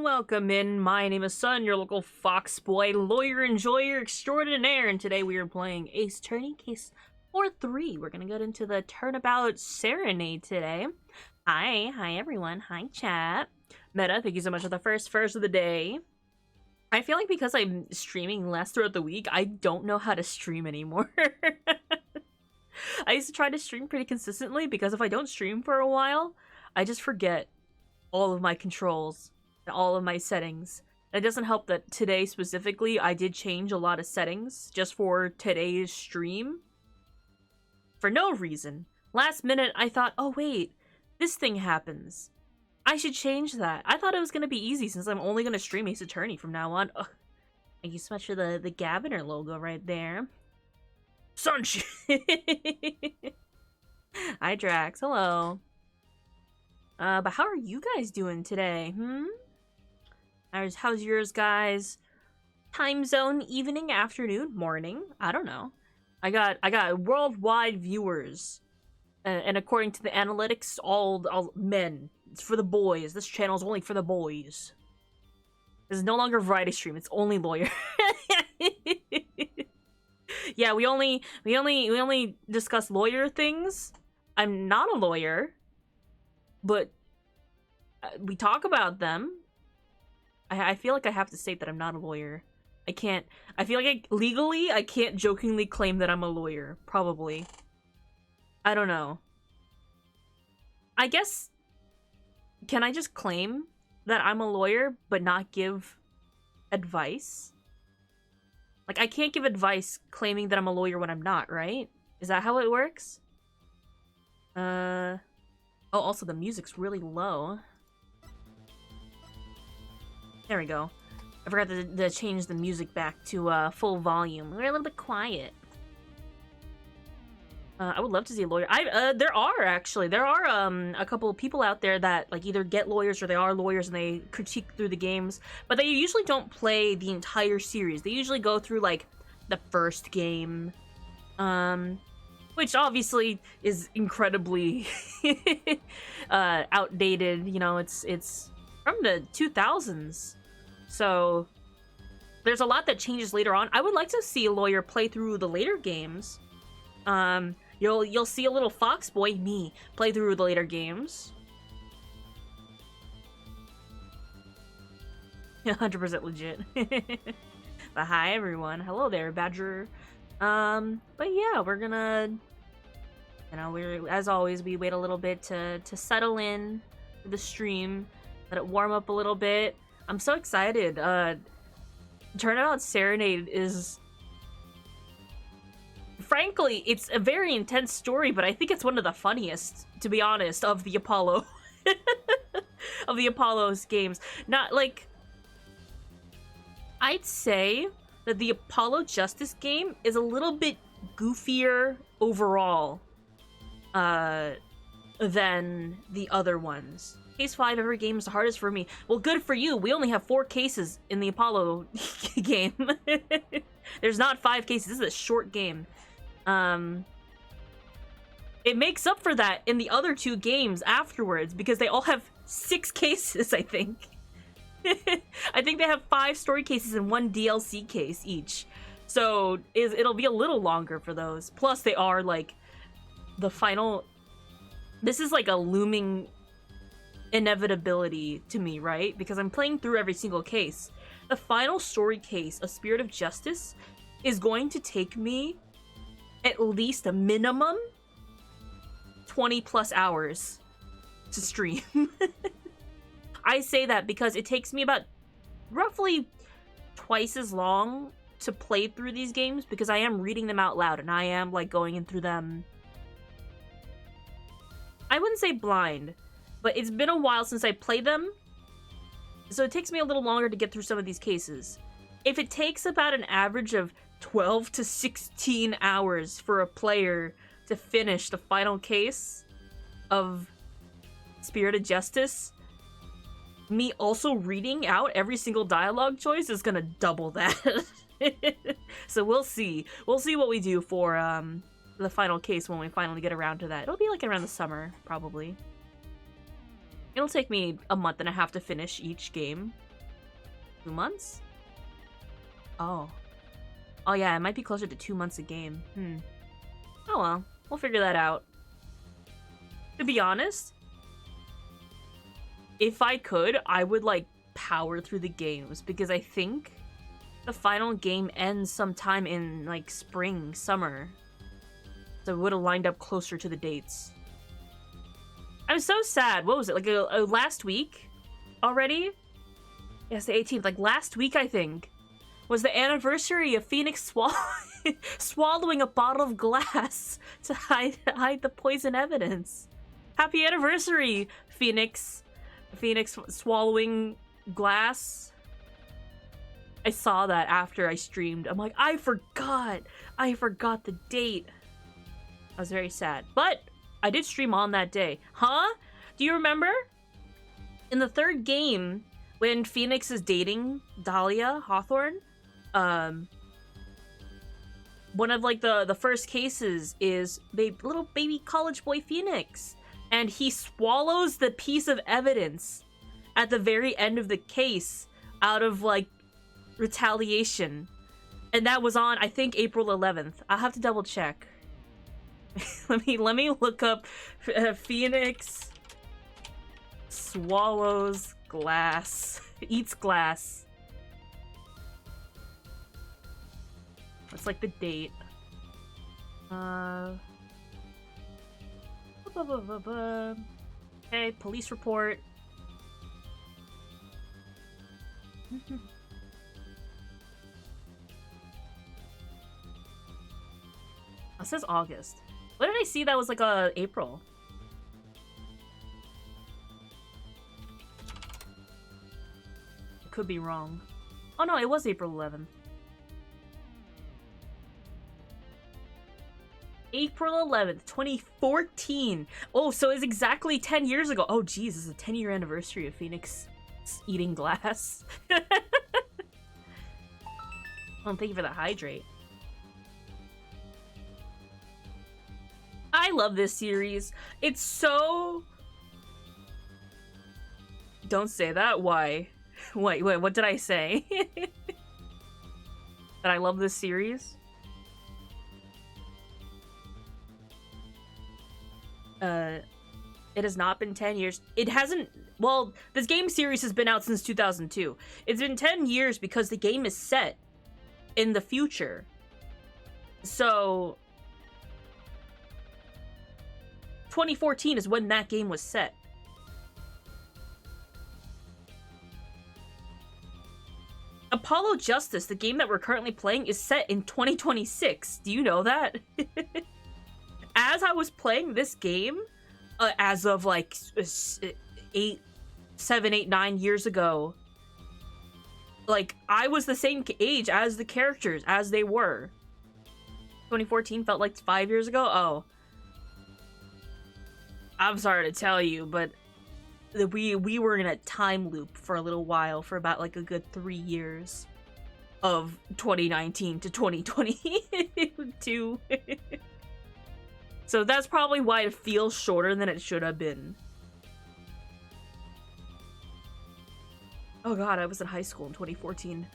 Welcome in. My name is Sun, your local fox boy, lawyer enjoyer extraordinaire, and today we are playing Ace Attorney Case 4-3. We're gonna get into the Turnabout Serenade today. Hi everyone. Hi chat. Meta, thank you so much for the first of the day. I feel like because I'm streaming less throughout the week, I don't know how to stream anymore. I used to try to stream pretty consistently because if I don't stream for a while, I just forget all of my controls and all of my settings. It doesn't help that today specifically I did change a lot of settings just for today's stream. For no reason. Last minute I thought, oh wait, this thing happens. I should change that. I thought it was going to be easy since I'm only going to stream Ace Attorney from now on. Ugh. Thank you so much for the Gabiner logo right there. Sunshine! Hi Drax, hello. But how are you guys doing today, How's yours, guys? Time zone, evening, afternoon, morning? I don't know. I got worldwide viewers. And according to the analytics, all men. It's for the boys. This channel is only for the boys. This is no longer a variety stream, it's only lawyer. Yeah, we only discuss lawyer things. I'm not a lawyer, but we talk about them. I feel like I have to state that I'm not a lawyer. I feel like legally I can't jokingly claim that I'm a lawyer. Probably. I don't know. I guess, can I just claim that I'm a lawyer but not give advice? Like, I can't give advice claiming that I'm a lawyer when I'm not, right? Is that how it works? Oh, also the music's really low. There we go. I forgot to change the music back to full volume. We're a little bit quiet. I would love to see a lawyer. There are a couple of people out there that like either get lawyers or they are lawyers and they critique through the games, but they usually don't play the entire series. They usually go through like the first game, which obviously is incredibly outdated. You know, it's from the 2000s, so there's a lot that changes later on. I would like to see a lawyer play through the later games. You'll see a little fox boy, me, play through the later games. 100% legit. But hi everyone, hello there, Badger. But yeah, we're gonna, as always, we wait a little bit to settle in to the stream, let it warm up a little bit. I'm so excited. Turnabout Serenade is, frankly, it's a very intense story, but I think it's one of the funniest, to be honest, of the Apollo of the Apollo's games. Not like, I'd say that the Apollo Justice game is a little bit goofier overall than the other ones. Case 5 every game is the hardest for me. Well, good for you. We only have 4 cases in the Apollo game. There's not 5 cases. This is a short game. It makes up for that in the other 2 games afterwards because they all have 6 cases, I think. I think they have 5 story cases and 1 DLC case each. So it'll be a little longer for those. Plus they are like the final. This is like a looming inevitability to me, right? Because I'm playing through every single case. The final story case, A Spirit of Justice, is going to take me at least a minimum 20 plus hours to stream. I say that because it takes me about roughly twice as long to play through these games because I am reading them out loud and I am like going in through them. I wouldn't say blind, but it's been a while since I played them, so it takes me a little longer to get through some of these cases. If it takes about an average of 12 to 16 hours for a player to finish the final case of Spirit of Justice, me also reading out every single dialogue choice is gonna double that. So we'll see. We'll see what we do for the final case when we finally get around to that. It'll be like around the summer, probably. It'll take me a month and a half to finish each game. 2 months? Oh. Oh yeah, it might be closer to 2 months a game. Oh well, we'll figure that out. To be honest, if I could, I would like power through the games because I think the final game ends sometime in like spring, summer. So it would have lined up closer to the dates. I'm so sad. What was it? Like last week already? Yes, the 18th. Like last week, I think, was the anniversary of Phoenix swallowing a bottle of glass to hide the poison evidence. Happy anniversary, Phoenix. Phoenix swallowing glass. I saw that after I streamed. I'm like, I forgot the date. I was very sad. But I did stream on that day. Huh? Do you remember? In the third game, when Phoenix is dating Dahlia Hawthorne, one of like the first cases is little baby college boy Phoenix. And he swallows the piece of evidence at the very end of the case out of like retaliation. And that was on, I think, April 11th. I'll have to double check. let me look up Phoenix swallows glass. Eats glass. That's like the date. Okay, police report. It says August. What did I see that was like April? I could be wrong. Oh no, it was April 11th. April 11th, 2014. Oh, so it's exactly 10 years ago. Oh, geez, it's a 10-year anniversary of Phoenix eating glass. Oh, thank you for the hydrate. I love this series. It's so... Don't say that. Why? Wait, what did I say? That I love this series? It has not been 10 years. It hasn't... Well, this game series has been out since 2002. It's been 10 years because the game is set in the future. So... 2014 is when that game was set. Apollo Justice, the game that we're currently playing, is set in 2026. Do you know that? As I was playing this game, as of like 7, 8, 9 years ago, like I was the same age as the characters as they were. 2014 felt like 5 years ago. Oh, I'm sorry to tell you, but we were in a time loop for a little while, for about like a good 3 years, of 2019 to 2022. So that's probably why it feels shorter than it should have been. Oh god, I was in high school in 2014.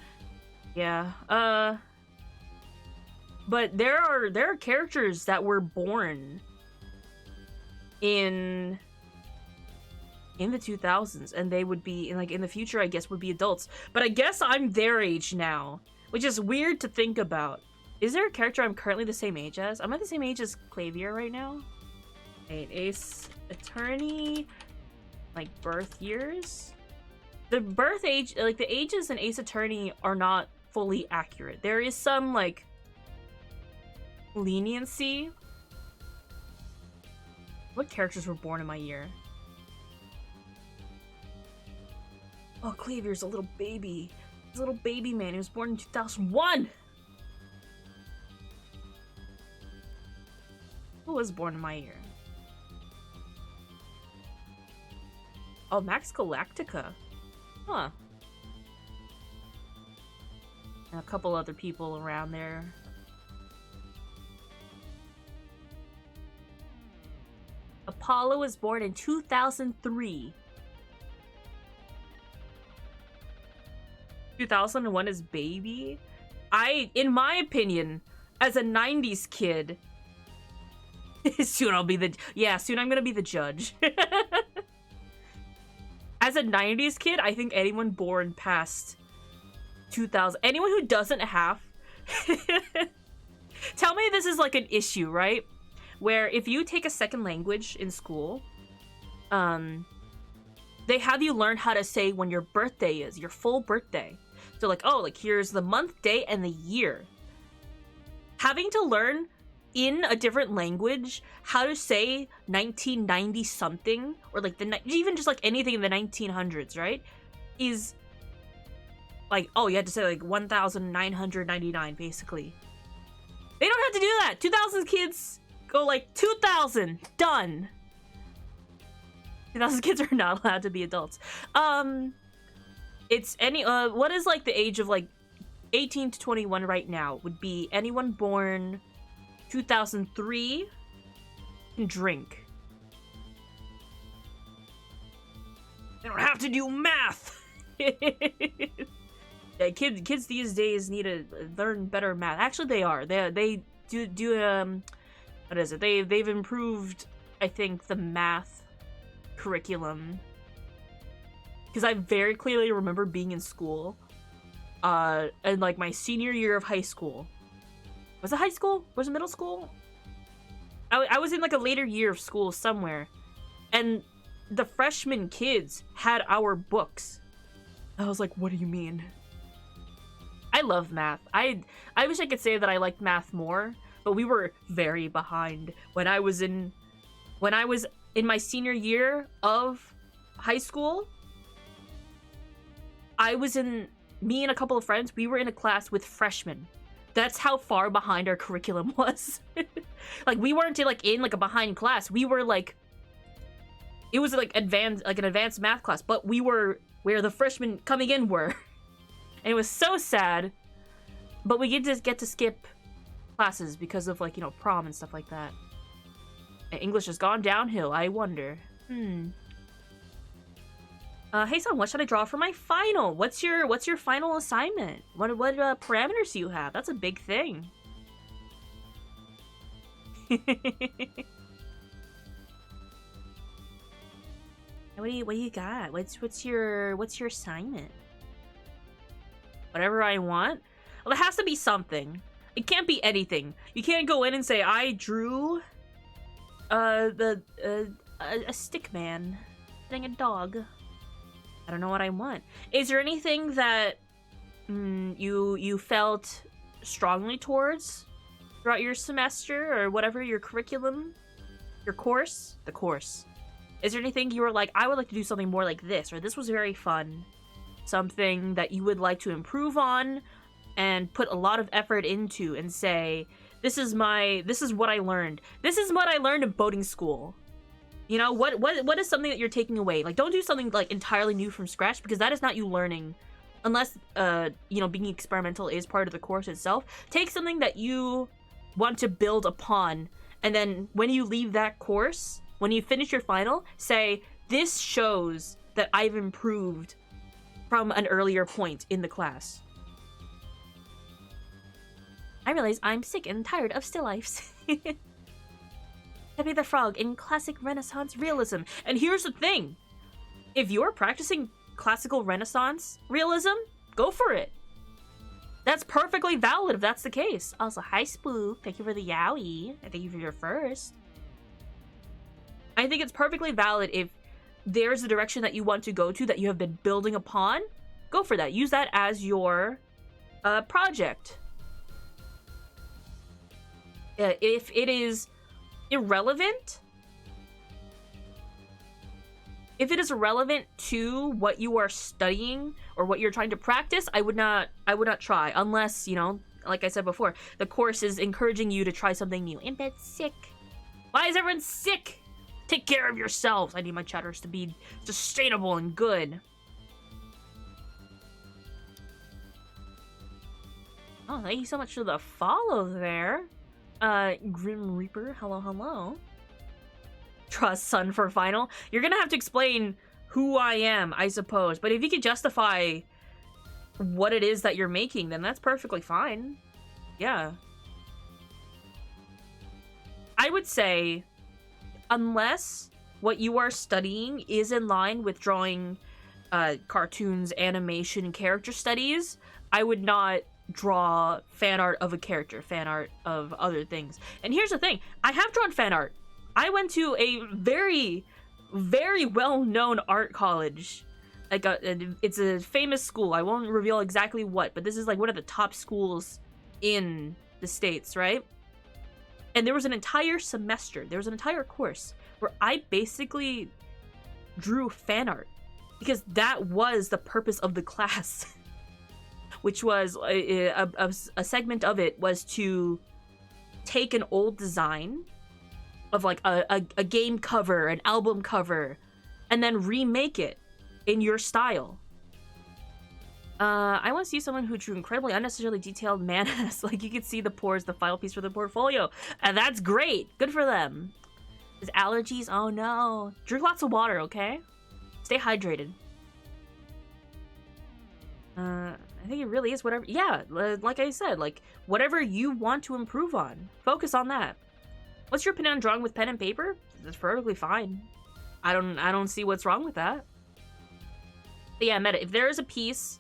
Yeah. But there are characters that were born in the 2000s, and they would be like in the future, I guess, would be adults. But I guess I'm their age now, which is weird to think about. Is there a character I'm currently the same age as? I'm at the same age as Clavier right now. Wait, Ace Attorney, like birth years? The birth age, like the ages in Ace Attorney are not fully accurate. There is some like leniency. What characters were born in my year? Oh, Clavier's a little baby. He's a little baby man. He was born in 2001! Who was born in my year? Oh, Max Galactica. Huh. And a couple other people around there. Apollo was born in 2003. 2001 is baby. In my opinion, as a 90s kid, soon I'm gonna be the judge. As a 90s kid, I think anyone born past 2000, anyone who doesn't have, tell me this is like an issue, right? Where if you take a second language in school, they have you learn how to say when your birthday is, your full birthday. So like, oh, like here's the month, day, and the year. Having to learn in a different language how to say 1990 something, or like even just like anything in the 1900s, right, is like, oh, you had to say like 1999 basically. They don't have to do that. 2000 kids go like 2000, done. 2000 kids are not allowed to be adults. It's any what is like the age of like 18 to 21 right now would be anyone born 2003 can drink. They don't have to do math. Yeah, kids these days need to learn better math. Actually, they are. They do what is it? They've improved, I think, the math curriculum. Because I very clearly remember being in school, in like my senior year of high school. Was it high school? Was it middle school? I was in like a later year of school somewhere, and the freshman kids had our books. I was like, what do you mean? I love math. I wish I could say that I liked math more, but we were very behind. When I was in my senior year of high school, me and a couple of friends, we were in a class with freshmen. That's how far behind our curriculum was. Like, we weren't in a behind class. We were like, it was like an advanced math class, but we were where the freshmen coming in were. And it was so sad. But we get to skip classes because of like, prom and stuff like that. And English has gone downhill, I wonder. Hey son, what should I draw for my final? What's your final assignment? What parameters do you have? That's a big thing. What do you got? What's your assignment? Whatever I want? Well, it has to be something. It can't be anything. You can't go in and say I drew a stick man hitting a dog. I don't know what I want. Is there anything that you felt strongly towards throughout your semester or whatever, your curriculum, your course? The course. Is there anything you were like, I would like to do something more like this, or this was very fun? Something that you would like to improve on and put a lot of effort into and say, this is what I learned. This is what I learned in boating school. You know, what is something that you're taking away? Like, don't do something like entirely new from scratch, because that is not you learning. Unless, being experimental is part of the course itself. Take something that you want to build upon, and then when you leave that course, when you finish your final, say, this shows that I've improved from an earlier point in the class. I realize I'm sick and tired of still lifes. Pepe the Frog in classic Renaissance realism. And here's the thing. If you're practicing classical Renaissance realism, go for it. That's perfectly valid if that's the case. Also, hi Spook. Thank you for the yowie. And thank you for your first. I think it's perfectly valid if there's a direction that you want to go to that you have been building upon. Go for that. Use that as your project. If it is irrelevant, to what you are studying or what you're trying to practice, I would not try, unless, like I said before, the course is encouraging you to try something new. In bed sick. Why is everyone sick? Take care of yourselves. I need my chatters to be sustainable and good. Oh, thank you so much for the follow there. Grim Reaper, hello. Trust Sun for final. You're gonna have to explain who I am, I suppose. But if you could justify what it is that you're making, then that's perfectly fine. Yeah. I would say, unless what you are studying is in line with drawing cartoons, animation, character studies, I would not draw fan art of a character, fan art of other things. And here's the thing, I have drawn fan art. I went to a very, very well-known art college. Like it's a famous school. I won't reveal exactly what, but this is like one of the top schools in the States, right? And there was an entire semester, there was an entire course where I basically drew fan art because that was the purpose of the class. Which was a segment of it was to take an old design of like a game cover, an album cover, and then remake it in your style. I want to see someone who drew incredibly unnecessarily detailed manas. Like, you can see the pores, the final piece for the portfolio. And that's great. Good for them. His allergies? Oh no. Drink lots of water, okay? Stay hydrated. I think it really is whatever. Yeah, like I said, like, whatever you want to improve on. Focus on that. What's your opinion on drawing with pen and paper? That's perfectly fine. I don't see what's wrong with that. But yeah, Meta, if there is a piece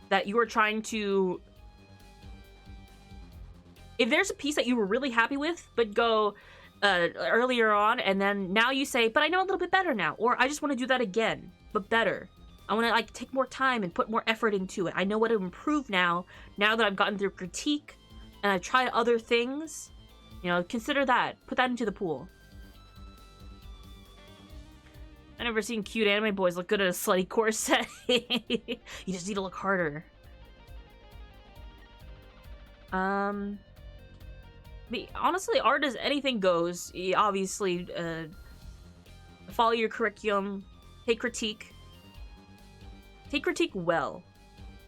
that you are trying to... If there's a piece that you were really happy with, but go earlier on, and then now you say, but I know a little bit better now, or I just want to do that again, but better. I want to, like, take more time and put more effort into it. I know what to improve now that I've gotten through critique, and I've tried other things. You know, consider that. Put that into the pool. I've never seen cute anime boys look good at a slutty corset. You just need to look harder. Honestly, art as anything goes. You obviously, follow your curriculum, take critique. Take critique well.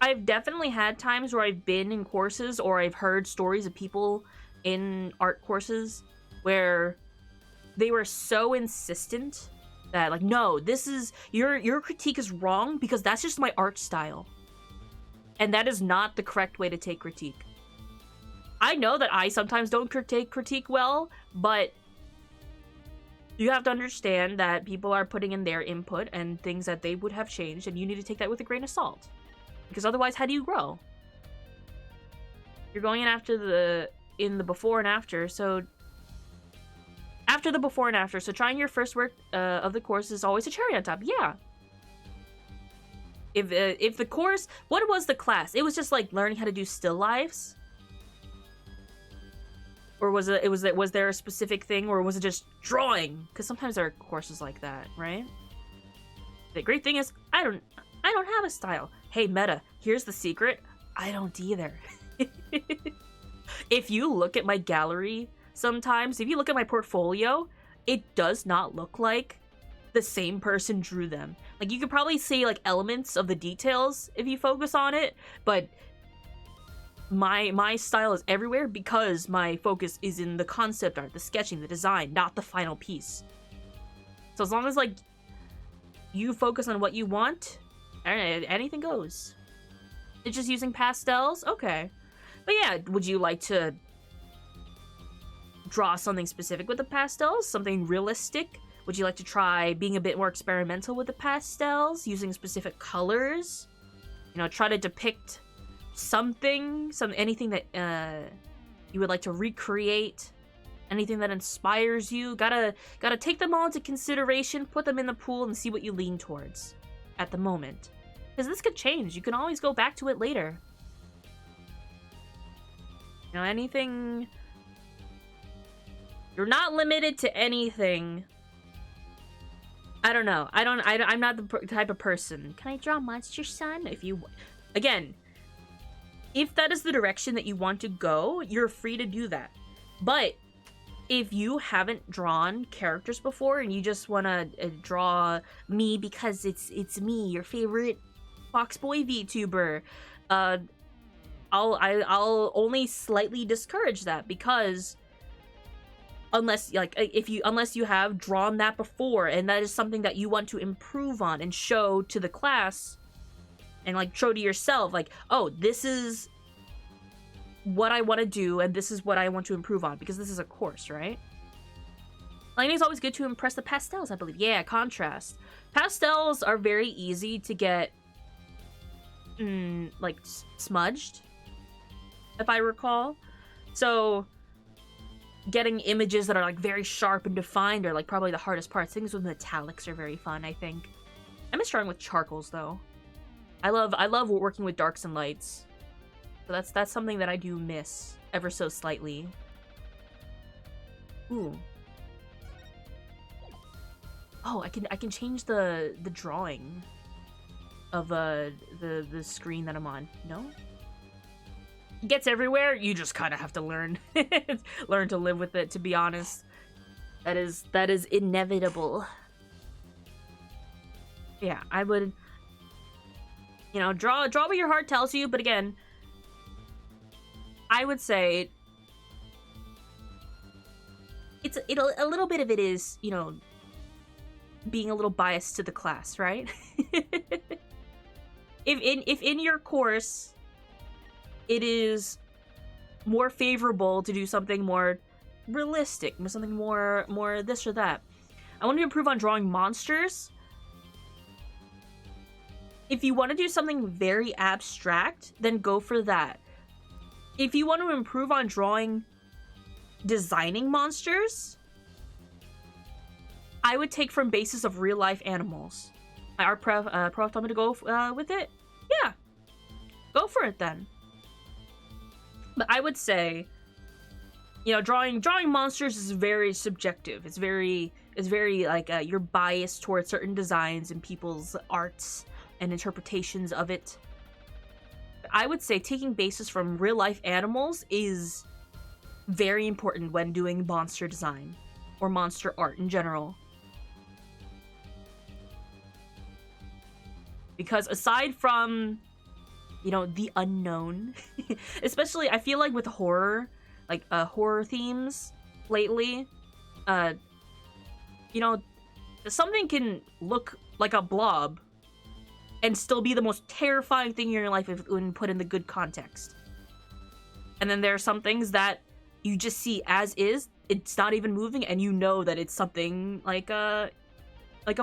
I've definitely had times where I've been in courses or I've heard stories of people in art courses where they were so insistent that, like, no, this is your critique is wrong because that's just my art style. And that is not the correct way to take critique. I know that I sometimes don't take critique well, but you have to understand that people are putting in their input and things that they would have changed, and you need to take that with a grain of salt. Because otherwise, how do you grow? You're going in the before and after, so... After the before and after, so trying your first work of the course is always a cherry on top, yeah. If the course... What was the class? It was just, like, learning how to do still lifes? Or was there a specific thing, or was it just drawing? Because sometimes there are courses like that, right? The great thing is, I don't have a style. Hey, Meta, here's the secret. I don't either. If you look at my gallery sometimes, if you look at my portfolio, it does not look like the same person drew them. Like, you could probably see, like, elements of the details if you focus on it, but... My style is everywhere because my focus is in the concept art, the sketching, the design, not the final piece. So as long as, like, you focus on what you want, anything goes. It's just using pastels? Okay. But yeah, would you like to draw something specific with the pastels? Something realistic? Would you like to try being a bit more experimental with the pastels? Using specific colors? You know, try to depict... anything that you would like to recreate, anything that inspires you. Gotta take them all into consideration, put them in the pool, and see what you lean towards at the moment. Because this could change. You can always go back to it later. You know, anything... You're not limited to anything. I don't know. I'm not the type of person. Can I draw Monster Sun? If you... Again... If that is the direction that you want to go, you're free to do that. But if you haven't drawn characters before and you just want to draw me because it's me, your favorite Foxboy VTuber, I'll only slightly discourage that because unless you have drawn that before and that is something that you want to improve on and show to the class, and like show to yourself like, oh, this is what I want to do and this is what I want to improve on, because this is a course, right? Lighting is always good to impress the pastels, I believe. Yeah, contrast. Pastels are very easy to get like smudged, if I recall. So getting images that are like very sharp and defined are like probably the hardest parts. Things with metallics are very fun, I think. I miss drawing with charcoals though. I love working with darks and lights. So that's something that I do miss ever so slightly. Ooh. Oh, I can change the drawing of the screen that I'm on. No? It gets everywhere. You just kind of have to learn learn to live with it, to be honest. That is inevitable. Yeah, I would, you know, draw what your heart tells you, but again, I would say a little bit of it is, you know, being a little biased to the class, right? if in your course it is more favorable to do something more realistic, something more this or that. I want to improve on drawing monsters. If you want to do something very abstract, then go for that. If you want to improve on designing monsters, I would take from bases of real life animals. Our prof told me to go with it. Yeah, go for it then. But I would say, you know, drawing monsters is very subjective. It's very like you're biased towards certain designs and people's arts and interpretations of it. I would say taking bases from real life animals is very important when doing monster design or monster art in general. Because aside from, you know, the unknown, especially I feel like with horror, like horror themes lately, you know, something can look like a blob and still be the most terrifying thing in your life when put in the good context. And then there are some things that you just see as is, it's not even moving, and you know that it's something like a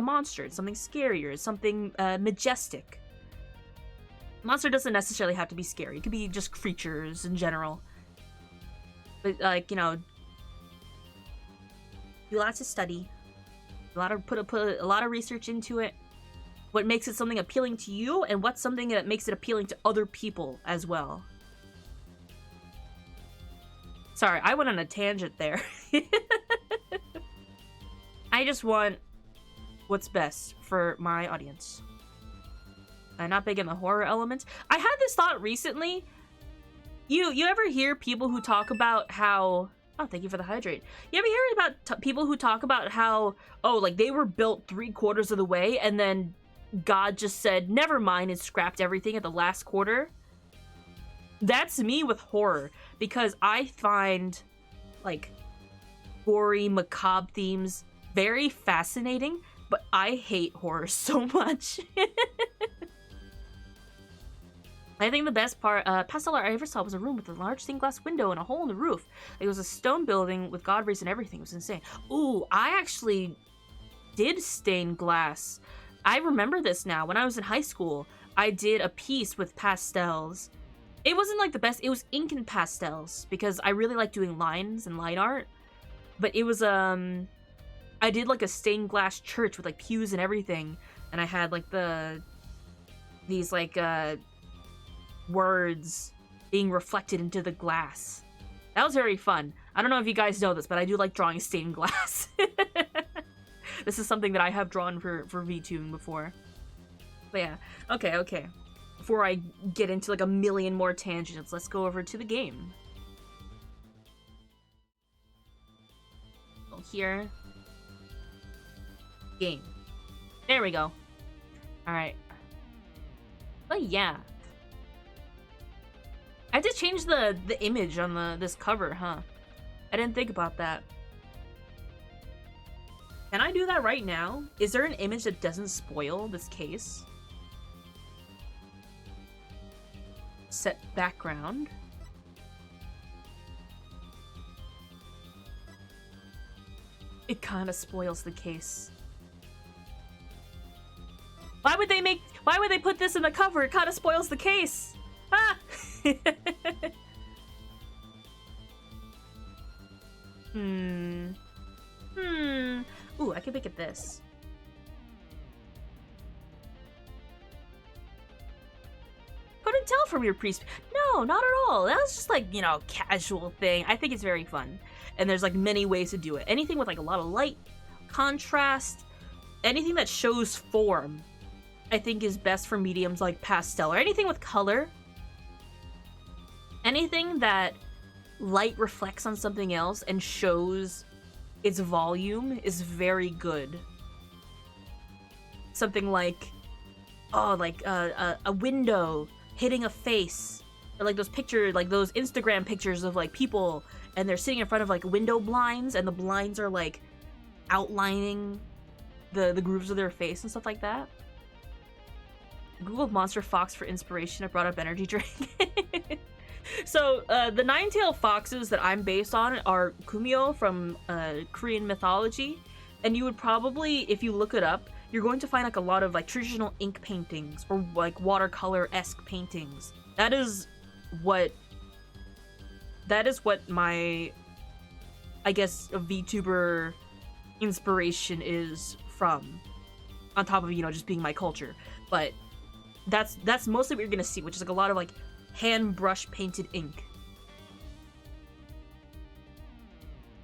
monster, it's something scarier, it's something majestic. Monster doesn't necessarily have to be scary. It could be just creatures in general. But like, you know, do lots of study, put a lot of research into it. What makes it something appealing to you, and what's something that makes it appealing to other people as well. Sorry, I went on a tangent there. I just want what's best for my audience. I'm not big in the horror elements. I had this thought recently. You ever hear people who talk about how... Oh, thank you for the hydrate. You ever hear about people who talk about how, oh, like they were built 3/4 of the way and then God just said, never mind, and scrapped everything at the last quarter? That's me with horror, because I find, like, gory, macabre themes very fascinating, but I hate horror so much. I think the best part, pastel art I ever saw was a room with a large stained glass window and a hole in the roof. It was a stone building with God rays and everything. It was insane. Ooh, I actually did stained glass. I remember this now. When I was in high school, I did a piece with pastels. It wasn't like the best. It was ink and pastels because I really like doing lines and line art. But it was, I did like a stained glass church with like pews and everything. And I had like these like, words being reflected into the glass. That was very fun. I don't know if you guys know this, but I do like drawing stained glass. This is something that I have drawn for VTune before. But yeah, okay. Before I get into like a million more tangents, let's go over to the game. So here. Game. There we go. Alright. But yeah. I had to change the image on this cover, huh? I didn't think about that. Can I do that right now? Is there an image that doesn't spoil this case? set background. It kind of spoils the case. Why would they put this in the cover? It kind of spoils the case. Ah! Ooh, I could make it this. Couldn't tell from your priest. No, not at all. That was just like, you know, casual thing. I think it's very fun. And there's like many ways to do it. Anything with like a lot of light, contrast, anything that shows form, I think is best for mediums like pastel, or anything with color. Anything that light reflects on something else and shows its volume is very good. Something like, oh, like a window hitting a face, or like those pictures, like those Instagram pictures of like people, and they're sitting in front of like window blinds, and the blinds are like outlining the grooves of their face and stuff like that. Googled Monster Fox for inspiration. I brought up energy drink. So, the nine-tailed foxes that I'm based on are Kumyo from Korean mythology, and you would probably, if you look it up, you're going to find like a lot of like traditional ink paintings or like watercolor-esque paintings. That is what my, I guess, a VTuber inspiration is from, on top of, you know, just being my culture. But that's mostly what you're gonna see, which is like a lot of like hand brush painted ink.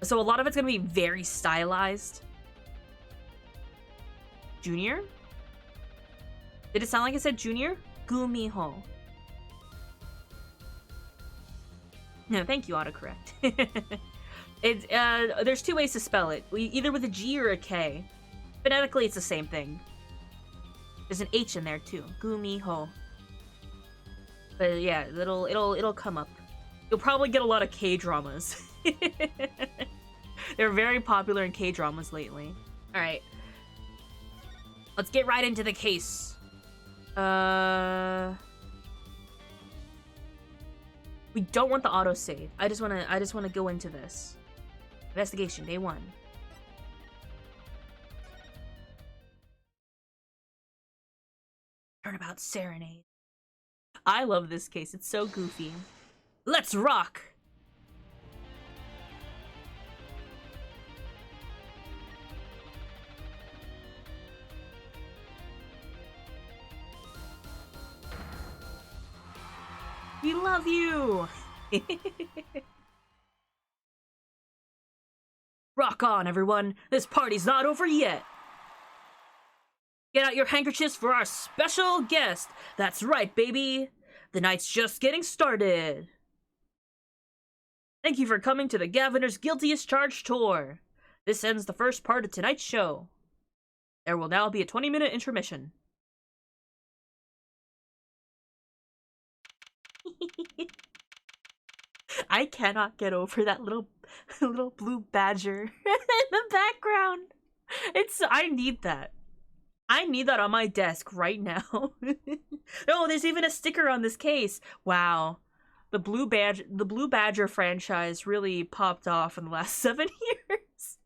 So a lot of it's gonna be very stylized. Junior? Did it sound like I said junior? Gumiho. No, thank you, autocorrect. There's two ways to spell it. Either with a G or a K. Phonetically, it's the same thing. There's an H in there too. Gumiho. But yeah, it'll come up. You'll probably get a lot of K-dramas. They're very popular in K-dramas lately. Alright. Let's get right into the case. We don't want the autosave. I just wanna go into this. Investigation, day 1. Turnabout Serenade. I love this case. It's so goofy. Let's rock! We love you! Rock on, everyone! This party's not over yet! Get out your handkerchiefs for our special guest! That's right, baby! The night's just getting started! Thank you for coming to the Gaviner's Guilty as Charged tour! This ends the first part of tonight's show. There will now be a 20-minute intermission. I cannot get over that little blue badger in the background. I need that. I need that on my desk right now. Oh, there's even a sticker on this case. Wow. The Blue Badger franchise really popped off in the last 7 years.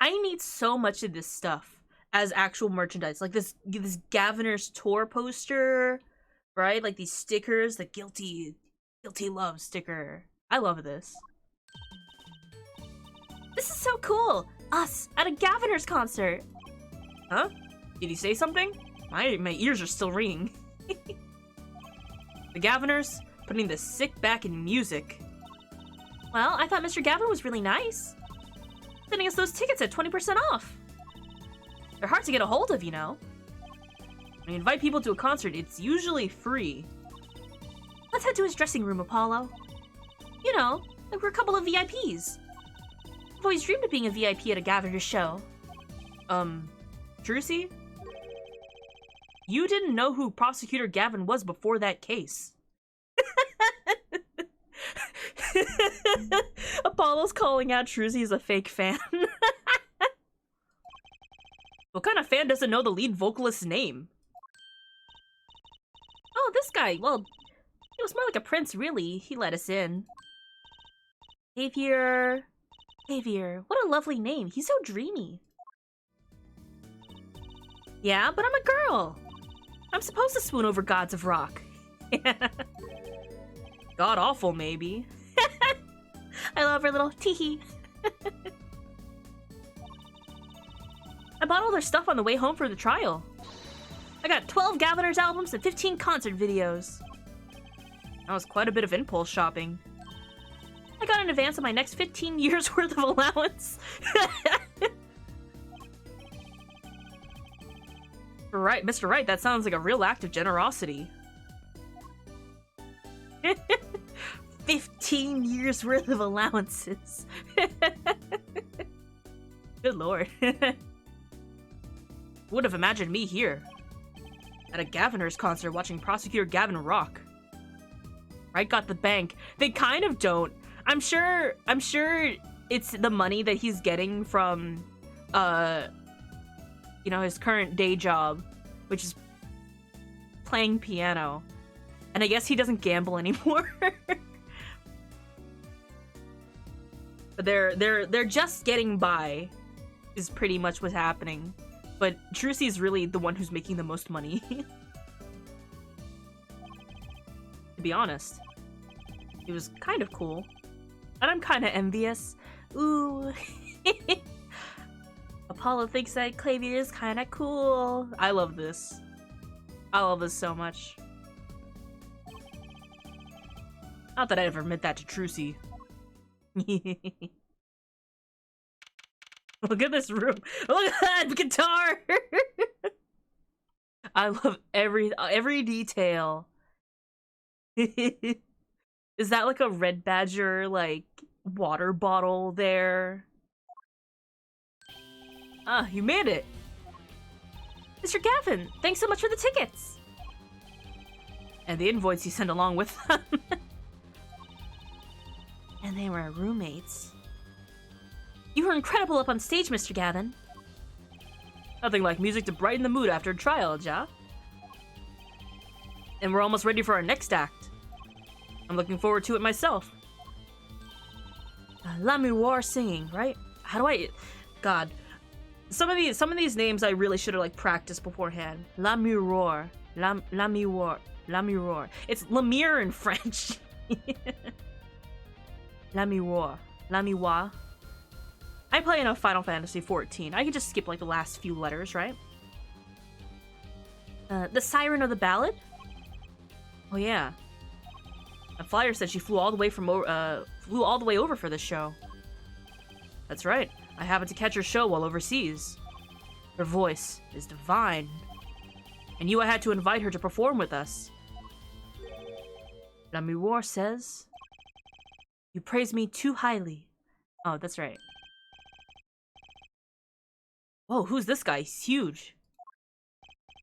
I need so much of this stuff as actual merchandise. Like this Gaviner's tour poster, right? Like these stickers, the Guilty Love sticker. I love this. This is so cool! Us at a Gaviner's concert! Huh? Did he say something? My ears are still ringing. The Gaviners, putting the sick back in music. Well, I thought Mr. Gavin was really nice. Sending us those tickets at 20% off. They're hard to get a hold of, you know. When you invite people to a concert, it's usually free. Let's head to his dressing room, Apollo. You know, like we're a couple of VIPs. I've always dreamed of being a VIP at a Gaviner's show. Trucy? You didn't know who Prosecutor Gavin was before that case. Apollo's calling out Trucy as a fake fan. What kind of fan doesn't know the lead vocalist's name? Oh, this guy. Well, he was more like a prince, really. He let us in. Xavier. Xavier. What a lovely name. He's so dreamy. Yeah, but I'm a girl. I'm supposed to swoon over gods of rock. God awful, maybe. I love her little teehee. I bought all their stuff on the way home for the trial. I got 12 Gaviner's albums and 15 concert videos. That was quite a bit of impulse shopping. I got an advance on my next 15 years worth of allowance. Right, Mr. Wright, that sounds like a real act of generosity. 15 years worth of allowances. Good lord. Would have imagined me here. At a Gaviner's concert watching Prosecutor Gavin rock. Wright got the bank. They kind of don't. I'm sure it's the money that he's getting from you know, his current day job, which is playing piano. And I guess he doesn't gamble anymore. But they're just getting by is pretty much what's happening. But Trucy's really the one who's making the most money. To be honest. It was kind of cool. And I'm kind of envious. Ooh. Apollo thinks that Xavier is kind of cool. I love this. I love this so much. Not that I'd ever admit that to Trucy. Look at this room. Look at that guitar. I love every detail. Is that like a Red Badger like water bottle there? Ah, you made it. Mr. Gavin, thanks so much for the tickets. And the invoice you sent along with them. And they were roommates. You were incredible up on stage, Mr. Gavin. Nothing like music to brighten the mood after a trial, ja? And we're almost ready for our next act. I'm looking forward to it myself. La Miroir singing, right? How do I... God. Some of these names I really should have like practiced beforehand. La Miroir. La Miroir. La Miroir. It's Lemire in French. La Miroir. La Miroir. I play in a Final Fantasy XIV. I can just skip like the last few letters, right? The Siren of the Ballad? Oh yeah. A flyer said she flew all the way over for this show. That's right. I happened to catch her show while overseas. Her voice is divine. And I had to invite her to perform with us. La Miroir says, you praise me too highly. Oh, that's right. Whoa, who's this guy? He's huge.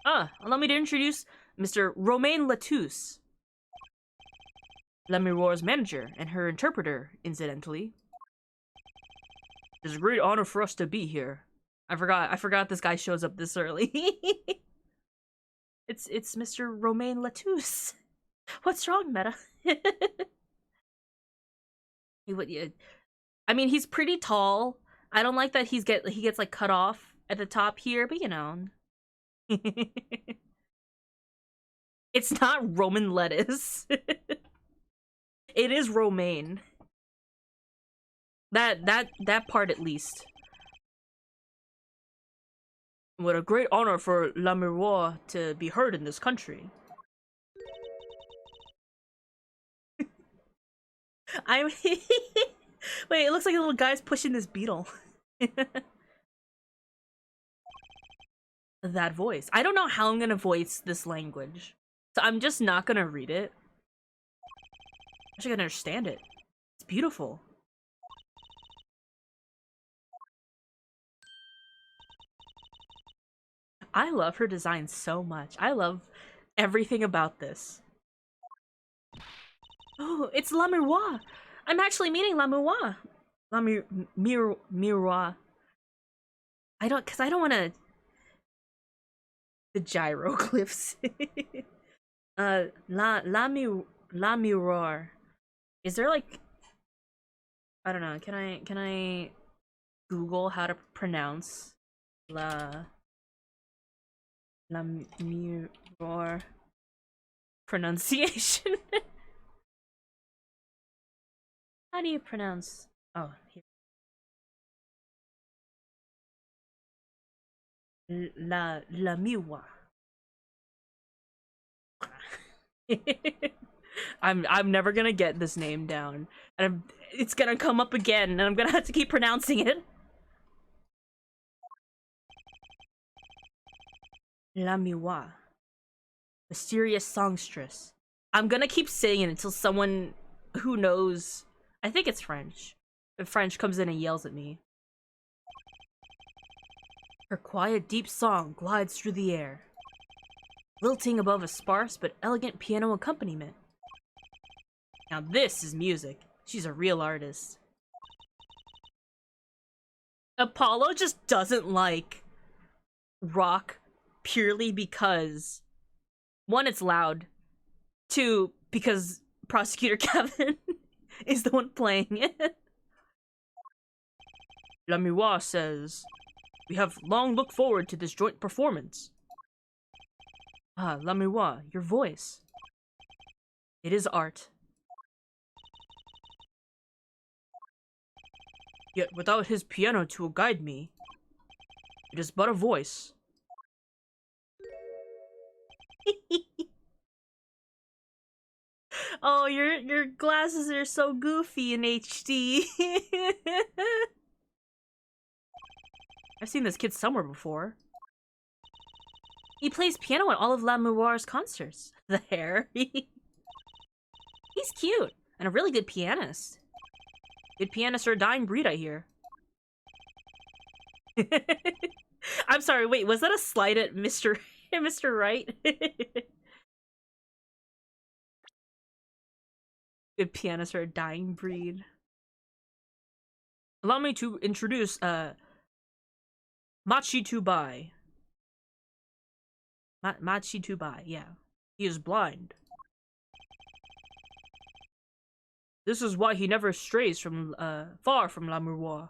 Allow me to introduce Mr. Romain Latouche. La Miroir's manager and her interpreter, incidentally. It's a great honor for us to be here. I forgot this guy shows up this early. It's Mr. Romain Latouche. What's wrong, Meta? I mean, he's pretty tall. I don't like that he gets like cut off at the top here, but you know. It's not Roman lettuce. It is romaine. That part at least. What a great honor for La Miroir to be heard in this country. I'm Wait, it looks like a little guy's pushing this beetle. That voice. I don't know how I'm gonna voice this language. So I'm just not gonna read it. I should understand it. It's beautiful. I love her design so much. I love everything about this. Oh, it's La Miroir. I'm actually meeting La Miroir. Miroir. I don't want to... The gyroglyphs. La Mirror. Is there like, I don't know, can I Google how to pronounce La Mirror pronunciation? How do you pronounce? Oh, here. La Miwa. I'm never gonna get this name down, and it's gonna come up again, and I'm gonna have to keep pronouncing it. La Miwa, mysterious songstress. I'm gonna keep saying it until someone who knows. I think it's French. If French comes in and yells at me. Her quiet, deep song glides through the air, lilting above a sparse but elegant piano accompaniment. Now this is music. She's a real artist. Apollo just doesn't like rock purely because, one, it's loud, two, because Prosecutor Kevin is the one playing it. Lamiwa says, "We have long looked forward to this joint performance." Ah, Lamiwa, your voice. It is art. Yet without his piano to guide me, it is but a voice. Oh, your glasses are so goofy in HD. I've seen this kid somewhere before. He plays piano at all of La Mouire's concerts. The hair. He's cute and a really good pianist. Good pianists are a dying breed, I hear. I'm sorry, wait, was that a slight at Mr. Mr. Wright? Good pianists are a dying breed. Allow me to introduce Machi Tubai. Machi Tubai, yeah. He is blind. This is why he never strays from far from La Mouire.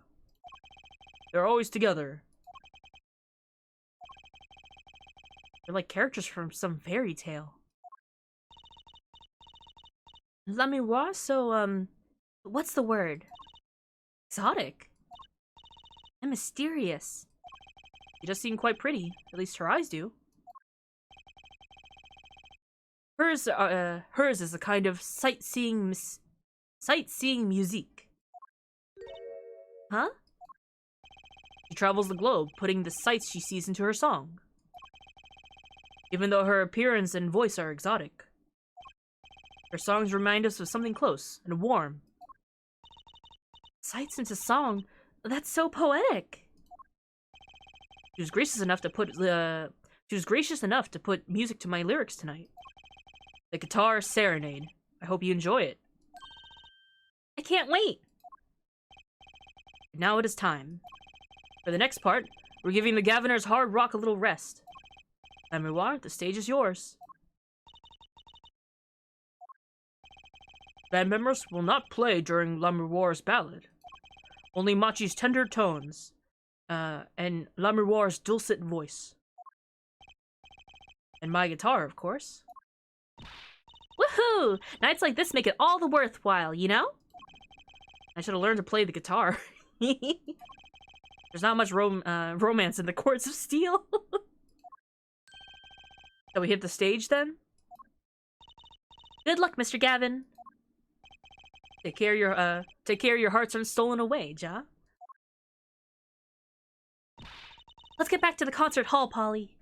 They're always together. They're like characters from some fairy tale. La Mouire, so what's the word? Exotic and mysterious. She does seem quite pretty. At least her eyes do. Hers is a kind of sightseeing musique. Huh? She travels the globe, putting the sights she sees into her song. Even though her appearance and voice are exotic, her songs remind us of something close and warm. Sights into song? That's so poetic. She was gracious enough to put music to my lyrics tonight. The Guitar Serenade. I hope you enjoy it. I can't wait! Now it is time. For the next part, we're giving the Gaviner's hard rock a little rest. La Mouire, the stage is yours. Band members will not play during La Mouire's ballad. Only Machi's tender tones, and La Mouire's dulcet voice. And my guitar, of course. Woohoo! Nights like this make it all the worthwhile, you know? I should have learned to play the guitar. There's not much romance in the Chords of Steel. Shall we hit the stage then? Good luck, Mr. Gavin. Take care your hearts aren't stolen away, Ja. Let's get back to the concert hall, Polly.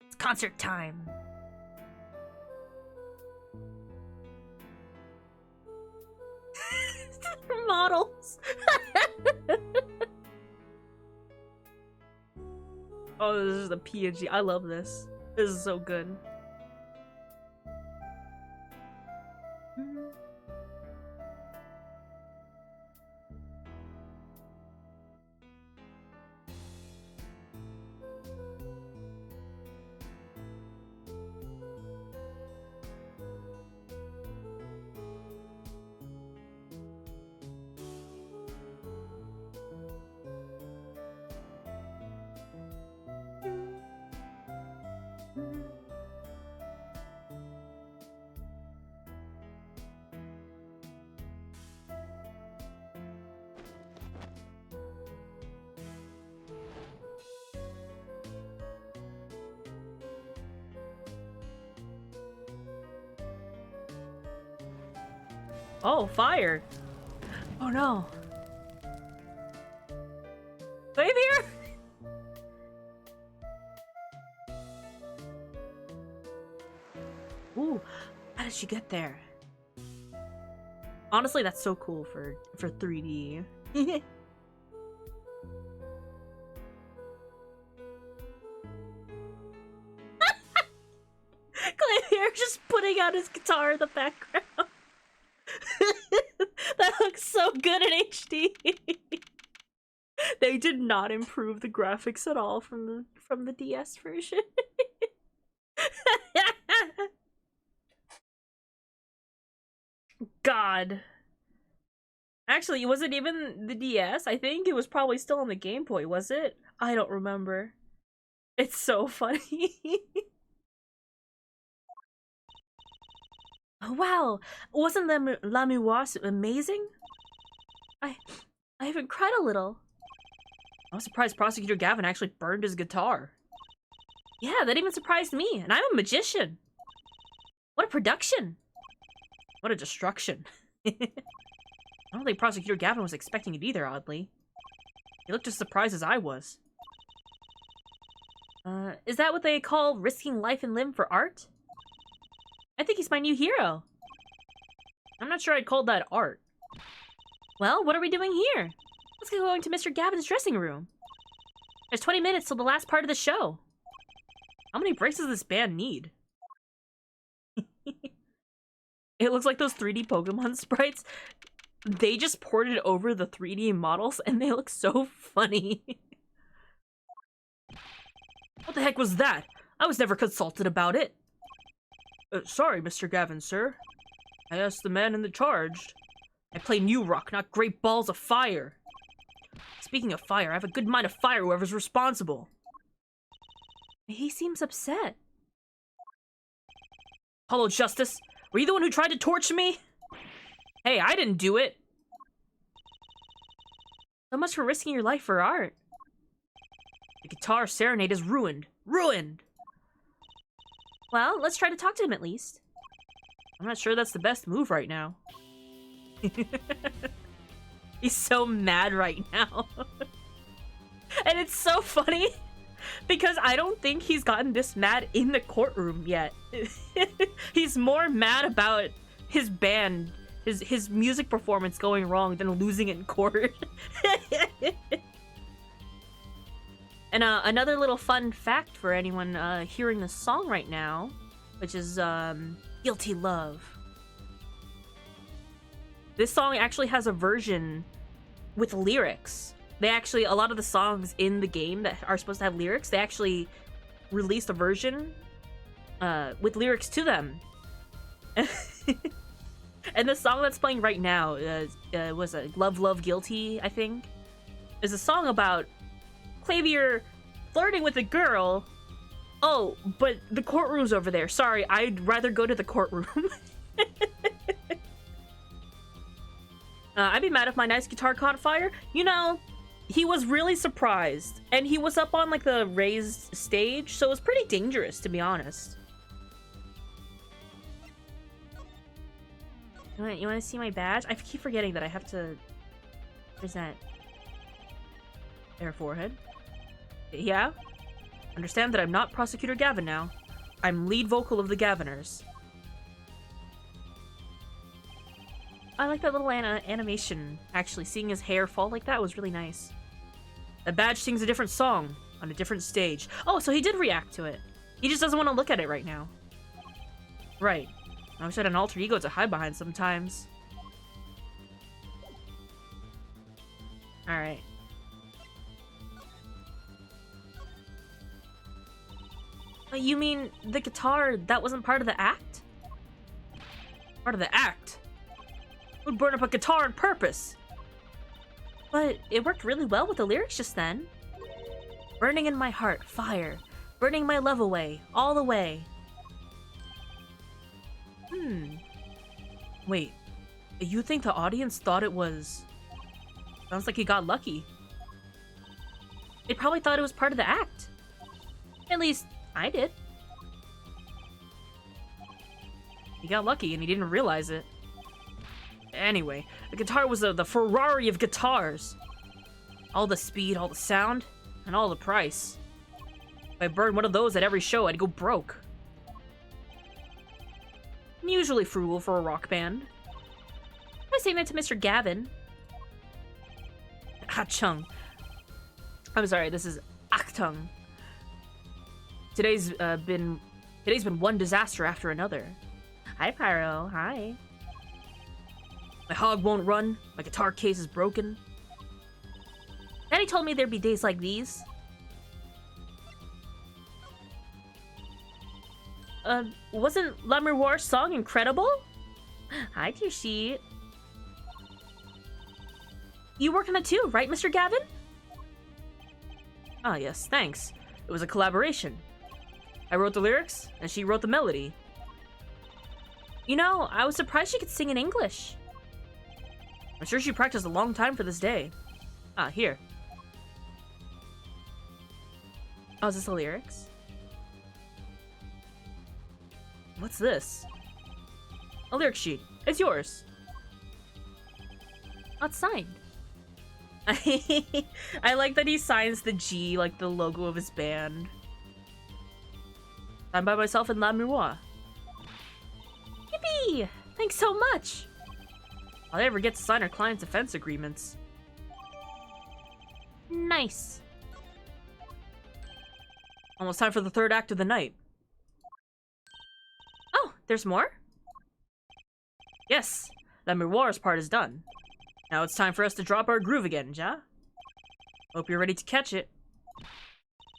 It's concert time. Models. Oh, this is the PNG. I love this. This is so good. Oh, fire! Oh no! Xavier! Ooh, how did she get there? Honestly, that's so cool for 3D. Xavier just putting out his guitar in the background. That looks so good in HD. They did not improve the graphics at all from the DS version. God. Actually, it wasn't even the DS. I think it was probably still on the Game Boy, was it? I don't remember. It's so funny. Oh, wow, wasn't La Miroise amazing? I even cried a little. I was surprised Prosecutor Gavin actually burned his guitar. Yeah, that even surprised me, and I'm a magician. What a production. What a destruction. I don't think Prosecutor Gavin was expecting it either, oddly. He looked as surprised as I was. Is that what they call risking life and limb for art? I think he's my new hero. I'm not sure I'd call that art. Well, what are we doing here? Let's get going to Mr. Gavin's dressing room. There's 20 minutes till the last part of the show. How many breaks does this band need? It looks like those 3D Pokemon sprites. They just ported over the 3D models and they look so funny. What the heck was that? I was never consulted about it. Sorry, Mr. Gavin, sir. I asked the man in the charge. I play New Rock, not Great Balls of Fire. Speaking of fire, I have a good mind to fire whoever's responsible. He seems upset. Hello, Justice. Were you the one who tried to torture me? Hey, I didn't do it. So much for risking your life for art. The guitar serenade is ruined. Ruined! Well, let's try to talk to him at least. I'm not sure that's the best move right now. He's so mad right now. And it's so funny because I don't think he's gotten this mad in the courtroom yet. He's more mad about his band, his music performance going wrong than losing in court. And another little fun fact for anyone hearing the song right now, which is Guilty Love. This song actually has a version with lyrics. They actually, a lot of the songs in the game that are supposed to have lyrics, they actually released a version with lyrics to them. And the song that's playing right now was a Love, Love, Guilty, I think. Is a song about Xavier flirting with a girl. Oh, but the courtroom's over there. Sorry, I'd rather go to the courtroom. I'd be mad if my nice guitar caught fire. You know, he was really surprised. And he was up on, like, the raised stage, so it was pretty dangerous, to be honest. You want to see my badge? I keep forgetting that I have to present their forehead. Yeah? Understand that I'm not Prosecutor Gavin now. I'm lead vocal of the Gaviners. I like that little animation, actually. Seeing his hair fall like that was really nice. The badge sings a different song on a different stage. Oh, so he did react to it. He just doesn't want to look at it right now. Right. I wish I had an alter ego to hide behind sometimes. Alright. You mean the guitar, that wasn't part of the act? Part of the act? Who'd burn up a guitar on purpose? But it worked really well with the lyrics just then. Burning in my heart, fire. Burning my love away, all the way. Wait, you think the audience thought it was... Sounds like he got lucky. They probably thought it was part of the act. At least, I did. He got lucky and he didn't realize it. Anyway, the guitar was the Ferrari of guitars. All the speed, all the sound, and all the price. If I burned one of those at every show, I'd go broke. I'm usually frugal for a rock band. I was saying that to Mr. Gavin. Chung. I'm sorry, this is Achtung. Today's been one disaster after another. Hi, Pyro. Hi. My hog won't run. My guitar case is broken. Daddy told me there'd be days like these. Wasn't La Miroir's song incredible? Hi, Tirshi. You work on it too, right, Mr. Gavin? Ah, yes, thanks. It was a collaboration. I wrote the lyrics, and she wrote the melody. You know, I was surprised she could sing in English. I'm sure she practiced a long time for this day. Ah, here. Oh, is this the lyrics? What's this? A lyric sheet. It's yours. Oh, it's signed. I like that he signs the G, like the logo of his band. I'm by myself in La Miroir. Yippee! Thanks so much! I'll never get to sign our client's defense agreements. Nice. Almost time for the third act of the night. Oh, there's more? Yes, La Miroir's part is done. Now it's time for us to drop our groove again, ja? Hope you're ready to catch it.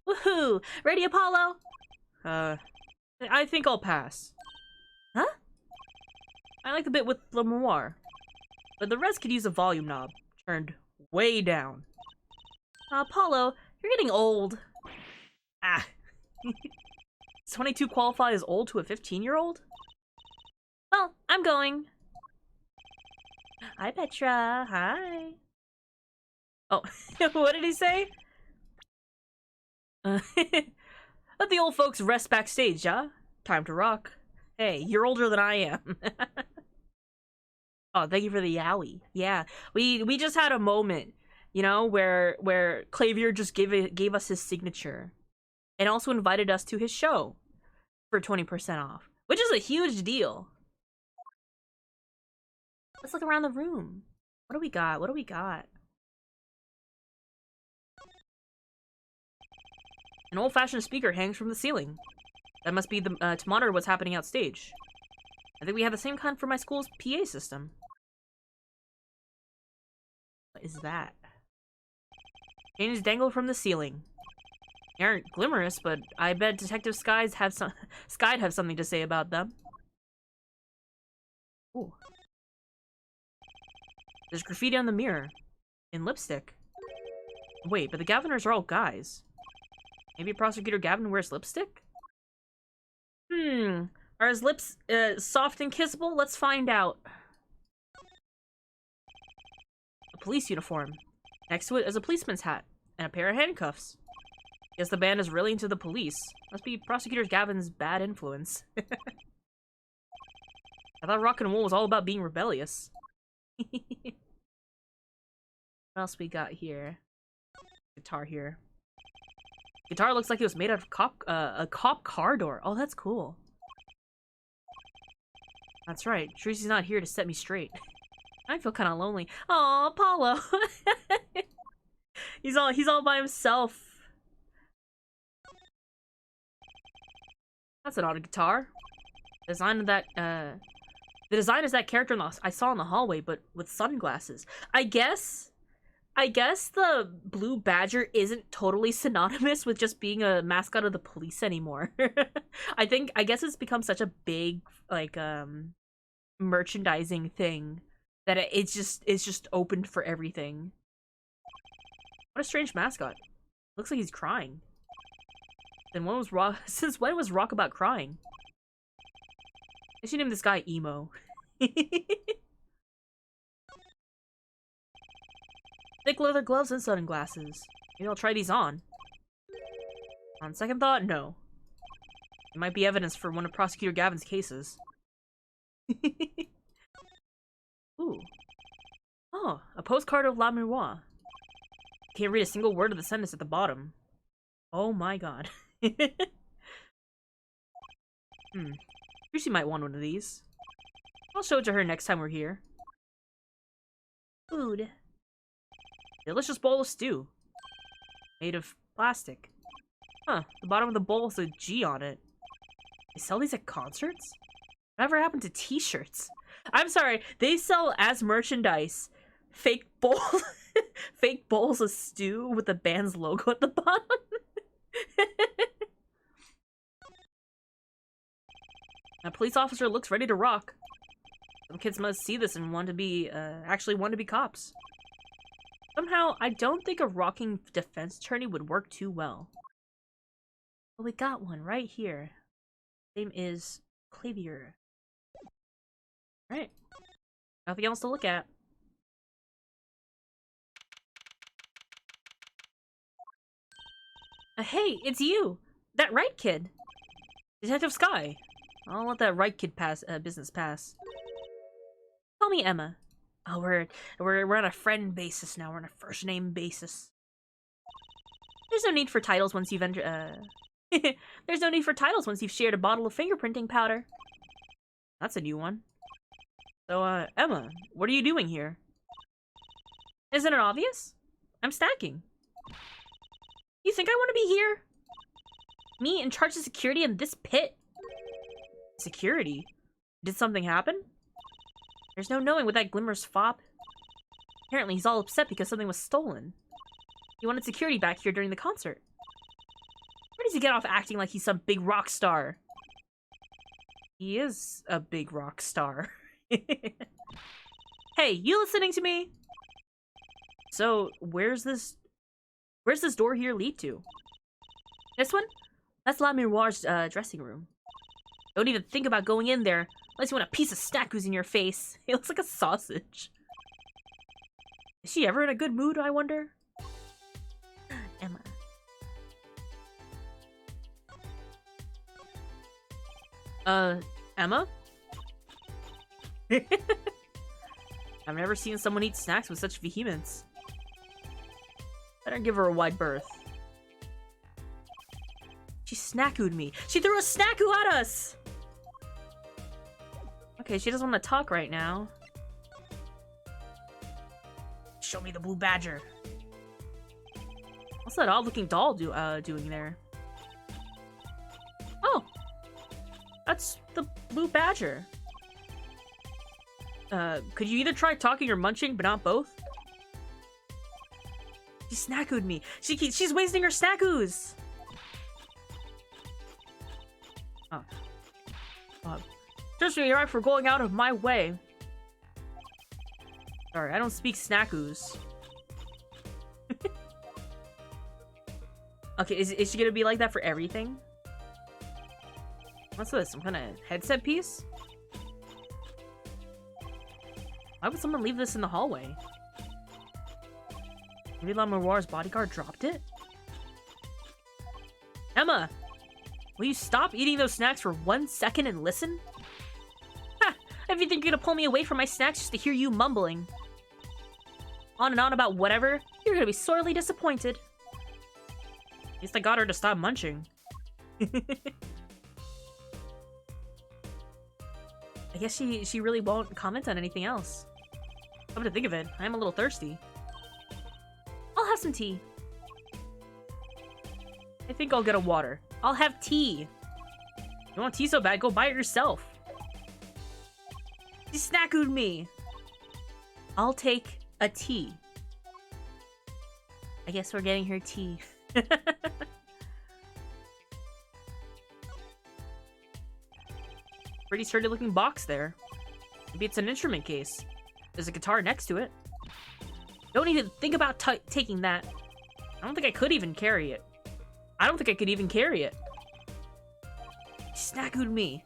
Woohoo! Ready, Apollo? I think I'll pass. Huh? I like the bit with La Miroir, but the rest could use a volume knob turned way down. Apollo, you're getting old. Ah. Does 22 qualify as old to a 15-year-old? Well, I'm going. Hi, Petra. Hi. Oh, what did he say? Let the old folks rest backstage, yeah? Time to rock. Hey, you're older than I am. Oh, thank you for the yowie. Yeah, we just had a moment, you know, where Clavier just gave us his signature, and also invited us to his show for 20% off, which is a huge deal. Let's look around the room. What do we got? What do we got? An old-fashioned speaker hangs from the ceiling. That must be the to monitor what's happening outstage. I think we have the same kind for my school's PA system. What is that? Chains dangle from the ceiling. They aren't glamorous, but I bet Detective Sky'd have something to say about them. Ooh. There's graffiti on the mirror. In lipstick. Wait, but the Gaviners are all guys. Maybe Prosecutor Gavin wears lipstick? Are his lips soft and kissable? Let's find out. A police uniform. Next to it is a policeman's hat and a pair of handcuffs. Guess the band is really into the police. Must be Prosecutor Gavin's bad influence. I thought rock and roll was all about being rebellious. What else we got here? Guitar here. Guitar looks like it was made out of a cop car door. Oh, that's cool. That's right. Tracy's not here to set me straight. I feel kind of lonely. Oh, Apollo. he's all by himself. That's an odd guitar. The design of that the design is that character I saw in the hallway, but with sunglasses. I guess the blue badger isn't totally synonymous with just being a mascot of the police anymore. I guess it's become such a big, like, merchandising thing that it's just opened for everything. What a strange mascot. Looks like he's crying. Then when was Rock? Since when was Rock about crying? I should name this guy Emo. Thick leather gloves and sunglasses. Maybe I'll try these on. On second thought, no. It might be evidence for one of Prosecutor Gavin's cases. Ooh. Oh, a postcard of La Miroir. Can't read a single word of the sentence at the bottom. Oh my god. She might want one of these. I'll show it to her next time we're here. Food. Delicious bowl of stew. Made of plastic. Huh, the bottom of the bowl has a G on it. They sell these at concerts? Whatever happened to t-shirts? I'm sorry, they sell as merchandise fake bowl fake bowls of stew with the band's logo at the bottom. A police officer looks ready to rock. Some kids must see this and want to be, actually want to be cops. Somehow, I don't think a rocking defense attorney would work too well. But we got one right here. Name is Clavier. Alright. Nothing else to look at. Hey, it's you! That right kid! Detective Sky! I'll let that right kid business pass. Call me Emma. Oh, we're on a friend basis now. We're on a first name basis. There's no need for titles once you've There's no need for titles once you've shared a bottle of fingerprinting powder. That's a new one. So, Emma, what are you doing here? Isn't it obvious? I'm stacking. You think I want to be here? Me in charge of security in this pit? Security? Did something happen? There's no knowing what that Glimmer's fop. Apparently he's all upset because something was stolen. He wanted security back here during the concert. Where does he get off acting like he's some big rock star? He is a big rock star. Hey, you listening to me? So, where's this door here lead to? This one? That's La Miroir's dressing room. Don't even think about going in there unless you want a piece of snack goose in your face. It looks like a sausage. Is she ever in a good mood, I wonder? Emma. Emma? I've never seen someone eat snacks with such vehemence. Better give her a wide berth. She snackooed me. She threw a snackoo at us! Okay, she doesn't want to talk right now. Show me the blue badger. What's that odd-looking doll doing there? Oh! That's the blue badger. Could you either try talking or munching, but not both? She snackooed me. She's wasting her snackoos! Oh. Just me right for going out of my way. Sorry, I don't speak snackoos. Okay, is she gonna be like that for everything? What's this? Some kind of headset piece? Why would someone leave this in the hallway? Maybe La Miroir's bodyguard dropped it? Emma! Will you stop eating those snacks for 1 second and listen? Ha! If you think you're gonna pull me away from my snacks just to hear you mumbling on and on about whatever, you're gonna be sorely disappointed. At least I got her to stop munching. I guess she really won't comment on anything else. Come to think of it, I'm a little thirsty. I'll have some tea. I think I'll get a water. I'll have tea. You want tea so bad, go buy it yourself. She snackooed me. I'll take a tea. I guess we're getting her tea. Pretty sturdy looking box there. Maybe it's an instrument case. There's a guitar next to it. Don't even think about taking that. I don't think I could even carry it. I don't think I could even carry it. He snackooed me.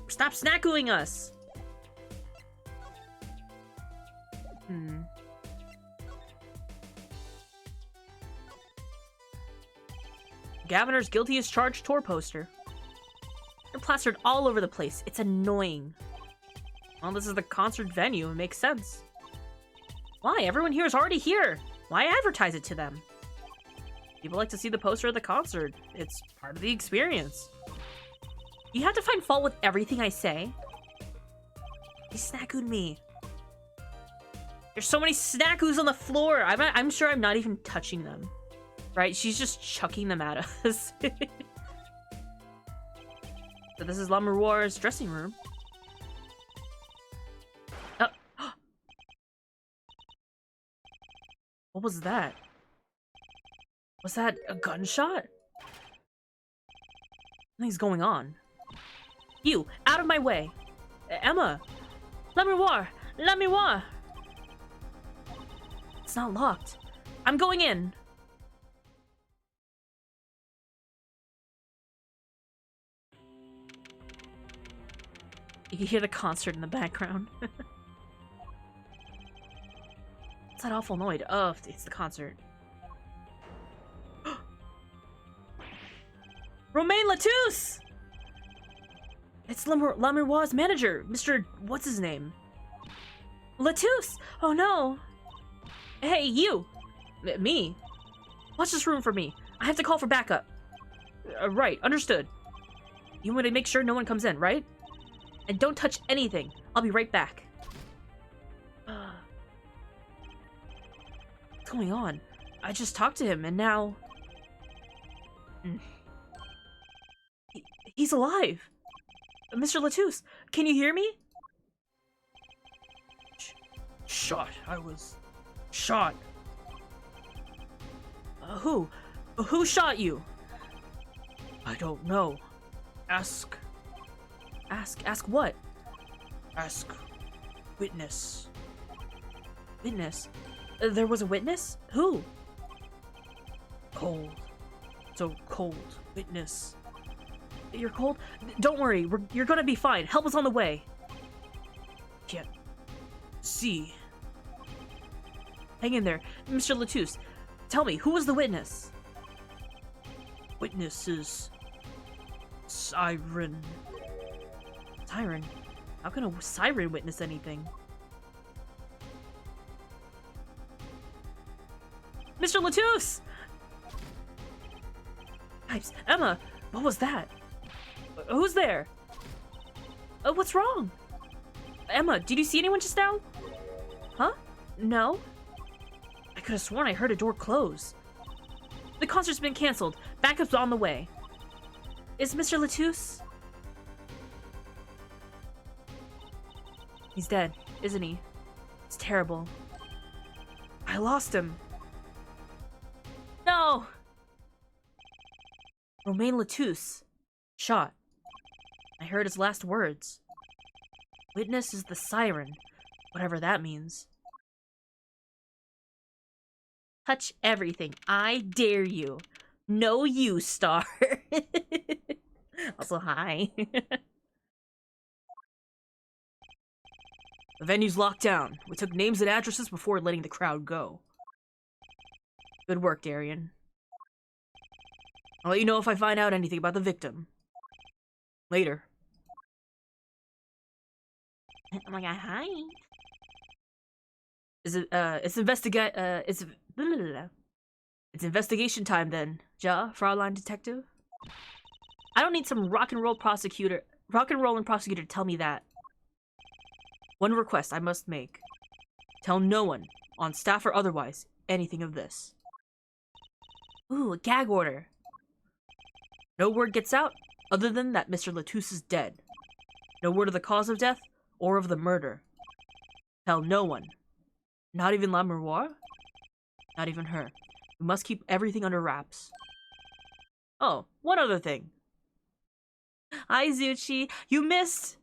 Stop snackooing us. Gaviner's guilty as charged tour poster. They're plastered all over the place. It's annoying. Well, this is the concert venue. It makes sense. Why? Everyone here is already here. Why advertise it to them? People like to see the poster at the concert. It's part of the experience. You have to find fault with everything I say. He snackooed me. There's so many snackoos on the floor. I'm sure I'm not even touching them. Right? She's just chucking them at us. So this is La Miroir's dressing room. Oh. What was that? Was that a gunshot? Something's going on. You, out of my way! Emma! La Miroir! La Miroir! It's not locked. I'm going in! You can hear the concert in the background. What's that awful noise? Oh, it's the concert. Romain Latouche! It's La Miroir's manager, Mr. What's his name? Latouche! Oh no! Hey, you! Me? Watch this room for me. I have to call for backup. Right, understood. You want to make sure no one comes in, right? And don't touch anything. I'll be right back. What's going on? I just talked to him and now... He's alive! Mr. Latouche, can you hear me? Shot. I was... shot. Who? Who shot you? I don't know. Ask what? Ask witness. Witness? There was a witness? Who? Cold. So cold. Witness. You're cold? Don't worry, you're gonna be fine. Help is on the way. Can't see. Hang in there. Mr. Latouche, tell me, who was the witness? Witness is... Siren. Siren? How can a siren witness anything? Mr. Latouche! Pipes, Emma, what was that? Who's there? What's wrong? Emma, did you see anyone just now? Huh? No? I could have sworn I heard a door close. The concert's been canceled. Backup's on the way. Is Mr. Latouche? He's dead, isn't he? It's terrible. I lost him. No! Romain Latouche. Shot. I heard his last words. Witness is the siren, whatever that means. Touch everything. I dare you. No, you, Star. Also, hi. The venue's locked down. We took names and addresses before letting the crowd go. Good work, Darian. I'll let you know if I find out anything about the victim. Later. Oh my god, hi. Is it, it's investigation time then, Fraulein Detective? I don't need some rock and roll prosecutor to tell me that. One request I must make. Tell no one, on staff or otherwise, anything of this. Ooh, a gag order. No word gets out, other than that Mr. Latouche is dead. No word of the cause of death, or of the murder. Tell no one. Not even La Miroir? Not even her. We must keep everything under wraps. Oh, one other thing. Hi, Zuchi. You missed...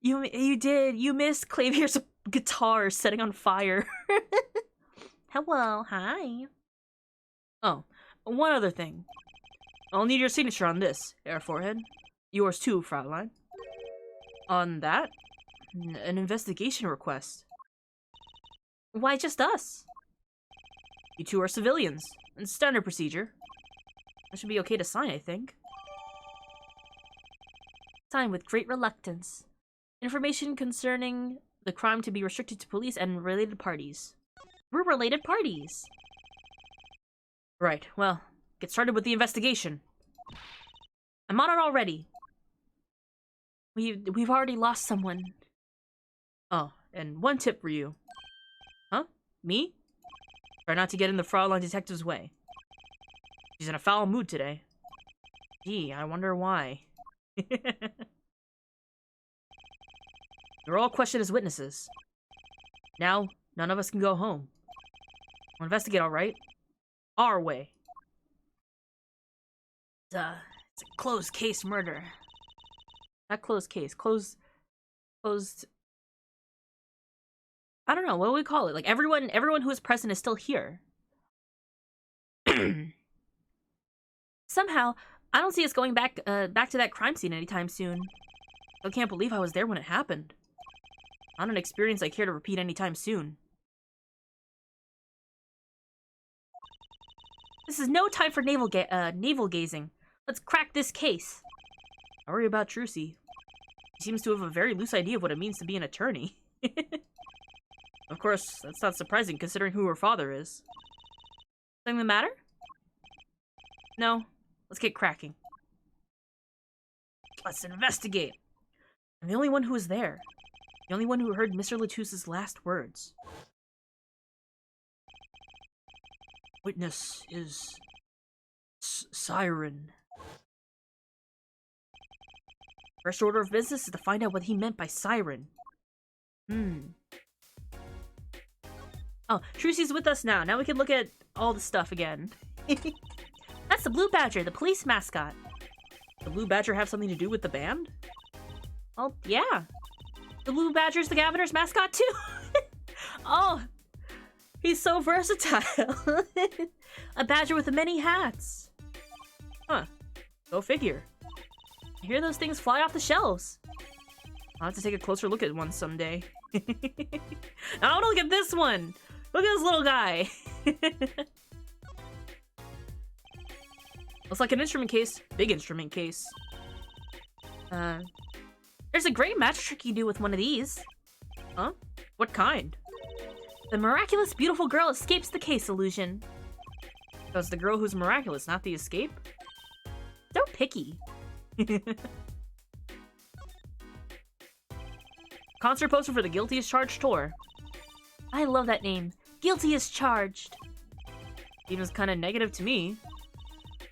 You did. You missed Clavier's guitar setting on fire. Hello. Hi. Oh. one other thing. I'll need your signature on this, Air Forehead. Yours too, Fraulein. On that? An investigation request. Why just us? You two are civilians. It's standard procedure. That should be okay to sign, I think. Sign with great reluctance. Information concerning the crime to be restricted to police and related parties. We're related parties. Right, well, get started with the investigation. I'm on it already. We've already lost someone. Oh, and one tip for you. Huh? Me? Try not to get in the Fraulein detective's way. She's in a foul mood today. Gee, I wonder why. You're all questioned as witnesses. Now, none of us can go home. We'll investigate, alright? Our way. It's a closed case murder. Not closed case. Closed... I don't know, what do we call it? Like, everyone who is present is still here. Somehow, I don't see us going back to that crime scene anytime soon. I can't believe I was there when it happened. Not an experience I care to repeat anytime soon. This is no time for navel gazing. Let's crack this case. I worry about Trucy. He seems to have a very loose idea of what it means to be an attorney. Of course, that's not surprising considering who her father is. Something the matter? No. Let's get cracking. Let's investigate. I'm the only one who was there. The only one who heard Mr. Latous's last words. Witness is... Siren. First order of business is to find out what he meant by siren. Oh, Trucy's with us now. Now we can look at all the stuff again. That's the Blue Badger, the police mascot. The Blue Badger have something to do with the band? Oh, yeah. The Blue Badger's the Governor's mascot too. Oh, he's so versatile. A badger with many hats. Huh. Go figure. I hear those things fly off the shelves. I'll have to take a closer look at one someday. Now look at this one. Look at this little guy. Looks like an instrument case. Big instrument case. There's a great magic trick you do with one of these. Huh? What kind? The miraculous beautiful girl escapes the case illusion. So it's the girl who's miraculous, not the escape? So picky. Concert poster for the Guilty as Charged tour. I love that name. Guilty as Charged. Seems kind of negative to me.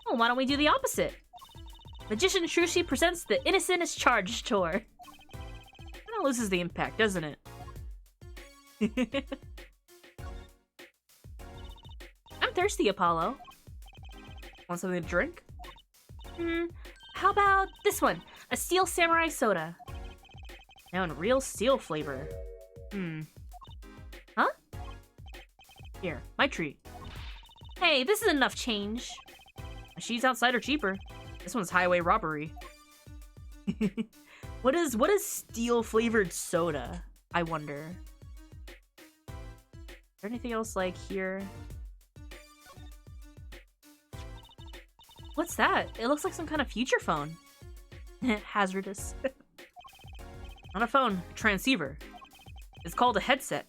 Well, why don't we do the opposite? Magician Trucy presents the Innocent as Charged tour. That loses the impact, doesn't it? I'm thirsty, Apollo. Want something to drink? How about this one? A Steel Samurai soda. Now in real steel flavor. Huh? Here, my treat. Hey, this is enough change. She's outside are cheaper. This one's highway robbery. What is steel flavored soda? I wonder. Is there anything else like here? What's that? It looks like some kind of future phone. Hazardous. Not a phone, a transceiver. It's called a headset.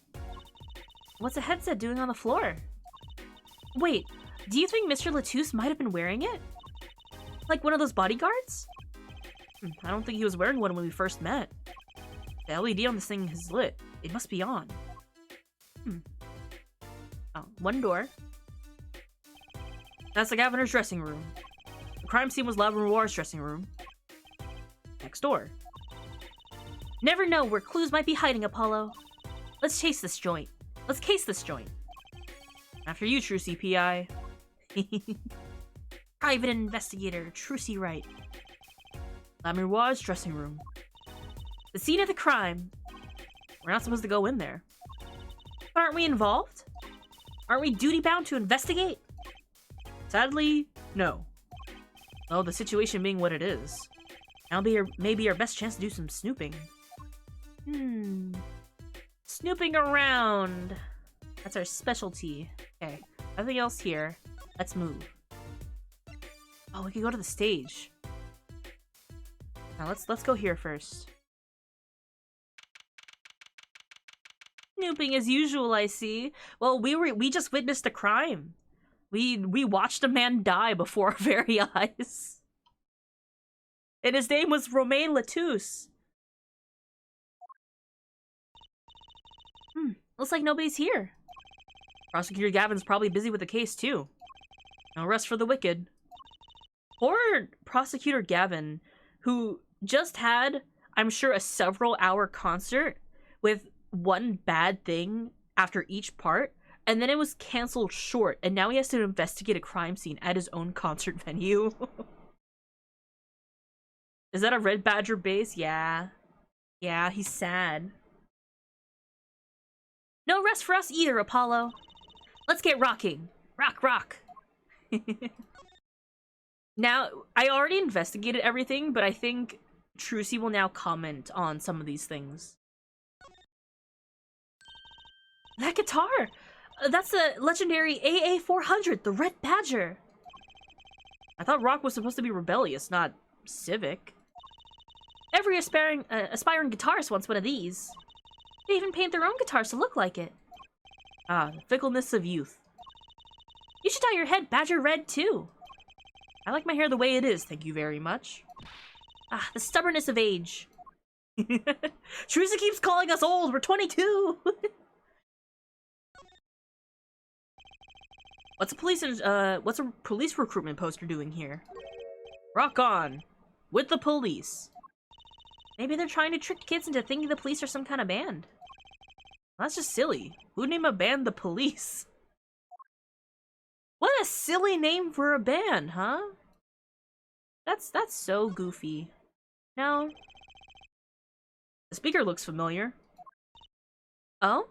What's a headset doing on the floor? Wait, do you think Mr. Latouche might have been wearing it? Like one of those bodyguards? I don't think he was wearing one when we first met. The LED on this thing is lit. It must be on. Oh, one door. That's the Governor's dressing room. The crime scene was Labrador's dressing room. Next door. Never know where clues might be hiding, Apollo. Let's chase this joint. Let's case this joint. After you, Trucy P.I. Private investigator, Trucy Wright. Labrador's dressing room. The scene of the crime. We're not supposed to go in there. But aren't we involved? Aren't we duty-bound to investigate? Sadly, no. Oh, the situation being what it is. Now maybe our best chance to do some snooping. Snooping around. That's our specialty. Okay, nothing else here. Let's move. Oh, we can go to the stage. Now let's go here first. Snooping as usual, I see. Well, we just witnessed a crime. We watched a man die before our very eyes. And his name was Romain Letouce. Looks like nobody's here. Prosecutor Gavin's probably busy with the case too. No rest for the wicked. Poor Prosecutor Gavin, who just had, I'm sure, a several-hour concert with one bad thing after each part, and then it was canceled short, and now he has to investigate a crime scene at his own concert venue. Is that a Red Badger base? Yeah. Yeah, he's sad. No rest for us either, Apollo. Let's get rocking. Rock, rock. Now, I already investigated everything, but I think Trucy will now comment on some of these things. That guitar! That's the legendary AA400, the Red Badger! I thought rock was supposed to be rebellious, not civic. Every aspiring guitarist wants one of these. They even paint their own guitars to look like it. Ah, the fickleness of youth. You should dye your head Badger Red, too. I like my hair the way it is, thank you very much. Ah, the stubbornness of age. Trucy keeps calling us old, we're 22! What's a police recruitment poster doing here? Rock on! With the police. Maybe they're trying to trick kids into thinking the police are some kind of band. That's just silly. Who'd name a band the Police? What a silly name for a band, huh? That's so goofy. No. The speaker looks familiar. Oh?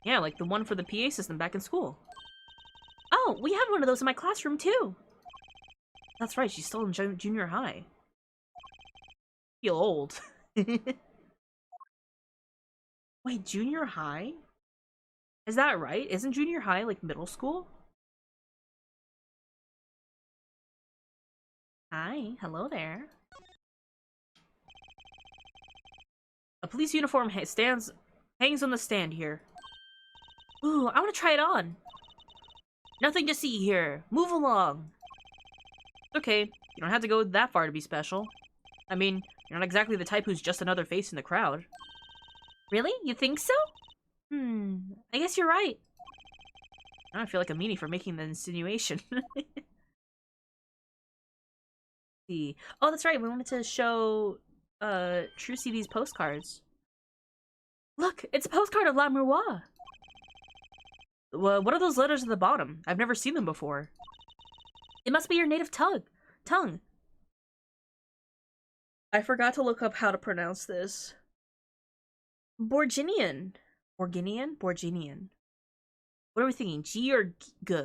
Yeah, like the one for the PA system back in school. Oh, we had one of those in my classroom too. That's right, she's still in junior high. Feel old. Wait, junior high? Is that right? Isn't junior high like middle school? Hi, hello there. A police uniform hangs on the stand here. Ooh, I want to try it on. Nothing to see here. Move along. Okay, you don't have to go that far to be special. I mean, you're not exactly the type who's just another face in the crowd. Really? You think so? I guess you're right. I don't feel like a meanie for making the insinuation. See. Oh, that's right. We wanted to show Trucy these postcards. Look, it's a postcard of La Miroir. What are those letters at the bottom? I've never seen them before. It must be your native tongue. I forgot to look up how to pronounce this. Borginian. Borginian. What are we thinking? G or G?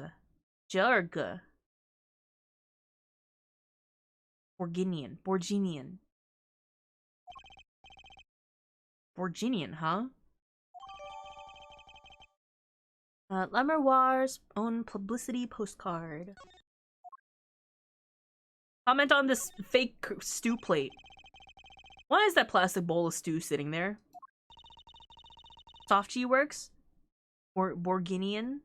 J or G? Borginian. Borginian, huh? La Miroir's own publicity postcard. Comment on this fake stew plate. Why is that plastic bowl of stew sitting there? Soft G works? Or Borginian?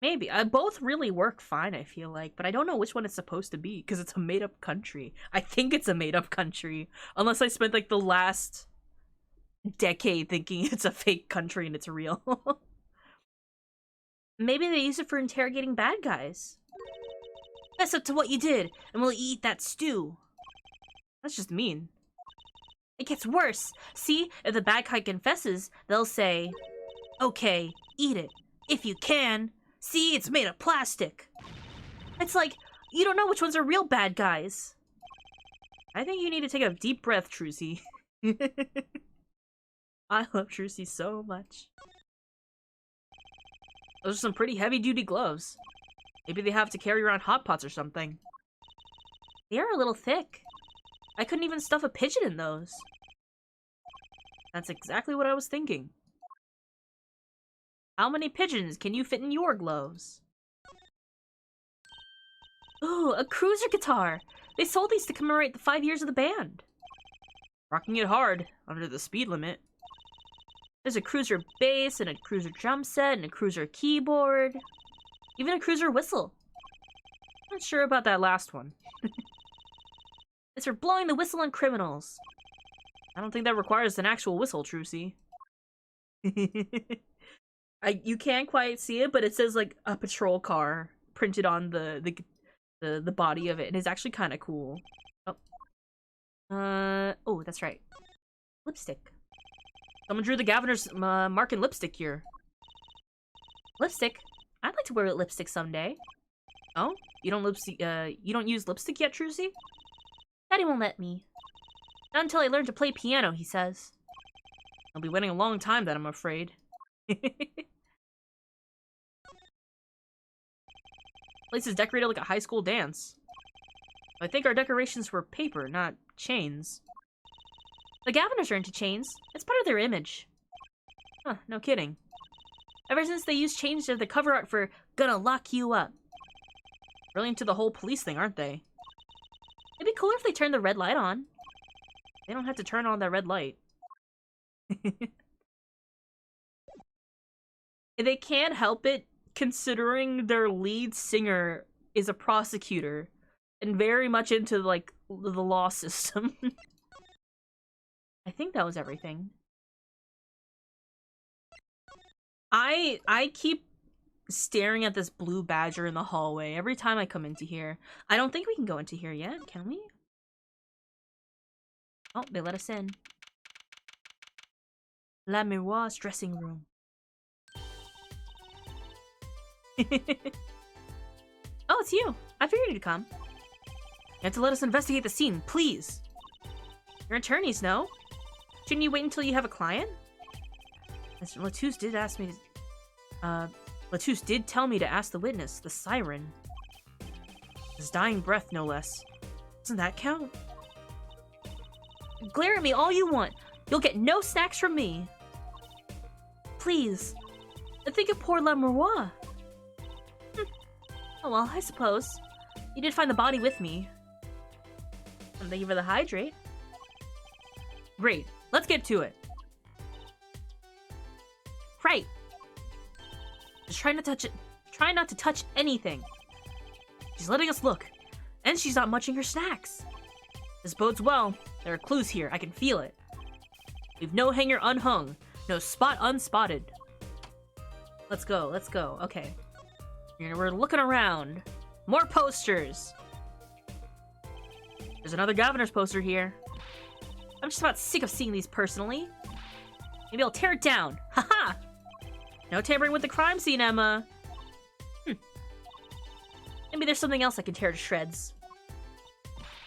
Maybe. Both really work fine, I feel like, but I don't know which one it's supposed to be, because it's a made-up country. I think it's a made-up country. Unless I spent, like, the last decade thinking it's a fake country and it's real. Maybe they use it for interrogating bad guys. Fess up to what you did, and we'll eat that stew. That's just mean. It gets worse. See, if the bad guy confesses, they'll say, okay, eat it. If you can. See, it's made of plastic. It's like, you don't know which ones are real bad guys. I think you need to take a deep breath, Trucy. I love Trucy so much. Those are some pretty heavy-duty gloves. Maybe they have to carry around hot pots or something. They are a little thick. I couldn't even stuff a pigeon in those. That's exactly what I was thinking. How many pigeons can you fit in your gloves? Ooh, a cruiser guitar! They sold these to commemorate the 5 years of the band. Rocking it hard, under the speed limit. There's a cruiser bass, and a cruiser drum set, and a cruiser keyboard. Even a cruiser whistle. Not sure about that last one. It's for blowing the whistle on criminals. I don't think that requires an actual whistle, Trucy. You can't quite see it, but it says like a patrol car printed on the body of it, and it's actually kind of cool. Oh, that's right. Lipstick. Someone drew the governor's mark in lipstick here. Lipstick? I'd like to wear lipstick someday. Oh, you don't use lipstick yet, Trucy? Daddy won't let me. Not until I learn to play piano, he says. I'll be waiting a long time then, I'm afraid. Place is decorated like a high school dance. I think our decorations were paper, not chains. The Gaviners are into chains. It's part of their image. Huh, no kidding. Ever since they used chains as the cover art for Gonna Lock You Up. Really into the whole police thing, aren't they? It'd be cooler if they turned the red light on. They don't have to turn on that red light. They can't help it, considering their lead singer is a prosecutor and very much into, like, the law system. I think that was everything. I keep staring at this blue badger in the hallway every time I come into here. I don't think we can go into here yet, can we? Oh, they let us in. La Miroir's dressing room. Oh, it's you. I figured you'd come. You have to let us investigate the scene, please. Your attorneys know. Shouldn't you wait until you have a client? Mr. Latouche did ask me to... Latouche did tell me to ask the witness, the siren. His dying breath, no less. Doesn't that count? Glare at me all you want. You'll get no snacks from me. Please. Think of poor La Miroir. Oh well, I suppose. You did find the body with me. And thank you for the hydrate. Great. Let's get to it. Right. Just try not to touch it. Try not to touch anything. She's letting us look. And she's not munching her snacks. This bodes well. There are clues here. I can feel it. We've no hanger unhung. No spot unspotted. Let's go. Let's go. Okay. We're looking around. More posters. There's another governor's poster here. I'm just about sick of seeing these personally. Maybe I'll tear it down. Haha! No tampering with the crime scene, Emma. Maybe there's something else I can tear to shreds.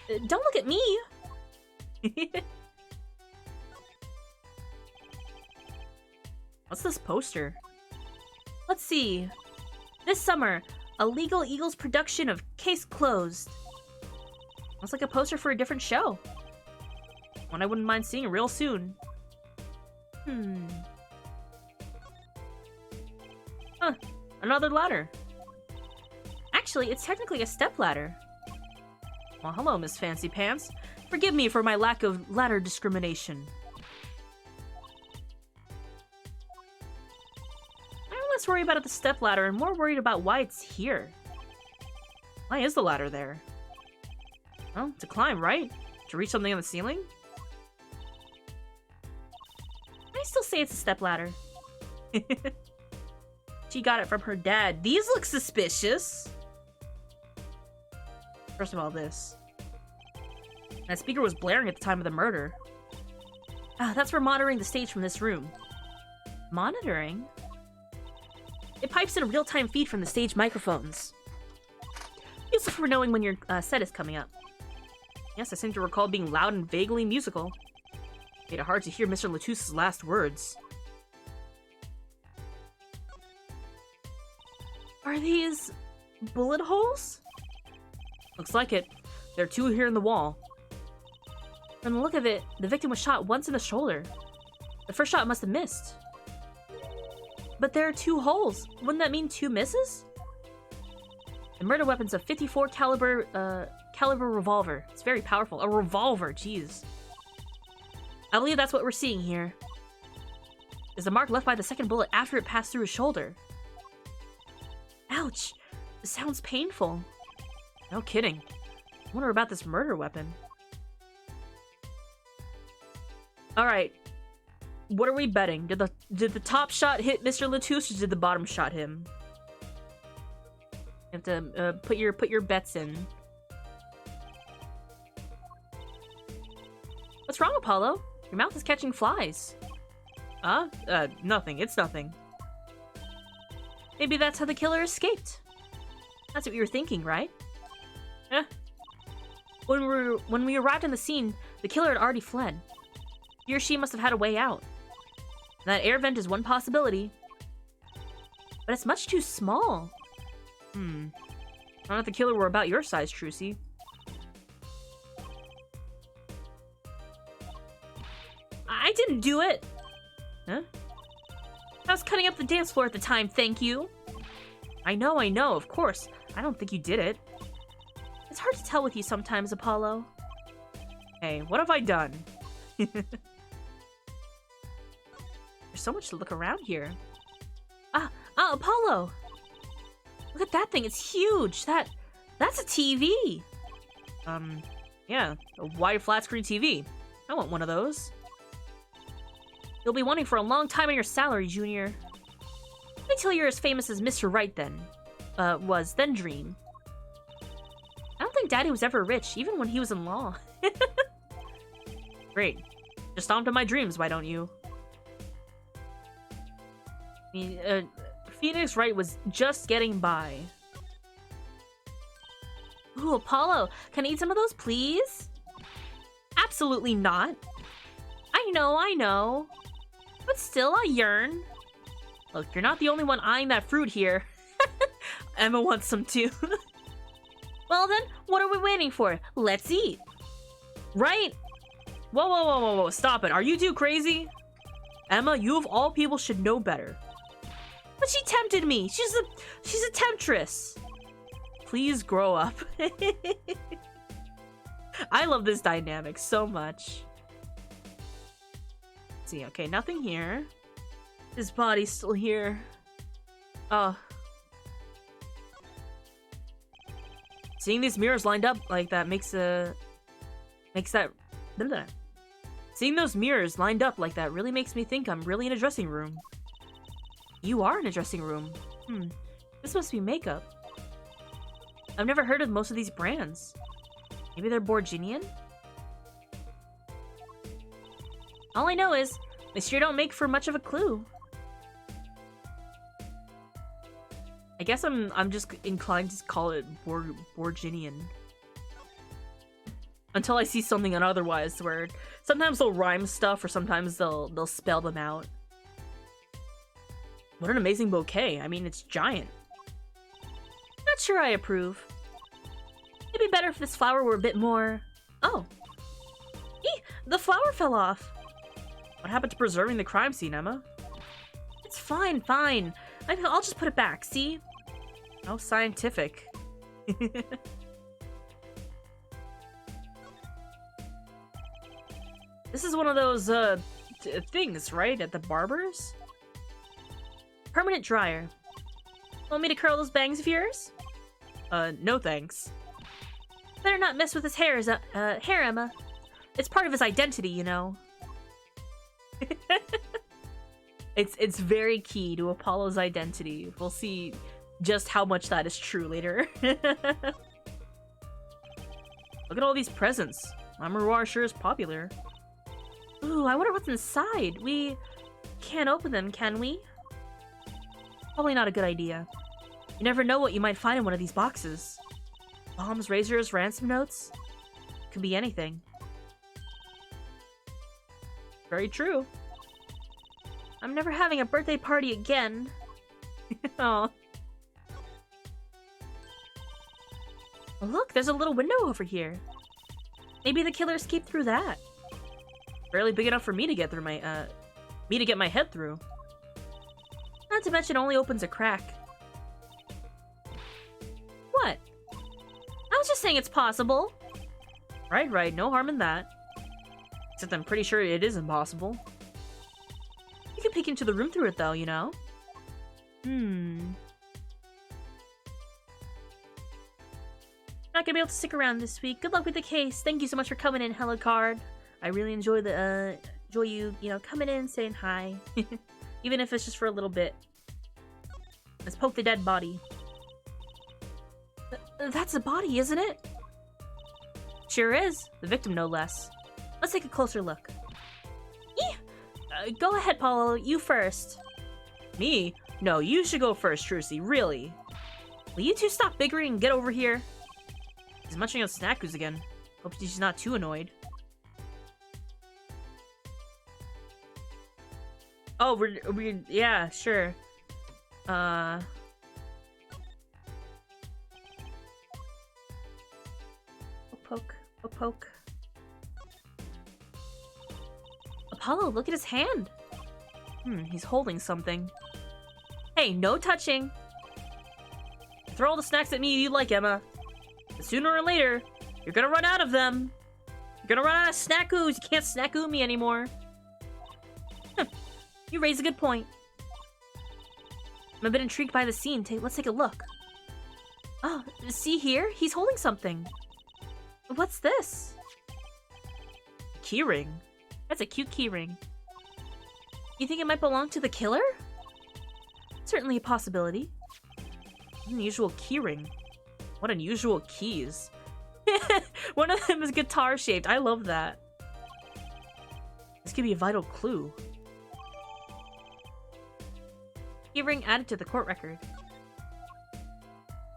Don't look at me! What's this poster? Let's see. This summer, a Legal Eagles production of Case Closed. Looks like a poster for a different show. One I wouldn't mind seeing real soon. Huh, another ladder. Actually, it's technically a stepladder. Well, hello, Miss Fancy Pants. Forgive me for my lack of ladder discrimination. I'm less worried about the stepladder and more worried about why it's here. Why is the ladder there? Well, to climb, right? To reach something on the ceiling? I still say it's a stepladder. She got it from her dad. These look suspicious. First of all, this. That speaker was blaring at the time of the murder. Ah, that's for monitoring the stage from this room. Monitoring? It pipes in a real-time feed from the stage microphones. Useful for knowing when your set is coming up. Yes, I seem to recall being loud and vaguely musical. Made it hard to hear Mr. Latouche's last words. Are these Bullet holes? Looks like it. There are 2 here in the wall. From the look of it, the victim was shot once in the shoulder. The first shot must have missed. But there are 2 holes. Wouldn't that mean 2 misses? The murder weapon's a 54 caliber revolver. It's very powerful. A revolver, jeez. I believe that's what we're seeing here. Is the mark left by the second bullet after it passed through his shoulder. Ouch! This sounds painful. No kidding. I wonder about this murder weapon. Alright. What are we betting? Did the top shot hit Mr. Latouche, or did the bottom shot him? You have to put your bets in. What's wrong, Apollo? Your mouth is catching flies. Nothing. It's nothing. Maybe that's how the killer escaped. That's what you were thinking, right? Eh. When we arrived on the scene, the killer had already fled. He or she must have had a way out. That air vent is one possibility. But it's much too small. I don't know if the killer were about your size, Trucy. I didn't do it! Huh? I was cutting up the dance floor at the time, thank you! I know, of course. I don't think you did it. It's hard to tell with you sometimes, Apollo. Hey, what have I done? There's so much to look around here. Apollo! Look at that thing, it's huge! That's a TV! Yeah, a wide flat-screen TV. I want one of those. You'll be wanting for a long time on your salary, Junior. Wait till you're as famous as Mr. Right then. Then dream. I don't think Daddy was ever rich, even when he was in law. Great. Just stomped on my dreams, why don't you? I mean, Phoenix Wright was just getting by. Ooh, Apollo, can I eat some of those, please? Absolutely not. I know. But still, I yearn. Look, you're not the only one eyeing that fruit here. Emma wants some too. Well then, what are we waiting for? Let's eat. Right? Whoa, stop it. Are you two crazy? Emma, you of all people should know better. But she tempted me. She's a temptress. Please grow up. I love this dynamic so much. Let's see, okay, nothing here. His body's still here. Oh. Seeing these mirrors lined up like that makes that... Seeing those mirrors lined up like that really makes me think I'm really in a dressing room. You are in a dressing room. This must be makeup. I've never heard of most of these brands. Maybe they're Borginian? All I know is, they sure don't make for much of a clue. I guess I'm just inclined to call it Borginian. Until I see something otherwise, where sometimes they'll rhyme stuff or sometimes they'll spell them out. What an amazing bouquet. I mean, it's giant. Not sure I approve. It'd be better if this flower were a bit more... Oh. Eee! The flower fell off! What happened to preserving the crime scene, Emma? It's fine. I'll just put it back, see? How scientific. This is one of those, things, right? At the barber's? Permanent dryer. Want me to curl those bangs of yours? No thanks. Better not mess with his hair, Emma. It's part of his identity, you know. It's very key to Apollo's identity. We'll see just how much that is true later. Look at all these presents. Mamoruar sure is popular. Ooh, I wonder what's inside. We can't open them, can we? Probably not a good idea. You never know what you might find in one of these boxes. Bombs, razors, ransom notes. Could be anything. Very true. I'm never having a birthday party again. Oh. Oh, look, there's a little window over here. Maybe the killer escaped through that. Barely big enough for me to get through my, me to get my head through. Not to mention it only opens a crack. What? I was just saying it's possible. Right, no harm in that. Except I'm pretty sure it is impossible. You can peek into the room through it though, you know? Not gonna be able to stick around this week. Good luck with the case. Thank you so much for coming in, Hello Card. I really enjoy you, coming in, saying hi. Even if it's just for a little bit. Let's poke the dead body. That's a body, isn't it? Sure is. The victim, no less. Let's take a closer look. Go ahead, Paulo. You first. Me? No, you should go first, Trucy. Really. Will you two stop bickering and get over here? He's munching on Snackoos again. Hope she's not too annoyed. Oh, we're yeah, sure. A poke. Apollo, look at his hand. He's holding something. Hey, no touching. Throw all the snacks at me you like, Emma. But sooner or later, you're gonna run out of them. You're gonna run out of Snackoos. You can't Snackoo me anymore. You raise a good point. I'm a bit intrigued by the scene. Let's take a look. Oh, see here? He's holding something. What's this? Keyring. That's a cute keyring. You think it might belong to the killer? Certainly a possibility. Unusual keyring. What unusual keys. One of them is guitar-shaped. I love that. This could be a vital clue. Keyring added to the court record.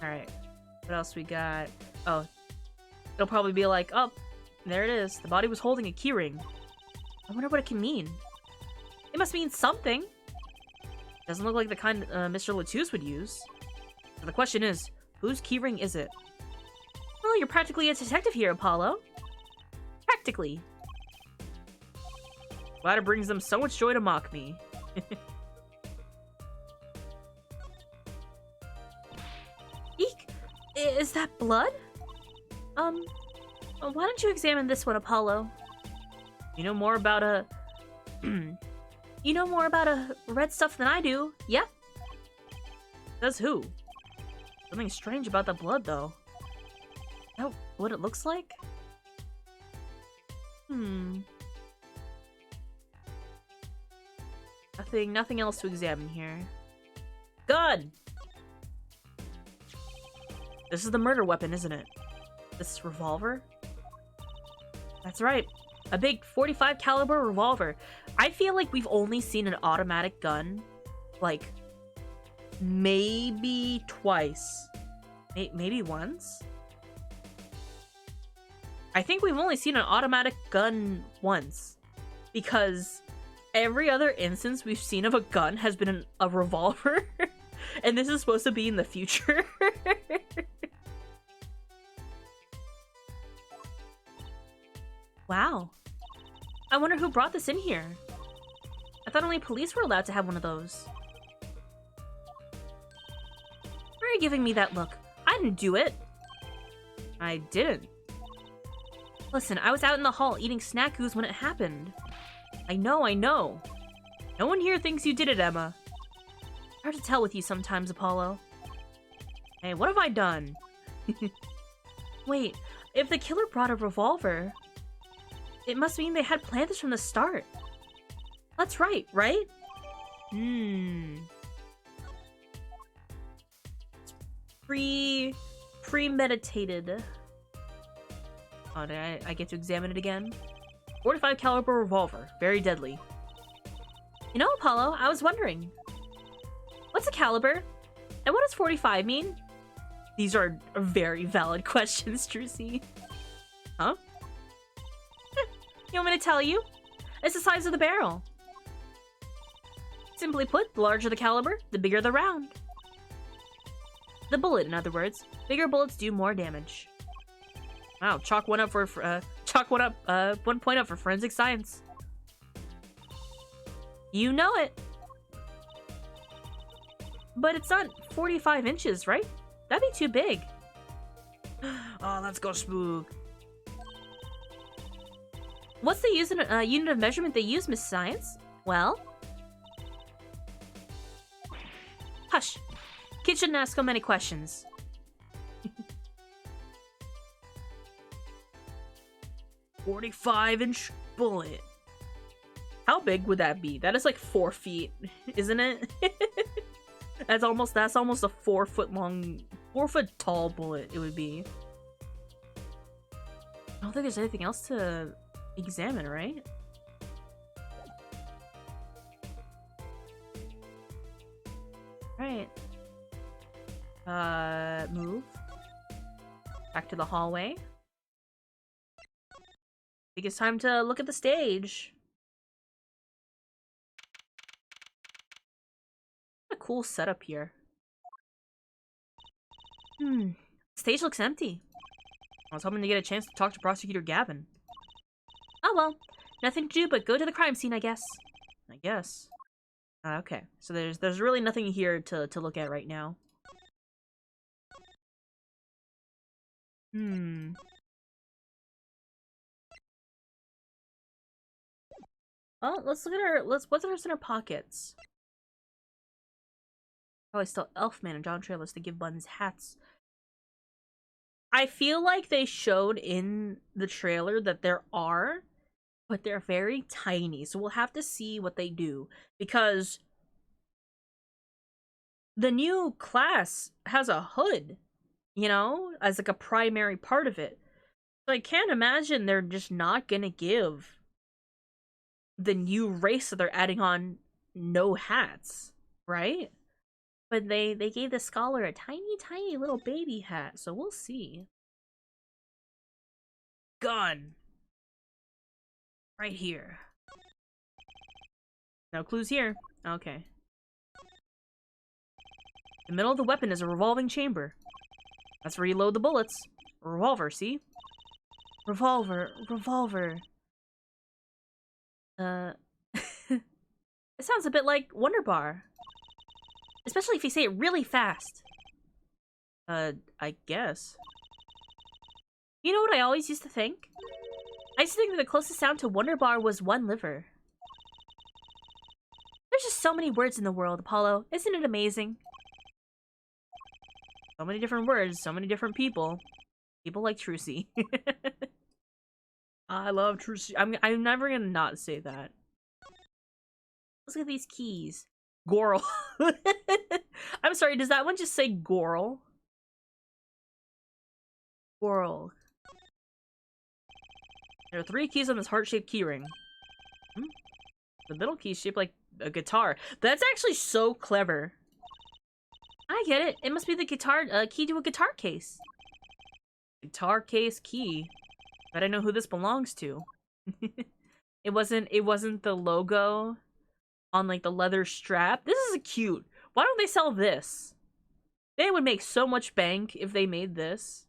Alright. What else we got? Oh. It'll probably be like, oh, there it is. The body was holding a keyring. I wonder what it can mean. It must mean something. Doesn't look like the kind Mr. Latouche would use. But the question is, whose keyring is it? Well, you're practically a detective here, Apollo. Practically. Glad it brings them so much joy to mock me. Eek! Is that blood? Why don't you examine this one, Apollo? You know more about you know more about red stuff than I do, yeah? Says who? Something strange about the blood, though. Know what it looks like? Nothing else to examine here. Gun! This is the murder weapon, isn't it? This revolver? That's right. A big .45 caliber revolver. I feel like we've only seen an automatic gun, like, maybe twice. Maybe once? I think we've only seen an automatic gun once. Because every other instance we've seen of a gun has been a revolver. And this is supposed to be in the future. Wow. I wonder who brought this in here. I thought only police were allowed to have one of those. Why are you giving me that look? I didn't do it. I didn't. Listen, I was out in the hall eating Snackoos when it happened. I know. No one here thinks you did it, Emma. Hard to tell with you sometimes, Apollo. Hey, what have I done? Wait, if the killer brought a revolver, it must mean they had planned this from the start. That's right? Premeditated. Oh, did I get to examine it again? .45 caliber revolver. Very deadly. You know, Apollo, I was wondering. What's a caliber? And what does 45 mean? These are very valid questions, Trucy. Huh? You want me to tell you? It's the size of the barrel. Simply put, the larger the caliber, the bigger the round. The bullet, in other words. Bigger bullets do more damage. Wow, chalk one up for 1 point up for forensic science. You know it. But it's not 45 inches, right? That'd be too big. Oh, let's go spook. What's the unit of measurement they use, Miss Science? Well? Hush. Kids shouldn't ask so many questions. 45-inch bullet. How big would that be? That is like 4 feet, isn't it? That's almost a 4 foot long, 4 foot tall bullet it would be. I don't think there's anything else to examine, right? Right. Move. Back to the hallway. I think it's time to look at the stage. What a cool setup here. The stage looks empty. I was hoping to get a chance to talk to Prosecutor Gavin. Oh well, nothing to do but go to the crime scene, I guess. Okay, so there's really nothing here to look at right now. Well, let's look at what's in our pockets. Probably still Elfman and John Trailers to give Buns hats. I feel like they showed in the trailer that there are, but they're very tiny, so we'll have to see what they do, because the new class has a hood, you know, as like a primary part of it. So I can't imagine they're just not gonna give the new race that they're adding on no hats, right? But they gave the scholar a tiny little baby hat, so we'll see. Gun. Right here. No clues here. Okay. The middle of the weapon is a revolving chamber. That's where you load the bullets. A revolver, see? Revolver. It sounds a bit like Wonder Bar. Especially if you say it really fast. I guess. You know what I always used to think? I used to think that the closest sound to Wonder Bar was one liver. There's just so many words in the world, Apollo. Isn't it amazing? So many different words, so many different people. People like Trucy. I love Trucy. I'm never gonna not say that. Let's look at these keys. Goral. I'm sorry, does that one just say Goral? Goral. There are 3 keys on this heart-shaped keyring. The middle key is shaped like a guitar. That's actually so clever. I get it. It must be the guitar key to a guitar case. Guitar case key. But I know who this belongs to. It wasn't the logo on like the leather strap. This is cute. Why don't they sell this? They would make so much bank if they made this.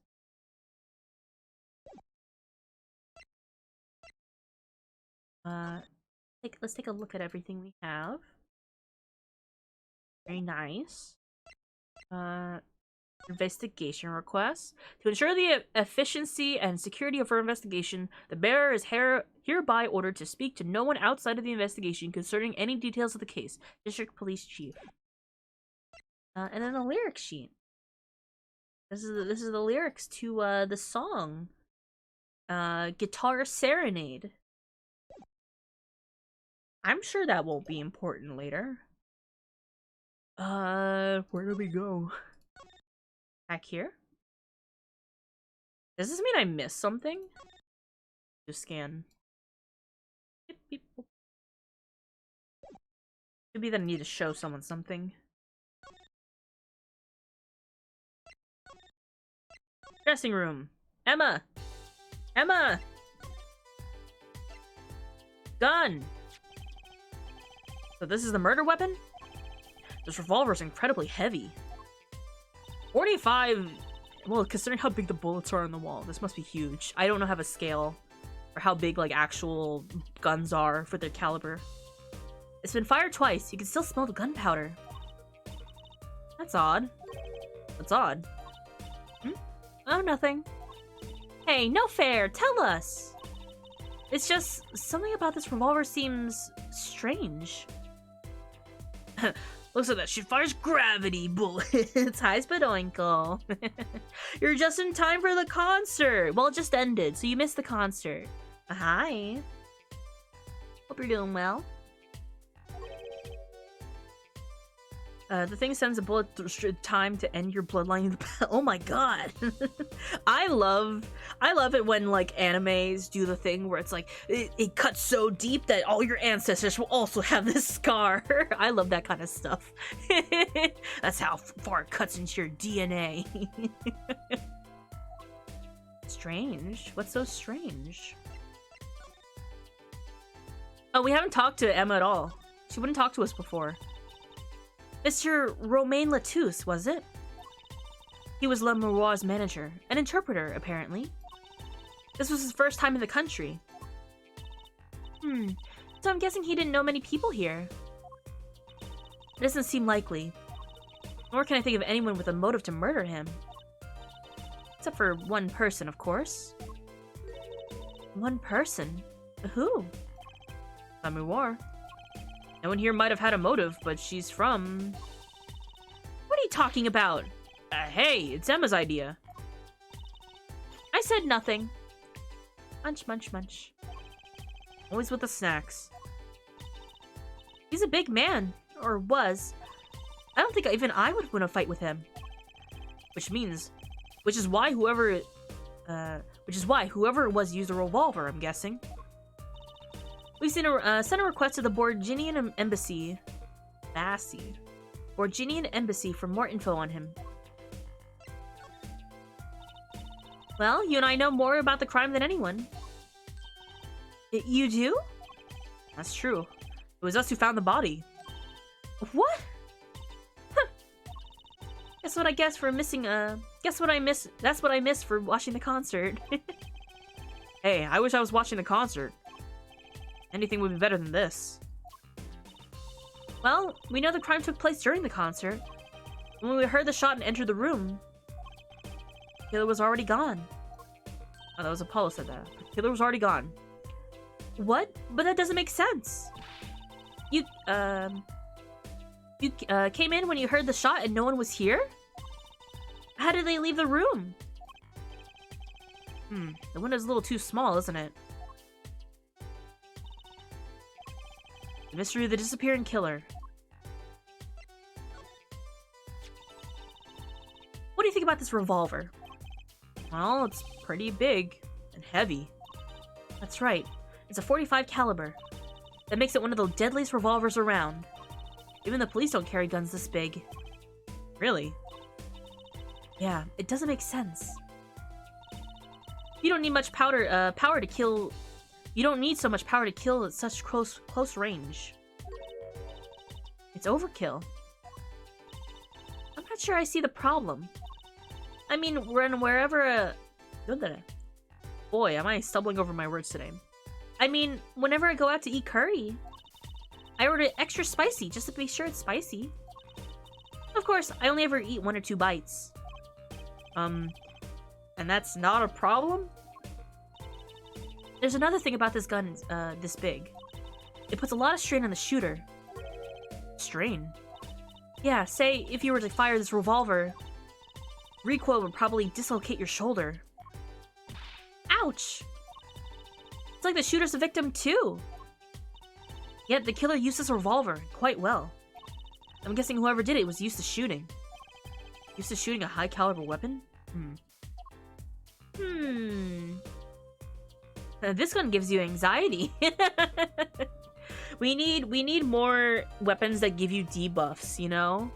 Let's take a look at everything we have. Very nice. Investigation request. To ensure the efficiency and security of our investigation, the bearer is hereby ordered to speak to no one outside of the investigation concerning any details of the case. District Police Chief. And then a lyric sheet. This is the lyrics to the song. Guitar Serenade. I'm sure that won't be important later. Where do we go? Back here? Does this mean I missed something? Just scan. Could be that I need to show someone something. Dressing room. Emma! Emma! Gun! So this is the murder weapon? This revolver is incredibly heavy. 45... Well, considering how big the bullets are on the wall, this must be huge. I don't know how to scale or how big, like, actual guns are for their caliber. It's been fired twice. You can still smell the gunpowder. That's odd. That's odd. Hmm? Oh, nothing. Hey, no fair. Tell us. It's just something about this revolver seems strange. Looks like that shit fires gravity bullets. Hi, Spadoinkle. You're just in time for the concert. Well, it just ended, so you missed the concert. Hi. Hope you're doing well. The thing sends a bullet through time to end your bloodline. Oh my god. I love it when, like, animes do the thing where it's like, it cuts so deep that all your ancestors will also have this scar. I love that kind of stuff. That's how far it cuts into your DNA. Strange. What's so strange? Oh, we haven't talked to Emma at all. She wouldn't talk to us before. Mr. Romain Latouche, was it? He was Le Miroir's manager, an interpreter, apparently. This was his first time in the country. So I'm guessing he didn't know many people here. It doesn't seem likely. Nor can I think of anyone with a motive to murder him. Except for one person, of course. One person? Who? Le Miroir. No one here might have had a motive, but she's from... What are you talking about? Hey, it's Emma's idea. I said nothing. Munch, munch, munch. Always with the snacks. He's a big man. Or was. I don't think even I would win a fight with him. Which is why whoever it was used a revolver, I'm guessing. We've sent a request to the Borginian Embassy. Borginian Embassy for more info on him. Well, you and I know more about the crime than anyone. You do? That's true. It was us who found the body. What? Huh. Guess what I guess for missing, guess what I missed? That's what I missed for watching the concert. Hey, I wish I was watching the concert. Anything would be better than this. Well, we know the crime took place during the concert. When we heard the shot and entered the room, Killer was already gone. Oh, that was Apollo said that. Killer was already gone. What? But that doesn't make sense. You came in when you heard the shot and no one was here? How did they leave the room? The window's a little too small, isn't it? The mystery of the disappearing killer. What do you think about this revolver? Well, it's pretty big and heavy. That's right. It's a .45 caliber. That makes it one of the deadliest revolvers around. Even the police don't carry guns this big. Really? Yeah, it doesn't make sense. You don't need much power to kill. You don't need so much power to kill at such close range. It's overkill. I'm not sure I see the problem. I mean, wherever Boy, am I stumbling over my words today. I mean, whenever I go out to eat curry, I order it extra spicy just to be sure it's spicy. Of course, I only ever eat 1 or 2 bites. And that's not a problem? There's another thing about this gun, this big. It puts a lot of strain on the shooter. Strain? Yeah, say if you were to fire this revolver, recoil would probably dislocate your shoulder. Ouch! It's like the shooter's a victim too. Yet the killer used this revolver quite well. I'm guessing whoever did it was used to shooting. Used to shooting a high caliber weapon? This gun gives you anxiety. We need more weapons that give you debuffs, you know?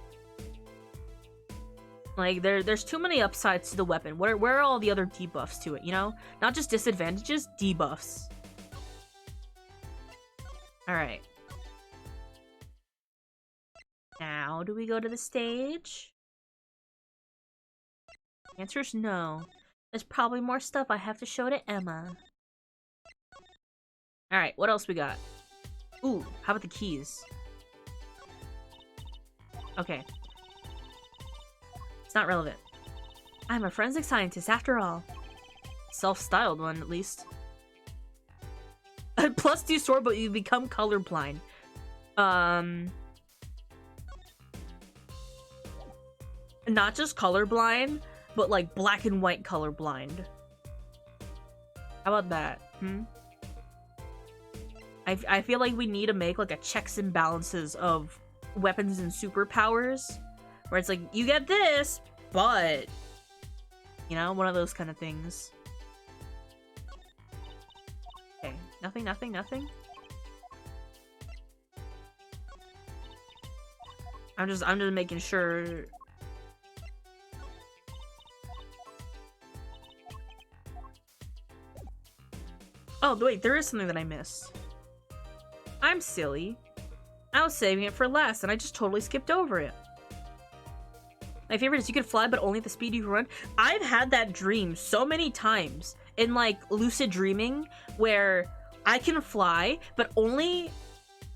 Like, there's too many upsides to the weapon. Where are all the other debuffs to it, you know? Not just disadvantages, debuffs. Alright. Now, do we go to the stage? Answer's no. There's probably more stuff I have to show to Emma. Alright, what else we got? Ooh, how about the keys? Okay. It's not relevant. I'm a forensic scientist after all. Self-styled one, at least. Plus 2 sword, but you become colorblind. Not just colorblind, but like black and white colorblind. How about that? I feel like we need to make like a checks and balances of weapons and superpowers, where it's like, you get this, but, you know, one of those kind of things. Okay, nothing. I'm just making sure. Oh, wait, there is something that I missed. I'm silly. I was saving it for last, and I just totally skipped over it. My favorite is you can fly, but only at the speed you can run. I've had that dream so many times in, like, lucid dreaming, where I can fly, but only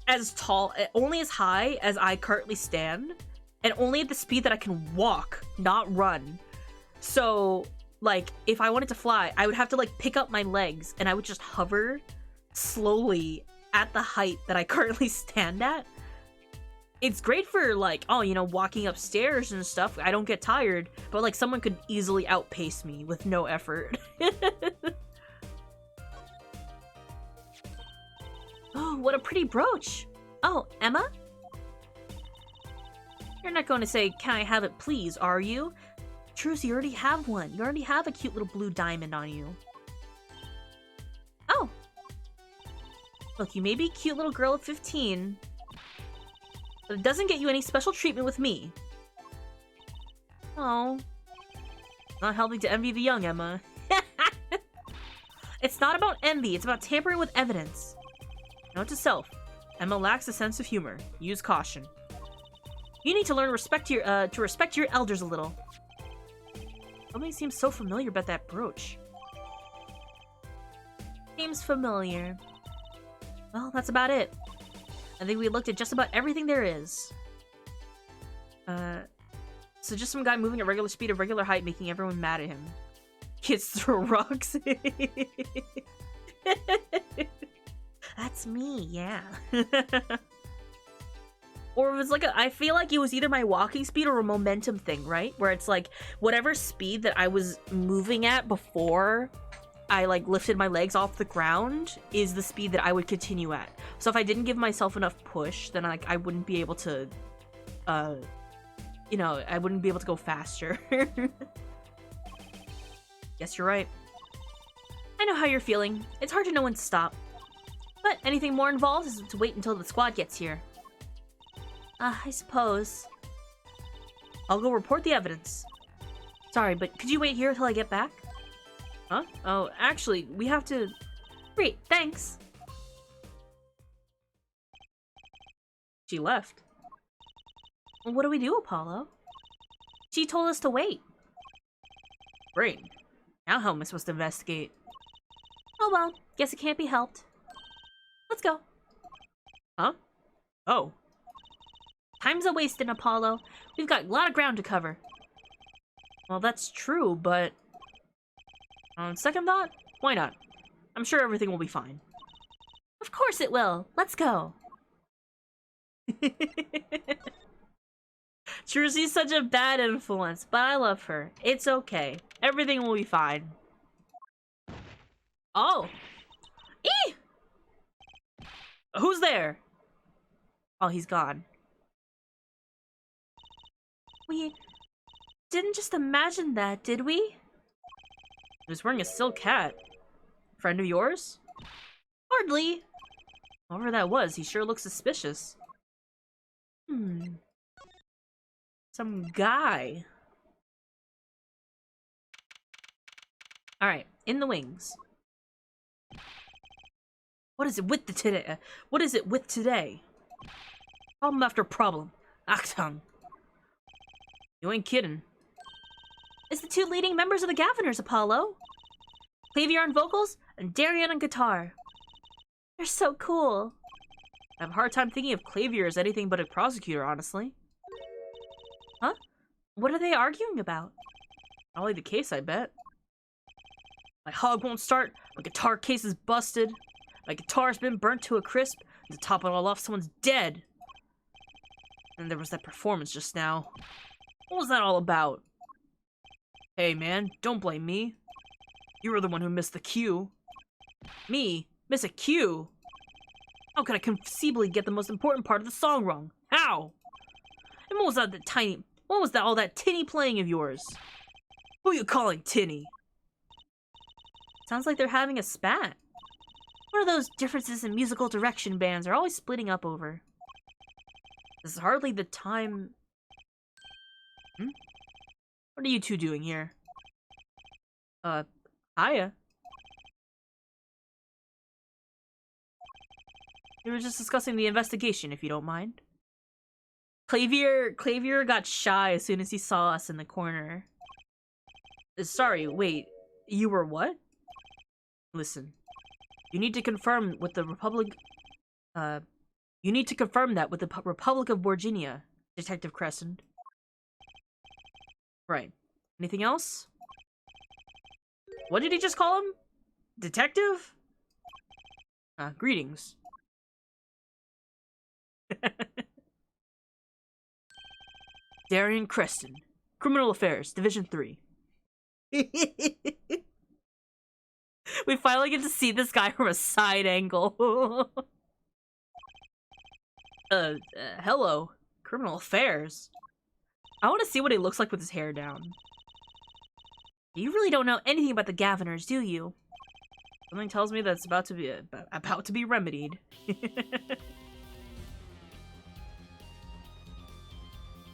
as high as I currently stand, and only at the speed that I can walk, not run. So, like, if I wanted to fly, I would have to, like, pick up my legs, and I would just hover slowly at the height that I currently stand at. It's great for, like, oh, you know, walking upstairs and stuff. I don't get tired, but, like, someone could easily outpace me with no effort. Oh, what a pretty brooch. Oh, Emma? You're not going to say, can I have it please, are you? Truce, you already have one. You already have a cute little blue diamond on you. Oh. Look, you may be a cute little girl of 15, but it doesn't get you any special treatment with me. Oh. Not helping to envy the young, Emma. It's not about envy, it's about tampering with evidence. Note to self. Emma lacks a sense of humor. Use caution. You need to learn to respect your elders a little. Something seems so familiar about that brooch. Seems familiar. Well, that's about it. I think we looked at just about everything there is. So just some guy moving at regular speed at regular height, making everyone mad at him. Kids throw rocks. That's me, yeah. Or it was like I feel like it was either my walking speed or a momentum thing, right? Where it's like, whatever speed that I was moving at before I, like, lifted my legs off the ground is the speed that I would continue at. So if I didn't give myself enough push, then, like, I wouldn't be able to, you know, I wouldn't be able to go faster. Guess you're right. I know how you're feeling. It's hard to know when to stop. But anything more involved is to wait until the squad gets here. I suppose. I'll go report the evidence. Sorry, but could you wait here until I get back? Huh? Oh, actually, we have to... Great, thanks. She left. Well, what do we do, Apollo? She told us to wait. Great. Now how am I supposed to investigate? Oh well, guess it can't be helped. Let's go. Huh? Oh. Time's a wasting, Apollo. We've got a lot of ground to cover. Well, that's true, but... on second thought, why not? I'm sure everything will be fine. Of course it will. Let's go. Trucy's such a bad influence, but I love her. It's okay. Everything will be fine. Oh! Eee! Who's there? Oh, he's gone. We didn't just imagine that, did we? He was wearing a silk hat. Friend of yours? Hardly. Whoever that was, he sure looks suspicious. Some guy. Alright, in the wings. What is it with today? What is it with today? Problem after problem. Achtung. You ain't kidding. is the two leading members of the Gaviners, Apollo. Clavier on vocals and Darian on guitar. They're so cool. I have a hard time thinking of Clavier as anything but a prosecutor, honestly. Huh? What are they arguing about? Probably the case, I bet. My hog won't start, my guitar case is busted, my guitar's been burnt to a crisp, and to top it all off, someone's dead. And there was that performance just now. What was that all about? Hey man, don't blame me. You were the one who missed the cue. Me? Miss a cue? How could I conceivably get the most important part of the song wrong? How? And what was that all that tinny playing of yours? Who are you calling tinny? Sounds like they're having a spat. What are those differences in musical direction bands are always splitting up over? This is hardly the time... What are you two doing here? Hiya. We were just discussing the investigation, if you don't mind. Clavier got shy as soon as he saw us in the corner. Sorry, wait. You were what? Listen. You need to confirm with the Republic... You need to confirm that with the Republic of Virginia, Detective Crescent. Right. Anything else? What did he just call him? Detective? Greetings. Darian Creston, Criminal Affairs, Division 3. We finally get to see this guy from a side angle. Hello. Criminal Affairs. I want to see what he looks like with his hair down. You really don't know anything about the Gaviners, do you? Something tells me that's about to be remedied.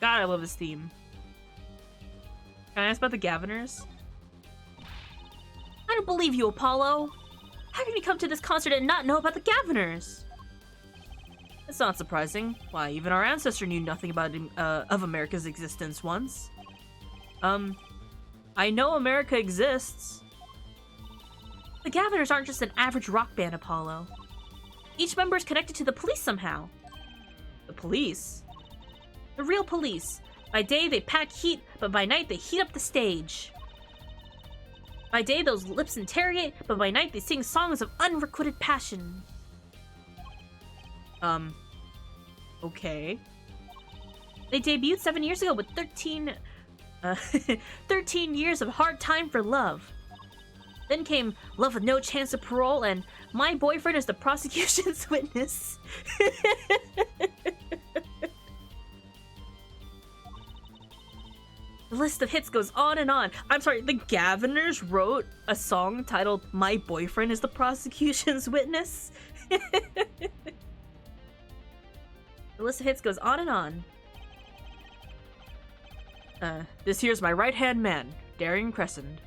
God, I love this theme. Can I ask about the Gaviners? I don't believe you, Apollo. How can you come to this concert and not know about the Gaviners? It's not surprising. Why, even our ancestor knew nothing about of America's existence once. I know America exists. The Gaviners aren't just an average rock band, Apollo. Each member is connected to the police somehow. The police? The real police. By day, they pack heat, but by night, they heat up the stage. By day, those lips interrogate, but by night, they sing songs of unrequited passion. Okay. They debuted 7 years ago with 13 years of hard time for love. Then came Love with No Chance of Parole and My Boyfriend is the Prosecution's Witness. The list of hits goes on and on. I'm sorry, the Gaviners wrote a song titled My Boyfriend is the Prosecution's Witness? The list of hits goes on and on. This here's my right-hand man, Darian Crescent.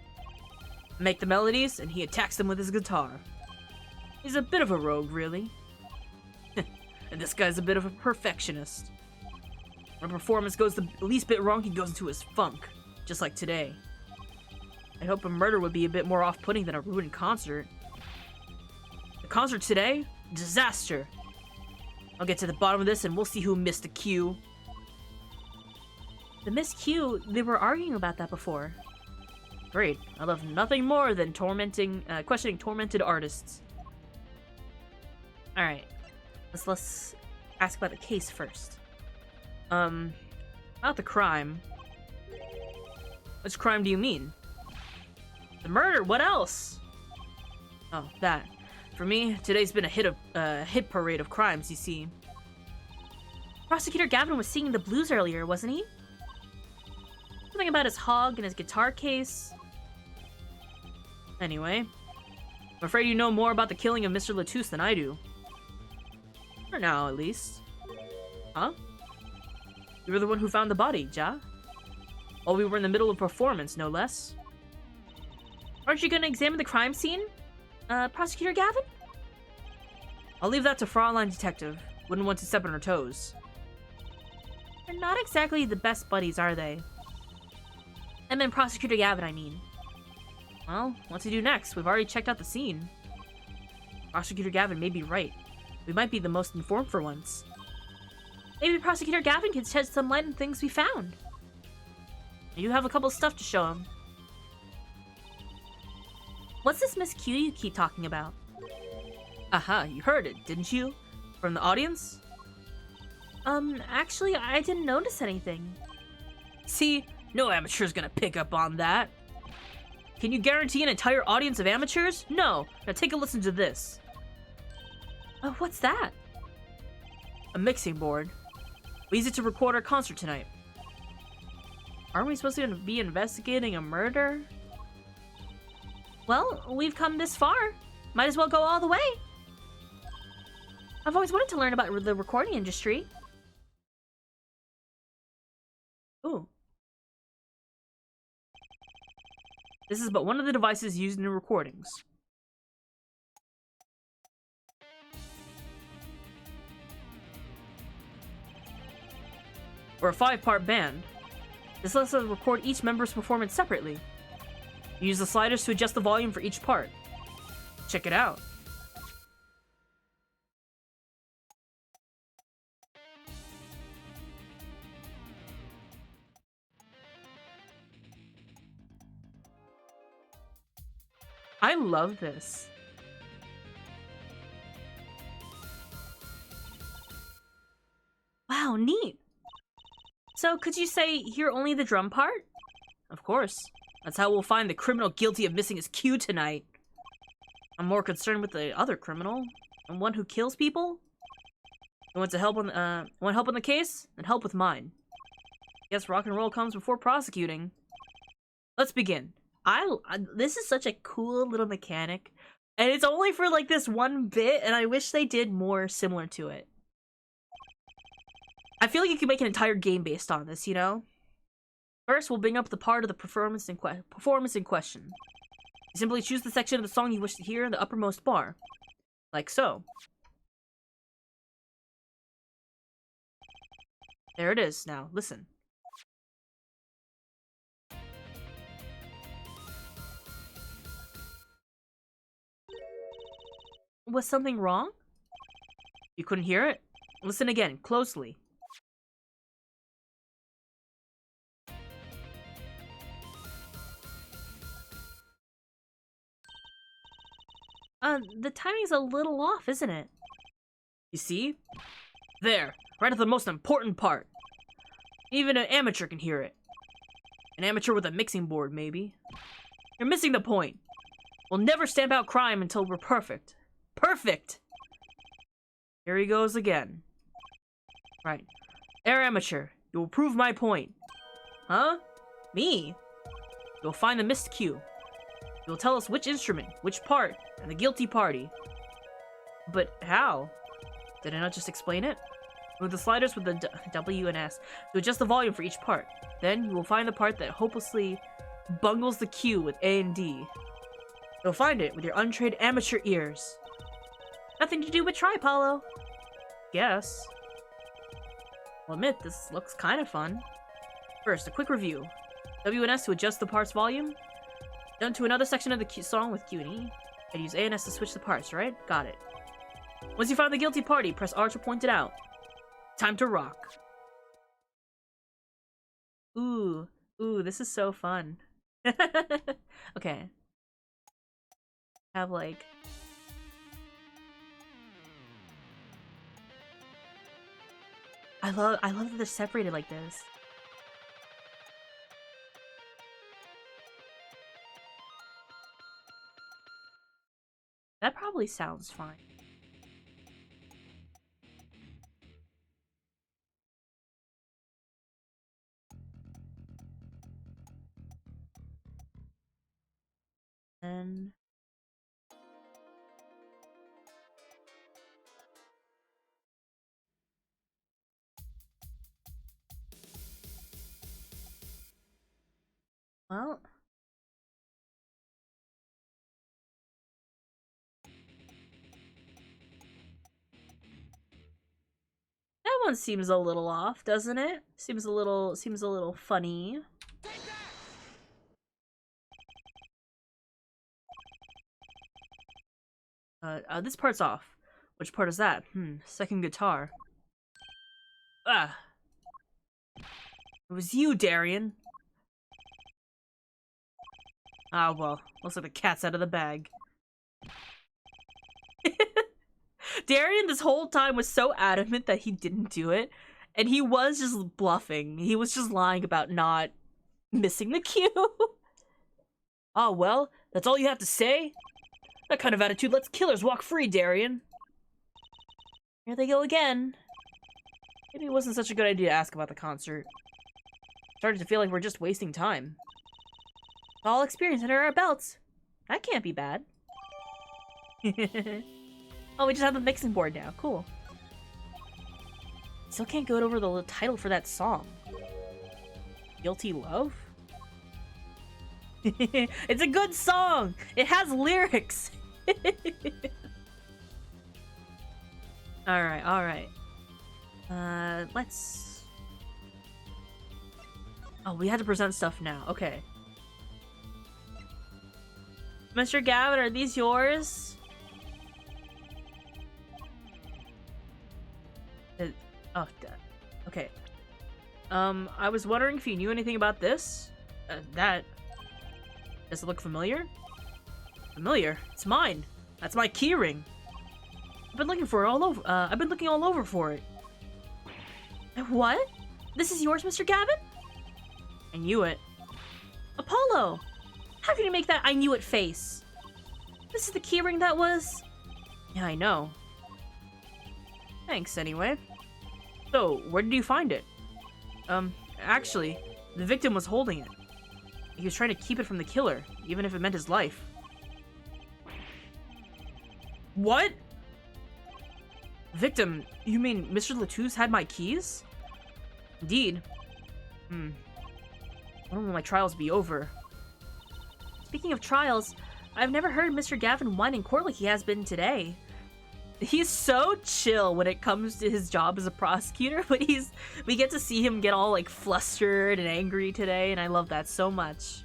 Make the melodies, and he attacks them with his guitar. He's a bit of a rogue, really. And this guy's a bit of a perfectionist. When a performance goes the least bit wrong, he goes into his funk. Just like today. I hope a murder would be a bit more off-putting than a ruined concert. The concert today? Disaster. I'll get to the bottom of this and we'll see who missed the cue. The missed cue? They were arguing about that before. Great. I love nothing more than questioning tormented artists. Alright. Let's ask about the case first. About the crime. Which crime do you mean? The murder, what else? Oh, that. For me, today's been a hit parade of crimes, you see. Prosecutor Gavin was singing the blues earlier, wasn't he? Something about his hog and his guitar case. Anyway, I'm afraid you know more about the killing of Mr. Latouche than I do. For now, at least. Huh? You were the one who found the body, Ja? While we were in the middle of a performance, no less. Aren't you gonna examine the crime scene, Prosecutor Gavin? I'll leave that to Fraulein Detective. Wouldn't want to step on her toes. They're not exactly the best buddies, are they? And then Prosecutor Gavin, I mean. Well, what's he do next? We've already checked out the scene. Prosecutor Gavin may be right. We might be the most informed for once. Maybe Prosecutor Gavin can shed some light on things we found. You have a couple stuff to show him. What's this Miss Q you keep talking about? Aha, you heard it, didn't you? From the audience? Actually, I didn't notice anything. See, no amateur's gonna pick up on that. Can you guarantee an entire audience of amateurs? No. Now take a listen to this. What's that? A mixing board. We use it to record our concert tonight. Aren't we supposed to be investigating a murder? Well, we've come this far. Might as well go all the way. I've always wanted to learn about the recording industry. Ooh. This is but one of the devices used in recordings. We're a 5-part band. This lets us record each member's performance separately. You use the sliders to adjust the volume for each part. Check it out. I love this. Wow, neat. So, could you say hear only the drum part? Of course. That's how we'll find the criminal guilty of missing his cue tonight. I'm more concerned with the other criminal, and one who kills people. You want help on the case? Then help with mine. Guess rock and roll comes before prosecuting. Let's begin. This is such a cool little mechanic, and it's only for like this one bit, and I wish they did more similar to it. I feel like you could make an entire game based on this, you know? First, we'll bring up the part of the performance in question. You simply choose the section of the song you wish to hear in the uppermost bar. Like so. There it is. Now, listen. Was something wrong? You couldn't hear it? Listen again, closely. The timing's a little off, isn't it? You see? There, right at the most important part. Even an amateur can hear it. An amateur with a mixing board, maybe. You're missing the point. We'll never stamp out crime until we're perfect. Perfect! Here he goes again. Right. Air amateur, you will prove my point. Huh? Me? You'll find the missed cue. You'll tell us which instrument, which part, and the guilty party. But how? Did I not just explain it? Move the sliders with the W and S to adjust the volume for each part. Then you will find the part that hopelessly bungles the cue with A and D. You'll find it with your untrained amateur ears. Nothing to do but try, Paulo. Guess. I'll admit, this looks kind of fun. First, a quick review. W and S to adjust the part's volume. Jump to another section of the song with Q and E. And use A and S to switch the parts, right? Got it. Once you find the guilty party, press R to point it out. Time to rock. Ooh, this is so fun. Okay. Have like... I love that they're separated like this. That probably sounds fine. And well, that one seems a little off, doesn't it? Seems a little funny. This part's off. Which part is that? Second guitar. Ah. It was you, Darian. Ah, well. Looks like the cat's out of the bag. Darian this whole time was so adamant that he didn't do it. And he was just bluffing. He was just lying about not missing the cue. Oh, well, that's all you have to say? That kind of attitude lets killers walk free, Darian. Here they go again. Maybe it wasn't such a good idea to ask about the concert. Started to feel like we're just wasting time. All experience under our belts. That can't be bad. Oh, we just have the mixing board now. Cool. Still can't go over the title for that song. Guilty Love? It's a good song! It has lyrics! Alright. Let's... Oh, we had to present stuff now. Okay. Mr. Gavin, are these yours? Oh, okay. I was wondering if you knew anything about this? That... Does it look familiar? Familiar? It's mine. That's my keyring. I've been looking for it all over. I've been looking all over for it. What? This is yours, Mr. Gavin? I knew it. Apollo! How can you make that I knew it face? This is the keyring that was... Yeah, I know. Thanks, anyway. So, where did you find it? Actually, the victim was holding it. He was trying to keep it from the killer, even if it meant his life. What? Victim? You mean Mr. Lettuce had my keys? Indeed. When will my trials be over? Speaking of trials, I've never heard Mr. Gavin whine in court like he has been today. He's so chill when it comes to his job as a prosecutor, but we get to see him get all like flustered and angry today, and I love that so much.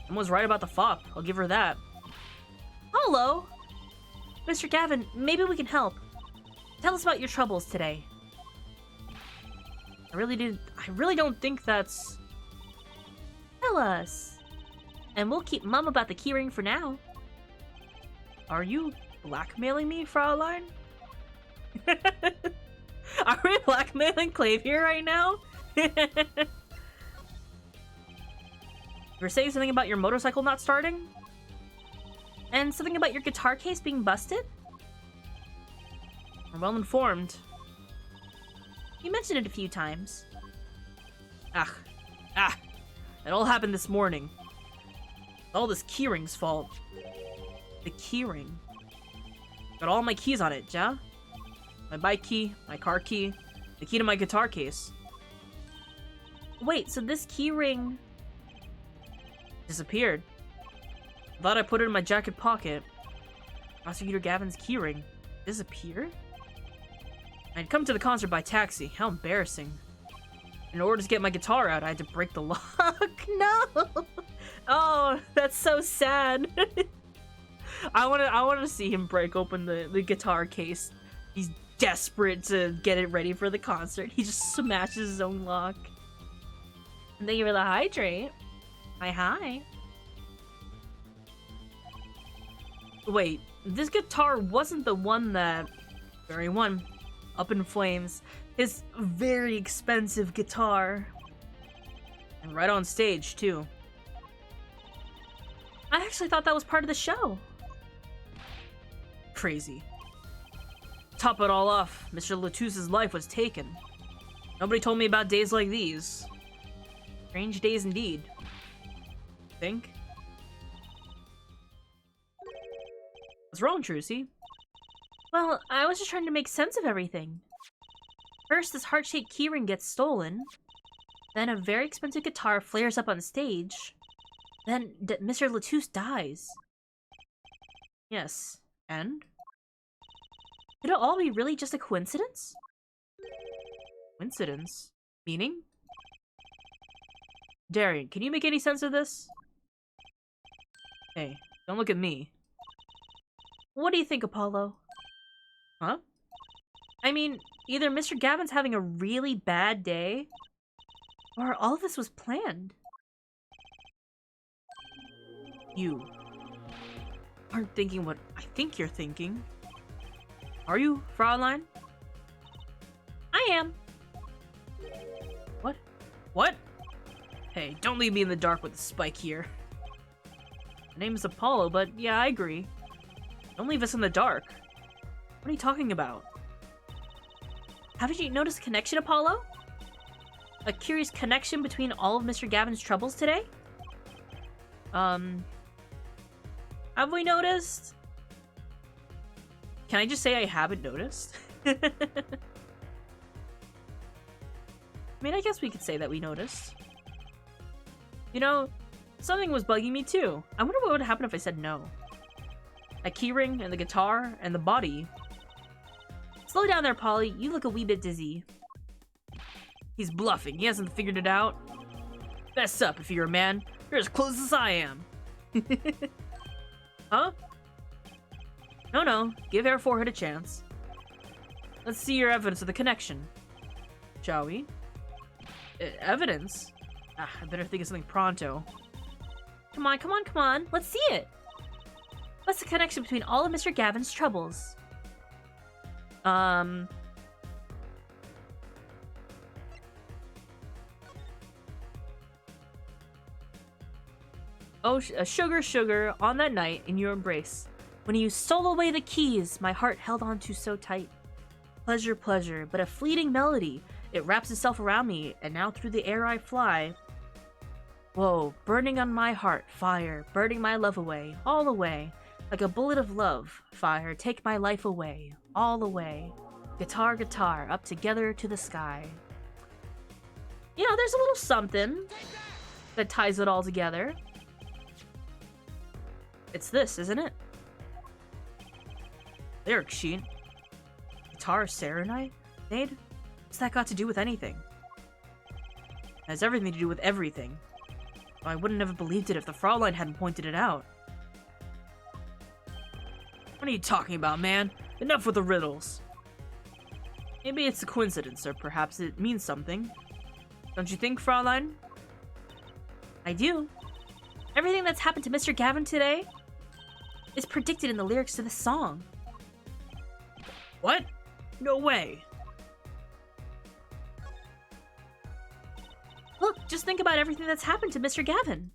Emma's right about the fop, I'll give her that. Hello! Mr. Gavin, maybe we can help. Tell us about your troubles today. I really don't think that's... Tell us. And we'll keep mum about the keyring for now. Are you blackmailing me, Fraulein? Are we blackmailing Clavier right now? You were saying something about your motorcycle not starting? And something about your guitar case being busted? We're well informed. You mentioned it a few times. It all happened this morning. All this keyring's fault. The keyring. Got all my keys on it, yeah? My bike key, my car key, the key to my guitar case. Wait, so this keyring... disappeared. Thought I put it in my jacket pocket. Prosecutor Gavin's keyring disappeared? I'd come to the concert by taxi. How embarrassing. In order to get my guitar out, I had to break the lock. No! Oh, that's so sad. I wanna see him break open the guitar case. He's desperate to get it ready for the concert. He just smashes his own lock. And thank you for the hydrate. Hi. Wait, this guitar wasn't the one that... Very one. Up in flames. His very expensive guitar. And right on stage, too. I actually thought that was part of the show. Crazy. Top it all off, Mr. Lettuce's life was taken. Nobody told me about days like these. Strange days indeed. Think? What's wrong, Trucy? Well, I was just trying to make sense of everything. First, this heart-shaped keyring gets stolen. Then a very expensive guitar flares up on stage. Then Mr. Lettuce dies. Yes, and? Could it all be really just a coincidence? Coincidence? Meaning? Darian, can you make any sense of this? Hey, don't look at me. What do you think, Apollo? Huh? I mean, either Mr. Gavin's having a really bad day, or all of this was planned. You aren't thinking what I think you're thinking. Are you, Fraulein? I am. What? What? Hey, don't leave me in the dark with the spike here. My name is Apollo, but yeah, I agree. Don't leave us in the dark. What are you talking about? How did you notice a connection, Apollo? A curious connection between all of Mr. Gavin's troubles today? Have we noticed? Can I just say I haven't noticed? I mean, I guess we could say that we noticed. You know, something was bugging me too. I wonder what would happen if I said no. A keyring, and the guitar, and the body. Slow down there, Polly. You look a wee bit dizzy. He's bluffing. He hasn't figured it out. Fess up if you're a man. You're as close as I am. Huh? No. Give Air Forehead a chance. Let's see your evidence of the connection. Shall we? Evidence? I better think of something pronto. Come on. Let's see it. What's the connection between all of Mr. Gavin's troubles? Oh, sugar, on that night in your embrace. When you stole away the keys, my heart held on to so tight. Pleasure, but a fleeting melody. It wraps itself around me, and now through the air I fly. Whoa, burning on my heart, fire, burning my love away, all away. Like a bullet of love, fire, take my life away, all away. Guitar, up together to the sky. You know, there's a little something that ties it all together. It's this, isn't it? Lyric sheet. Guitar serenade? What's that got to do with anything? It has everything to do with everything. I wouldn't have believed it if the Fraulein hadn't pointed it out. What are you talking about, man? Enough with the riddles. Maybe it's a coincidence, or perhaps it means something. Don't you think, Fraulein? I do. Everything that's happened to Mr. Gavin today is predicted in the lyrics to this song. What? No way. Look, just think about everything that's happened to Mr. Gavin.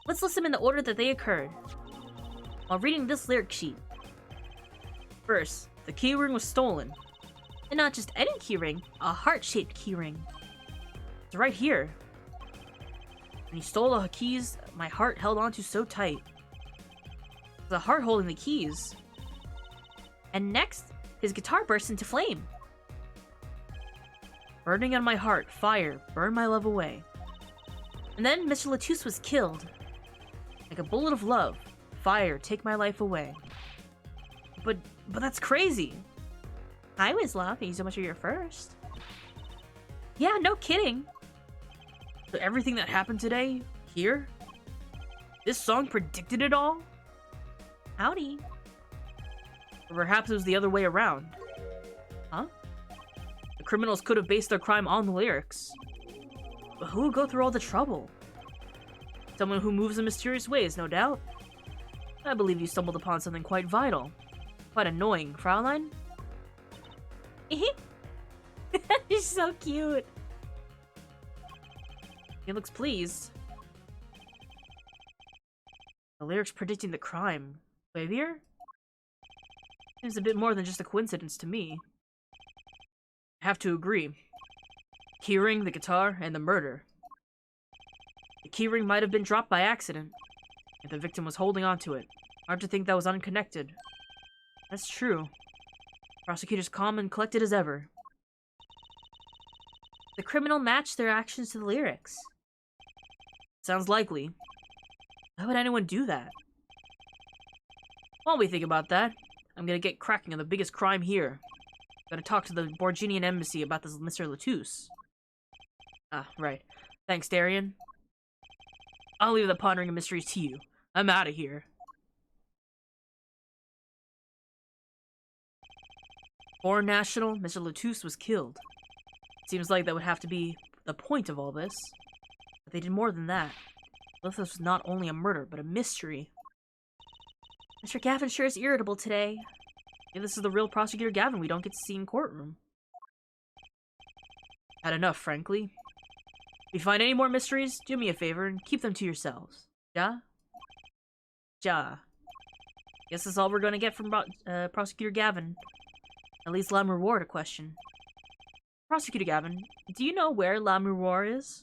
Let's list them in the order that they occurred, while reading this lyric sheet. First, the keyring was stolen. And not just any keyring, a heart-shaped keyring. It's right here. When he stole the keys, my heart held onto so tight. The heart holding the keys. And next, his guitar burst into flame. Burning on my heart, fire, burn my love away. And then Mr. Latouche was killed. Like a bullet of love, fire, take my life away. But that's crazy. I was laughing so much at your first. Yeah, no kidding. So everything that happened today, here? This song predicted it all? Howdy. Or perhaps it was the other way around. Huh? The criminals could have based their crime on the lyrics. But who would go through all the trouble? Someone who moves in mysterious ways, no doubt. I believe you stumbled upon something quite vital. Quite annoying, Fraulein. He's so cute. He looks pleased. The lyrics predicting the crime. Xavier? Seems a bit more than just a coincidence to me. I have to agree. Keyring, the guitar, and the murder. The keyring might have been dropped by accident, and the victim was holding onto it. Hard to think that was unconnected. That's true. Prosecutors calm and collected as ever. The criminal matched their actions to the lyrics. Sounds likely. Why would anyone do that? While we think about that, I'm gonna get cracking on the biggest crime here. Gotta talk to the Borginian embassy about this Mr. Latouche. Ah, right. Thanks, Darian. I'll leave the pondering of mysteries to you. I'm out of here. Foreign national, Mr. Latouche was killed. Seems like that would have to be the point of all this. But they did more than that. This was not only a murder, but a mystery. Mr. Gavin sure is irritable today. Yeah, this is the real Prosecutor Gavin we don't get to see in courtroom. Had enough, frankly. If you find any more mysteries, do me a favor and keep them to yourselves. Ja? Ja. Guess that's all we're gonna get from Prosecutor Gavin. At least La Miroir to question. Prosecutor Gavin, do you know where La Miroir is?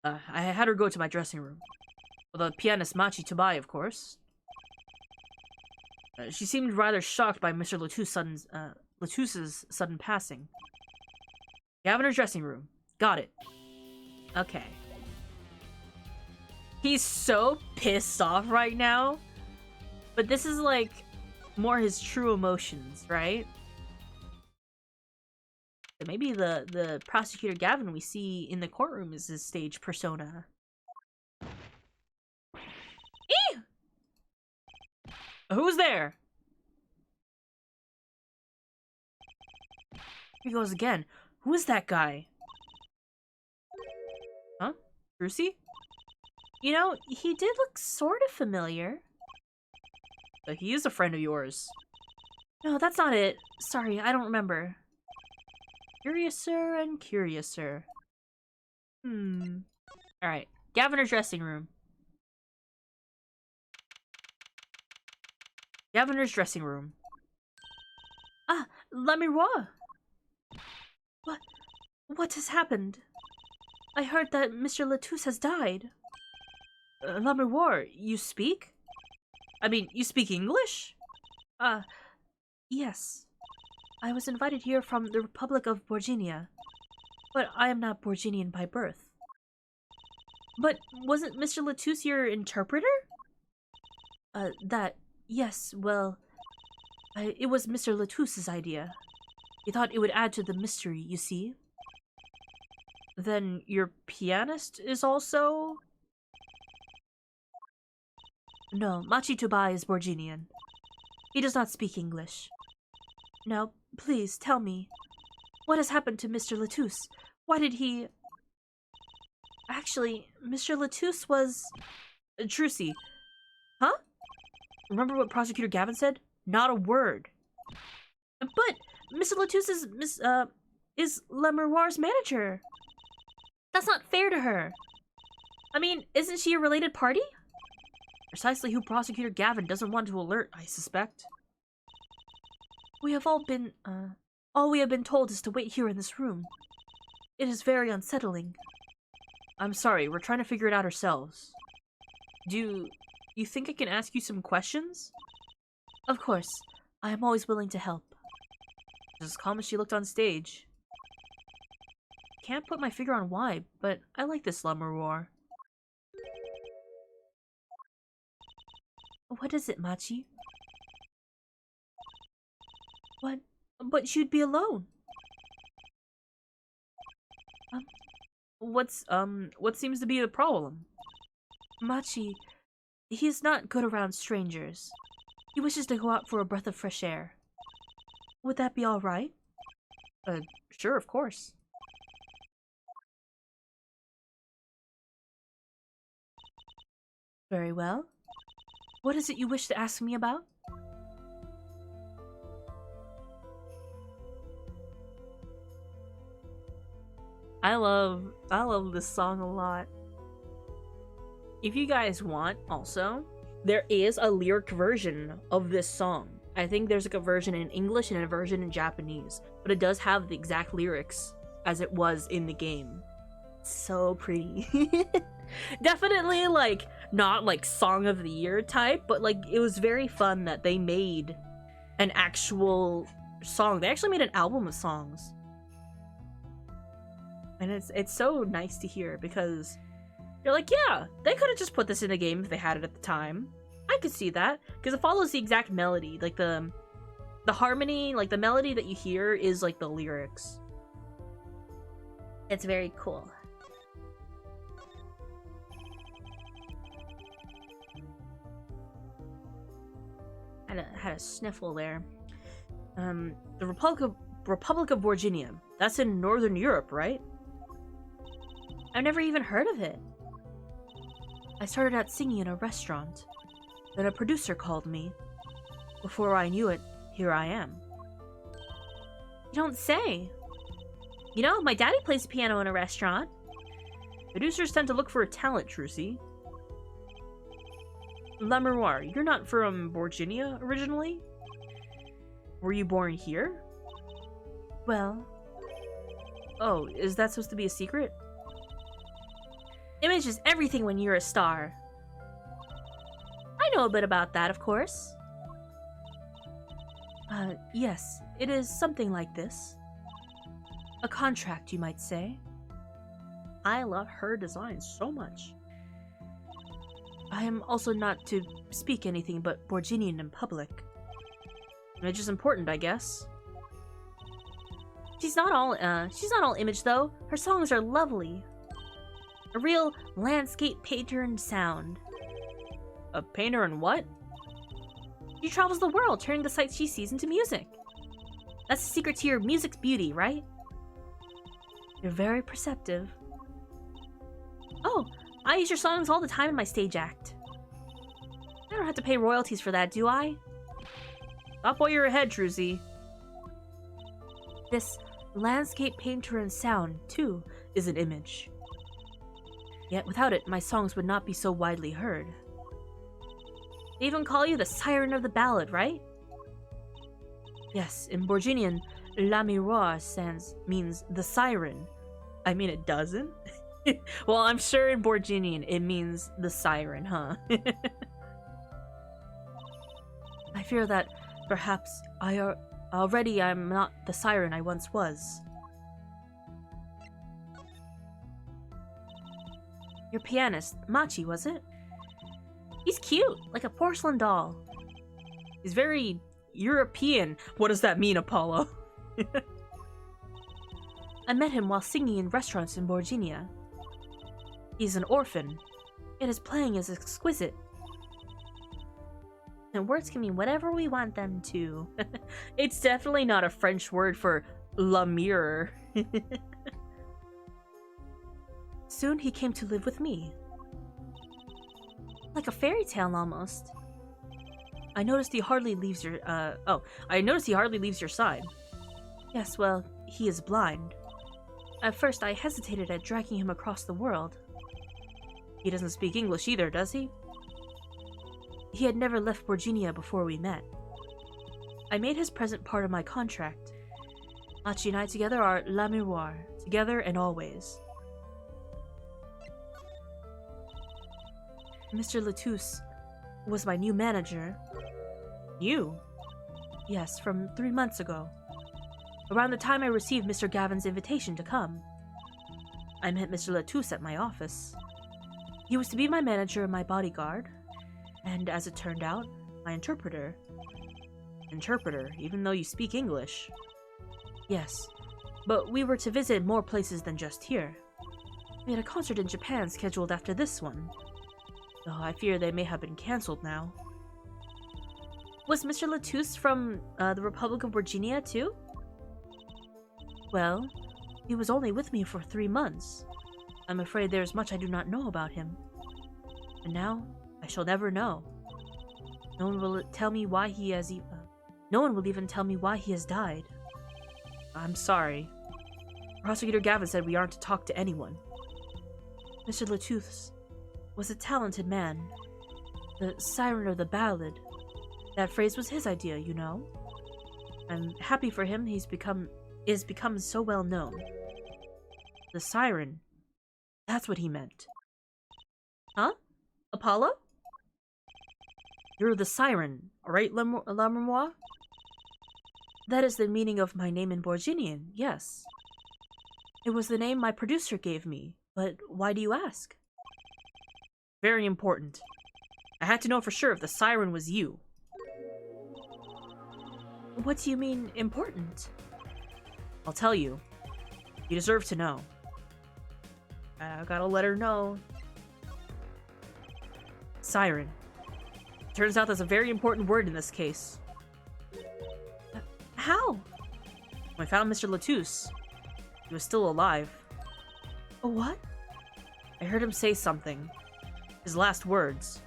I had her go to my dressing room. Well, the pianist Machi Tobai, of course. She seemed rather shocked by Mr. Latouche's sudden passing. Gaviner's dressing room. Got it. Okay. He's so pissed off right now. But this is like more his true emotions, right? So maybe the Prosecutor Gavin we see in the courtroom is his stage persona. Eee! Who's there? Here he goes again. Who is that guy? Huh? Brucey? You know, he did look sort of familiar. But he is a friend of yours. No, that's not it. Sorry, I don't remember. Curiouser and curiouser. Alright. Gaviner's dressing room. Gaviner's dressing room. Ah, La Miroir! What has happened? I heard that Mr. Latouche has died. La Miroir, you speak? I mean, you speak English? Yes. I was invited here from the Republic of Borginia, but I am not Borginian by birth. But wasn't Mr. Latouche your interpreter? Yes, well, it was Mr. Latouche's idea. He thought it would add to the mystery, you see. Then your pianist is also... No, Machi Tobai is Borginian. He does not speak English. Now, please, tell me. What has happened to Mr. Latouche? Why did he... Actually, Mr. Latouche was... Trucy. Huh? Remember what Prosecutor Gavin said? Not a word. But Mr. Latouche is La Miroir's manager. That's not fair to her. I mean, isn't she a related party? Precisely who Prosecutor Gavin doesn't want to alert, I suspect. We have all been, all we have been told is to wait here in this room. It is very unsettling. I'm sorry, we're trying to figure it out ourselves. Do you think I can ask you some questions? Of course. I am always willing to help. Just as calm as she looked on stage. Can't put my finger on why, but I like this La Miroir. What is it, Machi? What? But you'd be alone. What seems to be the problem? Machi, he is not good around strangers. He wishes to go out for a breath of fresh air. Would that be all right? Sure, of course. Very well. What is it you wish to ask me about? I love this song a lot. If you guys want, also, there is a lyric version of this song. I think there's like a version in English and a version in Japanese, but it does have the exact lyrics as it was in the game. So pretty. Definitely like not like song of the year type, but like it was very fun that they made an actual song. They actually made an album of songs. And it's so nice to hear because you're like, yeah, they could have just put this in the game if they had it at the time. I could see that because it follows the exact melody, like the harmony, like the melody that you hear is like the lyrics. It's very cool. Had a sniffle there. The Republic of Borginia. That's in Northern Europe, right? I've never even heard of it. I started out singing in a restaurant. Then a producer called me. Before I knew it, here I am. You don't say. You know, my daddy plays piano in a restaurant. Producers tend to look for a talent, Trucy. Lamiroir, you're not from Borginia originally? Were you born here? Well... Oh, is that supposed to be a secret? Image is everything when you're a star. I know a bit about that, of course. Yes, it is something like this. A contract, you might say. I love her design so much. I am also not to speak anything but Borginian in public. Image is important, I guess. She's not all Image, though. Her songs are lovely. A real landscape painter and sound. A painter and what? She travels the world, turning the sights she sees into music. That's the secret to your music's beauty, right? You're very perceptive. Oh, I use your songs all the time in my stage act. I don't have to pay royalties for that, do I? Stop while you're ahead, Trucy. This landscape painter and sound, too, is an image. Yet without it, my songs would not be so widely heard. They even call you the Siren of the Ballad, right? Yes, in Borginian, Lamiroir means the siren. I mean, it doesn't? Well, I'm sure in Borginian it means the siren, huh? I fear that perhaps I'm not the siren I once was. Your pianist, Machi, was it? He's cute, like a porcelain doll. He's very European. What does that mean, Apollo? I met him while singing in restaurants in Borginia. He's an orphan, yet his playing is exquisite. And words can mean whatever we want them to. It's definitely not a French word for la mirror. Soon he came to live with me. Like a fairy tale almost. I noticed he hardly leaves your side. Yes, well, he is blind. At first I hesitated at dragging him across the world. He doesn't speak English either, does he? He had never left Borginia before we met. I made his present part of my contract. Machi and I together are Lamiroir, together and always. Mr. Latouche was my new manager. You? Yes, from 3 months ago. Around the time I received Mr. Gavin's invitation to come. I met Mr. Latouche at my office. He was to be my manager and my bodyguard, and as it turned out, my interpreter. Interpreter, even though you speak English? Yes, but we were to visit more places than just here. We had a concert in Japan scheduled after this one. Though I fear they may have been cancelled now. Was Mr. Latouche from the Republic of Borginia too? Well, he was only with me for 3 months. I'm afraid there is much I do not know about him. And now, I shall never know. No one will tell me why he has no one will even tell me why he has died. I'm sorry. Prosecutor Gavin said we aren't to talk to anyone. Mr. Latouche was a talented man. The Siren of the Ballad. That phrase was his idea, you know. I'm happy for him he's become so well known. The Siren. That's what he meant. Huh? Apollo? You're the Siren, right, Lamiroir? That is the meaning of my name in Borginian, yes. It was the name my producer gave me, but why do you ask? Very important. I had to know for sure if the Siren was you. What do you mean, important? I'll tell you. You deserve to know. I gotta let her know. Siren. Turns out that's a very important word in this case. How? I found Mr. Latouche. He was still alive. A what? I heard him say something. His last words.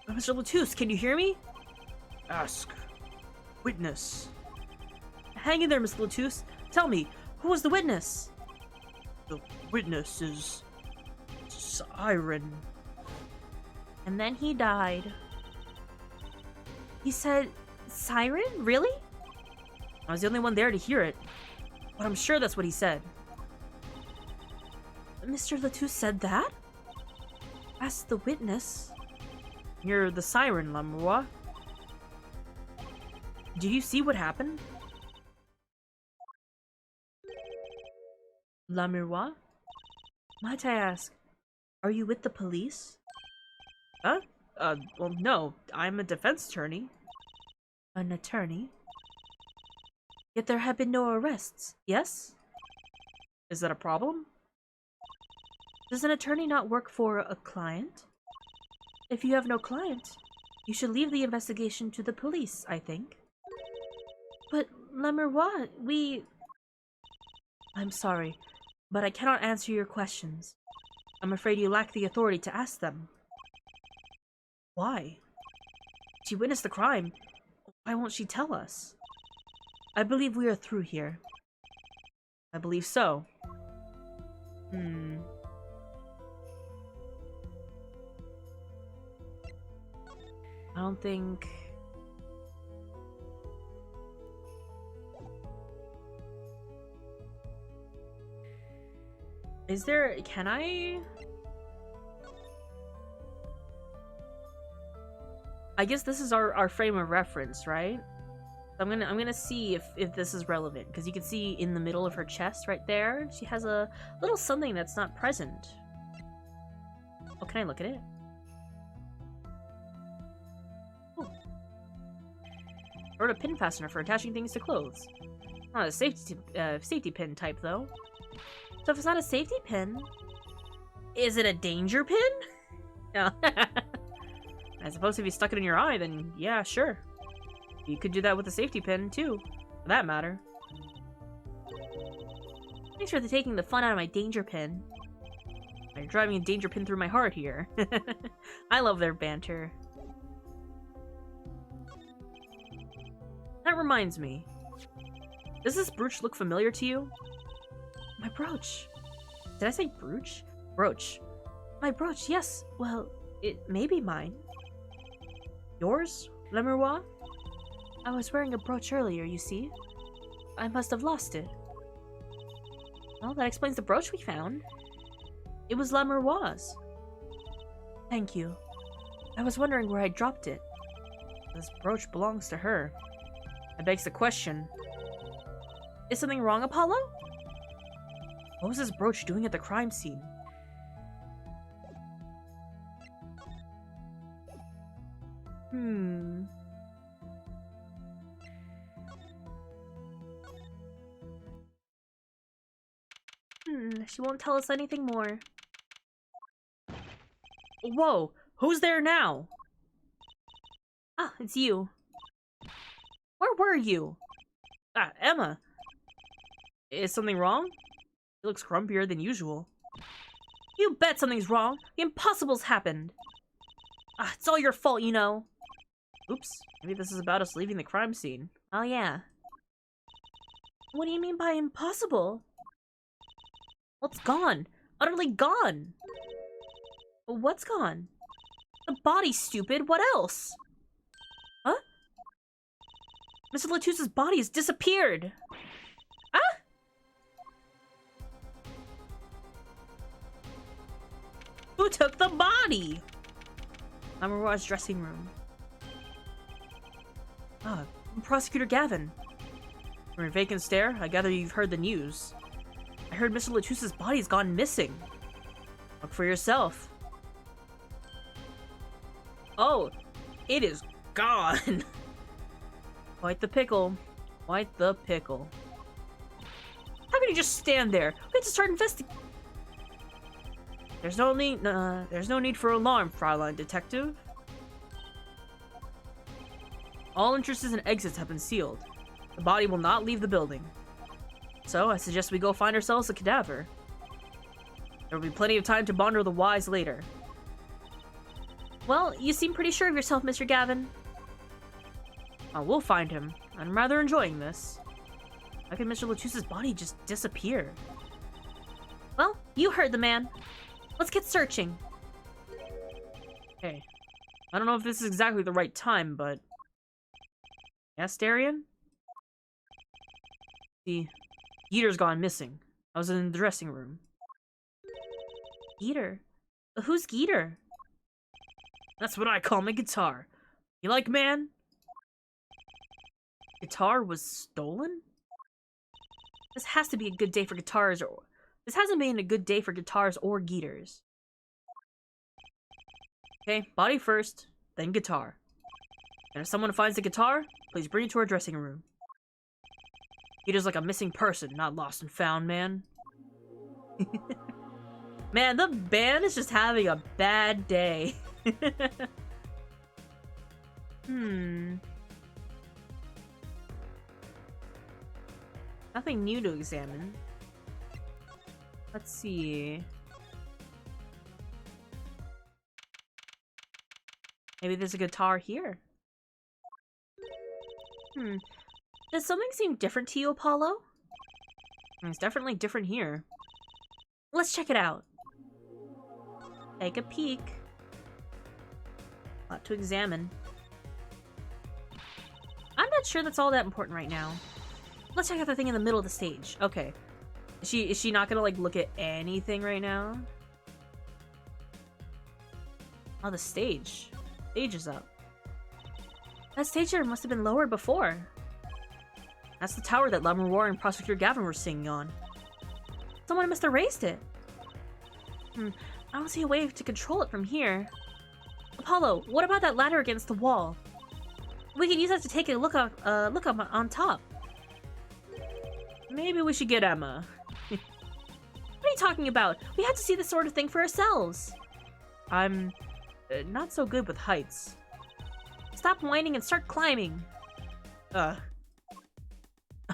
Mr. Latouche, can you hear me? Ask. Witness. Hang in there, Mr. Latouche. Tell me, who was the witness? The witness is... Siren. And then he died. He said... Siren? Really? I was the only one there to hear it. But I'm sure that's what he said. Mr. Latouche said that? Asked the witness. You're the Siren, Lamroy. Did you see what happened? Lamroy? Might I ask, are you with the police? Huh? Well, no. I'm a defense attorney. An attorney? Yet there have been no arrests, yes? Is that a problem? Does an attorney not work for a client? If you have no client, you should leave the investigation to the police, I think. But, Lamroy, I'm sorry, but I cannot answer your questions. I'm afraid you lack the authority to ask them. Why? She witnessed the crime. Why won't she tell us? I believe we are through here. I believe so. I don't think... Is there... Can I... I guess this is our frame of reference, right? I'm gonna see if this is relevant, because you can see in the middle of her chest right there, she has a little something that's not present. Oh, can I look at it? Oh. Or a pin fastener for attaching things to clothes. Not a safety pin type though. So if it's not a safety pin, is it a danger pin? No. I suppose if you stuck it in your eye, then yeah, sure. You could do that with a safety pin, too, for that matter. Thanks for taking the fun out of my danger pin. You're driving a danger pin through my heart here. I love their banter. That reminds me. Does this brooch look familiar to you? My brooch. Did I say brooch? Brooch. My brooch, yes. Well, it may be mine. Yours, Lamroy? I was wearing a brooch earlier, you see. I must have lost it. Well, that explains the brooch we found. It was Lamroy's. Thank you. I was wondering where I dropped it. This brooch belongs to her. That begs the question. Is something wrong, Apollo? What was this brooch doing at the crime scene? She won't tell us anything more. Whoa! Who's there now? Ah, it's you. Where were you? Ah, Emma. Is something wrong? She looks grumpier than usual. You bet something's wrong. The impossible's happened. Ah, it's all your fault, you know. Oops. Maybe this is about us leaving the crime scene. Oh, yeah. What do you mean by impossible? Well, it's gone. Utterly gone. What's gone? The body, stupid. What else? Huh? Mr. Latouche's body has disappeared. Ah? Who took the body? Lamroy's dressing room. Ah, Prosecutor Gavin. From your vacant stare, I gather you've heard the news. I heard Mr. Latouche's body's gone missing. Look for yourself. Oh, it is gone. Quite the pickle. Quite the pickle. How can you just stand there? We have to start investigating. There's no need for alarm, Fraulein Detective. All entrances and exits have been sealed. The body will not leave the building. So, I suggest we go find ourselves a cadaver. There will be plenty of time to ponder the whys later. Well, you seem pretty sure of yourself, Mr. Gavin. We'll find him. I'm rather enjoying this. How could Mr. Latuse's body just disappear? Well, you heard the man. Let's get searching. Okay. I don't know if this is exactly the right time, but... Yes, Darian? The Geeter's gone missing. I was in the dressing room. Geeter? Who's Geeter? That's what I call my guitar. You like, man? Guitar was stolen? This has to be a good day for guitars, or... This hasn't been a good day for guitars or Geeters. Okay, body first, then guitar. And if someone finds the guitar, please bring it to our dressing room. Geeter's like a missing person, not lost and found, man. Man, the band is just having a bad day. Nothing new to examine. Let's see. Maybe there's a guitar here. Does something seem different to you, Apollo? It's definitely different here. Let's check it out. Take a peek. A lot to examine. I'm not sure that's all that important right now. Let's check out the thing in the middle of the stage. Okay. Is she not gonna, like, look at anything right now? Oh, the stage. Stage is up. That stage there must have been lowered before. That's the tower that Lammermoor and Prosecutor Gavin were singing on. Someone must have raised it. I don't see a way to control it from here. Apollo, what about that ladder against the wall? We could use that to take a look up on top. Maybe we should get Emma. What are you talking about? We have to see this sort of thing for ourselves. I'm not so good with heights. Stop whining and start climbing.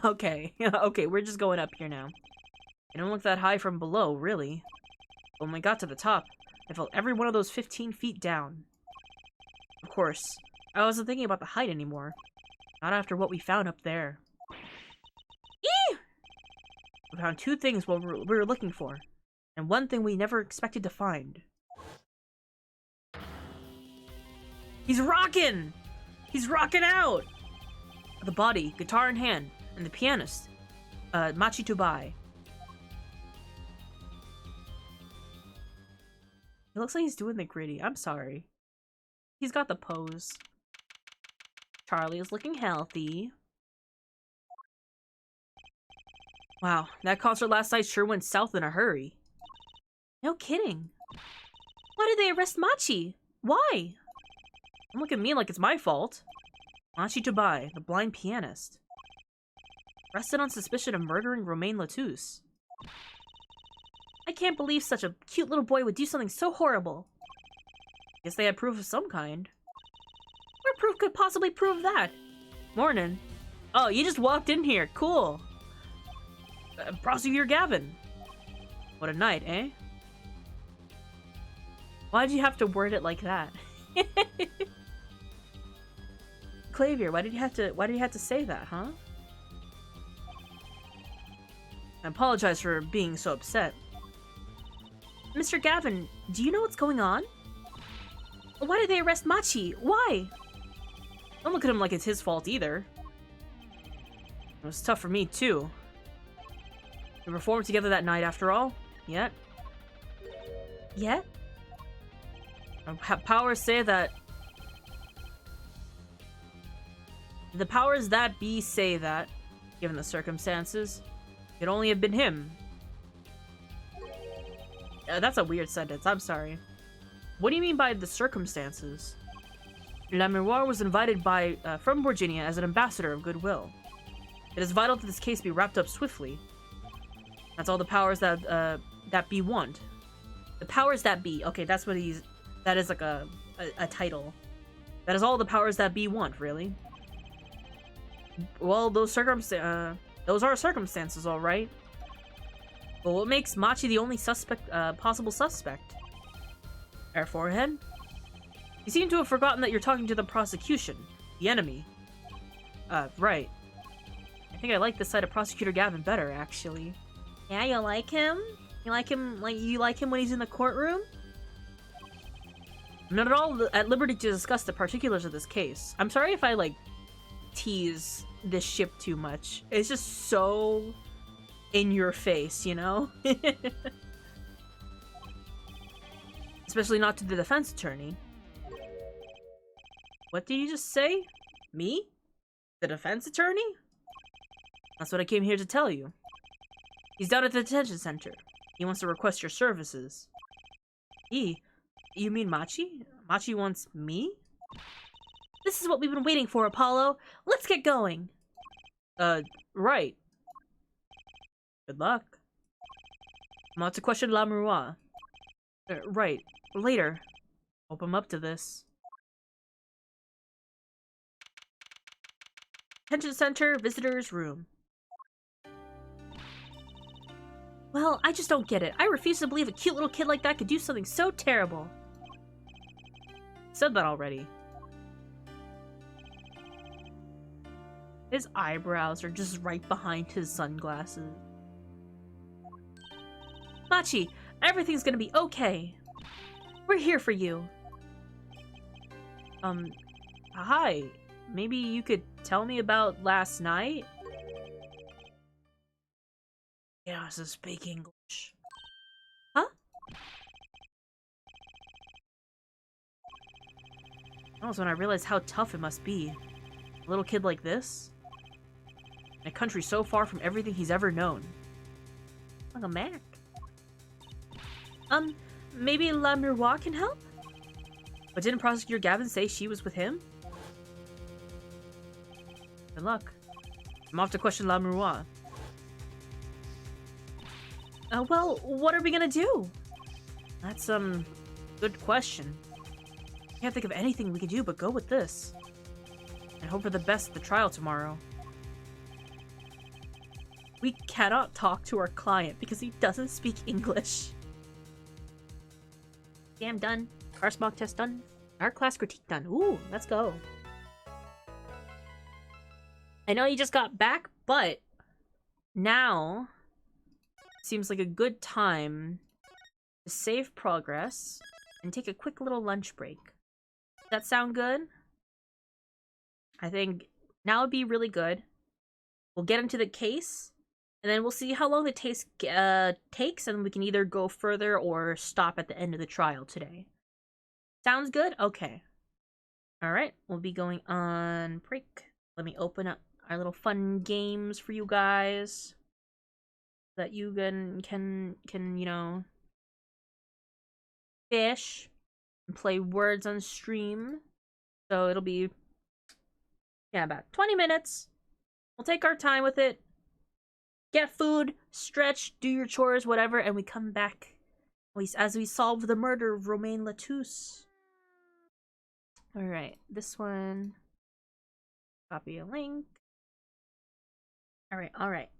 Okay. Okay, we're just going up here now. It don't look that high from below, really. But when we got to the top, I felt every one of those 15 feet down. Of course, I wasn't thinking about the height anymore. Not after what we found up there. Eee! We found two things we were looking for, and one thing we never expected to find. He's rocking! He's rocking out! The body, guitar in hand, and the pianist, Machi Tubai. He looks like he's doing the gritty. I'm sorry. He's got the pose. Charlie is looking healthy. Wow, that concert last night sure went south in a hurry. No kidding. Why did they arrest Machi? Why? Don't look at me like it's my fault. Machi Tubai, the blind pianist. Arrested on suspicion of murdering Romain Latouche. I can't believe such a cute little boy would do something so horrible. Guess they had proof of some kind. What proof could possibly prove that? Morning. Oh, you just walked in here. Cool. Prosecutor Gavin. What a night, eh? Why'd you have to word it like that? Clavier, why did you have to say that, huh? I apologize for being so upset. Mr. Gavin, do you know what's going on? Why did they arrest Machi? Why? Don't look at him like it's his fault either. It was tough for me too. We performed together that night after all. Yet? Powers say that... The powers that be say that, given the circumstances, it could only have been him. That's a weird sentence, I'm sorry. What do you mean by the circumstances? Lammermoor was invited from Virginia as an ambassador of goodwill. It is vital that this case be wrapped up swiftly. That's all the powers that be want. The powers that be. Okay, that's what that is like a title. That is all the powers that be want, really. Well, those are circumstances, all right. But what makes Machi the only possible suspect? Our forehead? You seem to have forgotten that you're talking to the prosecution, the enemy. Right. I think I like this side of Prosecutor Gavin better, actually. Yeah, you like him? You like him when he's in the courtroom? I'm not at all at liberty to discuss the particulars of this case. I'm sorry if I, like, tease this ship too much. It's just so in your face, you know? Especially not to the defense attorney. What did you just say? Me? The defense attorney? That's what I came here to tell you. He's down at the detention center. He wants to request your services. You mean Machi? Machi wants me? This is what we've been waiting for, Apollo. Let's get going. Right. Good luck. I'm out to question Lamourois. Right. Later. Hope I'm up to this. Detention center, visitors room. Well, I just don't get it. I refuse to believe a cute little kid like that could do something so terrible. Said that already. His eyebrows are just right behind his sunglasses. Machi, everything's gonna be okay. We're here for you. Hi. Maybe you could tell me about last night? He has to speak English. Huh? That was when I realized how tough it must be. A little kid like this? In a country so far from everything he's ever known. Like a Mac. Maybe Lamourois can help? But didn't Prosecutor Gavin say she was with him? Good luck. I'm off to question Lamourois. Well, what are we gonna do? That's, good question. Can't think of anything we could do but go with this. And hope for the best at the trial tomorrow. We cannot talk to our client because he doesn't speak English. Damn, done. Car smog test done. Art class critique done. Ooh, let's go. I know you just got back, but now seems like a good time to save progress and take a quick little lunch break. Does that sound good? I think now would be really good. We'll get into the case, and then we'll see how long the case takes, and we can either go further or stop at the end of the trial today. Sounds good? Okay. Alright, we'll be going on break. Let me open up our little fun games for you guys. That you can you know, fish and play words on stream. So it'll be, yeah, about 20 minutes. We'll take our time with it. Get food, stretch, do your chores, whatever, and we come back as we solve the murder of Romain Latouche. Alright, this one. Copy a link. Alright.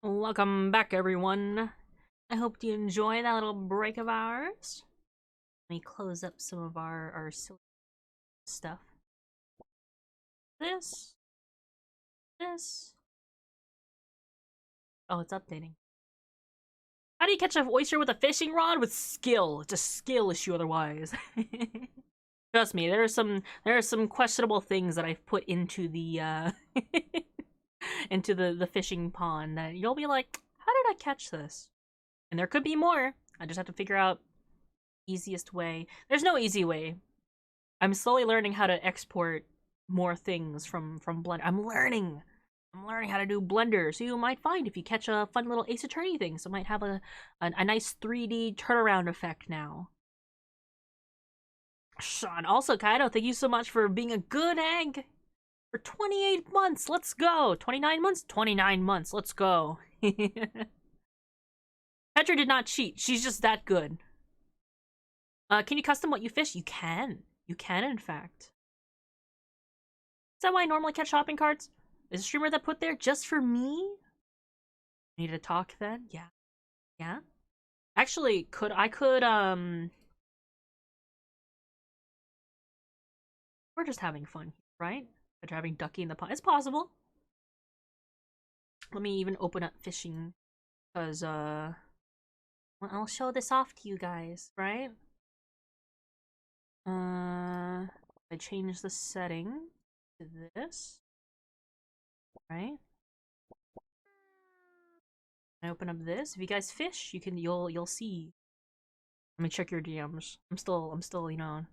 Welcome back, everyone. I hope you enjoy that little break of ours. Let me close up some of our silly stuff. This. This. Oh, it's updating. How do you catch an oyster with a fishing rod? With skill. It's a skill issue otherwise. Trust me, there are some questionable things that I've put into the into the fishing pond that you'll be like, how did I catch this? And there could be more. I just have to figure out easiest way. There's no easy way. I'm slowly learning how to export more things from Blender. I'm learning how to do Blender, so you might find if you catch a fun little Ace Attorney thing, so it might have a nice 3D turnaround effect now. Sean, also, Kaido, thank you so much for being a good egg for 28 months. Let's go. 29 months? 29 months. Let's go. Petra did not cheat. She's just that good. Can you custom what you fish? You can. You can, in fact. Is that why I normally catch shopping carts? Is a streamer that put there just for me? Need to talk then? Yeah. Yeah? Actually, we're just having fun, right? We're having Ducky in the pond. It's possible. Let me even open up fishing. Because, well, I'll show this off to you guys, right? I change the setting to this. Right? I open up this. If you guys fish, you'll see. Let me check your DMs. I'm still, you know.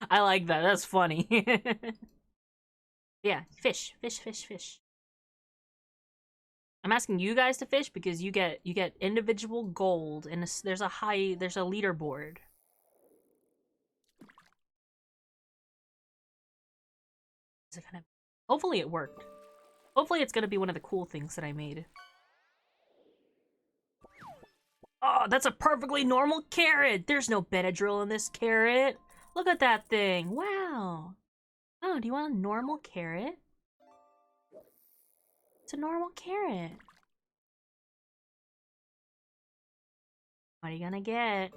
I like that. That's funny. Yeah, fish. I'm asking you guys to fish because you get individual gold and there's a leaderboard. Is it kind of... Hopefully it worked. Hopefully it's gonna be one of the cool things that I made. Oh, that's a perfectly normal carrot! There's no Benadryl in this carrot! Look at that thing! Wow! Oh, do you want a normal carrot? It's a normal carrot. What are you gonna get?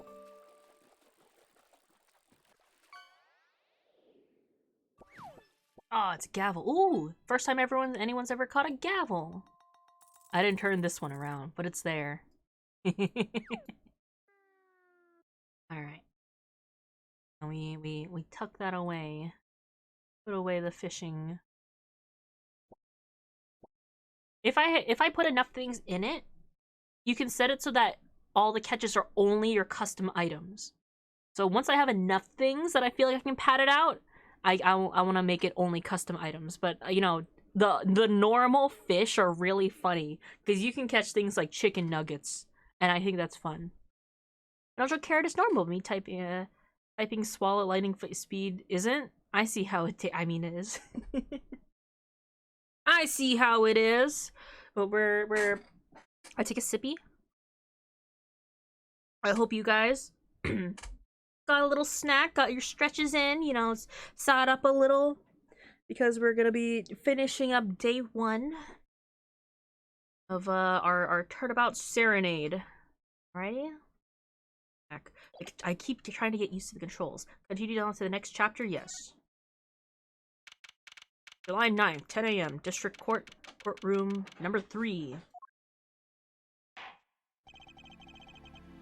Oh, it's a gavel. Ooh, first time anyone's ever caught a gavel. I didn't turn this one around, but it's there. Alright. And we tuck that away. Put away the fishing. If I put enough things in it, you can set it so that all the catches are only your custom items. So once I have enough things that I feel like I can pad it out, I want to make it only custom items. But you know, the normal fish are really funny because you can catch things like chicken nuggets, and I think that's fun. Naruto carrot is normal. Me typing swallow lightning speed isn't. I see how it is. I see how it is. But I take a sippy. I hope you guys got a little snack, got your stretches in, you know, sat up a little, because we're gonna be finishing up day 1 of our Turnabout Serenade. Alrighty? I keep trying to get used to the controls. Continue on to the next chapter, yes. July 9th, 10 AM, District Courtroom number 3.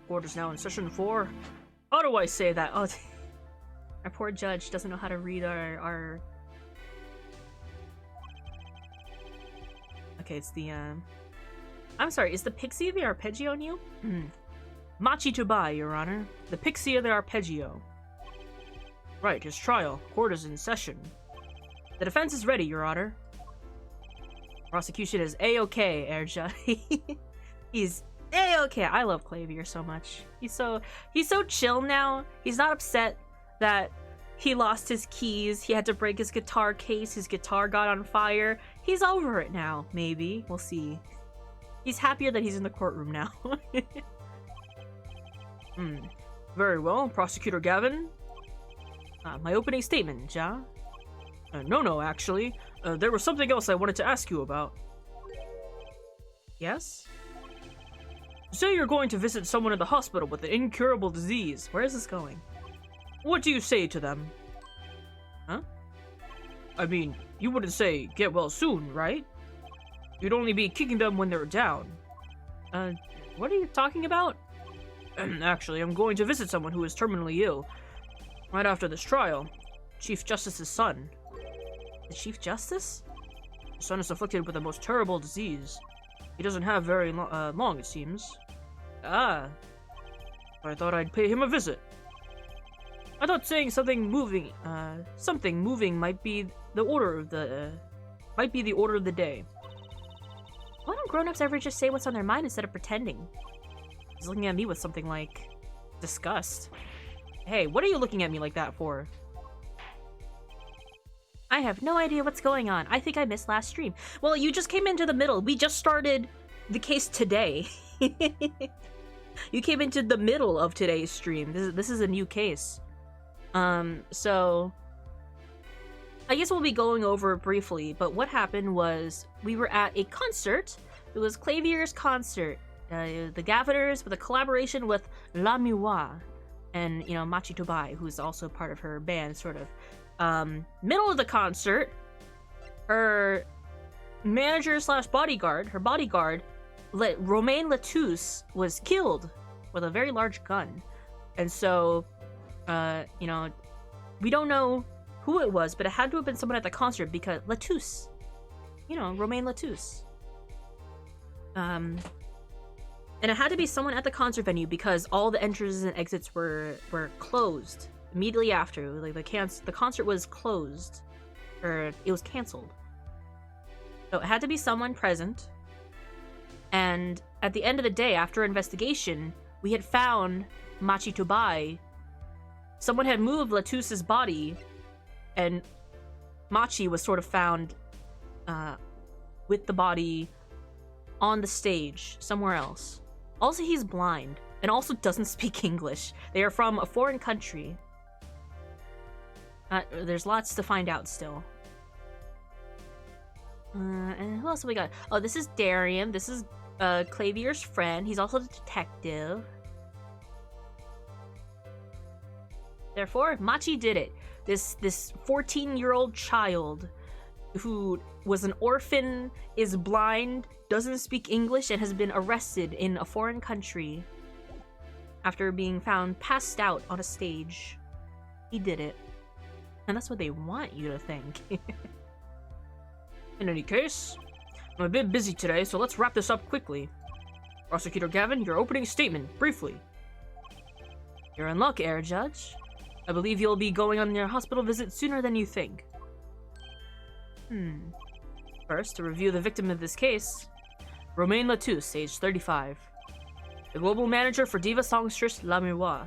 Court is now in session 4. How do I say that? Oh, our poor judge doesn't know how to read our... Okay, it's the, I'm sorry, is the Pixie the Arpeggio new? Machi to buy, Your Honor. The Pixie of the Arpeggio. Right, his trial. Court is in session. The defense is ready, Your Honor. Prosecution is A-OK, Erja. He's A-OK. I love Clavier so much. He's so chill now. He's not upset that he lost his keys. He had to break his guitar case. His guitar got on fire. He's over it now, maybe. We'll see. He's happier that he's in the courtroom now. Very well, Prosecutor Gavin. My opening statement, ja? No, actually. There was something else I wanted to ask you about. Yes? Say you're going to visit someone in the hospital with an incurable disease. Where is this going? What do you say to them? Huh? I mean, you wouldn't say, get well soon, right? You'd only be kicking them when they're down. What are you talking about? Actually, I'm going to visit someone who is terminally ill. Right after this trial. Chief Justice's son. The Chief Justice? His son is afflicted with the most terrible disease. He doesn't have very long, it seems. Ah. I thought I'd pay him a visit. I thought saying something moving might be the order of the day. Why don't grown-ups ever just say what's on their mind instead of pretending? He's looking at me with something like disgust. Hey, what are you looking at me like that for? I have no idea what's going on. I think I missed last stream. Well, you just came into the middle. We just started the case today. You came into the middle of today's stream. This is a new case. So I guess we'll be going over it briefly, but what happened was we were at a concert. It was Clavier's concert. The Governors with a collaboration with La Miwa and, you know, Machi Tobai, who's also part of her band, sort of. Middle of the concert, her manager slash bodyguard, Romain Latouche, was killed with a very large gun. And so, you know, we don't know who it was, but it had to have been someone at the concert because Latouche, you know, Romain Latouche. And it had to be someone at the concert venue because all the entrances and exits were closed immediately after. Like the concert was closed, or it was canceled. So it had to be someone present. And at the end of the day, after investigation, we had found Machi Tobai. Someone had moved Latouche's body, and Machi was sort of found with the body on the stage somewhere else. Also, he's blind and also doesn't speak English. They are from a foreign country. There's lots to find out still. And who else have we got? Oh, this is Darian. This is Clavier's friend. He's also the detective. Therefore, Machi did it. This 14-year-old child who was an orphan, is blind, doesn't speak English, and has been arrested in a foreign country after being found passed out on a stage. He did it. And that's what they want you to think. In any case, I'm a bit busy today, so let's wrap this up quickly. Prosecutor Gavin, your opening statement, briefly. You're in luck, Air Judge. I believe you'll be going on your hospital visit sooner than you think. First, to review the victim of this case, Romain Latouche, age 35. The global manager for diva songstress La Miwa.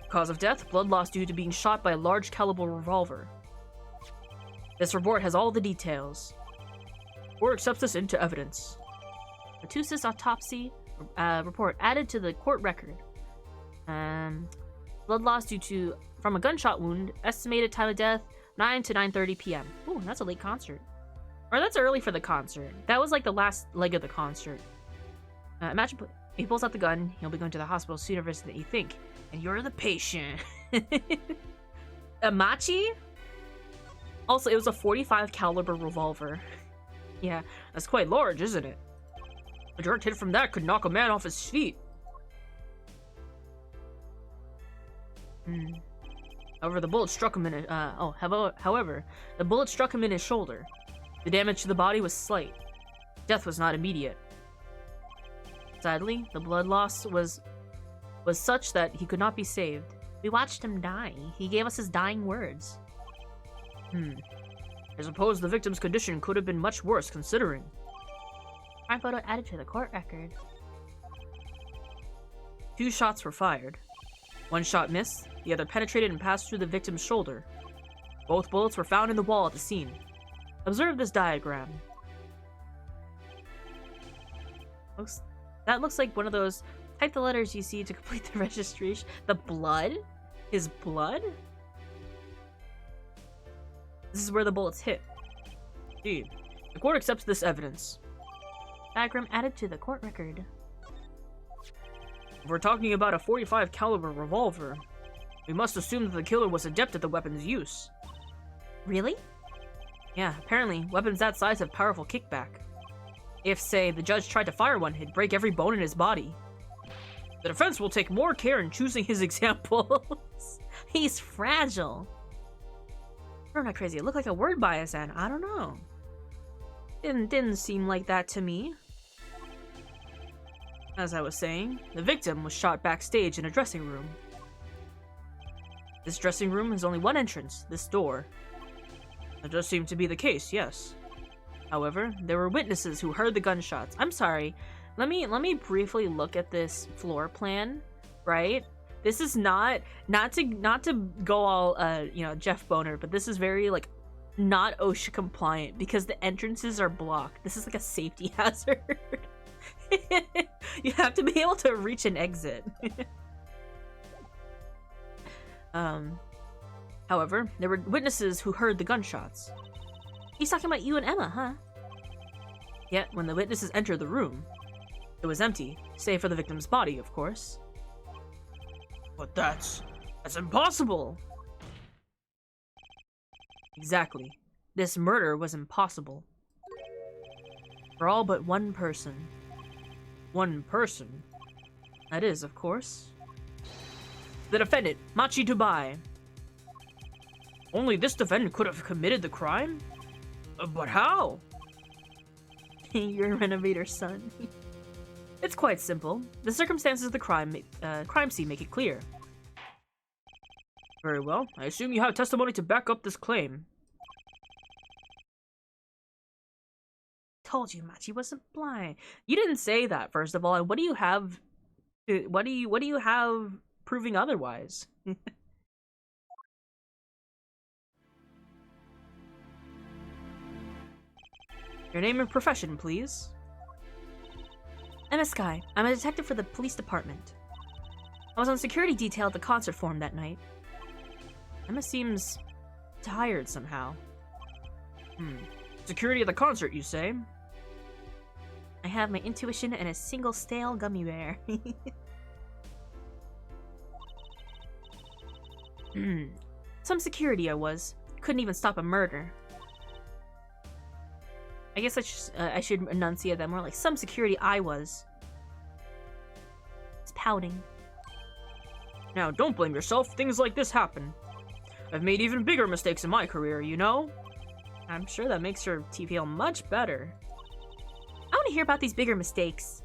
Cause of death, blood loss due to being shot by a large caliber revolver. This report has all the details. Court accepts this into evidence. Latouche's autopsy report added to the court record. Blood loss from a gunshot wound. Estimated time of death, 9 to 9:30 p.m. Ooh, that's a late concert. Or that's early for the concert. That was like the last leg of the concert. Imagine he pulls out the gun. He'll be going to the hospital sooner than you think. And you're the patient. Machi? Also, it was a .45 caliber revolver. Yeah, that's quite large, isn't it? A direct hit from that could knock a man off his feet. However, the bullet struck him in however, the bullet struck him in his shoulder. The damage to the body was slight. Death was not immediate. Sadly, the blood loss was such that he could not be saved. We watched him die. He gave us his dying words. I suppose the victim's condition could have been much worse, considering. Crime photo added to the court record. 2 shots were fired. 1 shot missed, the other penetrated and passed through the victim's shoulder. Both bullets were found in the wall at the scene. Observe this diagram. That looks like one of those. Type the letters you see to complete the registration. The blood? His blood? This is where the bullets hit. Indeed. The court accepts this evidence. Diagram added to the court record. If we're talking about a .45 caliber revolver, we must assume that the killer was adept at the weapon's use. Really? Yeah, apparently, weapons that size have powerful kickback. If, say, the judge tried to fire one, it'd break every bone in his body. The defense will take more care in choosing his examples. He's fragile. I'm not crazy. It looked like a word bias, and I don't know. Didn't seem like that to me. As I was saying, the victim was shot backstage in a dressing room. This dressing room has only one entrance, this door. That does seem to be the case, yes. However, there were witnesses who heard the gunshots. I'm sorry. Let me briefly look at this floor plan, right? This is not to go all you know, Jeff Boner, but this is very like not OSHA compliant because the entrances are blocked. This is like a safety hazard. You have to be able to reach an exit. However, there were witnesses who heard the gunshots. He's talking about you and Emma, huh? Yet, when the witnesses entered the room, it was empty, save for the victim's body, of course. But that's impossible! Exactly. This murder was impossible. For all but one person. One person? That is, of course, the defendant, Machi Dubai. Only this defendant could have committed the crime? But how? You're a renovator's son. It's quite simple. The circumstances of the crime scene make it clear. Very well. I assume you have testimony to back up this claim. Told you, Machi wasn't blind. You didn't say that, first of all. And what do you have? What do you have proving otherwise? Your name and profession, please. Emma Sky. I'm a detective for the police department. I was on security detail at the concert forum that night. Emma seems tired somehow. Security at the concert, you say? I have my intuition and a single stale gummy bear. Some security I was. Couldn't even stop a murder. I guess I should enunciate that more, like some security I was. It's pouting. Now, don't blame yourself. Things like this happen. I've made even bigger mistakes in my career, you know? I'm sure that makes your tea feel much better. I want to hear about these bigger mistakes.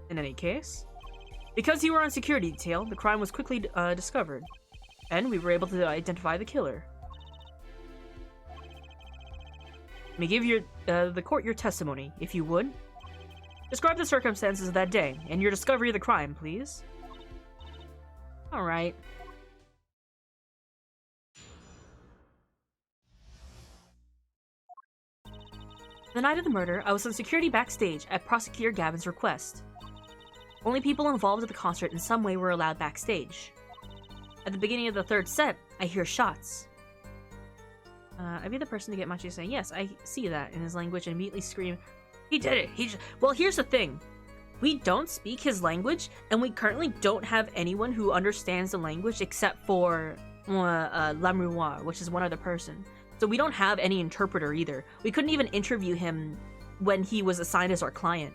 In any case, because you were on security detail, the crime was quickly discovered, and we were able to identify the killer. Let me give the court your testimony, if you would. Describe the circumstances of that day, and your discovery of the crime, please. Alright. The night of the murder, I was on security backstage at Prosecutor Gavin's request. Only people involved at the concert in some way were allowed backstage. At the beginning of the third set, I hear shots. I'd be the person to get Machi to say, yes, I see that in his language, and immediately scream, he did it! Well, here's the thing. We don't speak his language, and we currently don't have anyone who understands the language except for Lamourois, which is one other person. So we don't have any interpreter either. We couldn't even interview him when he was assigned as our client.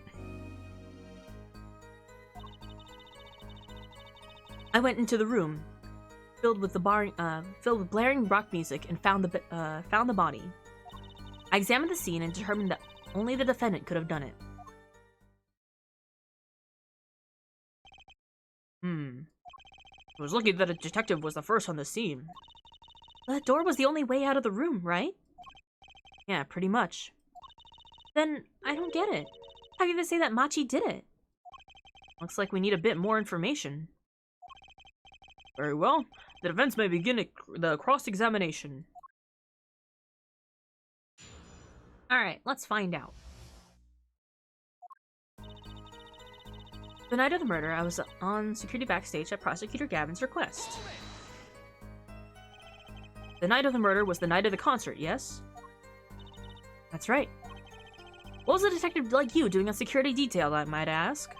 I went into the room, filled with blaring rock music, and found the body. I examined the scene and determined that only the defendant could have done it. I was lucky that a detective was the first on the scene. That door was the only way out of the room, right? Yeah, pretty much. Then, I don't get it. How can they say that Machi did it? Looks like we need a bit more information. Very well. The defense may begin the cross-examination. Alright, let's find out. The night of the murder, I was on security backstage at Prosecutor Gavin's request. The night of the murder was the night of the concert, yes? That's right. What was a detective like you doing on security detail, I might ask?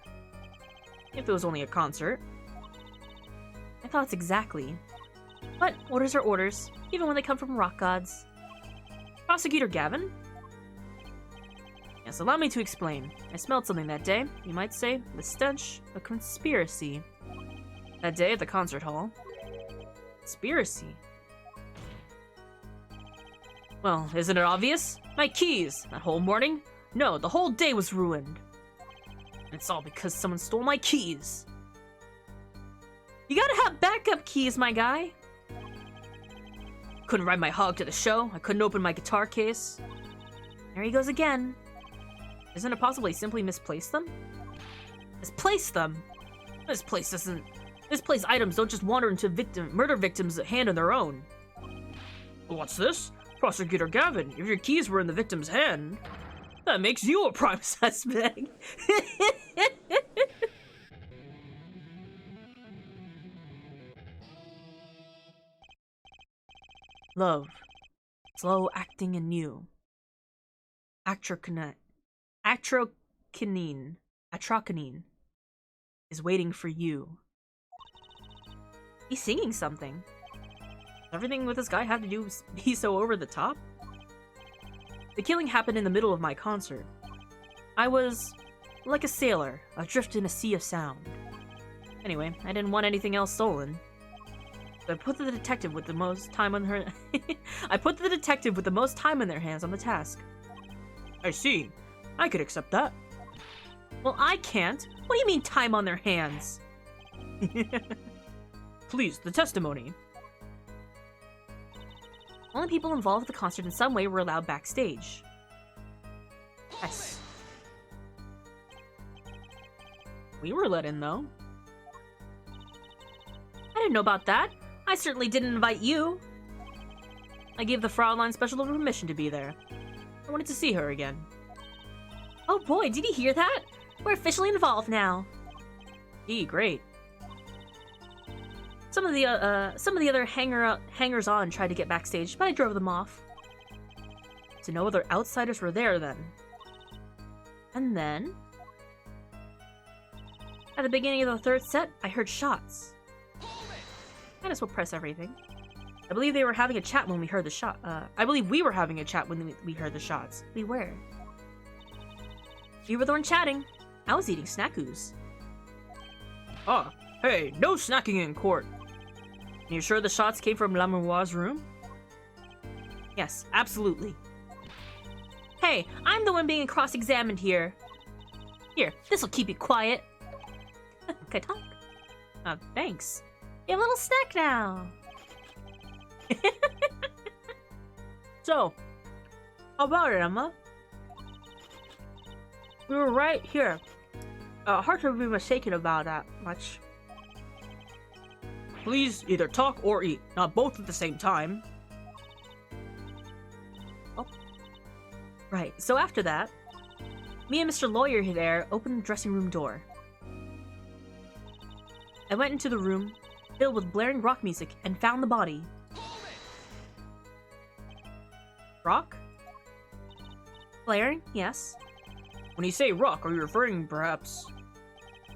if it was only a concert. My thoughts exactly. But orders are orders, even when they come from rock gods. Prosecutor Gavin? Yes, allow me to explain. I smelled something that day. You might say, the stench of conspiracy. That day at the concert hall. Conspiracy? Well, isn't it obvious? My keys! That whole morning? No, the whole day was ruined. And it's all because someone stole my keys. You gotta have backup keys, my guy. Couldn't ride my hog to the show. I couldn't open my guitar case. There he goes again. Isn't it possible he simply misplaced them? Misplaced them? This place items don't just wander into murder victims' hand on their own. What's this? Prosecutor Gavin, if your keys were in the victim's hand, that makes you a prime suspect. Love. Slow acting and new. Atrocanine is waiting for you. He's singing something. Does everything with this guy have to do with be so over the top? The killing happened in the middle of my concert. I was like a sailor, adrift in a sea of sound. Anyway, I didn't want anything else stolen. So I put the detective with the most time on their hands on the task. I see. I could accept that. Well, I can't. What do you mean time on their hands? Please, the testimony. Only people involved with the concert in some way were allowed backstage. Yes. We were let in, though. I didn't know about that. I certainly didn't invite you. I gave the Fraulein special permission to be there. I wanted to see her again. Oh boy, did you hear that? We're officially involved now. Gee, great. Some of the other hangers-on tried to get backstage, but I drove them off. So no other outsiders were there then. And then, at the beginning of the third set, I heard shots. Might as well press everything. I believe they were having a chat when we heard the shot. I believe we were having a chat when we heard the shots. We were. You were the one chatting. I was eating snackoos. Ah, hey, no snacking in court. Are you sure the shots came from Lamourois' room? Yes, absolutely. Hey, I'm the one being cross-examined here. Here, this'll keep you quiet. Can I talk? Thanks. You have a little snack now. So, how about it, Emma? We were right here. Hard to be mistaken about that much. Please either talk or eat, not both at the same time. Oh. Right, so after that, me and Mr. Lawyer there opened the dressing room door. I went into the room, filled with blaring rock music, and found the body. Rock? Blaring, yes. When you say rock, are you referring, perhaps,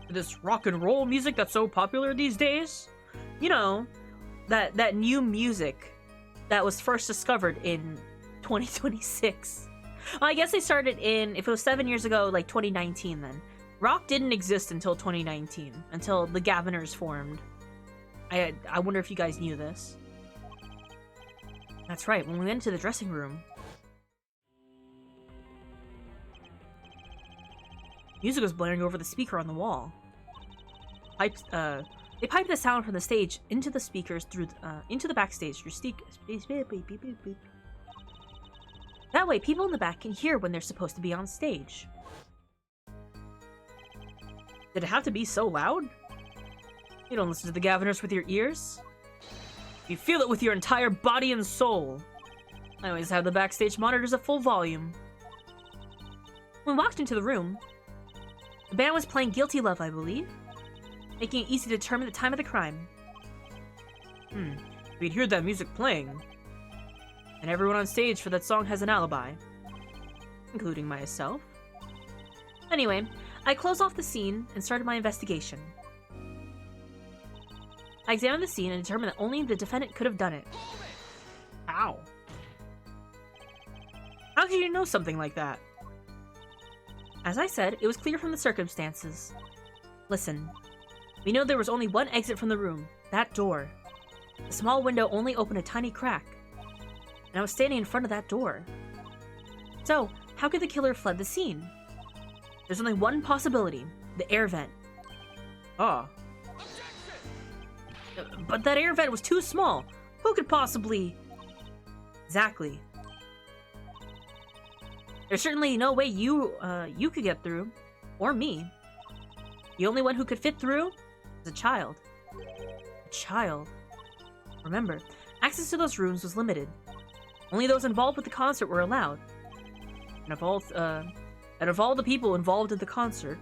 to this rock and roll music that's so popular these days? You know, that new music that was first discovered in 2026. Well, I guess they started in, if it was 7 years ago, like 2019 then. Rock didn't exist until 2019, until the Gaviners formed. I wonder if you guys knew this. That's right, when we went into the dressing room, music was blaring over the speaker on the wall. They piped the sound from the stage into the speakers through into the backstage through That way, people in the back can hear when they're supposed to be on stage. Did it have to be so loud? You don't listen to the Gaviners with your ears. You feel it with your entire body and soul. I always have the backstage monitors at full volume. When we walked into the room, the band was playing Guilty Love, I believe, making it easy to determine the time of the crime. We'd hear that music playing, and everyone on stage for that song has an alibi, including myself. Anyway, I closed off the scene and started my investigation. I examined the scene and determined that only the defendant could have done it. How? How could you know something like that? As I said, it was clear from the circumstances. Listen, we know there was only one exit from the room, that door. The small window only opened a tiny crack, and I was standing in front of that door. So, how could the killer have fled the scene? There's only one possibility, the air vent. Oh. But that air vent was too small. Who could possibly... Exactly. There's certainly no way you could get through. Or me. The only one who could fit through is a child. A child. Remember, access to those rooms was limited. Only those involved with the concert were allowed. And of all the people involved in the concert,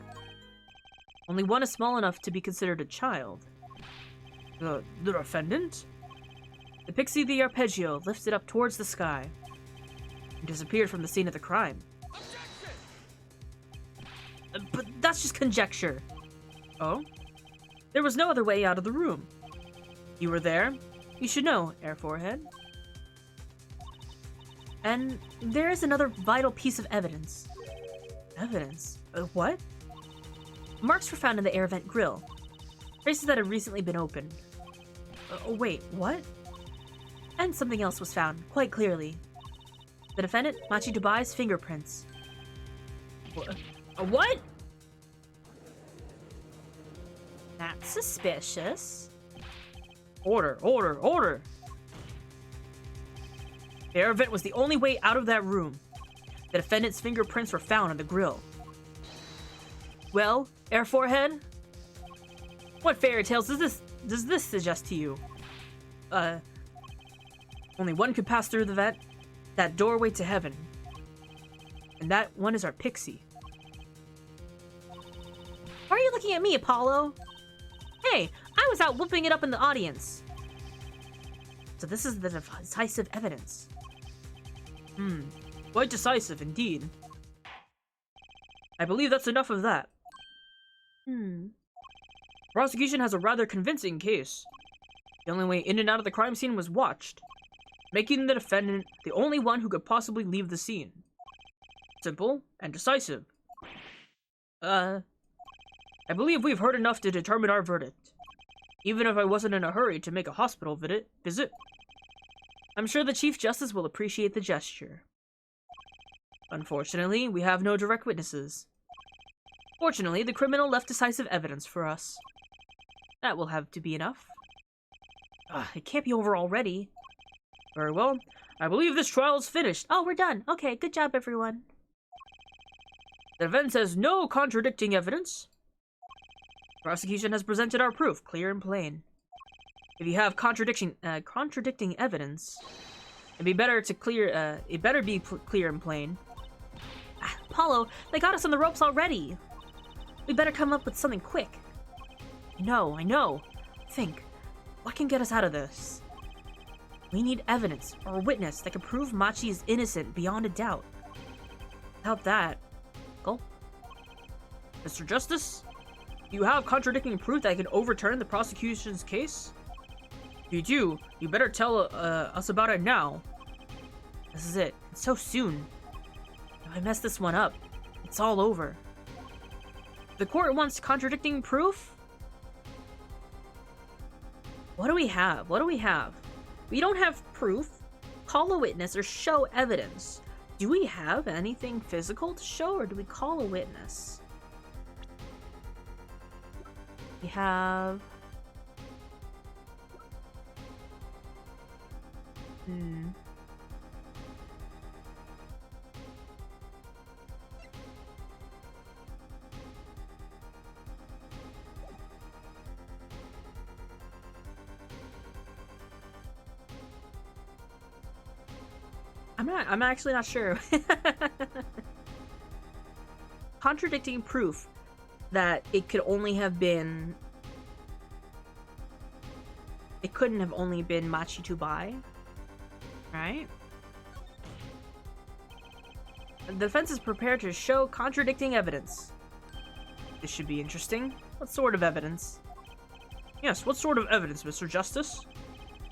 only one is small enough to be considered a child. The defendant? The pixie the arpeggio lifted up towards the sky and disappeared from the scene of the crime. But that's just conjecture. Oh? There was no other way out of the room. You were there. You should know, Air Forehead. And there is another vital piece of evidence. Evidence? What? Marks were found in the air vent grill. Traces that had recently been opened. Wait, what? And something else was found, quite clearly. The defendant, Machi Dubai's fingerprints. What? That's suspicious. Order, order, order! The air vent was the only way out of that room. The defendant's fingerprints were found on the grill. Well, Air Forehead? What fairy tales does this suggest to you? Only one could pass through the vent, that doorway to heaven. And that one is our pixie. Why are you looking at me, Apollo? Hey, I was out whooping it up in the audience. So this is the decisive evidence. Quite decisive indeed. I believe that's enough of that. Prosecution has a rather convincing case. The only way in and out of the crime scene was watched, making the defendant the only one who could possibly leave the scene. Simple and decisive. I believe we've heard enough to determine our verdict, even if I wasn't in a hurry to make a hospital visit. I'm sure the Chief Justice will appreciate the gesture. Unfortunately, we have no direct witnesses. Fortunately, the criminal left decisive evidence for us. That will have to be enough. It can't be over already. Very well. I believe this trial is finished. Oh, we're done. Okay, good job, everyone. The defense has no contradicting evidence. Prosecution has presented our proof, clear and plain. If you have contradicting evidence, it'd be better to clear. It better be clear and plain. Apollo, they got us on the ropes already. We better come up with something quick. I know. Think, what can get us out of this? We need evidence or a witness that can prove Machi is innocent beyond a doubt. Without that, go. Mr. Justice, do you have contradicting proof that can overturn the prosecution's case? If you do, you better tell us about it now. This is it. It's so soon. If I mess this one up, it's all over. The court wants contradicting proof? What do we have? We don't have proof. Call a witness or show evidence. Do we have anything physical to show, or do we call a witness? We have... I'm actually not sure. Contradicting proof that it could only have been... It couldn't have only been Machi Dubai, right? The defense is prepared to show contradicting evidence. This should be interesting. What sort of evidence? Yes, what sort of evidence, Mr. Justice?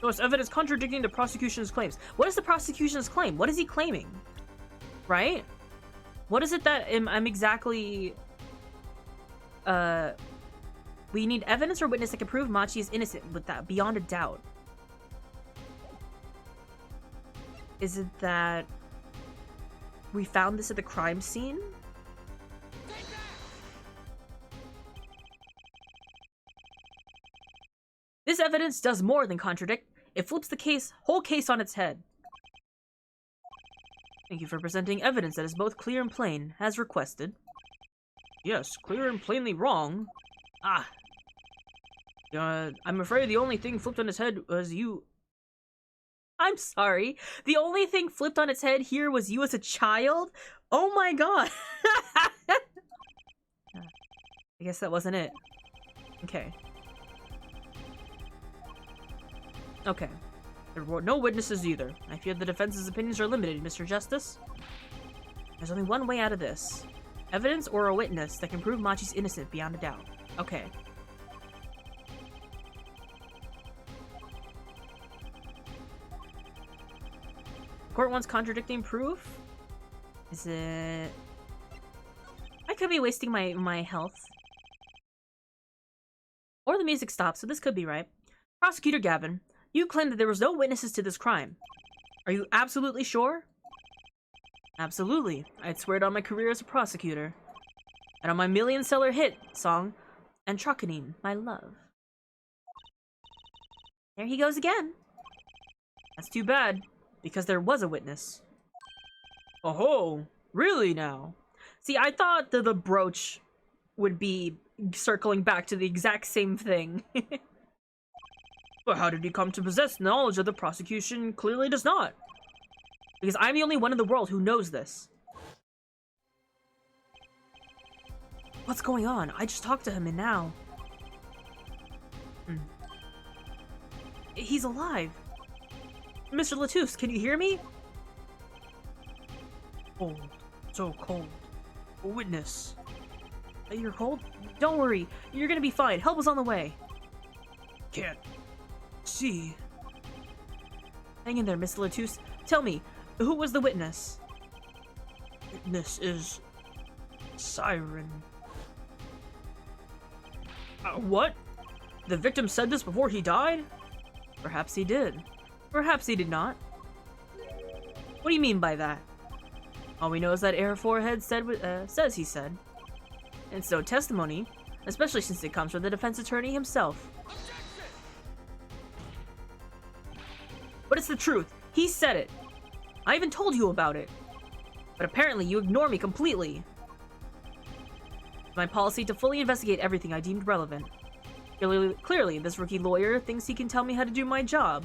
No, it's evidence contradicting the prosecution's claims. What is the prosecution's claim? What is he claiming? Right? What is it that I'm exactly... We need evidence or witness that can prove Machi is innocent with that, beyond a doubt. Is it that we found this at the crime scene? This evidence does more than contradict. It flips the whole case on its head. Thank you for presenting evidence that is both clear and plain, as requested. Yes, clear and plainly wrong. Ah. I'm afraid the only thing flipped on its head was you. I'm sorry. The only thing flipped on its head here was you as a child? Oh my god. I guess that wasn't it. Okay. Okay. There were no witnesses either. I fear the defense's opinions are limited, Mr. Justice. There's only one way out of this. Evidence or a witness that can prove Machi's innocent beyond a doubt. Okay. Court wants contradicting proof? Is it... I could be wasting my health. Or the music stops, so this could be right. Prosecutor Gavin, you claim that there was no witnesses to this crime. Are you absolutely sure? Absolutely. I'd swear it on my career as a prosecutor. And on my million-seller hit song, Antrokanine, My Love. There he goes again. That's too bad, because there was a witness. Oh-ho! Really now? See, I thought that the brooch would be circling back to the exact same thing. But how did he come to possess knowledge that the prosecution clearly does not? Because I'm the only one in the world who knows this. What's going on? I just talked to him and now... He's alive. Mr. Latouche, can you hear me? Cold. So cold. A witness. You're cold? Don't worry. You're gonna be fine. Help is on the way. Can't see. Hang in there, Mr. Latouche. Tell me, who was the witness? Witness is... Siren. What? The victim said this before he died? Perhaps he did. Perhaps he did not. What do you mean by that? All we know is that Air Forehead says he said. And so testimony, especially since it comes from the defense attorney himself. But it's the truth. He said it. I even told you about it. But apparently you ignore me completely. It's my policy to fully investigate everything I deemed relevant. Clearly, this rookie lawyer thinks he can tell me how to do my job.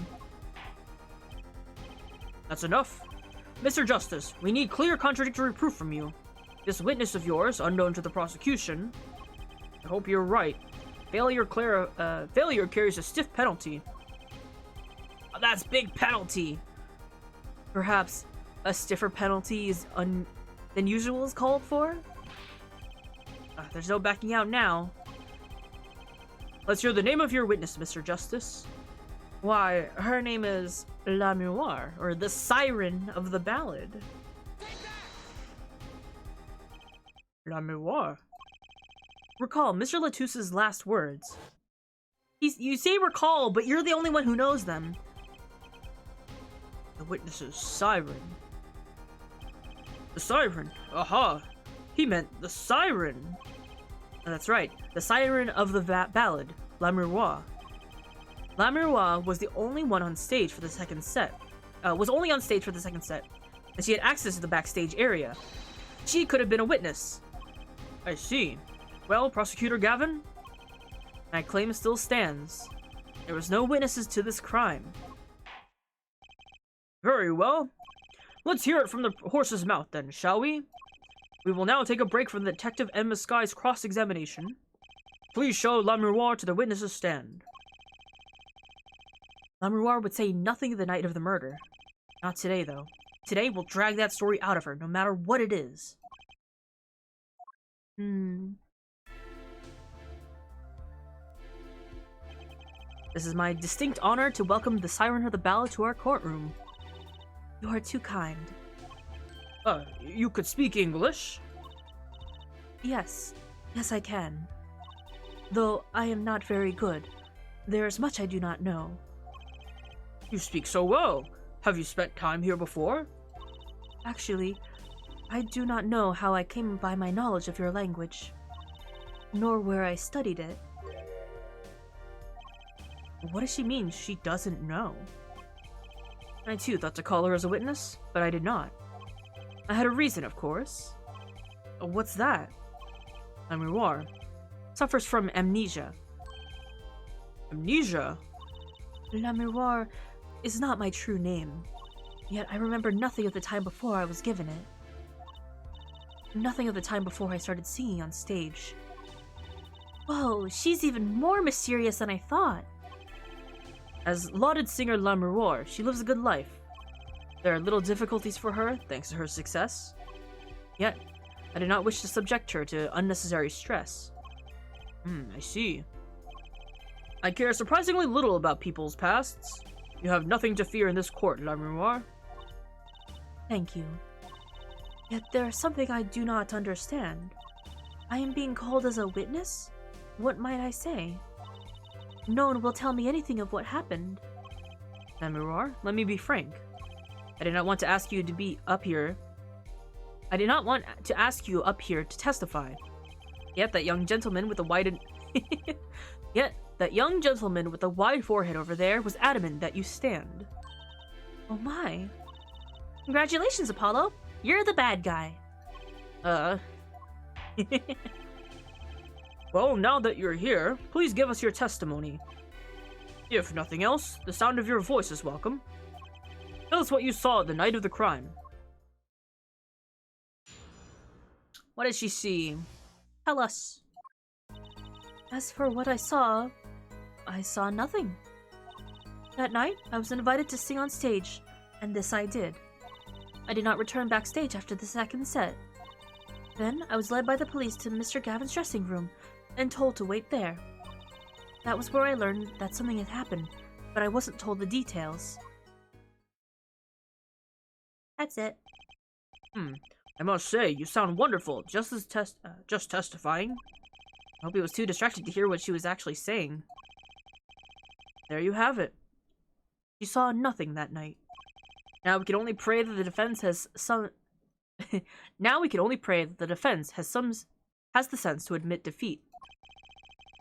That's enough. Mr. Justice, we need clear contradictory proof from you. This witness of yours, unknown to the prosecution... I hope you're right. Failure carries a stiff penalty. Oh, that's big penalty! Perhaps a stiffer penalty is than usual is called for? There's no backing out now. Let's hear the name of your witness, Mr. Justice. Why, her name is La Miroir, or the Siren of the Ballad. La Miroir. Recall Mr. Latouche's last words. You say recall, but you're the only one who knows them. The witness's siren. The siren? Aha! He meant the siren! That's right, the siren of the ballad, La Miroir. La Miroir was the only one on stage for the second set. And she had access to the backstage area. She could have been a witness. I see. Well, Prosecutor Gavin, my claim still stands. There was no witnesses to this crime. Very well. Let's hear it from the horse's mouth then, shall we? We will now take a break from Detective Emma Sky's cross-examination. Please show La Miroir to the witness's stand. La Miroir would say nothing the night of the murder. Not today, though. Today, we'll drag that story out of her, no matter what it is. This is my distinct honor to welcome the Siren of the Ballad to our courtroom. You are too kind. You could speak English? Yes. Yes, I can. Though I am not very good. There is much I do not know. You speak so well. Have you spent time here before? Actually, I do not know how I came by my knowledge of your language, nor where I studied it. What does she mean she doesn't know? I too thought to call her as a witness, but I did not. I had a reason, of course. What's that? Lamiroir suffers from amnesia. Amnesia? Lamiroir is not my true name, yet I remember nothing of the time before I was given it. Nothing of the time before I started singing on stage. Whoa, she's even more mysterious than I thought. As lauded singer Lamiroir, she lives a good life. There are little difficulties for her, thanks to her success. Yet, I do not wish to subject her to unnecessary stress. I see. I care surprisingly little about people's pasts. You have nothing to fear in this court, Lamiroir. Thank you. Yet there is something I do not understand. I am being called as a witness? What might I say? No one will tell me anything of what happened. Lamiroir, let me be frank. I did not want to ask you to be up here. I did not want to ask you up here to testify. Yet that young gentleman with the wide forehead over there was adamant that you stand. Oh my. Congratulations, Apollo. You're the bad guy. Well, now that you're here, please give us your testimony. If nothing else, the sound of your voice is welcome. Tell us what you saw the night of the crime. What did she see? Tell us. As for what I saw nothing. That night, I was invited to sing on stage, and this I did. I did not return backstage after the second set. Then, I was led by the police to Mr. Gavin's dressing room, and told to wait there. That was where I learned that something had happened, but I wasn't told the details. That's it. I must say, you sound wonderful, just testifying. I hope he was too distracted to hear what she was actually saying. There you have it. She saw nothing that night. Now we can only pray that the defense has the sense to admit defeat,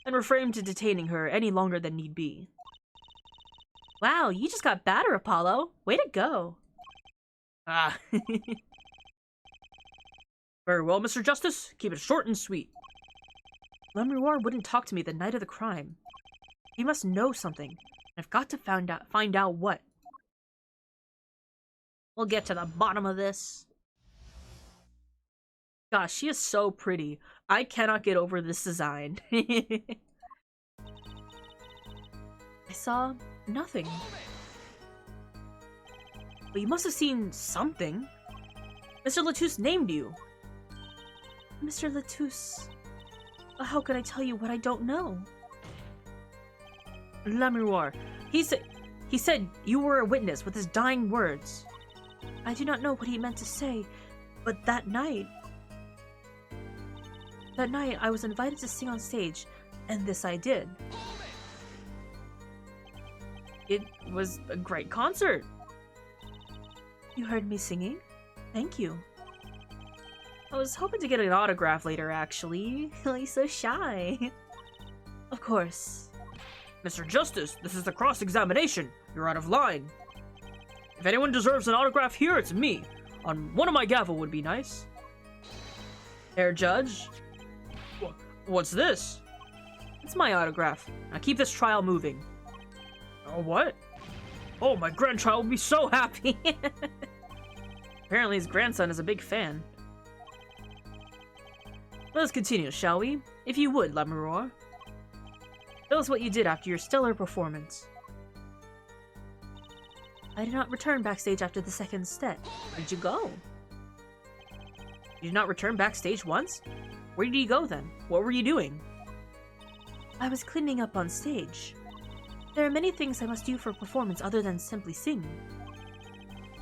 and refrain to detaining her any longer than need be. Wow, you just got badder, Apollo. Way to go. Very well, Mr. Justice. Keep it short and sweet. Lamiroir wouldn't talk to me the night of the crime. He must know something. I've got to find out what. We'll get to the bottom of this. Gosh, she is so pretty. I cannot get over this design. I saw nothing. But you must have seen something. Mr. Latouche named you. Mr. Latouche... How can I tell you what I don't know? Lamiroir, he said you were a witness with his dying words. I do not know what he meant to say, but that night I was invited to sing on stage, and this I did. It was a great concert. You heard me singing? Thank you. I was hoping to get an autograph later, actually. He's so shy. Of course. Mr. Justice, this is the cross-examination. You're out of line. If anyone deserves an autograph here, it's me. On one of my gavel would be nice. Herr Judge? What's this? It's my autograph. Now keep this trial moving. Oh, what? Oh, my grandchild will be so happy. Apparently his grandson is a big fan. Let us continue, shall we? If you would, Lamiroir. Tell us what you did after your stellar performance. I did not return backstage after the second set. Where did you go? You did not return backstage once? Where did you go then? What were you doing? I was cleaning up on stage. There are many things I must do for a performance other than simply sing.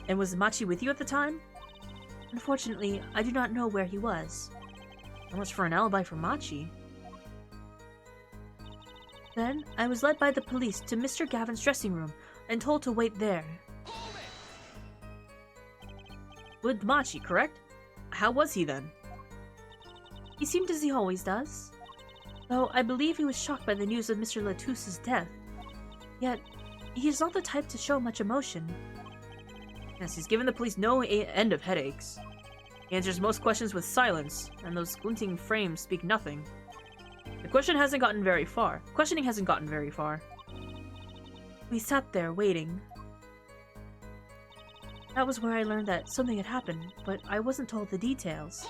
And was Machi with you at the time? Unfortunately, I do not know where he was. How much for an alibi for Machi? Then, I was led by the police to Mr. Gavin's dressing room and told to wait there. With Machi, correct? How was he then? He seemed as he always does. Though I believe he was shocked by the news of Mr. Latous's death. Yet, he is not the type to show much emotion. Yes, he's given the police no end of headaches. He answers most questions with silence, and those glinting frames speak nothing. The questioning hasn't gotten very far. We sat there, waiting. That was where I learned that something had happened, but I wasn't told the details.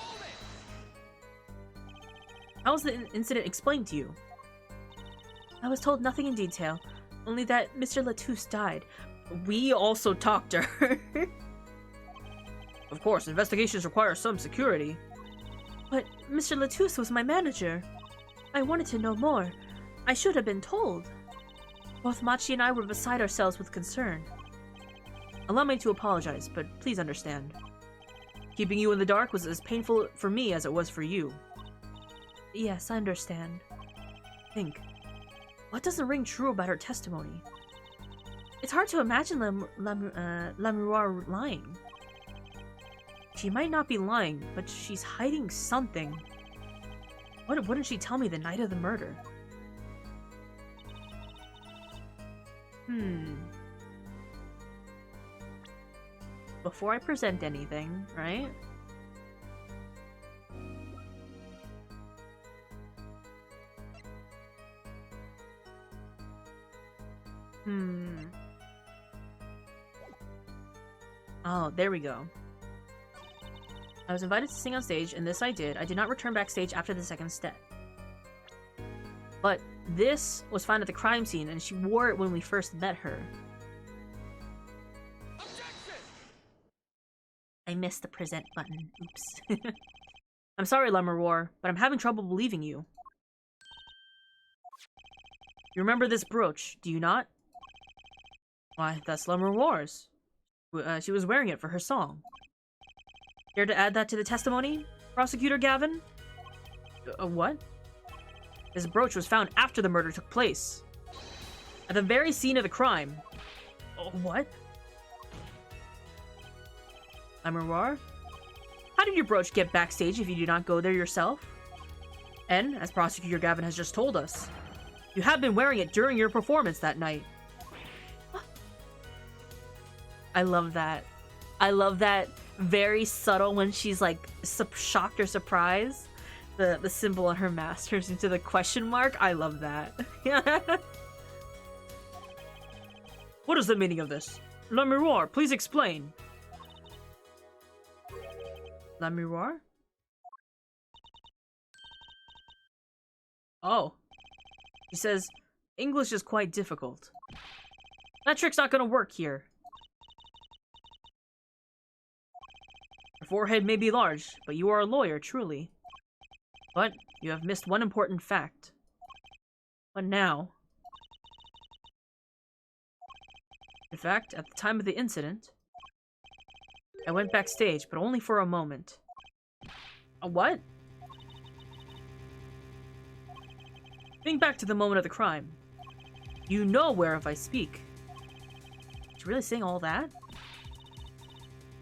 How was the incident explained to you? I was told nothing in detail, only that Mr. Latouche died. We also talked to her. Of course, investigations require some security. But Mr. Latouche was my manager. I wanted to know more. I should have been told. Both Machi and I were beside ourselves with concern. Allow me to apologize, but please understand. Keeping you in the dark was as painful for me as it was for you. Yes, I understand. Think. What doesn't ring true about her testimony? It's hard to imagine Lamuroir lying. She might not be lying, but she's hiding something. What wouldn't she tell me the night of the murder? Before I present anything, right? Oh, there we go. I was invited to sing on stage, and this I did. I did not return backstage after the second step. But this was found at the crime scene, and she wore it when we first met her. Objection! I missed the present button. Oops. I'm sorry, Lamuroir, but I'm having trouble believing you. You remember this brooch, do you not? Why, that's Lamuroir's. She was wearing it for her song. Care to add that to the testimony, Prosecutor Gavin? What? This brooch was found after the murder took place. At the very scene of the crime. What? Lamuroir? How did your brooch get backstage if you did not go there yourself? And, as Prosecutor Gavin has just told us, you have been wearing it during your performance that night. I love that. I love that very subtle when she's like shocked or surprised. The symbol on her mask turns into the question mark. I love that. What is the meaning of this? Lamuroir, please explain. Lamuroir? Oh. He says, English is quite difficult. That trick's not gonna work here. Your forehead may be large, but you are a lawyer, truly. But you have missed one important fact. What now? In fact, at the time of the incident, I went backstage, but only for a moment. A what? Think back to the moment of the crime. You know whereof I speak. Did you really saying all that?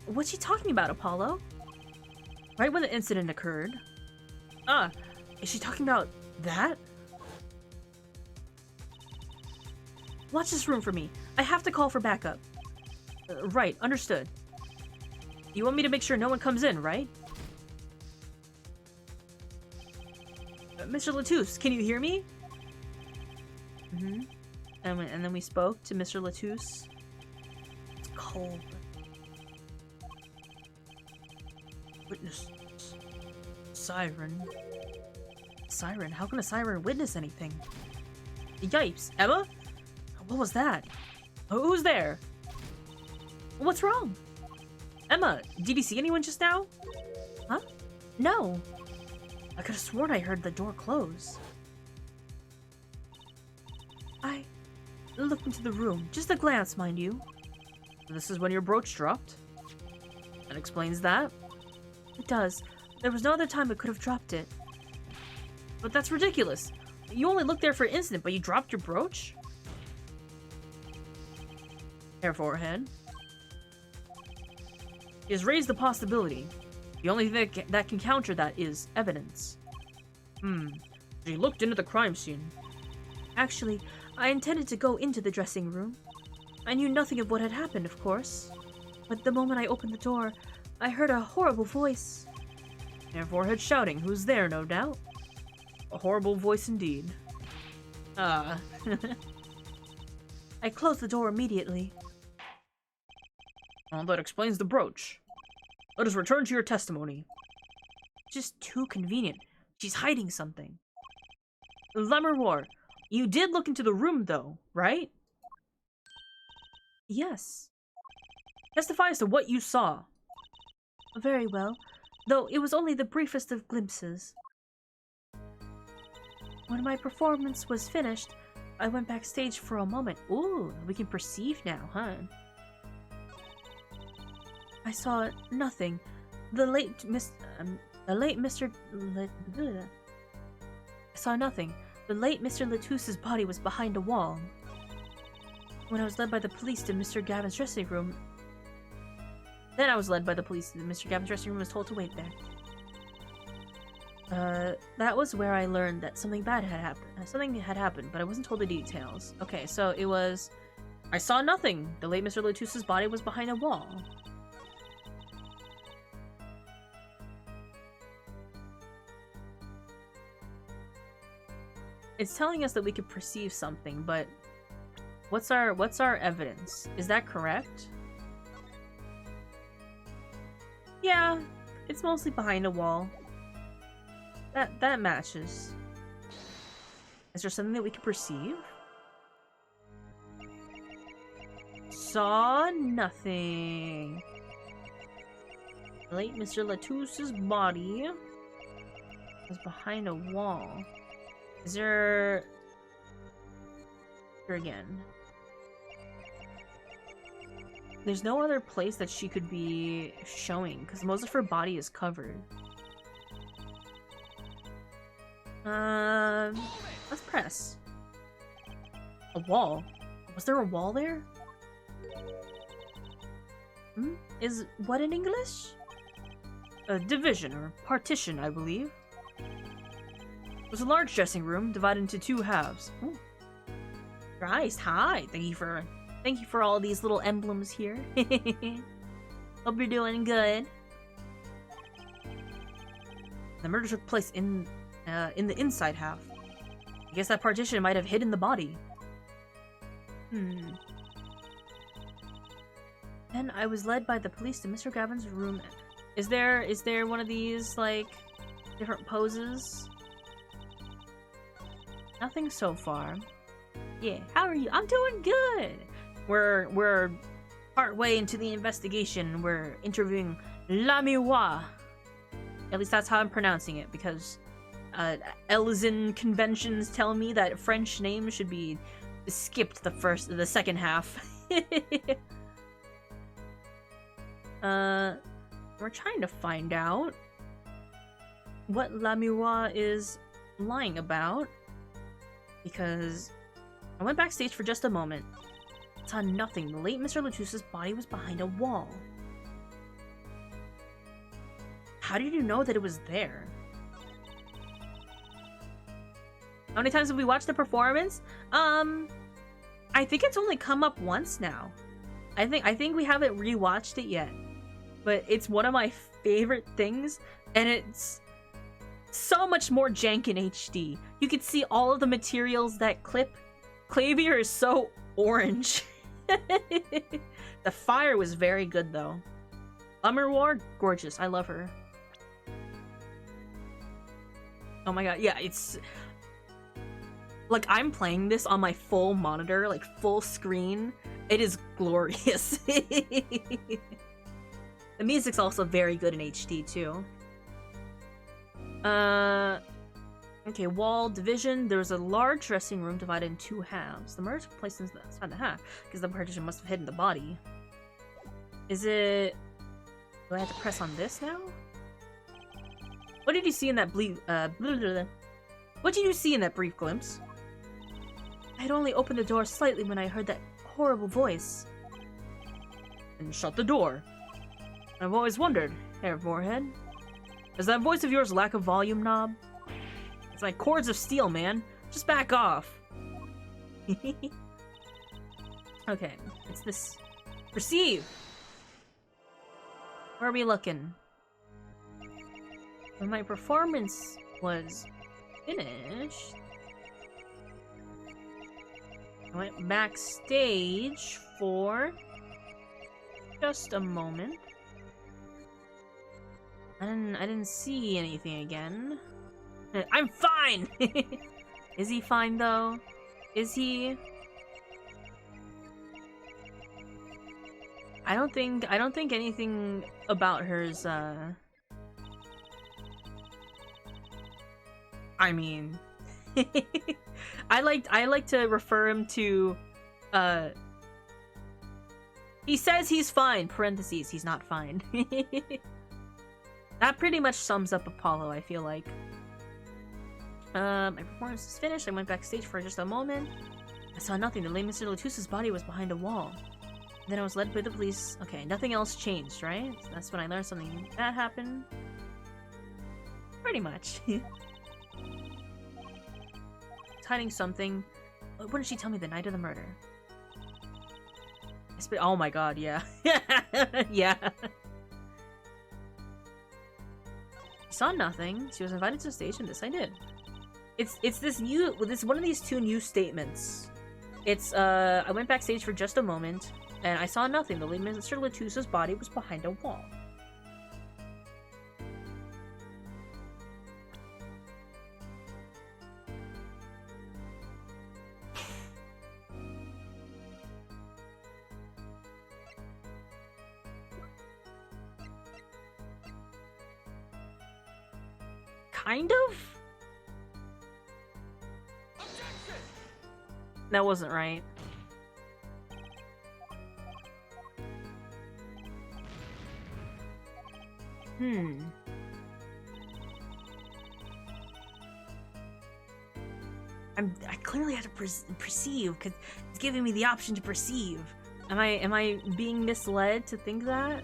What's she talking about, Apollo? Right when the incident occurred. Is she talking about that? Watch this room for me. I have to call for backup. Right, understood. You want me to make sure no one comes in, right? Mr. Latouche, can you hear me? And then we spoke to Mr. Latouche. It's cold. Witness. Siren. Siren? How can a siren witness anything? Yipes! Emma? What was that? Who's there? What's wrong? Emma, did you see anyone just now? Huh? No. I could have sworn I heard the door close. looked into the room. Just a glance, mind you. This is when your brooch dropped. That explains that. It does. There was no other time I could have dropped it. But that's ridiculous. You only looked there for an instant, but you dropped your brooch? Hair forehead. He has raised the possibility. The only thing that can counter that is evidence. She looked into the crime scene. Actually, I intended to go into the dressing room. I knew nothing of what had happened, of course. But the moment I opened the door, I heard a horrible voice. Hair forehead shouting, who's there, no doubt. A horrible voice indeed. I closed the door immediately. Well, that explains the brooch. Let us return to your testimony. Just too convenient. She's hiding something. Lemurwar, you did look into the room, though, right? Yes. Testify as to what you saw. Very well, though it was only the briefest of glimpses. When my performance was finished, I went backstage for a moment. Ooh, we can perceive now, huh? I saw nothing. The late Mr. I saw nothing. The late Mr. Latuse's body was behind a wall. When I was led by the police to Mr. Gavin's dressing room, Then I was led by the police to Mr. Gavin's dressing room and was told to wait there. That was where I learned that something bad had happened. Something had happened, but I wasn't told the details. Okay, so it was... I saw nothing. The late Mr. Latuse's body was behind a wall. It's telling us that we could perceive something, but... What's our evidence? Is that correct? Yeah, it's mostly behind a wall. That matches. Is there something that we can perceive? Saw nothing. Late Mr. Latuse's body was behind a wall. Is there... Here again. There's no other place that she could be showing, because most of her body is covered. Let's press. A wall? Was there a wall there? Is what in English? A division, or partition, I believe. It was a large dressing room, divided into two halves. Ooh. Christ, hi! Thank you for all these little emblems here. Hope you're doing good. The murder took place in the inside half. I guess that partition might have hidden the body. Then I was led by the police to Mr. Gavin's room. Is there one of these, like, different poses? Nothing so far. Yeah, how are you? I'm doing good! We're part way into the investigation. We're interviewing Lemurwar. At least that's how I'm pronouncing it, because Elzin conventions tell me that French names should be skipped the second half. We're trying to find out what Lemurwar is lying about, because I went backstage for just a moment. Saw nothing. The late Mr. Latuse's body was behind a wall. How did you know that it was there? How many times have we watched the performance? I think it's only come up once now. I think we haven't rewatched it yet. But it's one of my favorite things, and it's so much more jank in HD. You can see all of the materials that clip. Clavier is so orange. The fire was very good, though. Lemurwar, gorgeous. I love her. Oh my god, yeah, it's... Like, I'm playing this on my full monitor, like, full screen. It is glorious. The music's also very good in HD, too. Okay, wall division. There's a large dressing room divided in two halves. The murder took place inside the half, because the partition must have hidden the body. Is it... Do I have to press on this now? What did you see in that What did you see in that brief glimpse? I had only opened the door slightly when I heard that horrible voice. And shut the door. I've always wondered, Herr Moorhead. Is that voice of yours lack of volume knob? It's like cords of steel, man. Just back off. Okay, it's this. Perceive! Where are we looking? When my performance was finished, I went backstage for just a moment. I didn't see anything again. I'm fine! Is he fine though? Is he? I don't think anything about her's I mean I like to refer him to he says he's fine, parentheses, he's not fine. That pretty much sums up Apollo, I feel like. My performance is finished. I went backstage for just a moment. I saw nothing. The late Mr. Latusa's body was behind a wall. Then I was led by the police. Okay, nothing else changed, right? So that's when I learned something that happened. Pretty much. It's hiding something. What did she tell me the night of the murder? Oh my god, yeah. Yeah. I saw nothing. She was invited to the station. This I did. It's this one of these two new statements. It's I went backstage for just a moment and I saw nothing. The late Mr. Latusa's body was behind a wall. Kind of? That wasn't right. I clearly have to perceive because it's giving me the option to perceive. Am I being misled to think that?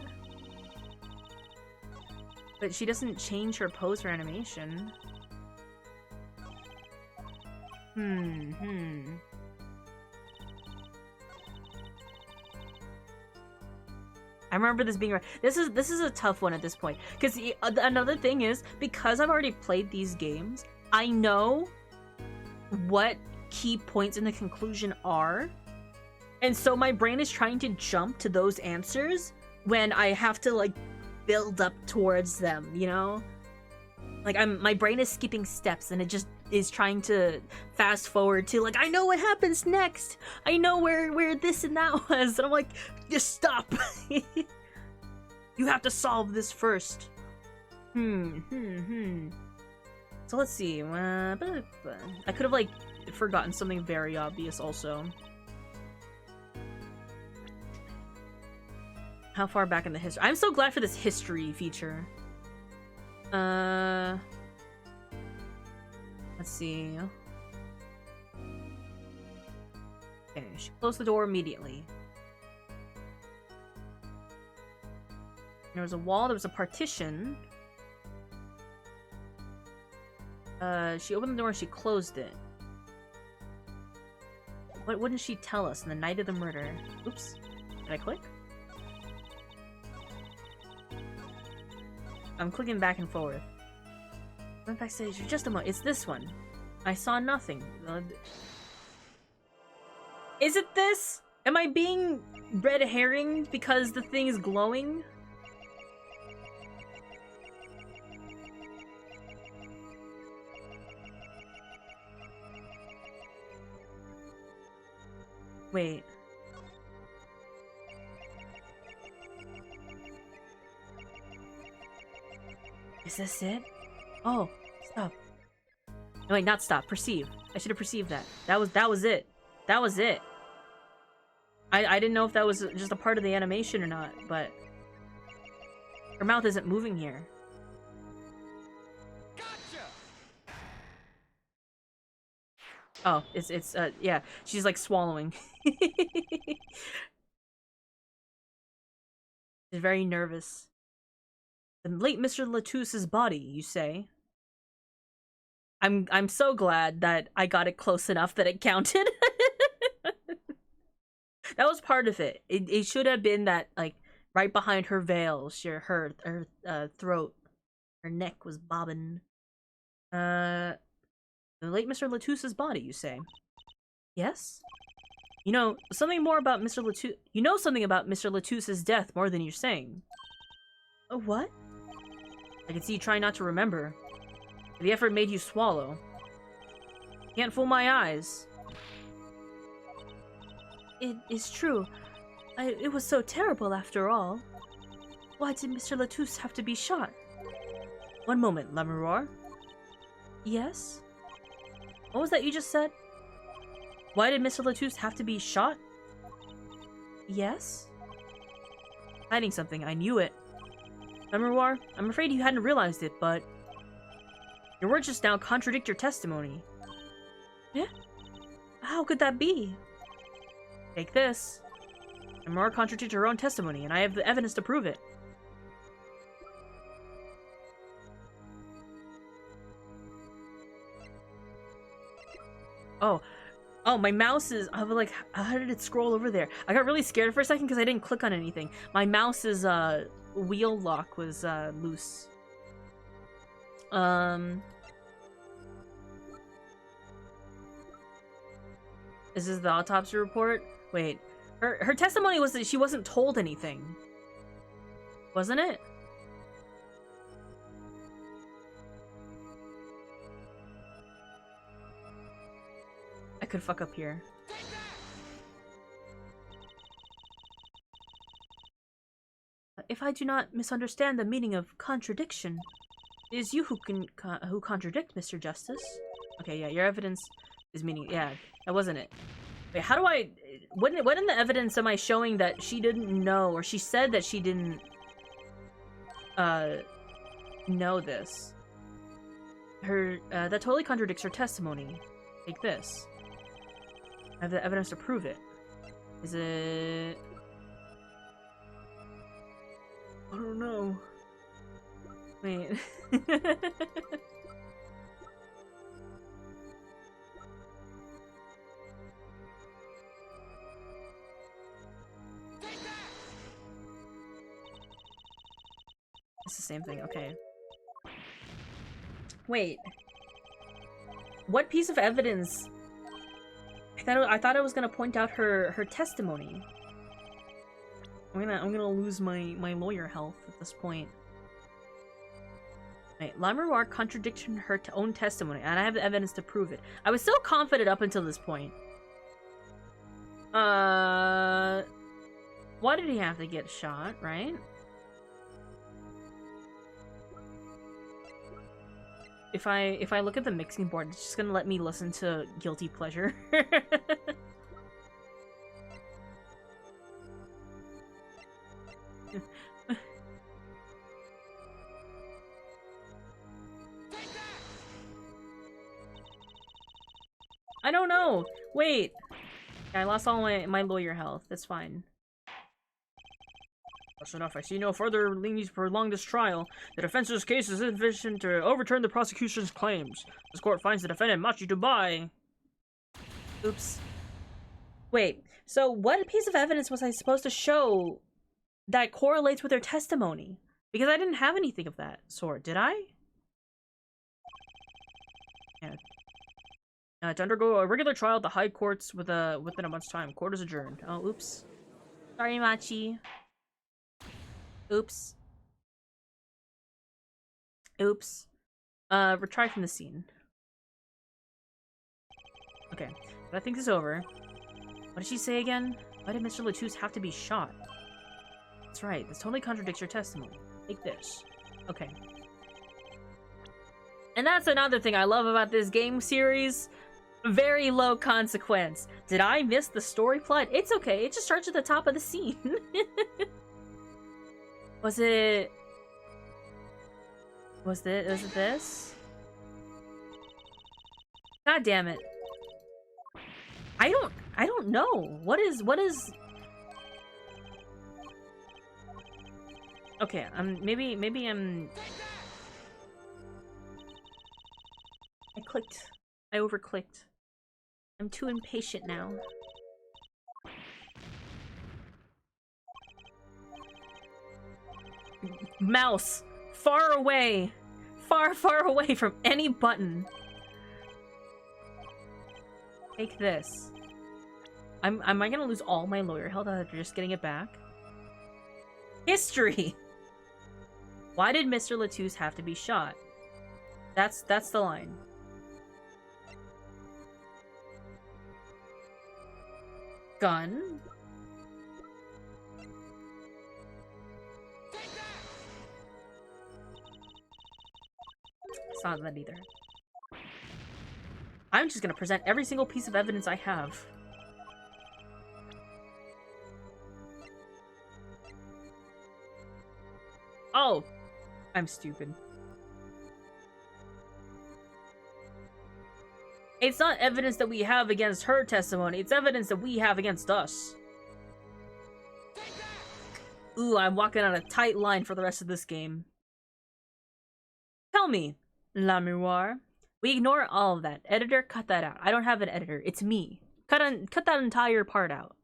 But she doesn't change her pose or animation. I remember this being right. This is a tough one at this point because another thing is because I've already played these games, I know what key points in the conclusion are, and so my brain is trying to jump to those answers when I have to like build up towards them, you know? Like my brain is skipping steps and it just is trying to fast forward to like I know what happens next. I know where this and that was. And I'm like, just stop. You have to solve this first. So let's see. I could have like forgotten something very obvious also. How far back in the history? I'm so glad for this history feature. Let's see. Okay, she closed the door immediately. There was a wall, there was a partition. She opened the door and she closed it. What wouldn't she tell us on the night of the murder? Oops. Did I click? I'm clicking back and forth. Went backstage for just a moment. It's this one. I saw nothing. Is it this? Am I being red herring because the thing is glowing? Wait. Is this it? Oh, stop. No, wait, not stop. Perceive. I should have perceived that. That was it. That was it. I didn't know if that was just a part of the animation or not, but her mouth isn't moving here. Gotcha. Oh, it's yeah, she's like swallowing. She's very nervous. The late Mr. Latous's body, you say? I'm so glad that I got it close enough that it counted. That was part of it. It should have been that, like, right behind her veil, her throat, her neck was bobbing. The late Mr. Latous's body, you say? Yes? You know something about Mr. Latous's death more than you're saying. Oh, what? I can see you trying not to remember. The effort made you swallow. Can't fool my eyes. It is true. It was so terrible after all. Why did Mr. Latousse have to be shot? One moment, Lemurroir. Yes? What was that you just said? Why did Mr. Latousse have to be shot? Yes? Hiding something, I knew it. Lemurroir, I'm afraid you hadn't realized it, but your words just now contradict your testimony. Yeah? How could that be? Take this. Lemurroir contradicted her own testimony, and I have the evidence to prove it. Oh, my mouse is... I was like, how did it scroll over there? I got really scared for a second because I didn't click on anything. My mouse's wheel lock was loose. This is the autopsy report? Wait. Her testimony was that she wasn't told anything. Wasn't it? I could fuck up here. If I do not misunderstand the meaning of contradiction, it is you who contradict, Mr. Justice. Okay, yeah, your evidence is meaning... Yeah, that wasn't it. Wait, how do I... What in the evidence am I showing that she didn't know, or she said that she didn't... know this? That totally contradicts her testimony. Take this. I have the evidence to prove it. Is it... I don't know. Wait. It's the same thing, okay. Wait. What piece of evidence? I thought I was gonna point out her testimony. I'm gonna lose my lawyer health at this point. Wait, Lemurroir contradicted her own testimony, and I have the evidence to prove it. I was so confident up until this point. Why did he have to get shot, right? If I look at the mixing board, it's just gonna let me listen to Guilty Pleasure. I don't know. Wait. I lost all my lawyer health. That's fine. That's enough. I see no further need to prolong this trial. The defense's case is insufficient to overturn the prosecution's claims. This court finds the defendant Machi Dubai. Oops. Wait. So what piece of evidence was I supposed to show that correlates with her testimony? Because I didn't have anything of that sort, did I? Yeah. To undergo a regular trial at the high courts within a month's time. Court is adjourned. Oh, oops. Sorry, Machi. Oops. Oops. Retry from the scene. Okay. But I think this is over. What did she say again? Why did Mr. Latousse have to be shot? That's right. This totally contradicts your testimony. Take this. Okay. And that's another thing I love about this game series. Very low consequence. Did I miss the story plot? It's okay. It just starts at the top of the scene. Was it this? God damn it. I don't know. What is Okay, maybe I'm I overclicked. I'm too impatient now. Mouse, far away. Far away from any button. Take this. Am I gonna lose all my lawyer health after just getting it back? History! Why did Mr. Latouche have to be shot? That's the line. Gun? It's not that either. I'm just gonna present every single piece of evidence I have. Oh! I'm stupid. It's not evidence that we have against her testimony, it's evidence that we have against us. Ooh, I'm walking on a tight line for the rest of this game. Tell me, Lamuir. We ignore all of that. Editor, cut that out. I don't have an editor. It's me. Cut that entire part out.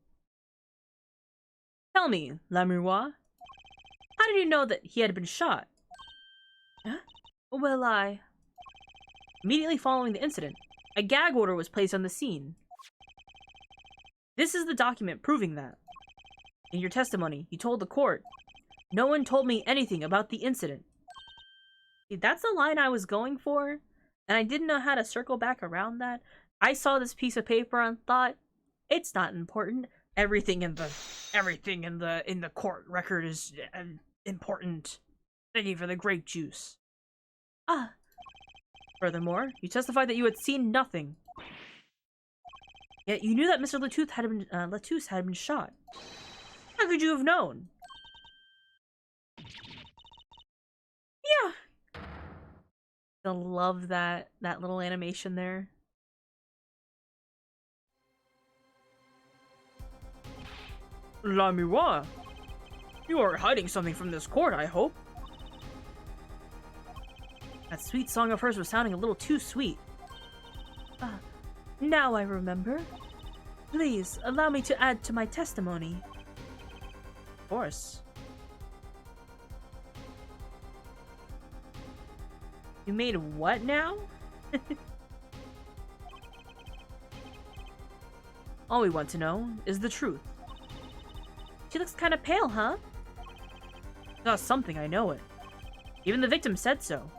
Tell me, Lamuir. How did you know that he had been shot? Huh? Well, immediately following the incident, a gag order was placed on the scene. This is the document proving that. In your testimony, you told the court, no one told me anything about the incident. See, that's the line I was going for, and I didn't know how to circle back around that. I saw this piece of paper and thought, it's not important. Everything in the court record is important. Thank you for the grape juice. Ah. Furthermore, you testified that you had seen nothing. Yet you knew that Mr. Latouche had been shot. How could you have known? Yeah. I love that little animation there. Lamuir, you are hiding something from this court, I hope. That sweet song of hers was sounding a little too sweet. Now I remember. Please, allow me to add to my testimony. Of course. You made what now? All we want to know is the truth. She looks kind of pale, huh? Saw something, I know it. Even the victim said so.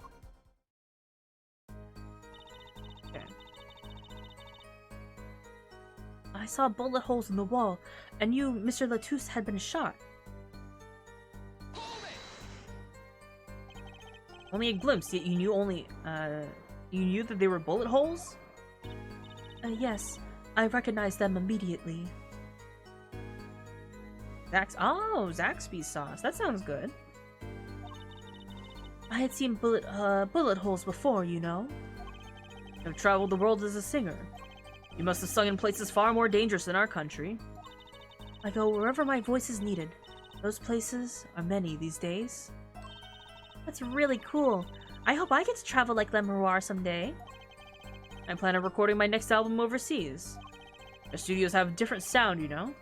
Okay. I saw bullet holes in the wall, and you, Mr. Latouche, had been shot. Only a glimpse, yet you knew that they were bullet holes? Yes, I recognized them immediately. Zaxby's sauce. That sounds good. I had seen bullet holes before, you know. I've traveled the world as a singer. You must have sung in places far more dangerous than our country. I go wherever my voice is needed. Those places are many these days. That's really cool. I hope I get to travel like Lamuir someday. I plan on recording my next album overseas. Their studios have a different sound, you know.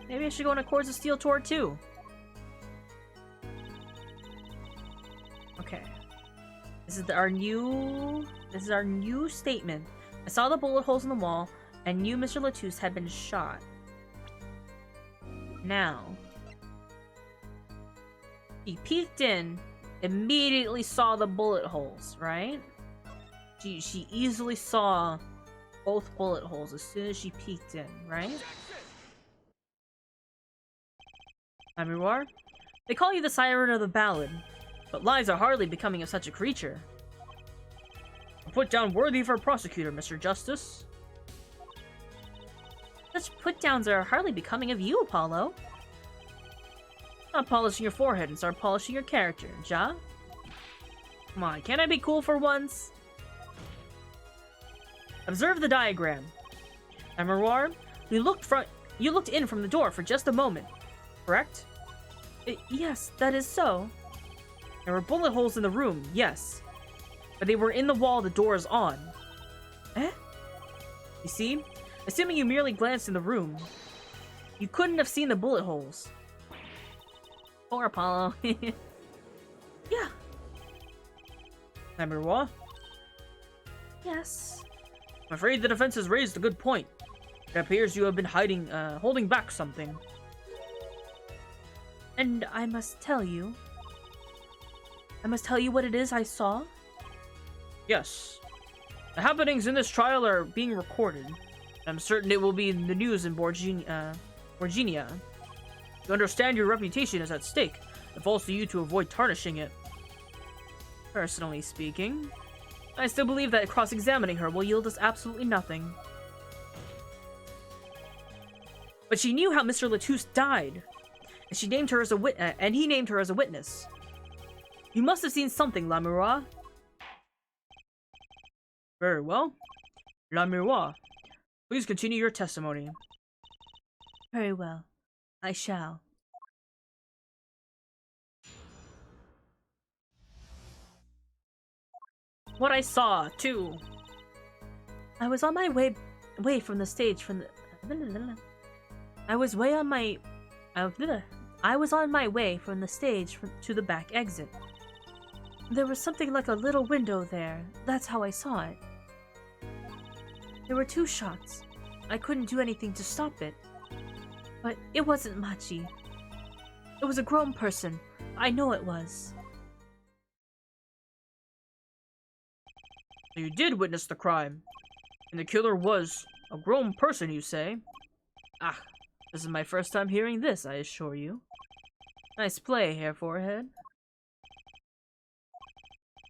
Maybe I should go on a Chords of Steel tour too. Okay. This is our new statement. I saw the bullet holes in the wall, and you, Mr. Latouche, had been shot. Now, he peeked in, immediately saw the bullet holes, right? She easily saw both bullet holes as soon as she peeked in, right? Lamuir, they call you the siren of the ballad, but lies are hardly becoming of such a creature. A put down worthy for a prosecutor, Mr. Justice. Such put-downs are hardly becoming of you, Apollo. Stop polishing your forehead and start polishing your character, Ja? Come on, can't I be cool for once? Observe the diagram. Emerwar, you looked in from the door for just a moment, correct? Yes, that is so. There were bullet holes in the room, yes. But they were in the wall the door is on. Eh? You see? Assuming you merely glanced in the room, you couldn't have seen the bullet holes. Poor Apollo. Yeah. Emerwa? Yes. I'm afraid the defense has raised a good point. It appears you have been holding back something. And I must tell you what it is I saw? Yes. The happenings in this trial are being recorded. I'm certain it will be in the news in Borginia. You understand your reputation is at stake. It falls to you to avoid tarnishing it. Personally speaking, I still believe that cross-examining her will yield us absolutely nothing. But she knew how Mr. Latouche died, and he named her as a witness. You must have seen something, Lamura. Very well. Lamura, please continue your testimony. Very well. I shall. What I saw, too. I was on my way from the stage I was on my way from the stage to the back exit. There was something like a little window there. That's how I saw it. There were 2 shots. I couldn't do anything to stop it. But it wasn't Machi. It was a grown person. I know it was. You did witness the crime. And the killer was a grown person, you say? Ah, this is my first time hearing this, I assure you. Nice play, Hair Forehead.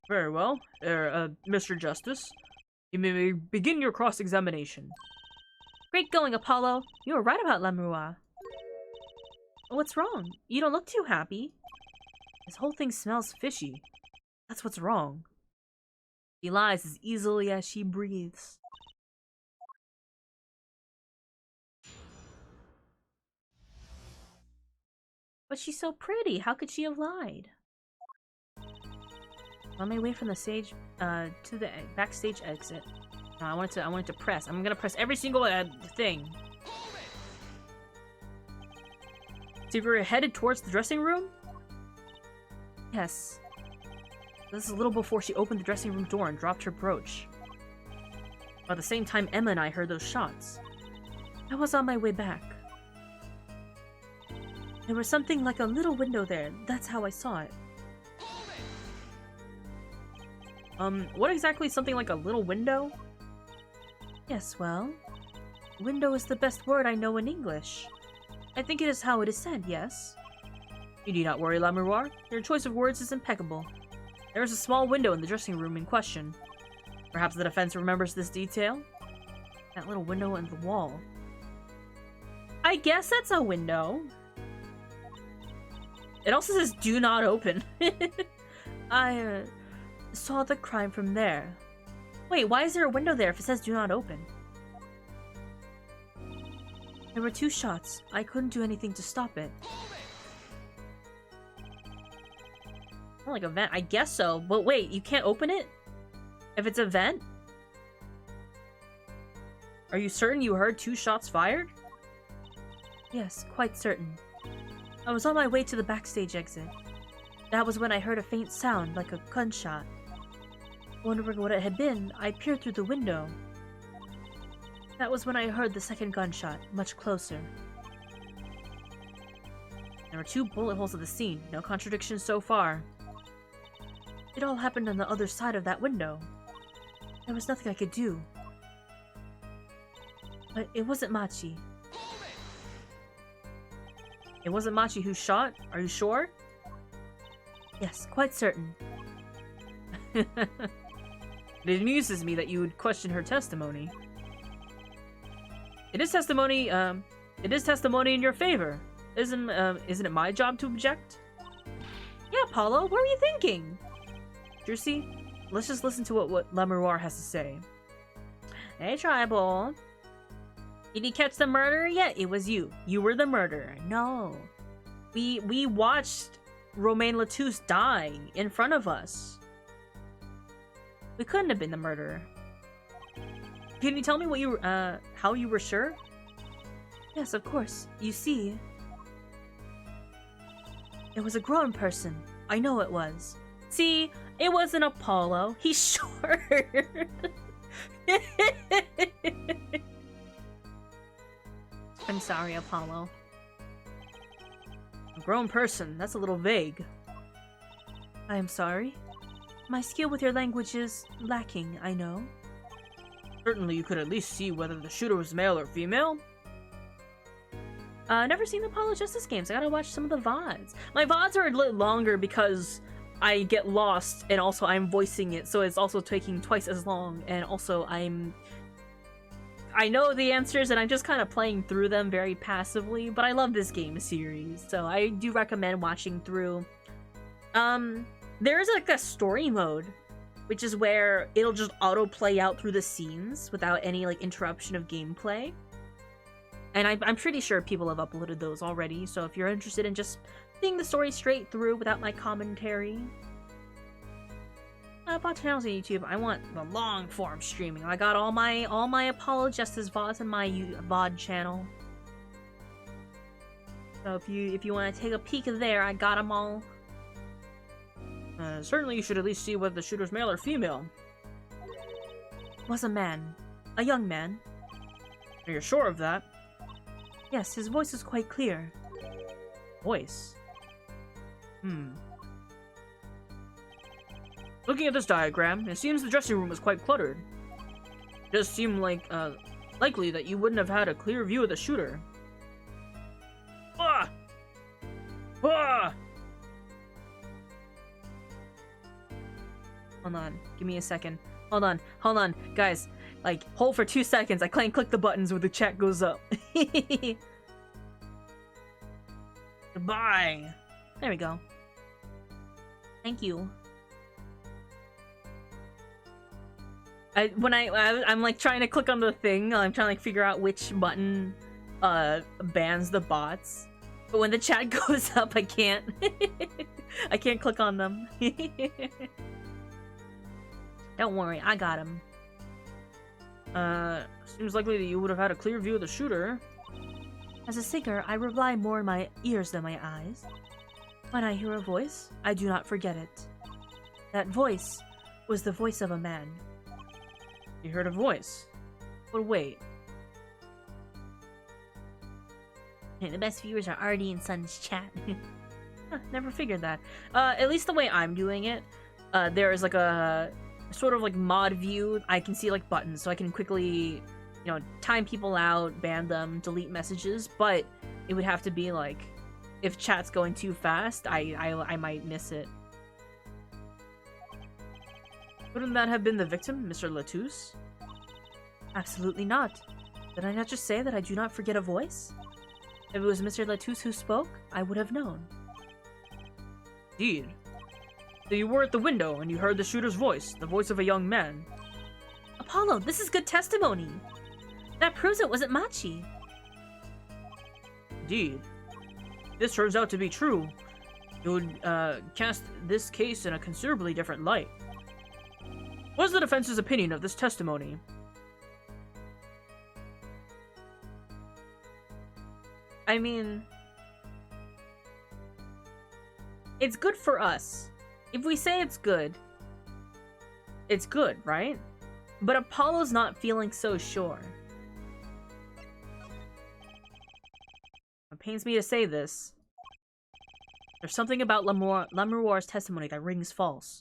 Very well. Mr. Justice, you may begin your cross-examination. Great going, Apollo. You were right about Lamua. What's wrong? You don't look too happy. This whole thing smells fishy. That's what's wrong. She lies as easily as she breathes. But she's so pretty. How could she have lied? On my way from the stage to the backstage exit. No, I wanted to press. I'm gonna press every single thing. So you're headed towards the dressing room? Yes. This is a little before she opened the dressing room door and dropped her brooch. At the same time, Emma and I heard those shots. I was on my way back. There was something like a little window there. That's how I saw it. What exactly is something like a little window? Yes, well, window is the best word I know in English. I think it is how it is said, yes? You need not worry, Lamouroir. Your choice of words is impeccable. There is a small window in the dressing room in question. Perhaps the defense remembers this detail? That little window in the wall. I guess that's a window. It also says, do not open. I, saw the crime from there. Wait, why is there a window there if it says do not open? There were 2 shots. I couldn't do anything to stop it. Not like a vent. I guess so. But wait, you can't open it? If it's a vent? Are you certain you heard 2 shots fired? Yes, quite certain. I was on my way to the backstage exit. That was when I heard a faint sound like a gunshot. Wondering what it had been, I peered through the window. That was when I heard the second gunshot, much closer. There were 2 bullet holes at the scene. No contradictions so far. It all happened on the other side of that window. There was nothing I could do. But it wasn't Machi. It wasn't Machi who shot? Are you sure? Yes, quite certain. It amuses me that you would question her testimony. It is testimony in your favor. Isn't it my job to object? Yeah, Apollo, what were you thinking? Jersey, let's just listen to what Lemuroir has to say. Hey, Tribal. Did you catch the murderer yet? It was you. You were the murderer. No. We watched Romain Letouce die in front of us. We couldn't have been the murderer. Can you tell me what you how you were sure? Yes, of course. You see, it was a grown person. I know it was. See, it wasn't Apollo. He's short. I'm sorry, Apollo. A grown person? That's a little vague. I am sorry. My skill with your language is lacking, I know. Certainly you could at least see whether the shooter was male or female. Never seen the Apollo Justice games. I gotta watch some of the VODs. My VODs are a little longer because I get lost, and also I'm voicing it, so it's also taking twice as long, and also I know the answers, and I'm just kind of playing through them very passively, but I love this game series, so I do recommend watching through. There's like a story mode, which is where it'll just auto-play out through the scenes without any like interruption of gameplay. And I'm pretty sure people have uploaded those already, so if you're interested in just seeing the story straight through without my commentary. I bought channels on YouTube. I want the long form streaming. I got all my Apollo Justice VODs on my VOD channel. So if you want to take a peek there, I got them all. Certainly you should at least see whether the shooter's male or female. Was a man. A young man. Are you sure of that? Yes, his voice is quite clear. Voice? Looking at this diagram, it seems the dressing room was quite cluttered. It does seem like, likely that you wouldn't have had a clear view of the shooter. Ah! Ah! Hold on, give me a second. Hold on, guys. Like, hold for 2 seconds. I click the buttons where the chat goes up. Goodbye. There we go. Thank you. I'm like trying to click on the thing. I'm trying to like figure out which button bans the bots. But when the chat goes up, I can't. I can't click on them. Don't worry, I got him. Seems likely that you would have had a clear view of the shooter. As a singer, I rely more on my ears than my eyes. When I hear a voice, I do not forget it. That voice was the voice of a man. You heard a voice. But wait. The best viewers are Artie and Sun's chat. Huh, never figured that. At least the way I'm doing it, there is like a sort of like mod view. I can see like buttons, so I can quickly, you know, time people out, ban them, delete messages. But it would have to be like, if chat's going too fast, I might miss it. Wouldn't that have been the victim, Mr. Letouce? Absolutely not. Did I not just say that I do not forget a voice? If it was Mr. Letouce who spoke, I would have known. Indeed. So you were at the window and you heard the shooter's voice, the voice of a young man. Apollo, this is good testimony. That proves it wasn't Machi. Indeed. If this turns out to be true, it would cast this case in a considerably different light. What's the defense's opinion of this testimony? I mean, it's good for us. If we say it's good, right? But Apollo's not feeling so sure. It pains me to say this. There's something about Lemuroir's testimony that rings false.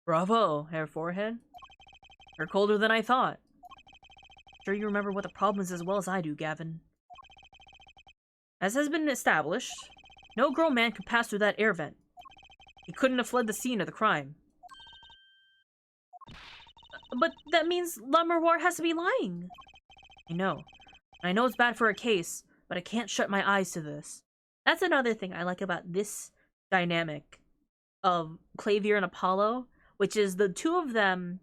Bravo, Hair Forehead. You're colder than I thought. Sure you remember what the problem is as well as I do, Gavin. As has been established, no grown man could pass through that air vent. He couldn't have fled the scene of the crime. But that means Le Miroir has to be lying. I know. I know it's bad for a case, but I can't shut my eyes to this. That's another thing I like about this dynamic of Clavier and Apollo, which is the two of them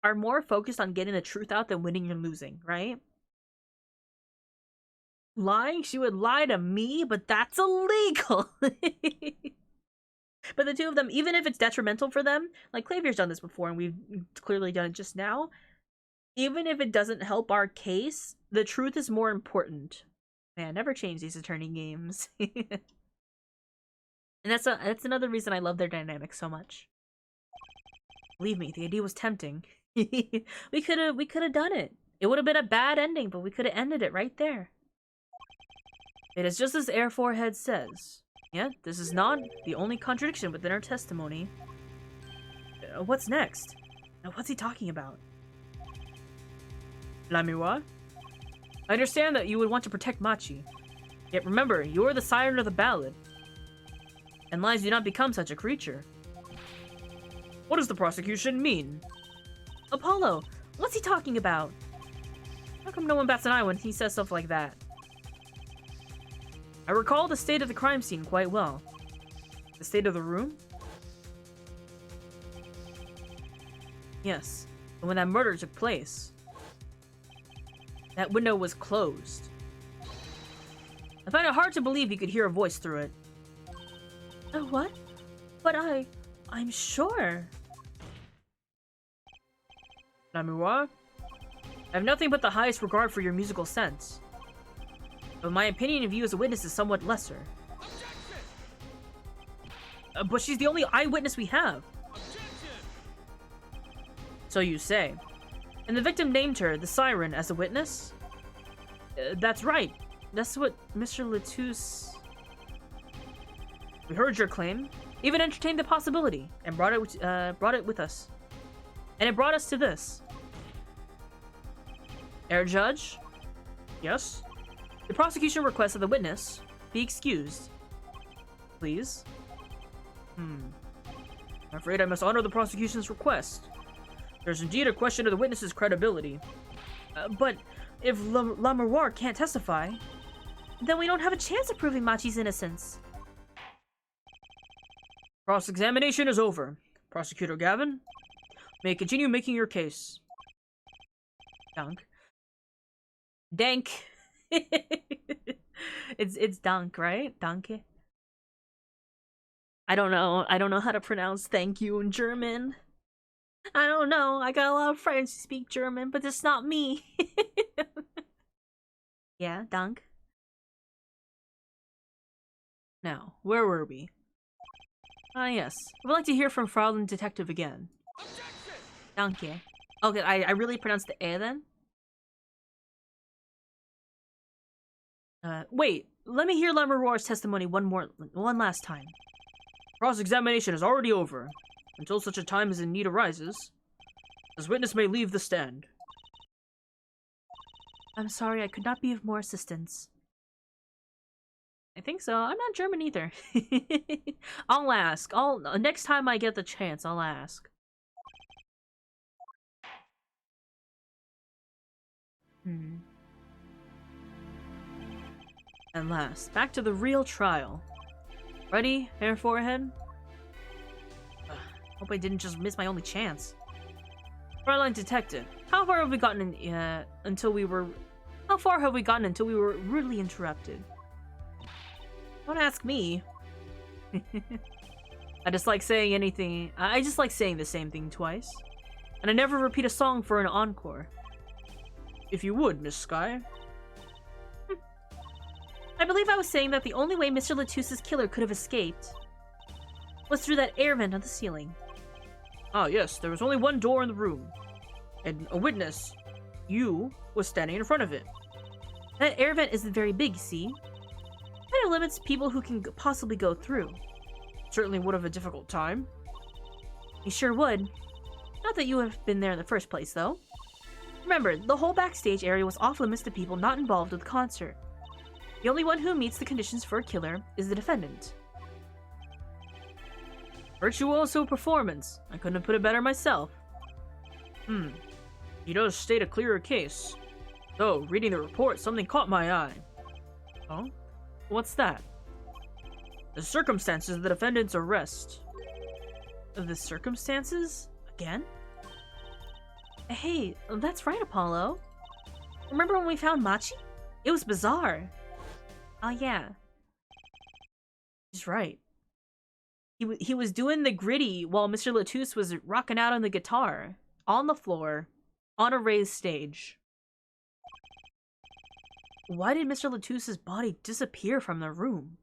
are more focused on getting the truth out than winning or losing, right? Lying? She would lie to me, but that's illegal. But the two of them, even if it's detrimental for them, like Clavier's done this before and we've clearly done it just now, even if it doesn't help our case, the truth is more important. Man, never change these attorney games. And that's another reason I love their dynamic so much. Believe me, the idea was tempting. we could have done it. It would have been a bad ending, but we could have ended it right there. It is just as Air Forehead says. Yeah, this is not the only contradiction within our testimony. What's next? What's he talking about? Le Miroir? I understand that you would want to protect Machi. Yet remember, you're the siren of the ballad. And lies do not become such a creature. What does the prosecution mean? Apollo, what's he talking about? How come no one bats an eye when he says stuff like that? I recall the state of the crime scene quite well. The state of the room? Yes, and when that murder took place, that window was closed. I find it hard to believe you could hear a voice through it. Oh, what? But I'm sure. Le Miroir? I have nothing but the highest regard for your musical sense. But my opinion of you as a witness is somewhat lesser. But she's the only eyewitness we have. So you say. And the victim named her, the siren, as a witness? That's right. That's what Mr. Lettuce... We heard your claim, even entertained the possibility, and brought it with us. And it brought us to this. Air Judge? Yes? The prosecution requests that the witness be excused. Please? I'm afraid I must honor the prosecution's request. There's indeed a question of the witness's credibility. But if Le Miroir can't testify, then we don't have a chance of proving Machi's innocence. Cross-examination is over. Prosecutor Gavin, may continue making your case. Dunk. Dank. It's Dunk, right? Danke. I don't know how to pronounce thank you in German. I don't know. I got a lot of friends who speak German, but it's not me. Yeah, Dank. Now, where were we? Yes. I would like to hear from Fraulein Detective again. Danke. Okay, I really pronounced the E then? Wait. Let me hear Le Miroir's testimony one last time. Cross-examination is already over. Until such a time as a need arises, this witness may leave the stand. I'm sorry, I could not be of more assistance. I think so. I'm not German either. I'll ask. Next time I get the chance, I'll ask. And last, back to the real trial. Ready, Air Forehead? Hope I didn't just miss my only chance. Fraulein Detective, how far have we gotten until we were rudely interrupted? Don't ask me. I just like saying the same thing twice. And I never repeat a song for an encore. If you would, Miss Sky. I believe I was saying that the only way Mr. Lettuce's killer could have escaped was through that air vent on the ceiling. Ah, yes, there was only one door in the room. And a witness, you, was standing in front of it. That air vent isn't very big, see? Kind of limits people who can possibly go through. Certainly would have a difficult time. You sure would. Not that you would have been there in the first place, though. Remember, the whole backstage area was off limits to people not involved with the concert. The only one who meets the conditions for a killer is the defendant. Virtuoso performance. I couldn't have put it better myself. He does state a clearer case. Though, reading the report, something caught my eye. Oh? What's that? The circumstances of the defendant's arrest. The circumstances? Again? Hey, that's right, Apollo. Remember when we found Machi? It was bizarre. Oh, yeah. He's right. He was doing the gritty while Mr. Latouche was rocking out on the guitar. On the floor. On a raised stage. Why did Mr. Latouche's body disappear from the room?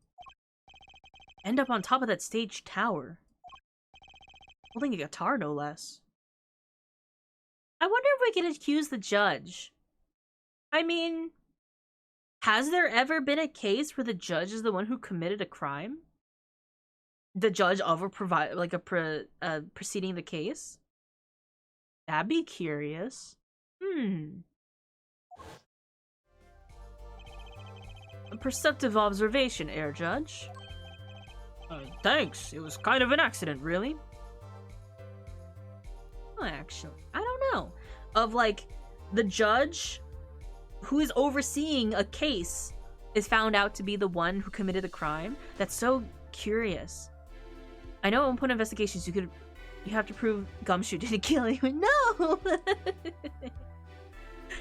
End up on top of that stage tower. Holding a guitar, no less. I wonder if we can accuse the judge. I mean, has there ever been a case where the judge is the one who committed a crime? The judge over preceding the case? That'd be curious. A perceptive observation, Air Judge. Thanks. It was kind of an accident, really. Oh, actually, I don't know. Of, like, the judge who is overseeing a case is found out to be the one who committed the crime. That's so curious. I know at one point in investigations you have to prove Gumshoe didn't kill anyone. No!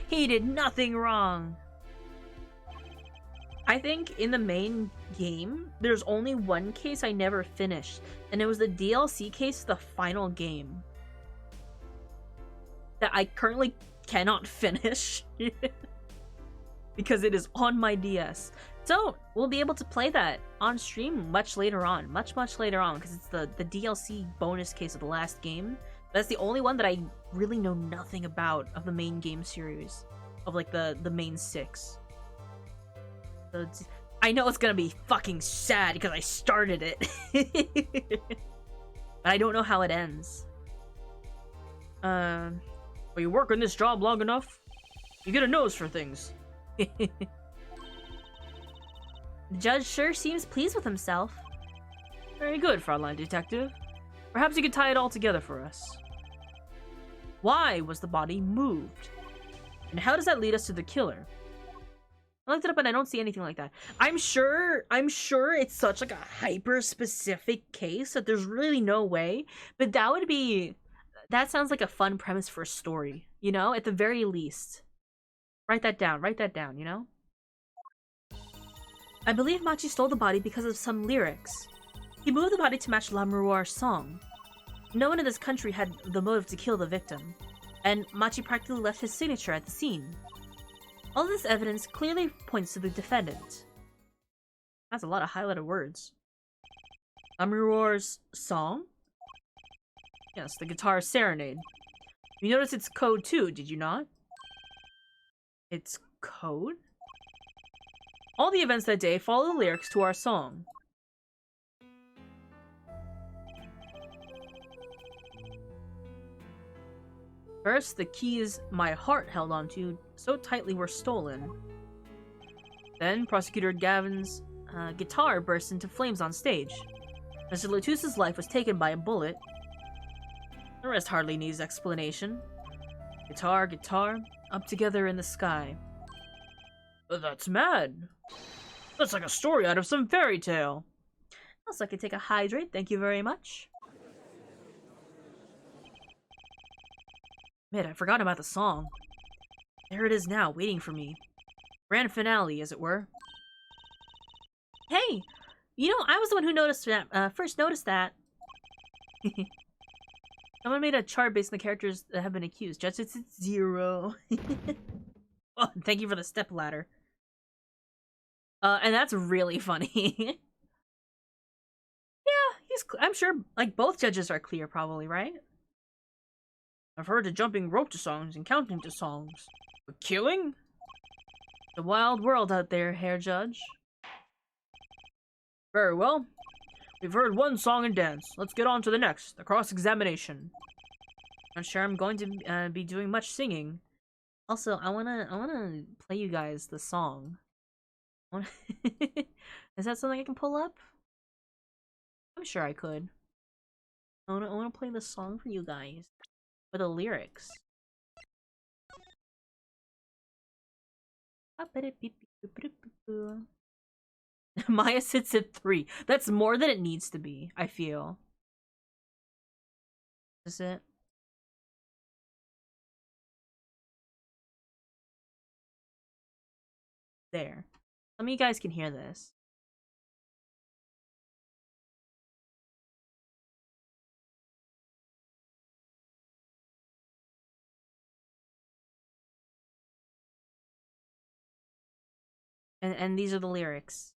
He did nothing wrong. I think in the main game, there's only one case I never finished, and it was the DLC case, the final game. That I currently cannot finish. Because it is on my DS. So, we'll be able to play that on stream much later on. Much later on, because it's the DLC bonus case of the last game. That's the only one that I really know nothing about of the main game series. Of, like, the main 6. So I know it's gonna be fucking sad because I started it. But I don't know how it ends. Well, you work on this job long enough, you get a nose for things. The judge sure seems pleased with himself. Very good, Fraulein Detective. Perhaps you could tie it all together for us. Why was the body moved? And how does that lead us to the killer? I looked it up and I don't see anything like that. I'm sure it's such like a hyper specific case that there's really no way. But that sounds like a fun premise for a story, you know? At the very least. Write that down, you know? I believe Machi stole the body because of some lyrics. He moved the body to match Lamouroir's song. No one in this country had the motive to kill the victim, and Machi practically left his signature at the scene. All this evidence clearly points to the defendant. That's a lot of highlighted words. Lamouroir's song? Yes, the guitar serenade. You noticed it's code too, did you not? It's code? All the events that day follow the lyrics to our song. First, the keys my heart held onto so tightly were stolen. Then, Prosecutor Gavin's guitar burst into flames on stage. Mr. Latouche's life was taken by a bullet. The rest hardly needs explanation. Guitar, up together in the sky. That's mad. That's like a story out of some fairy tale. Also, I could take a hydrate, thank you very much. Man, I forgot about the song. There it is now, waiting for me. Grand finale, as it were. Hey! You know, I was the one who noticed that, first noticed that. Someone made a chart based on the characters that have been accused. Judge, it's 0. Oh, thank you for the step ladder. And that's really funny. Yeah, I'm sure, like, both judges are clear, probably, right? I've heard of jumping rope to songs and counting to songs. But killing? The wild world out there, Herr Judge. Very well. We've heard one song and dance. Let's get on to the next, the cross-examination. Not sure I'm going to be doing much singing. Also, I wanna play you guys the song. Is that something I can pull up? I'm sure I could. I wanna play the song for you guys. With the lyrics. Maya sits at 3. That's more than it needs to be, I feel. Is it? There. Some of you guys can hear this. And these are the lyrics.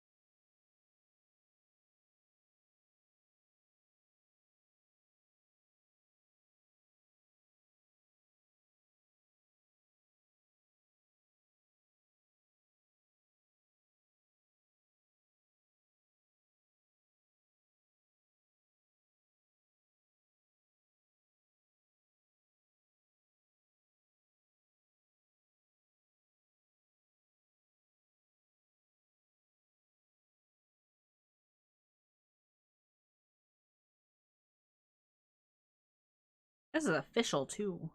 This is official too.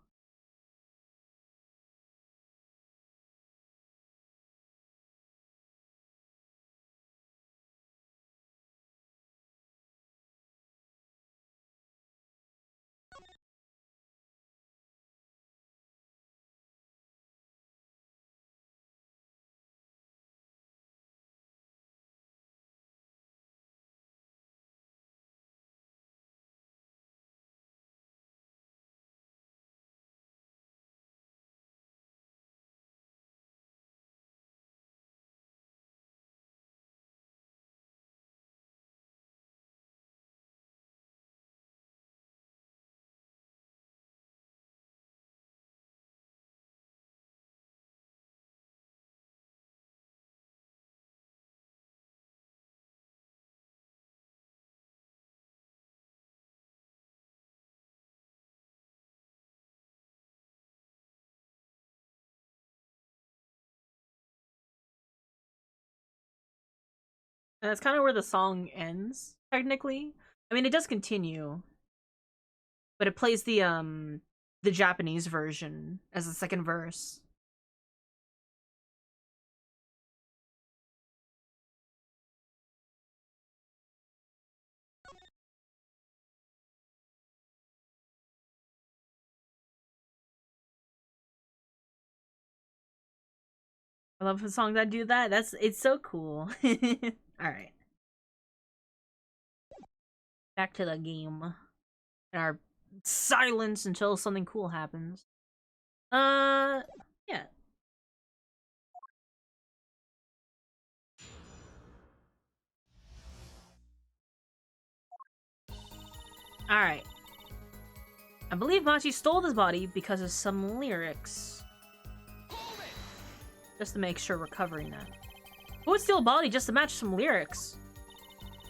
And that's kind of where the song ends, technically. I mean, it does continue, but it plays the Japanese version as the second verse. I love the songs that do that. It's so cool. Alright. Back to the game. And our silence until something cool happens. Yeah. Alright. I believe Machi stole this body because of some lyrics. Just to make sure we're covering that. Who would steal a body just to match some lyrics?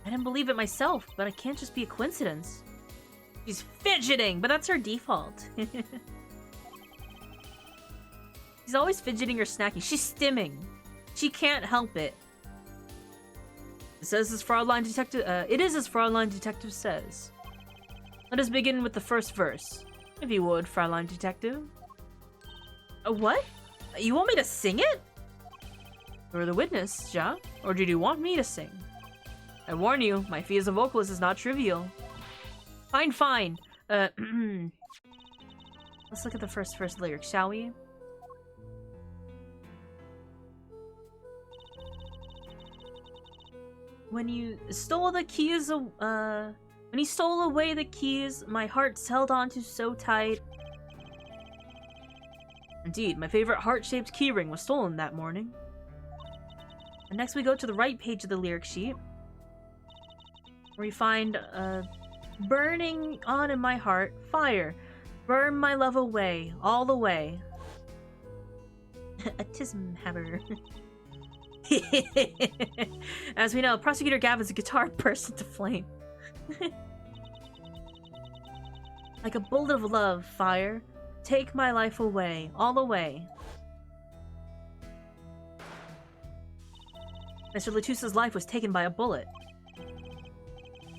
I didn't believe it myself, but it can't just be a coincidence. She's fidgeting, but that's her default. She's always fidgeting or snacking. She's stimming. She can't help it. It says as Fraulein Detective. It is as Fraulein Detective says. Let us begin with the first verse, if you would, Fraulein Detective. What? You want me to sing it? You're the witness, Ja. Or did you want me to sing? I warn you, my fee as a vocalist is not trivial. Fine, fine. Let's look at the first lyric, shall we? When you stole the keys, when he stole away the keys, my heart's held onto so tight. Indeed, my favorite heart-shaped keyring was stolen that morning. And next we go to the right page of the lyric sheet, where we find, burning on in my heart, fire, burn my love away, all the way. A tism hammer. As we know, Prosecutor Gavin's guitar burst into flame. Like a bullet of love, fire, take my life away, all the way. Mr. Latusa's life was taken by a bullet.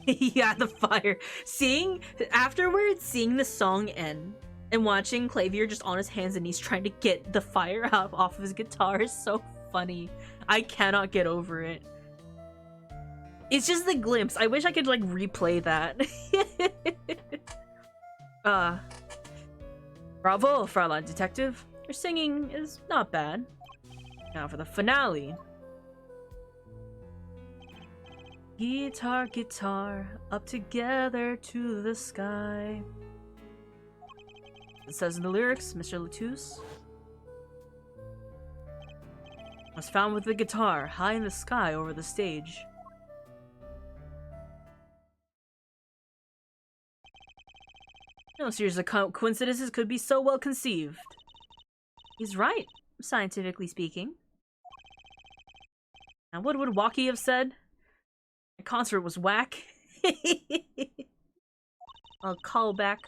Yeah, the fire. Seeing the song end and watching Clavier just on his hands and knees trying to get the fire up off of his guitar is so funny. I cannot get over it. It's just the glimpse. I wish I could like replay that. Bravo, Fraulein Detective. Your singing is not bad. Now for the finale. Guitar, guitar, up together to the sky. It says in the lyrics, Mr. Latouche was found with the guitar high in the sky over the stage. No series of coincidences could be so well conceived. He's right, scientifically speaking. Now, what would Waki have said? The concert was whack. I'll call back.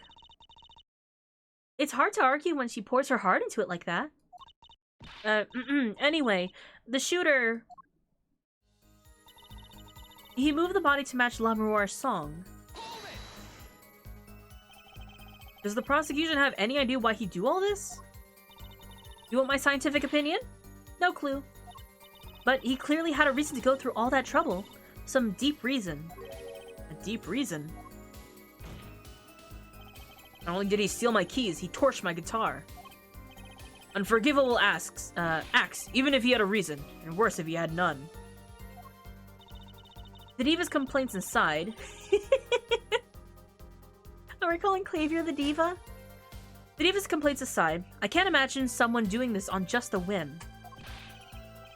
It's hard to argue when she pours her heart into it like that. Anyway, the shooter... He moved the body to match L'Amour's song. Does the prosecution have any idea why he'd do all this? You want my scientific opinion? No clue. But he clearly had a reason to go through all that trouble. Some deep reason. A deep reason? Not only did he steal my keys, he torched my guitar. Unforgivable acts, even if he had a reason, and worse if he had none. The diva's complaints aside... Are we calling Clavier the diva? The diva's complaints aside, I can't imagine someone doing this on just a whim.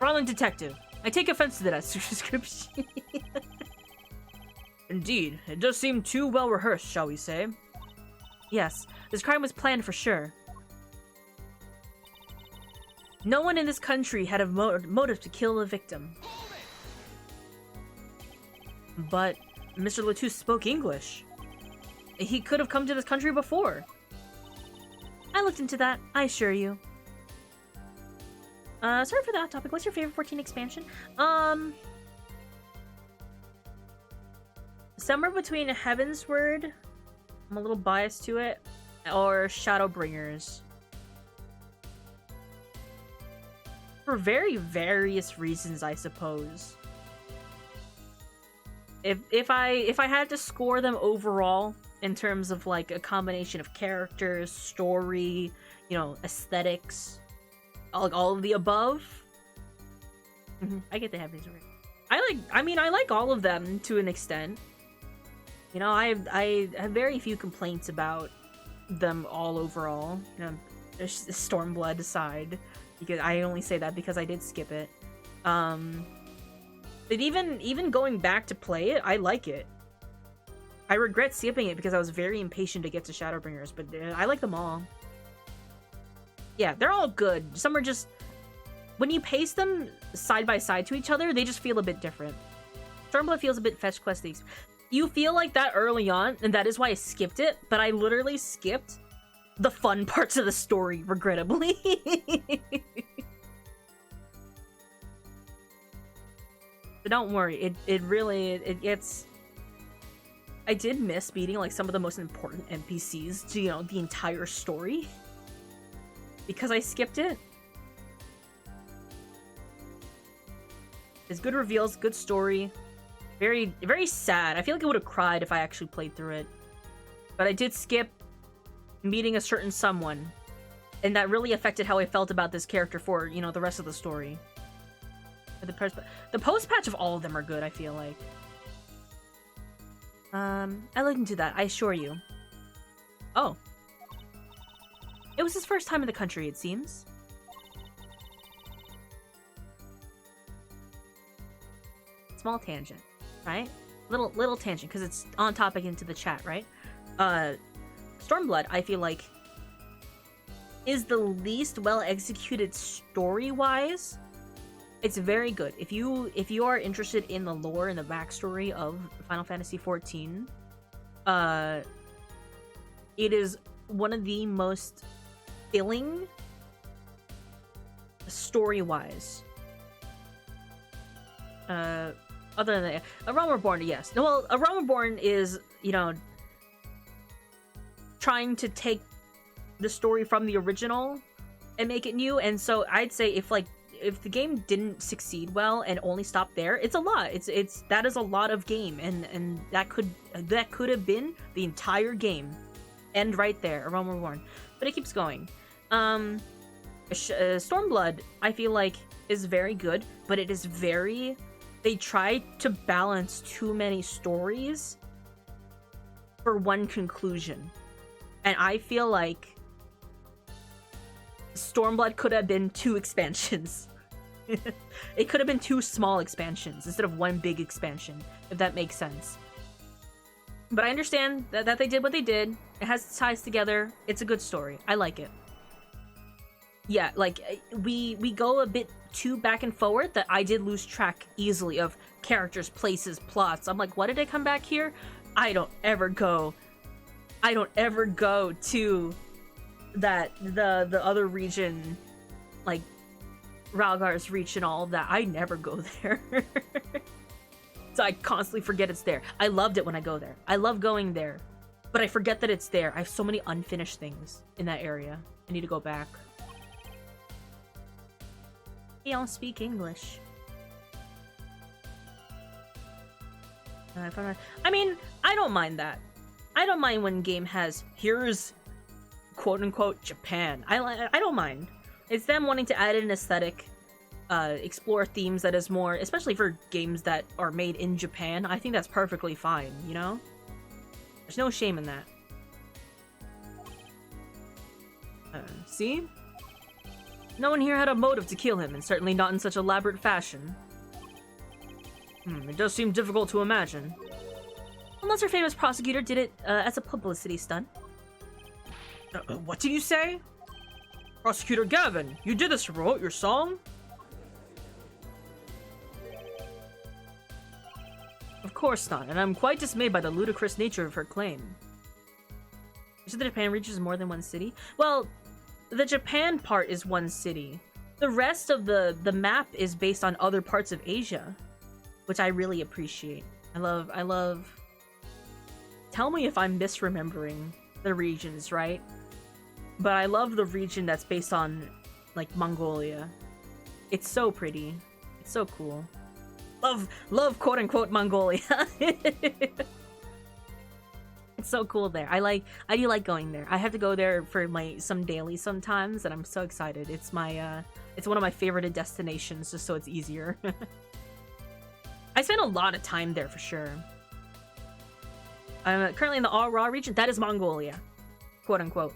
Fraulein Detective, I take offense to that description. Indeed, it does seem too well rehearsed, shall we say? Yes, this crime was planned for sure. No one in this country had a motive to kill the victim. But Mr. Latouche spoke English. He could have come to this country before. I looked into that, I assure you. Sorry for that topic. What's your favorite 14 expansion? Somewhere between Heavensward, I'm a little biased to it, or Shadowbringers. For very various reasons, I suppose. If I had to score them overall in terms of like a combination of characters, story, you know, aesthetics, all of the above. I get the Heavensward. I like all of them to an extent. You know, I have very few complaints about them all overall. You know, Stormblood aside, because I only say that because I did skip it. But even going back to play it, I like it. I regret skipping it because I was very impatient to get to Shadowbringers, but I like them all. Yeah, they're all good. Some are just... When you paste them side by side to each other, they just feel a bit different. Stormblood feels a bit fetch questy. You feel like that early on, and that is why I skipped it, but I literally skipped the fun parts of the story, regrettably. But don't worry, it gets... I did miss meeting like some of the most important NPCs to, you know, the entire story. Because I skipped it. It's good reveals, good story. Very, very sad. I feel like I would have cried if I actually played through it. But I did skip meeting a certain someone. And that really affected how I felt about this character for, you know, the rest of the story. The post-patch of all of them are good, I feel like. I looked into that, I assure you. Oh. It was his first time in the country, it seems. Small tangent, right? Little tangent, because it's on topic into the chat, right? Stormblood, I feel like, is the least well executed story-wise. It's very good. If you are interested in the lore and the backstory of Final Fantasy XIV, it is one of the most filling story-wise. Other than that, A Realm Reborn, yes. Well, A Realm Reborn is, you know, trying to take the story from the original and make it new. And so I'd say if the game didn't succeed well and only stopped there, it's a lot. That is a lot of game, and that could have been the entire game. End right there, A Realm Reborn. But it keeps going. Stormblood, I feel like, is very good, but it is very... They try to balance too many stories for one conclusion. And I feel like Stormblood could have been 2 expansions. It could have been 2 small expansions instead of 1 big expansion, if that makes sense. But I understand that they did what they did. It has ties together. It's a good story. I like it. Yeah, like, we go a bit too back and forward that I did lose track easily of characters, places, plots. I'm like, why did I come back here? I don't ever go to the other region, like Ralgar's Reach and all of that. I never go there. So I constantly forget it's there. I loved it when I go there. I love going there, but I forget that it's there. I have so many unfinished things in that area. I need to go back. They don't speak English. I mean, I don't mind that. I don't mind when game has, here's quote-unquote Japan. I don't mind. It's them wanting to add an aesthetic, explore themes that is more, especially for games that are made in Japan. I think that's perfectly fine, you know? There's no shame in that. See? No one here had a motive to kill him, and certainly not in such elaborate fashion. It does seem difficult to imagine. Unless our famous prosecutor did it as a publicity stunt. What did you say? Prosecutor Gavin, you did this to promote your song? Of course not, and I'm quite dismayed by the ludicrous nature of her claim. You said the Japan reaches more than one city? Well, the Japan part is one city. The rest of the map is based on other parts of Asia, which I really appreciate. I love... Tell me if I'm misremembering the regions, right? But I love the region that's based on, like, Mongolia. It's so pretty. It's so cool. Love quote-unquote Mongolia. It's so cool there. I do like going there. I have to go there for some dailies sometimes, and I'm so excited. It's one of my favorited destinations, just so it's easier. I spent a lot of time there for sure. I'm currently in the All Raw region. That is Mongolia, quote unquote.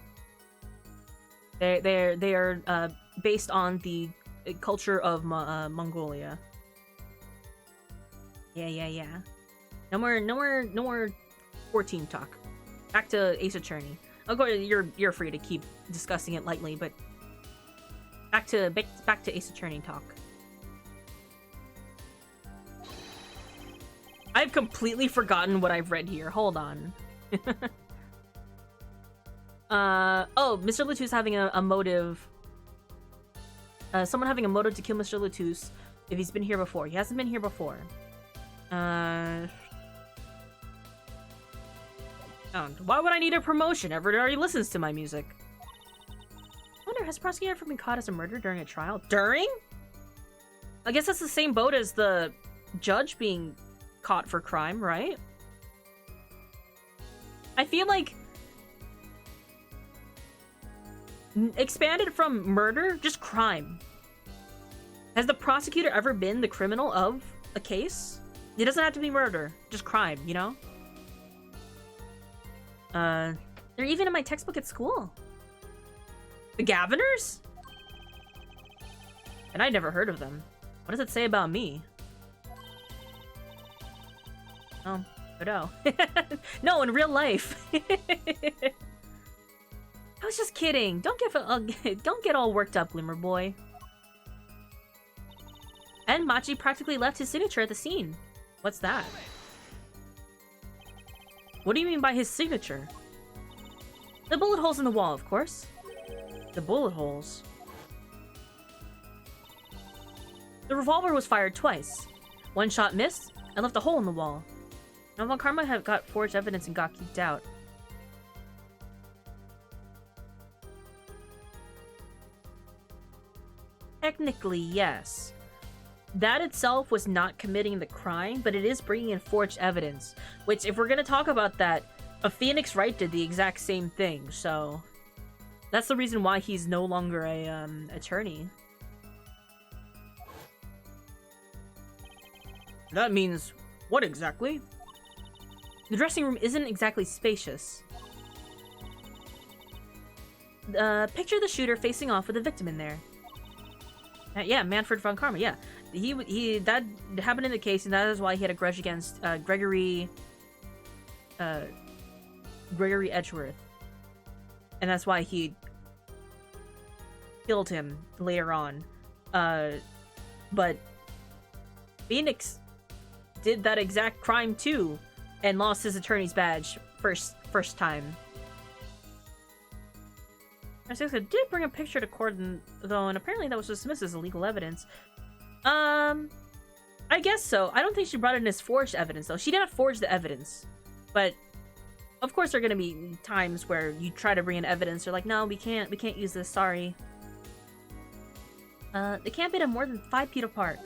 They are based on the culture of Mongolia. Yeah. No more 14 talk. Back to Ace Attorney. Of course, you're free to keep discussing it lightly, but back to Ace Attorney talk. I've completely forgotten what I've read here. Hold on. Oh, Mr. Latus having a motive. Someone having a motive to kill Mr. Latus if he's been here before. He hasn't been here before. Why would I need a promotion? Everyone already listens to my music. I wonder, has the prosecutor ever been caught as a murderer during a trial? During? I guess that's the same boat as the judge being caught for crime, right? I feel like expanded from murder, just crime. Has the prosecutor ever been the criminal of a case? It doesn't have to be murder, just crime, you know? They're even in my textbook at school. The Gaviners? And I'd never heard of them. What does it say about me? Oh, but oh. No, in real life. I was just kidding. Don't get all worked up, Glimmer Boy. And Machi practically left his signature at the scene. What's that? What do you mean by his signature? The bullet holes in the wall, of course. The bullet holes? The revolver was fired twice. One shot missed, and left a hole in the wall. Now Von Karma had got forged evidence and got kicked out. Technically, yes. That itself was not committing the crime, but it is bringing in forged evidence. Which, if we're gonna talk about that, a Phoenix Wright did the exact same thing, so... That's the reason why he's no longer a, attorney. That means what exactly? The dressing room isn't exactly spacious. Picture the shooter facing off with the victim in there. Yeah, Manfred von Karma, yeah. That happened in the case, and that is why he had a grudge against Gregory Edgeworth. And that's why he killed him later on. But Phoenix did that exact crime too, and lost his attorney's badge first time. Francisca did bring a picture to court, though, and apparently that was dismissed as illegal evidence. I guess so. I don't think she brought it in as forged evidence, though. She did not forge the evidence. But, of course, there are going to be times where you try to bring in evidence. They're like, no, we can't use this, sorry. They can't be more than 5 feet apart.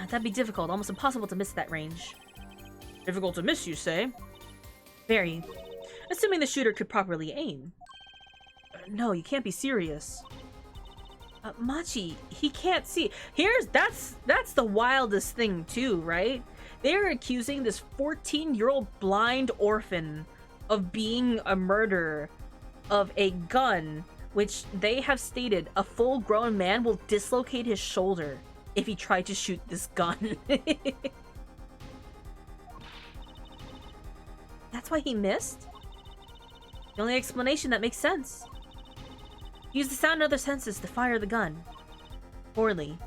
That'd be difficult, almost impossible to miss that range. Difficult to miss, you say? Very. Assuming the shooter could properly aim. No, you can't be serious. Machi, he can't see. That's the wildest thing too, right? They're accusing this 14-year-old blind orphan of being a murderer of a gun, which they have stated a full-grown man will dislocate his shoulder if he tried to shoot this gun. That's why he missed? The only explanation that makes sense. Use the sound and other senses to fire the gun. Poorly.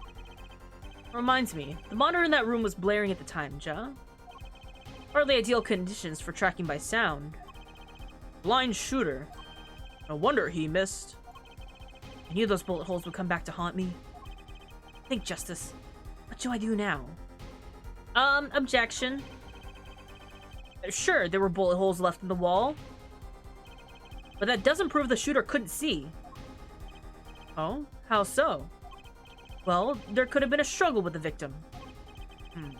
Reminds me, the monitor in that room was blaring at the time, Ja? Hardly ideal conditions for tracking by sound. Blind shooter. No wonder he missed. I knew those bullet holes would come back to haunt me. Think, Justice. What do I do now? Objection. Sure, there were bullet holes left in the wall. But that doesn't prove the shooter couldn't see. Oh? How so? Well, there could have been a struggle with the victim.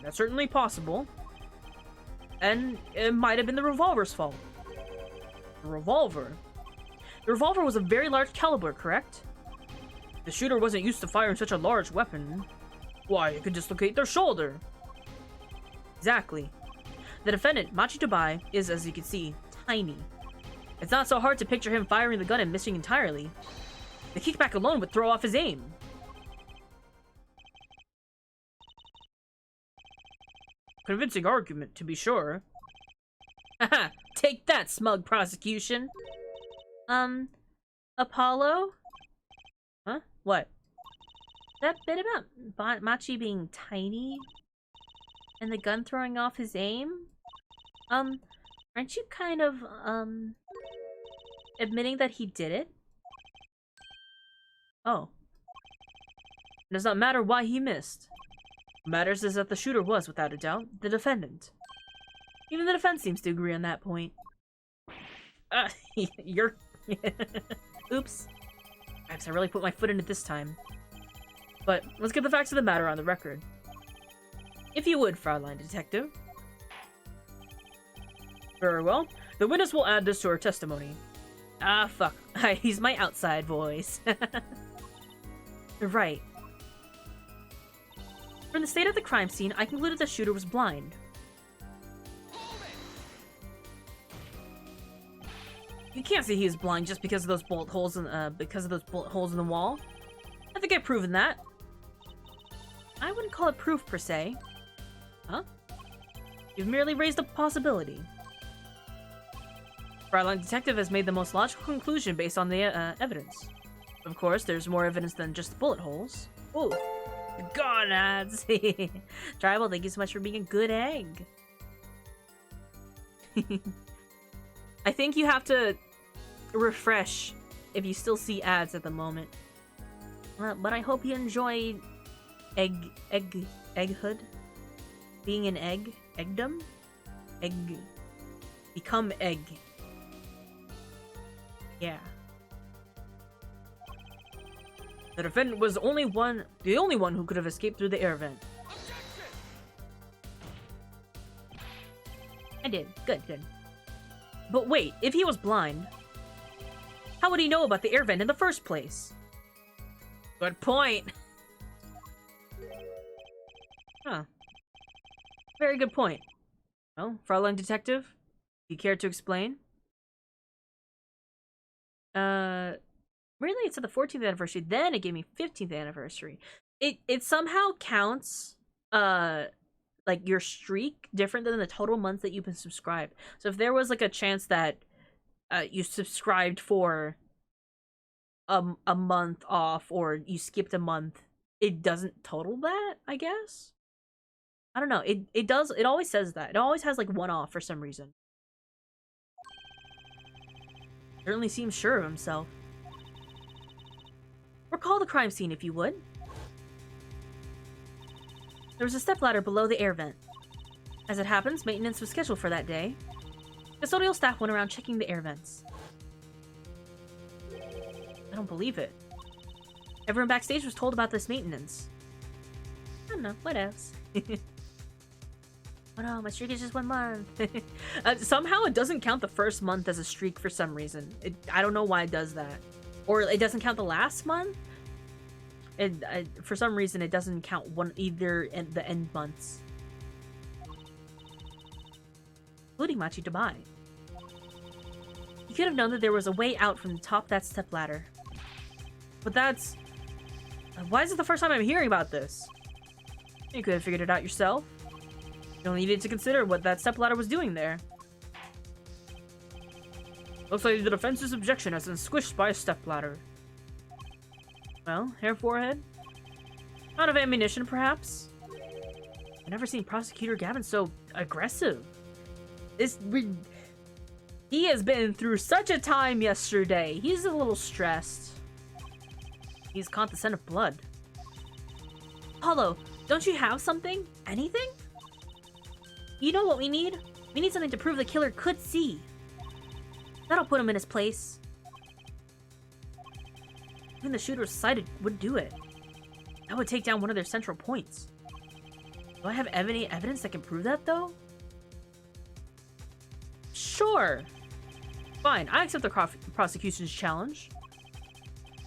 That's certainly possible. And it might have been the revolver's fault. The revolver? The revolver was a very large caliber, correct? The shooter wasn't used to firing such a large weapon. Why, it could dislocate their shoulder. Exactly. The defendant, Machi Tobai, is, as you can see, tiny. It's not so hard to picture him firing the gun and missing entirely. The kickback alone would throw off his aim. Convincing argument, to be sure. Haha, take that, smug prosecution. Apollo? Huh? What? That bit about Machi being tiny and the gun throwing off his aim? Aren't you kind of, admitting that he did it? Oh. It does not matter why he missed. What matters is that the shooter was, without a doubt, the defendant. Even the defense seems to agree on that point. You're... Oops. Perhaps I really put my foot in it this time. But let's get the facts of the matter on the record. If you would, Fraulein Detective. Very well. The witness will add this to her testimony. Ah, fuck. He's my outside voice. Right. From the state of the crime scene, I concluded the shooter was blind. You can't say he was blind just because of those bullet holes in the wall. I think I've proven that. I wouldn't call it proof per se. Huh? You've merely raised a possibility. Fraulein Detective has made the most logical conclusion based on the evidence. Of course, there's more evidence than just the bullet holes. Ooh, gonads! Tribal, thank you so much for being a good egg. I think you have to refresh if you still see ads at the moment. But I hope you enjoy Egghood. Being an egg? Eggdom? Egg. Become egg. Yeah. The defendant was the only one who could have escaped through the air vent. I did. Good, good. But wait, if he was blind, how would he know about the air vent in the first place? Good point. Huh. Very good point. Well, Fraulein Detective, do you care to explain? Really, it said the 14th anniversary, then it gave me 15th anniversary. It somehow counts, like, your streak different than the total months that you've been subscribed. So if there was, like, a chance that, you subscribed for a month off, or you skipped a month, it doesn't total that, I guess? I don't know. It does. It always says that. It always has like one off for some reason. Certainly seems sure of himself. Recall the crime scene, if you would. There was a stepladder below the air vent. As it happens, maintenance was scheduled for that day. Custodial staff went around checking the air vents. I don't believe it. Everyone backstage was told about this maintenance. I don't know. What else? Oh no, my streak is just 1 month. Somehow it doesn't count the first month as a streak for some reason. I don't know why it does that. Or it doesn't count the last month? For some reason, it doesn't count either the end months. Including Machi Dubai. You could have known that there was a way out from the top of that stepladder. But that's... Why is it the first time I'm hearing about this? You could have figured it out yourself. You only needed to consider what that stepladder was doing there. Looks like the defense's objection has been squished by a stepladder. Well, Hair Forehead? Out of ammunition, perhaps? I've never seen Prosecutor Gavin so aggressive. He has been through such a time yesterday. He's a little stressed. He's caught the scent of blood. Hollow, don't you have something? Anything? You know what we need? We need something to prove the killer could see. That'll put him in his place. Even the shooter's sighted would do it. That would take down one of their central points. Do I have any evidence that can prove that, though? Sure. Fine, I accept the prosecution's challenge.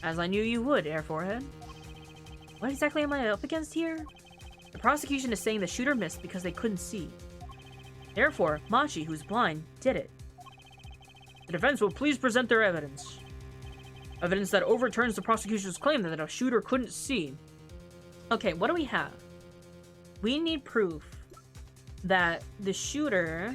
As I knew you would, Air Forehead. What exactly am I up against here? The prosecution is saying the shooter missed because they couldn't see. Therefore, Machi, who's blind, did it. The defense will please present their evidence. Evidence that overturns the prosecution's claim that a shooter couldn't see. Okay, what do we have? We need proof that the shooter...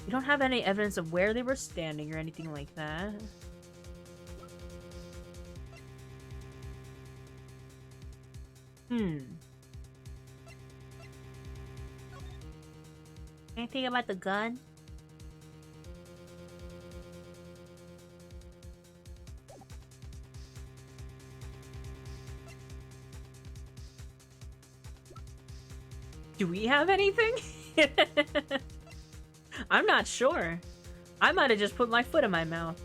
We don't have any evidence of where they were standing or anything like that. Anything about the gun? Do we have anything? I'm not sure. I might have just put my foot in my mouth.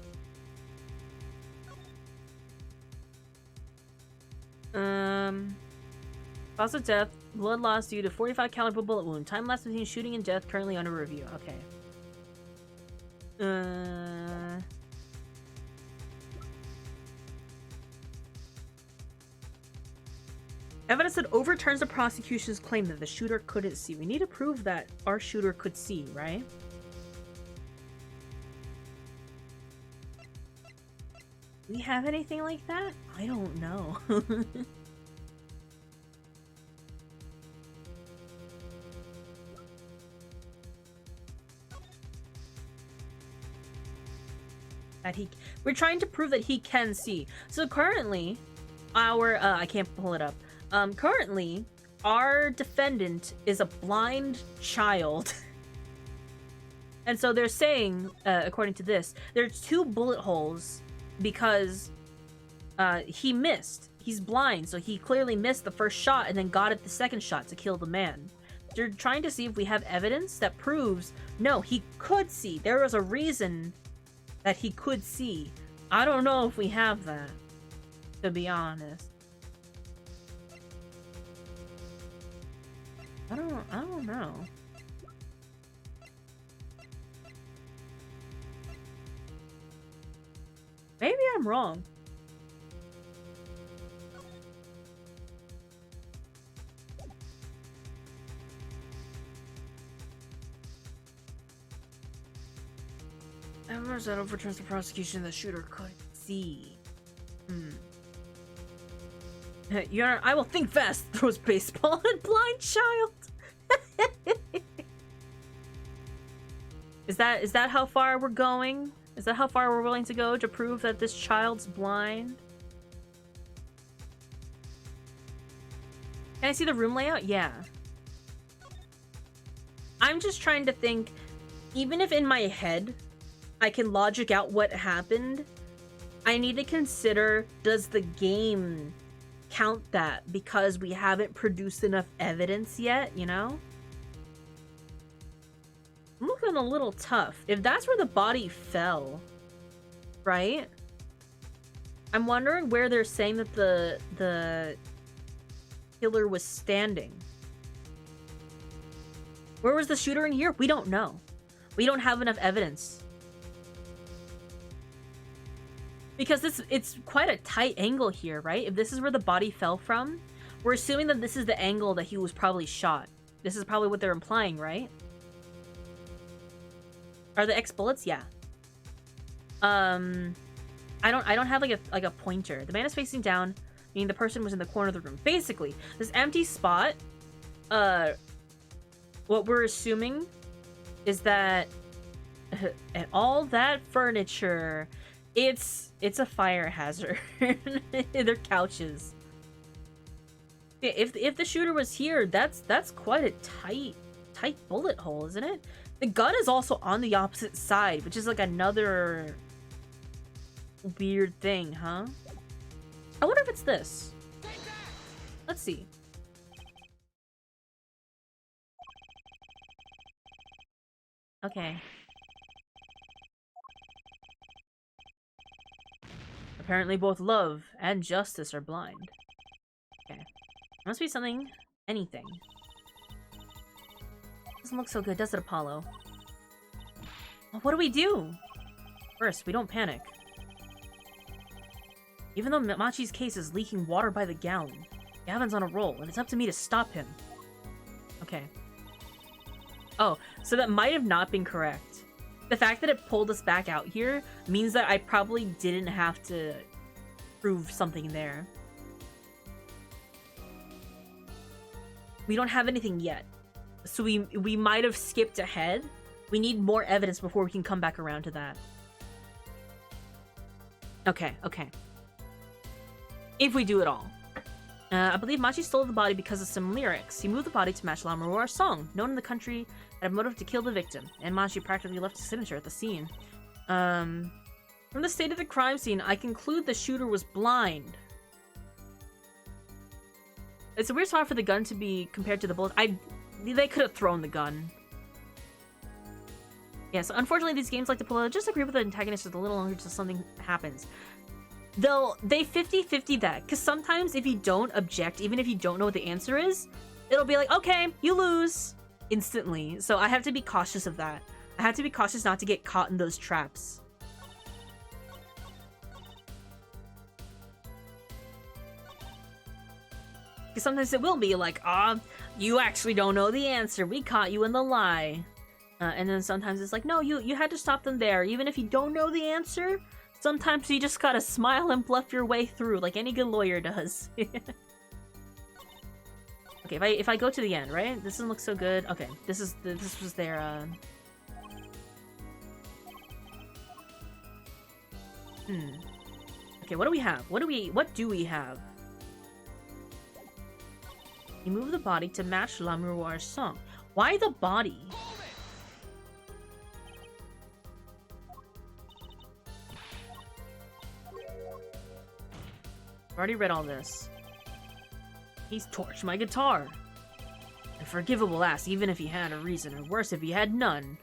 Cause of death, blood loss due to 45 caliber bullet wound. Time lapse between shooting and death currently under review. Okay. Evidence that overturns the prosecution's claim that the shooter couldn't see. We need to prove that our shooter could see, right? Do we have anything like that? I don't know. We're trying to prove that he can see. So currently, I can't pull it up. Currently, our defendant is a blind child. And so they're saying, according to this, there's 2 bullet holes because he missed. he's blind, so he clearly missed the first shot and then got it the second shot to kill the man. They're trying to see if we have evidence that proves, no, he could see. There was a reason that he could see. I don't know if we have that, to be honest. I don't know. Maybe I'm wrong. Evidence that overturns the prosecution the shooter could see. Your Honor, I will think fast. Throws baseball at blind child. Is that how far we're going? Is that how far we're willing to go to prove that this child's blind? Can I see the room layout? Yeah. I'm just trying to think, even if in my head I can logic out what happened, I need to consider, does the game count that because we haven't produced enough evidence yet, you know? I'm looking a little tough. If that's where the body fell, right? I'm wondering where they're saying that the killer was standing. Where was the shooter in here? We don't know. We don't have enough evidence. Because it's quite a tight angle here, right? If this is where the body fell from, we're assuming that this is the angle that he was probably shot. This is probably what they're implying, right? Are the X bullets? Yeah. I don't have like a pointer. The man is facing down, meaning the person was in the corner of the room. Basically, this empty spot, what we're assuming is that and all that furniture, it's a fire hazard. They're couches. If the shooter was here, that's quite a tight bullet hole, isn't it? The gun is also on the opposite side, which is like another weird thing, huh? I wonder if it's this. Let's see. Okay. Apparently both love and justice are blind. Okay. Must be something. Anything. Doesn't look so good, does it, Apollo? Well, what do we do? First, we don't panic. Even though Machi's case is leaking water by the gallon, Gavin's on a roll, and it's up to me to stop him. Okay. Oh, so that might have not been correct. The fact that it pulled us back out here means that I probably didn't have to prove something there. We don't have anything yet. So we might have skipped ahead. We need more evidence before we can come back around to that. Okay. If we do it all. I believe Machi stole the body because of some lyrics. He moved the body to match Lamuruar's song, known in the country had a motive to kill the victim, and Machi practically left his signature at the scene. From the state of the crime scene, I conclude the shooter was blind. It's a weird spot for the gun to be compared to the bullet. They could have thrown the gun. Yes, unfortunately, these games like to pull out. Just agree with the antagonist just a little longer until something happens. They 50-50 that, because sometimes if you don't object, even if you don't know what the answer is, it'll be like, okay, you lose instantly. So I have to be cautious of that. I have to be cautious not to get caught in those traps. Because sometimes it will be like, you actually don't know the answer. We caught you in the lie. And then sometimes it's like, no, you had to stop them there. Even if you don't know the answer, sometimes you just gotta smile and bluff your way through, like any good lawyer does. Okay, if I go to the end, right? This doesn't look so good. Okay, this was their Okay, what do we have? What do we have? You move the body to match Lamuruar's song. Why the body? I've already read all this. He's torched my guitar. A forgivable act, even if he had a reason, or worse, if he had none.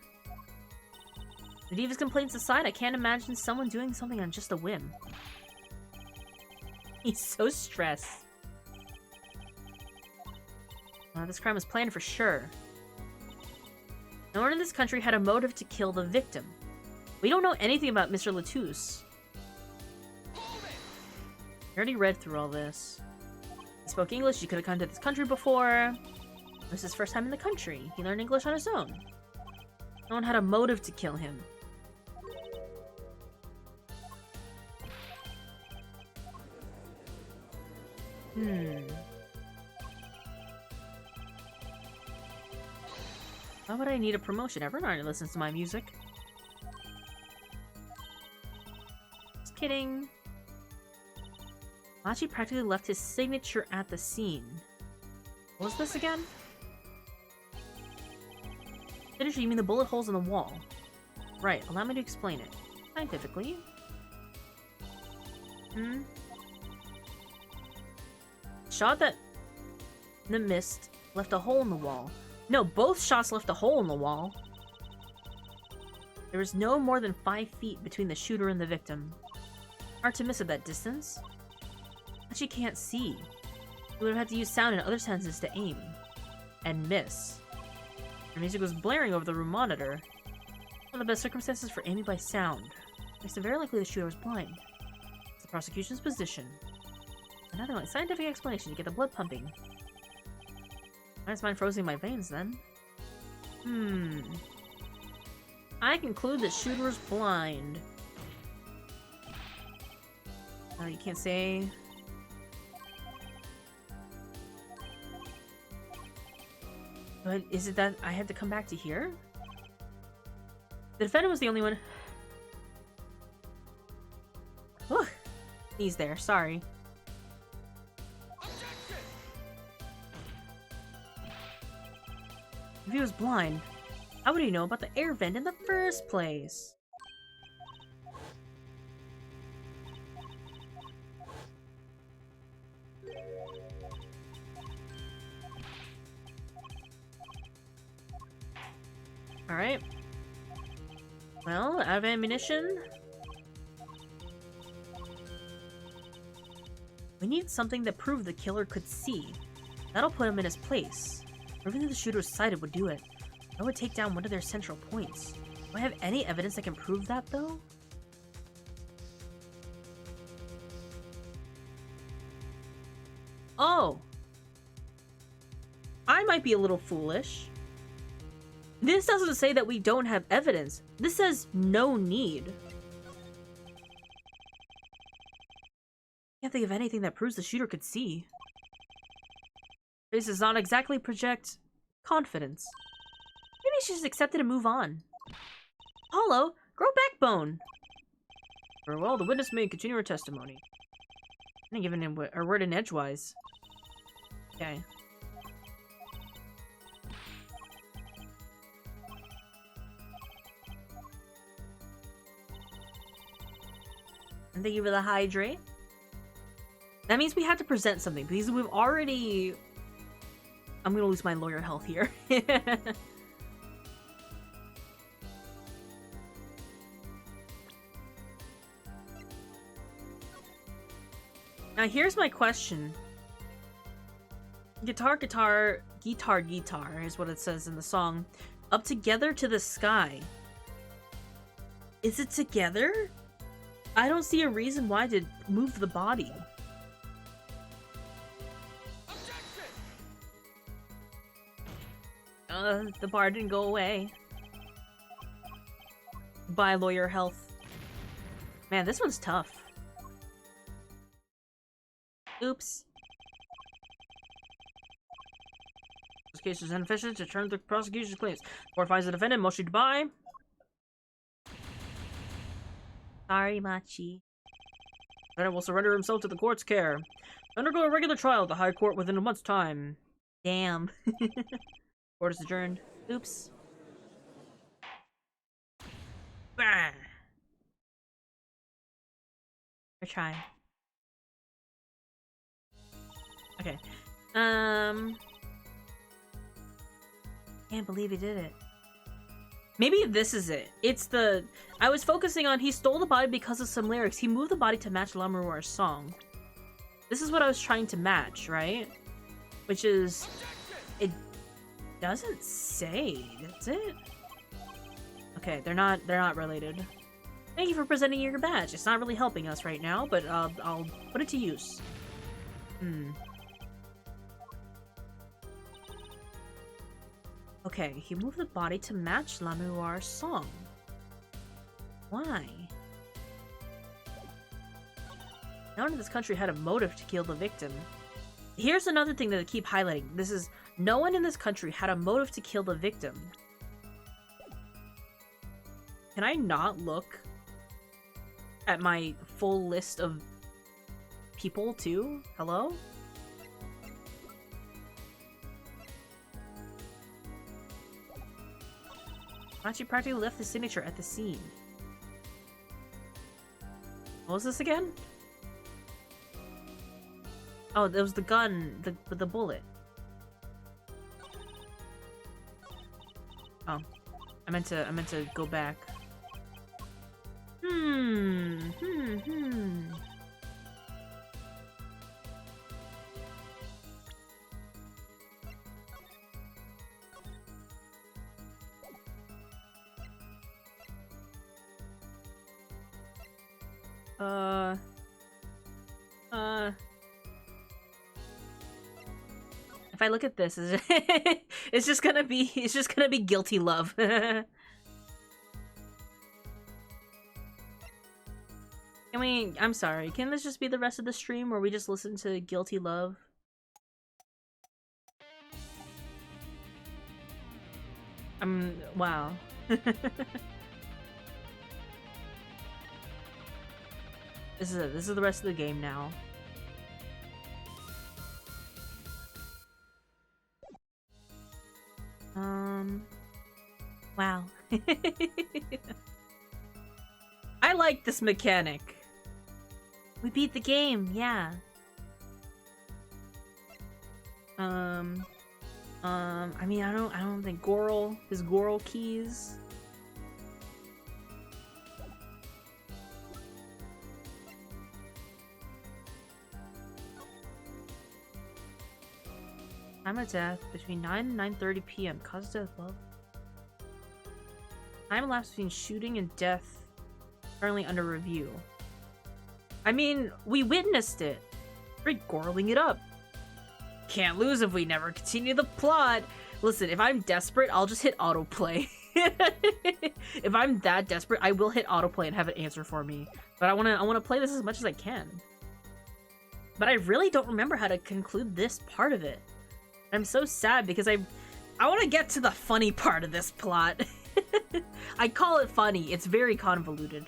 The Diva's complaints aside, I can't imagine someone doing something on just a whim. He's so stressed. This crime was planned for sure. No one in this country had a motive to kill the victim. We don't know anything about Mr. Latouche. I already read through all this. He spoke English, he could have come to this country before. This is his first time in the country. He learned English on his own. No one had a motive to kill him. Why would I need a promotion? Everyone already listens to my music. Just kidding. Machi practically left his signature at the scene. What was this again? Signature, you mean the bullet holes in the wall? Right, allow me to explain it. Scientifically. Shot that the mist left a hole in the wall. No, both shots left a hole in the wall. There was no more than 5 feet between the shooter and the victim. Hard to miss at that distance. But she can't see. You would have had to use sound and other senses to aim. And miss. Her music was blaring over the room monitor. One of the best circumstances for aiming by sound. Makes it very likely the shooter was blind. It's the prosecution's position. Nothing like scientific explanation to get the blood pumping. I just mind frozen my veins then. I conclude the shooter is blind. No, you can't say. But is it that I had to come back to here? The defendant was the only one. Ugh. He's there, sorry. If he was blind, how would he know about the air vent in the first place? Alright. Well, out of ammunition. We need something that proved the killer could see. That'll put him in his place. Proving that the shooter was sighted would do it. That would take down one of their central points. Do I have any evidence that can prove that, though? Oh! I might be a little foolish. This doesn't say that we don't have evidence. This says no need. Can't think of anything that proves the shooter could see. This does not exactly project confidence. Maybe she just accept it and move on. Apollo, grow backbone! Very well, the witness may continue her testimony. I didn't give her word in edgewise. Okay. And thank you for the hydrate. That means we have to present something, because we've already... I'm gonna lose my lawyer health here. Now here's my question. Guitar is what it says in the song. Up together to the sky. Is it together? I don't see a reason why to move the body. The bar didn't go away. Bye, lawyer health. Man, this one's tough. Oops. This case is inefficient to turn the prosecution's claims. Court finds the defendant, motion to buy. Sorry, Machi. Defendant will surrender himself to the court's care. Undergo a regular trial at the High Court within a month's time. Damn. Court is adjourned. Oops. Bah. We're trying. Okay. Can't believe he did it. Maybe this is it. It's the... I was focusing on he stole the body because of some lyrics. He moved the body to match Lamuroir's song. This is what I was trying to match, right? Which is... It doesn't say, does it? Okay, they're not related. Thank you for presenting your badge. It's not really helping us right now, but I'll put it to use. Okay, he moved the body to match Lamuroir's song. Why? No one in this country had a motive to kill the victim. Here's another thing that I keep highlighting. This is, no one in this country had a motive to kill the victim. Can I not look at my full list of people too? Hello? Machi practically left his signature at the scene. What was this again? Oh, there was the gun, with the bullet. Oh, I meant to go back. If I look at this, it's just gonna be guilty love. Can we, I'm sorry, can this just be the rest of the stream where we just listen to guilty love? Wow. This is it. This is the rest of the game now. Wow. I like this mechanic. We beat the game, yeah. I mean, I don't think his Goral keys. Time of death between 9 and 9:30 p.m. Cause of death, love. Time elapsed between shooting and death. Currently under review. I mean, we witnessed it. We're goraling it up. Can't lose if we never continue the plot. Listen, if I'm desperate, I'll just hit autoplay. If I'm that desperate, I will hit autoplay and have it answer for me. But I wanna play this as much as I can. But I really don't remember how to conclude this part of it. I'm so sad because I want to get to the funny part of this plot. I call it funny. It's very convoluted.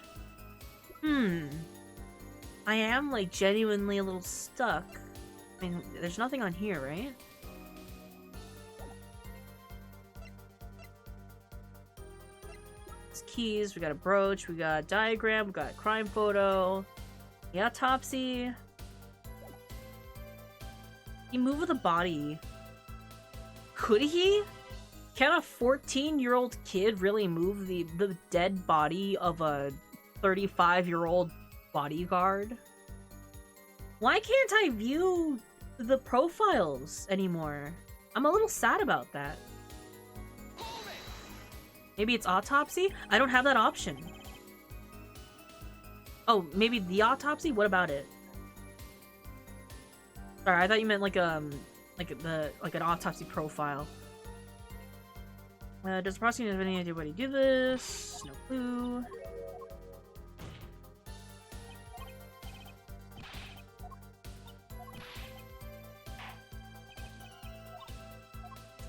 I am, like, genuinely a little stuck. I mean, there's nothing on here, right? It's keys, we got a brooch, we got a diagram, we got a crime photo. The autopsy. He moved the body. Could he? Can a 14-year-old kid really move the dead body of a 35-year-old bodyguard? Why can't I view the profiles anymore? I'm a little sad about that. Maybe it's autopsy? I don't have that option. Oh, maybe the autopsy? What about it? Sorry, I thought you meant like an autopsy profile. Does the prosecutor have any idea why he did this? No clue.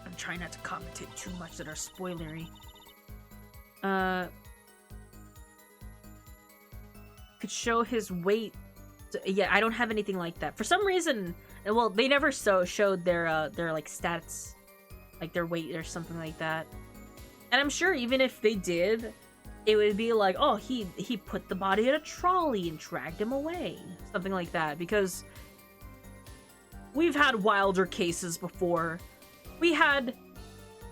I'm trying not to commentate too much that are spoilery. Could show his weight. Yeah, I don't have anything like that. For some reason, well, they never showed their like stats, like their weight or something like that. And I'm sure even if they did, it would be like, oh, he put the body in a trolley and dragged him away, something like that. Because We've had wilder cases before. We had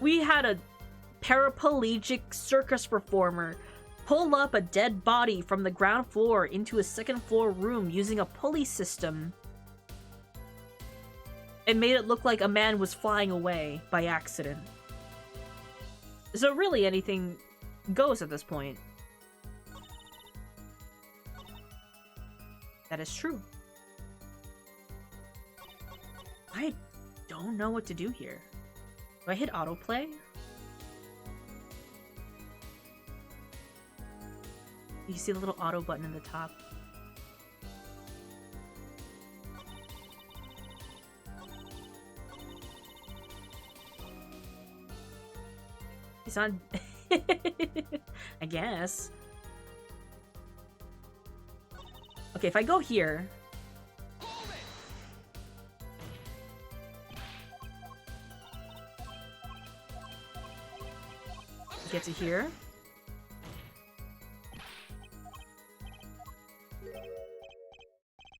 a paraplegic circus performer pull up a dead body from the ground floor into a second floor room using a pulley system. It made it look like a man was flying away by accident. So really anything goes at this point. That is true. I don't know what to do here. Do I hit autoplay? You see the little auto button in the top. It's on. I guess. Okay, if I go here. Get to here.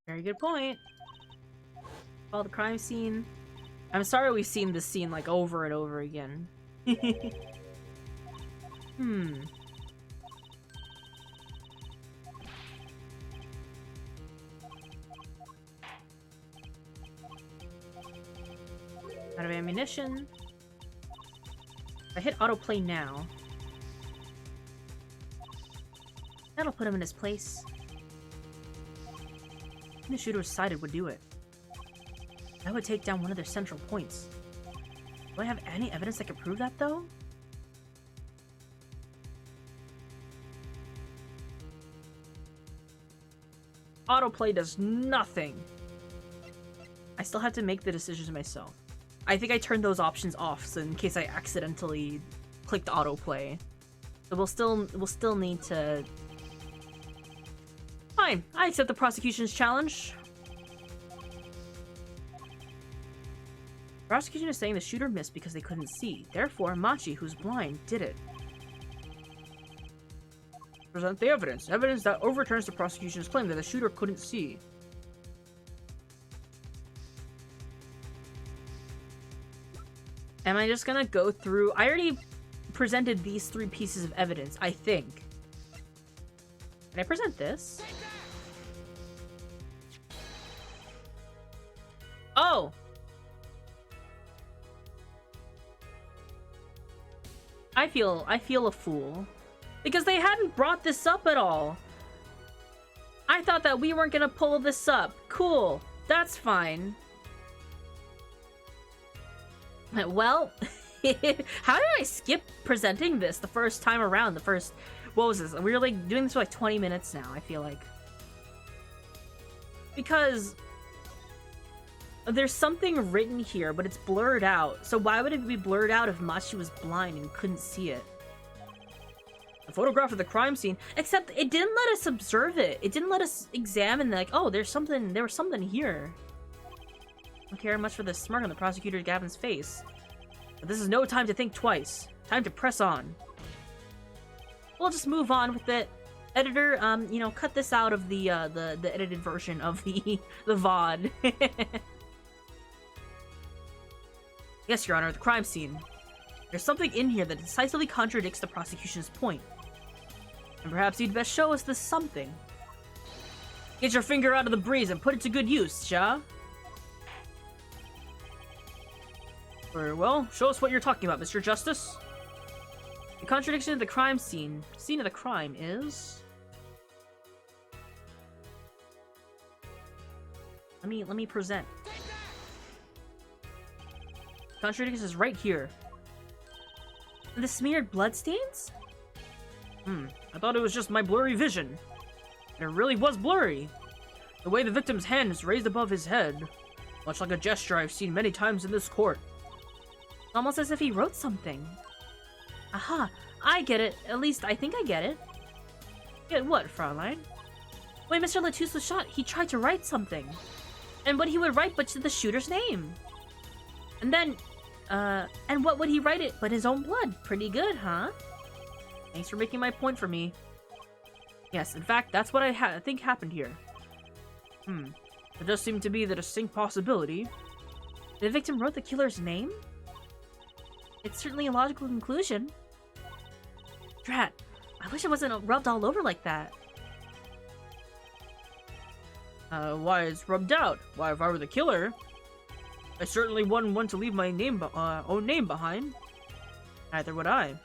Very good point. Follow the crime scene. I'm sorry we've seen this scene like over and over again. Out of ammunition. If I hit autoplay now, that'll put him in his place. The shooter was sighted would do it. That would take down one of their central points. Do I have any evidence that could prove that, though? Autoplay does nothing. I still have to make the decisions myself. I think I turned those options off, so in case I accidentally clicked autoplay. So we'll still need to... Fine, I accept the prosecution's challenge. The prosecution is saying the shooter missed because they couldn't see. Therefore, Machi, who's blind, did it. Present the evidence. Evidence that overturns the prosecution's claim that the shooter couldn't see. Am I just gonna go through... I already presented these 3 pieces of evidence, I think. Can I present this? Oh! I feel a fool. Because they hadn't brought this up at all. I thought that we weren't gonna pull this up. Cool. That's fine. Well, how did I skip presenting this the first time around? What was this? We were like doing this for like 20 minutes now, I feel like. Because there's something written here, but it's blurred out. So why would it be blurred out if Machi was blind and couldn't see it? A photograph of the crime scene. Except it didn't let us observe it. It didn't let us examine like, oh, there was something here. I don't care much for the smirk on the prosecutor Gavin's face. But this is no time to think twice. Time to press on. We'll just move on with it. Editor, you know, cut this out of the edited version of the VOD. Yes, Your Honor, the crime scene. There's something in here that decisively contradicts the prosecution's point. And perhaps you'd best show us this something. Get your finger out of the breeze and put it to good use, Sha. Very well, show us what you're talking about, Mr. Justice. The contradiction of the crime scene. Scene of the crime is... Let me present. Contradiction is right here. The smeared bloodstains? I thought it was just my blurry vision. It really was blurry. The way the victim's hand is raised above his head. Much like a gesture I've seen many times in this court. Almost as if he wrote something. Aha, I get it. At least I think I get it. Get what, Fraulein? When Mr. Latouche was shot, he tried to write something. And what he would write but the shooter's name. And then, and what would he write it but his own blood? Pretty good, huh? Thanks for making my point for me. Yes, in fact, that's what I think happened here. There does seem to be the distinct possibility The victim wrote the killer's name? It's certainly a logical conclusion. Drat, I wish it wasn't rubbed all over like that. Why it's rubbed out? Why, if I were the killer, I certainly wouldn't want to leave my own name behind. Neither would I.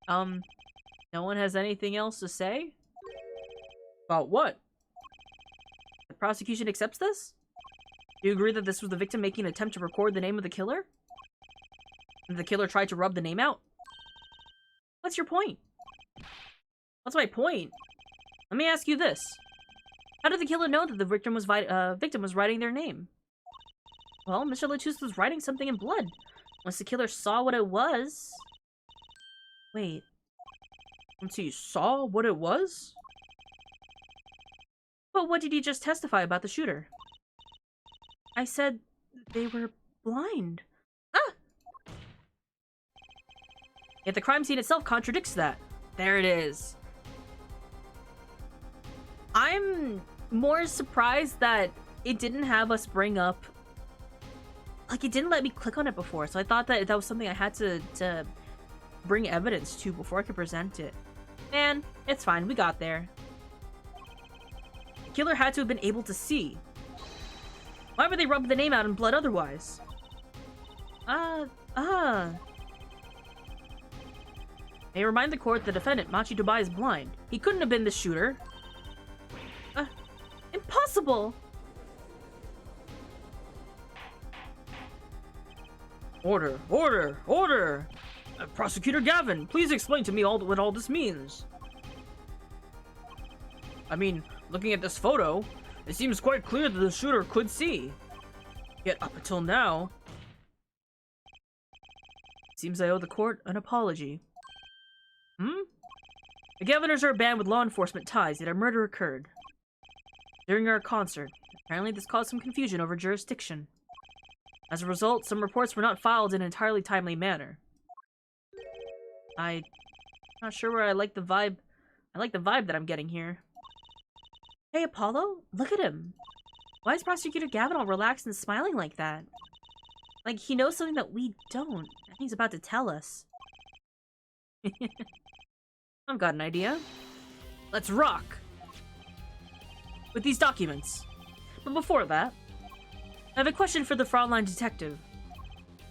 No one has anything else to say? About what? The prosecution accepts this? Do you agree that this was the victim making an attempt to record the name of the killer? And the killer tried to rub the name out? What's your point? What's my point? Let me ask you this. How did the killer know that the victim was writing their name? Well, Mr. Lettuce was writing something in blood. Once the killer saw what it was... Wait. Once he saw what it was? But what did he just testify about the shooter? I said they were blind. Ah! Yet the crime scene itself contradicts that. There it is. I'm more surprised that it didn't have us bring up... Like, it didn't let me click on it before, so I thought that was something I had to bring evidence to before I could present it. Man, it's fine, we got there. The killer had to have been able to see. Why would they rub the name out in blood otherwise? May I remind the court the defendant, Machi Tobai, is blind. He couldn't have been the shooter. Impossible! Order! Order! Order! Prosecutor Gavin, please explain to me what all this means. I mean, looking at this photo, it seems quite clear that the shooter could see. Yet up until now... Seems I owe the court an apology. The Gaviners are a band with law enforcement ties, yet a murder occurred during our concert. Apparently this caused some confusion over jurisdiction. As a result, some reports were not filed in an entirely timely manner. I'm not sure where I like the vibe. I like the vibe that I'm getting here. Hey, Apollo, look at him. Why is Prosecutor Gavin all relaxed and smiling like that? Like, he knows something that we don't. I think he's about to tell us. I've got an idea. Let's rock! With these documents. But before that, I have a question for the Fraulein detective.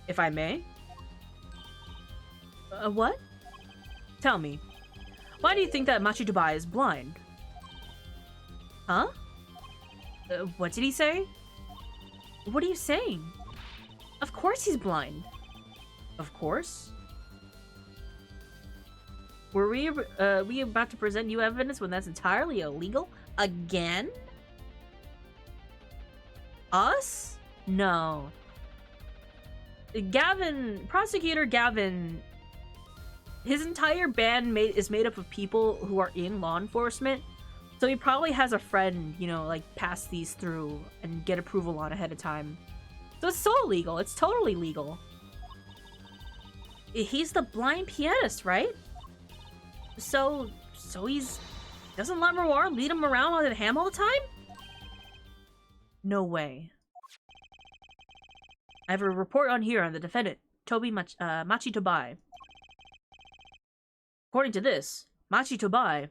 If I may? What? Tell me, why do you think that Machi Tobai is blind? Huh? What did he say? What are you saying? Of course he's blind. Of course? Were we about to present new evidence when that's entirely illegal? Again? Us? No. Prosecutor Gavin, his entire band is made up of people who are in law enforcement, so he probably has a friend, you know, like, pass these through and get approval on ahead of time. So it's so illegal. It's totally legal. He's the blind pianist, right? So he's... Doesn't Lamroir lead him around on the ham all the time? No way. I have a report on here on the defendant, Machi Tobai. According to this, Machi Tobai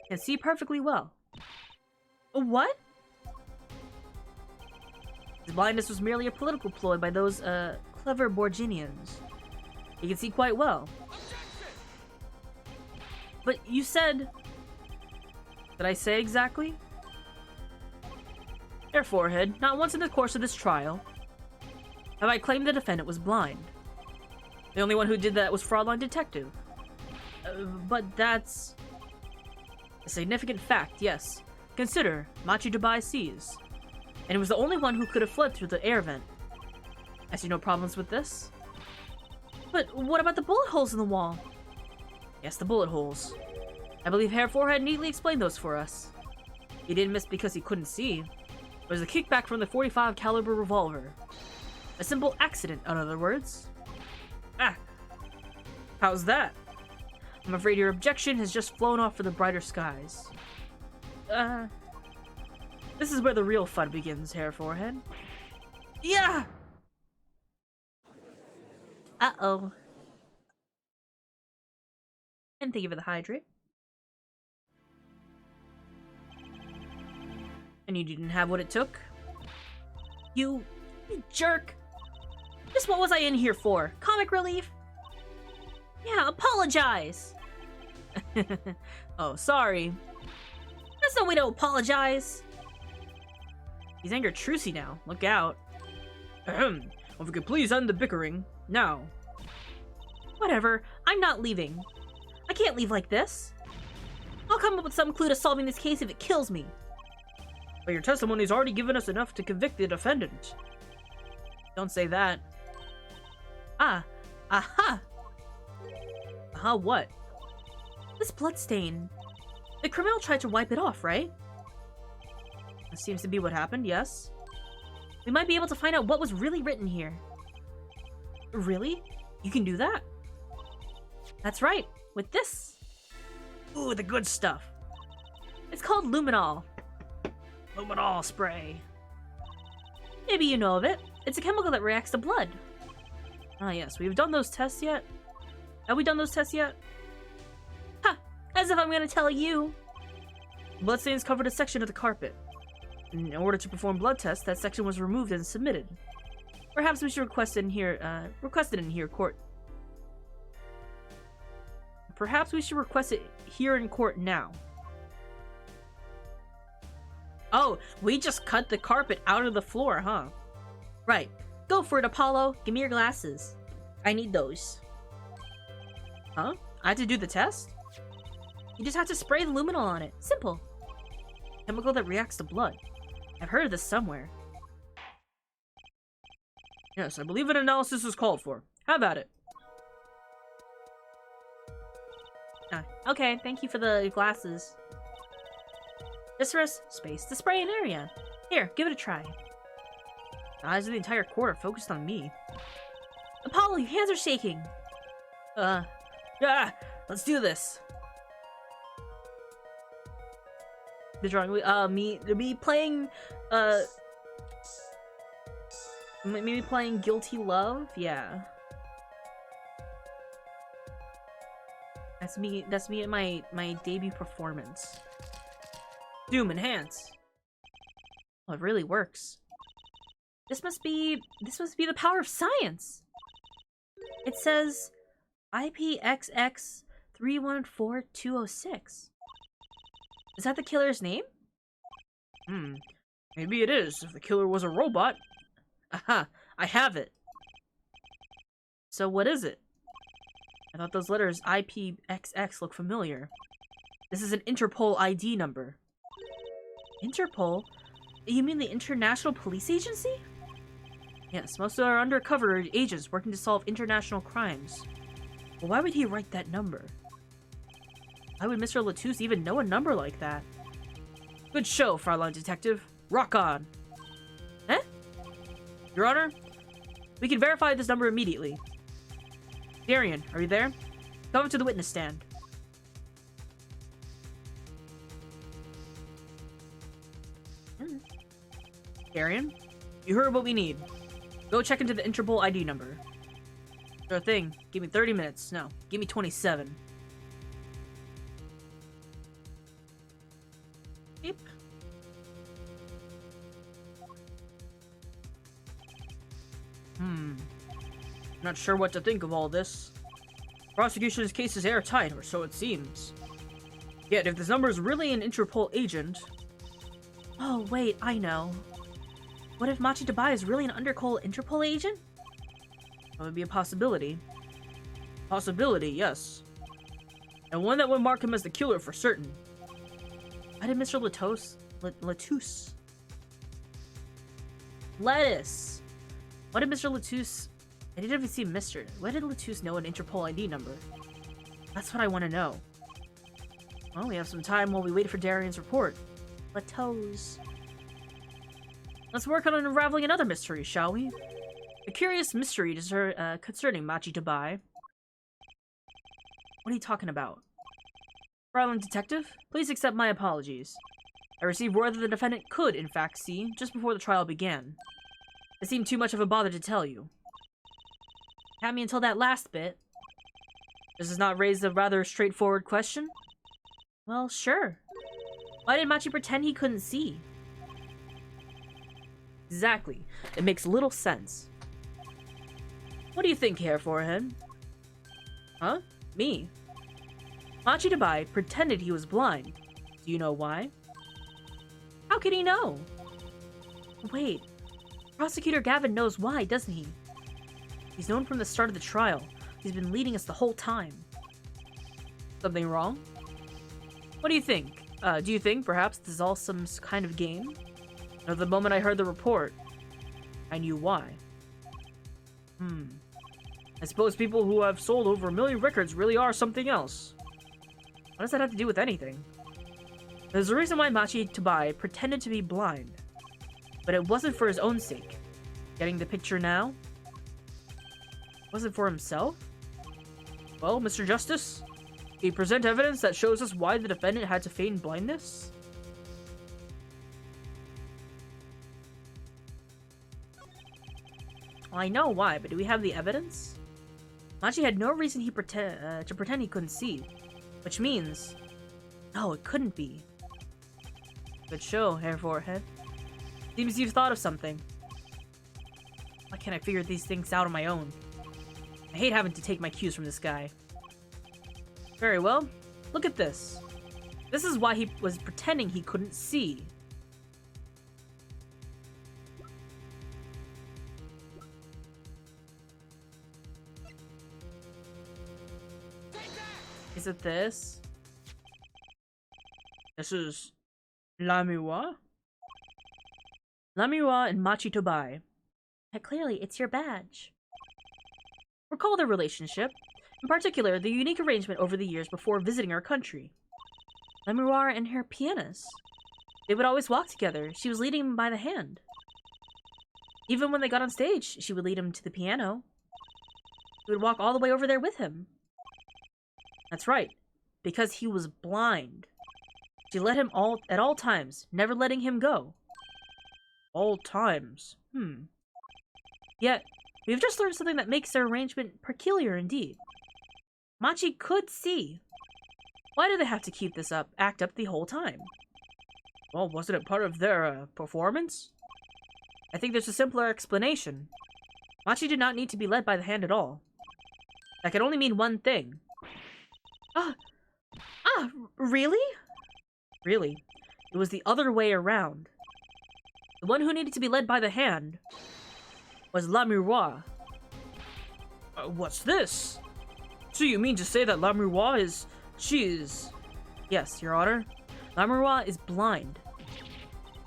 can see perfectly well. What? His blindness was merely a political ploy by those, clever Borginians. He can see quite well. But you said... Did I say exactly? Their forehead, not once in the course of this trial have I claimed the defendant was blind. The only one who did that was Fraulein Detective. But that's... a significant fact, yes. Consider, Machi Tobai sees. And it was the only one who could have fled through the air vent. I see no problems with this. But what about the bullet holes in the wall? Yes, the bullet holes. I believe Herr Forehead neatly explained those for us. He didn't miss because he couldn't see. It was a kickback from the .45 caliber revolver. A simple accident, in other words. Ah! How's that? I'm afraid your objection has just flown off for the brighter skies. This is where the real fun begins, Hair Forehead. Yeah! Uh-oh. And thank you for the hydrate. And you didn't have what it took? You jerk! Just what was I in here for? Comic relief? Yeah, apologize! Oh, sorry. That's no way to apologize! He's angered Trucy now. Look out. Ahem. Well, if we could please end the bickering. Now. Whatever, I'm not leaving. I can't leave like this. I'll come up with some clue to solving this case if it kills me. But your testimony's already given us enough to convict the defendant. Don't say that. Ah. Aha! Aha, what? This bloodstain. The criminal tried to wipe it off, right? That seems to be what happened, yes. We might be able to find out what was really written here. Really? You can do that? That's right, with this. Ooh, the good stuff. It's called luminol. Luminol spray. Maybe you know of it. It's a chemical that reacts to blood. Ah, yes. We've done those tests yet? Have we done those tests yet? Ha! As if I'm gonna tell you. Bloodstains covered a section of the carpet. In order to perform blood tests, that section was removed and submitted. Perhaps we should request it in here, court. Perhaps we should request it here in court now. Oh, we just cut the carpet out of the floor, huh? Right. Go for it, Apollo. Give me your glasses. I need those. Huh? I had to do the test? You just have to spray the luminol on it. Simple. Chemical that reacts to blood. I've heard of this somewhere. Yes, I believe an analysis is called for. Have at it. Okay, thank you for the glasses. Viscerous, space to spray an area. Here, give it a try. The eyes of the entire court are focused on me. Apollo, your hands are shaking. Yeah, let's do this. The drawing, me playing, maybe playing Guilty Love? Yeah. That's me at my debut performance. Doom enhance. Oh, it really works. This must be the power of science. It says IPXX 314206. Is that the killer's name? Maybe it is, if the killer was a robot. Aha, I have it. So what is it? I thought those letters IPXX looked familiar. This is an Interpol ID number. Interpol? You mean the International Police Agency? Yes, most are undercover agents working to solve international crimes. Well, why would he write that number? Why would Mr. Latouche even know a number like that? Good show, Fraulein Detective. Rock on. Eh? Your Honor, we can verify this number immediately. Darian, are you there? Come up to the witness stand. Darian, you heard what we need. Go check into the Interpol ID number. Sure thing. Give me 30 minutes. No, give me 27. Beep. Not sure what to think of all this. Prosecution's case is airtight, or so it seems. Yet, if this number is really an Interpol agent... Oh, wait, I know. What if Machi Dabai is really an Interpol agent? That would be a possibility. Possibility, yes. And one that would mark him as the killer for certain. Why did Mr. Latouche... Lettuce! What did Mr. Latouche... I didn't even see Mr. Why did Latouche know an Interpol ID number? That's what I want to know. Well, we have some time while we wait for Darian's report. Latouche... Let's work on unraveling another mystery, shall we? A curious mystery concerning Machi Dabai. What are you talking about? Fraulein Detective, please accept my apologies. I received word that the defendant could, in fact, see just before the trial began. It seemed too much of a bother to tell you. Had me until that last bit. Does this not raise a rather straightforward question? Well, sure. Why did Machi pretend he couldn't see? Exactly. It makes little sense. What do you think, Hair Forehead? Huh? Me? Machi Dabai pretended he was blind. Do you know why? How could he know? Wait, Prosecutor Gavin knows why, doesn't he? He's known from the start of the trial. He's been leading us the whole time. Something wrong? What do you think? Do you think perhaps this is all some kind of game? No, the moment I heard the report, I knew why. I suppose people who have sold over 1 million records really are something else. What does that have to do with anything? There's a reason why Machi Dabai pretended to be blind. But it wasn't for his own sake. Getting the picture now? Wasn't for himself? Well, Mr. Justice, can you present evidence that shows us why the defendant had to feign blindness? Well, I know why, but do we have the evidence? Machi had no reason to pretend he couldn't see. Which means... No, it couldn't be. Good show, Hair Forehead. Seems you've thought of something. Why can't I figure these things out on my own? I hate having to take my cues from this guy. Very well. Look at this. This is why he was pretending he couldn't see. Is it this? This is Lamiwa? Lamiwa and Machi Dabai. Clearly, it's your badge. Recall their relationship, in particular, the unique arrangement over the years before visiting our country. Lamiwa and her pianist. They would always walk together. She was leading him by the hand. Even when they got on stage, she would lead him to the piano. He would walk all the way over there with him. That's right, because he was blind. She led him at all times, never letting him go. All times. Yet, we've just learned something that makes their arrangement peculiar indeed. Machi could see. Why do they have to keep this act up the whole time? Well, wasn't it part of their performance? I think there's a simpler explanation. Machi did not need to be led by the hand at all. That could only mean one thing. Really? Really, it was the other way around. The one who needed to be led by the hand was Lamiwa. What's this? So you mean to say that Lamiwa is... She is... Yes, Your Honor. Lamiwa is blind.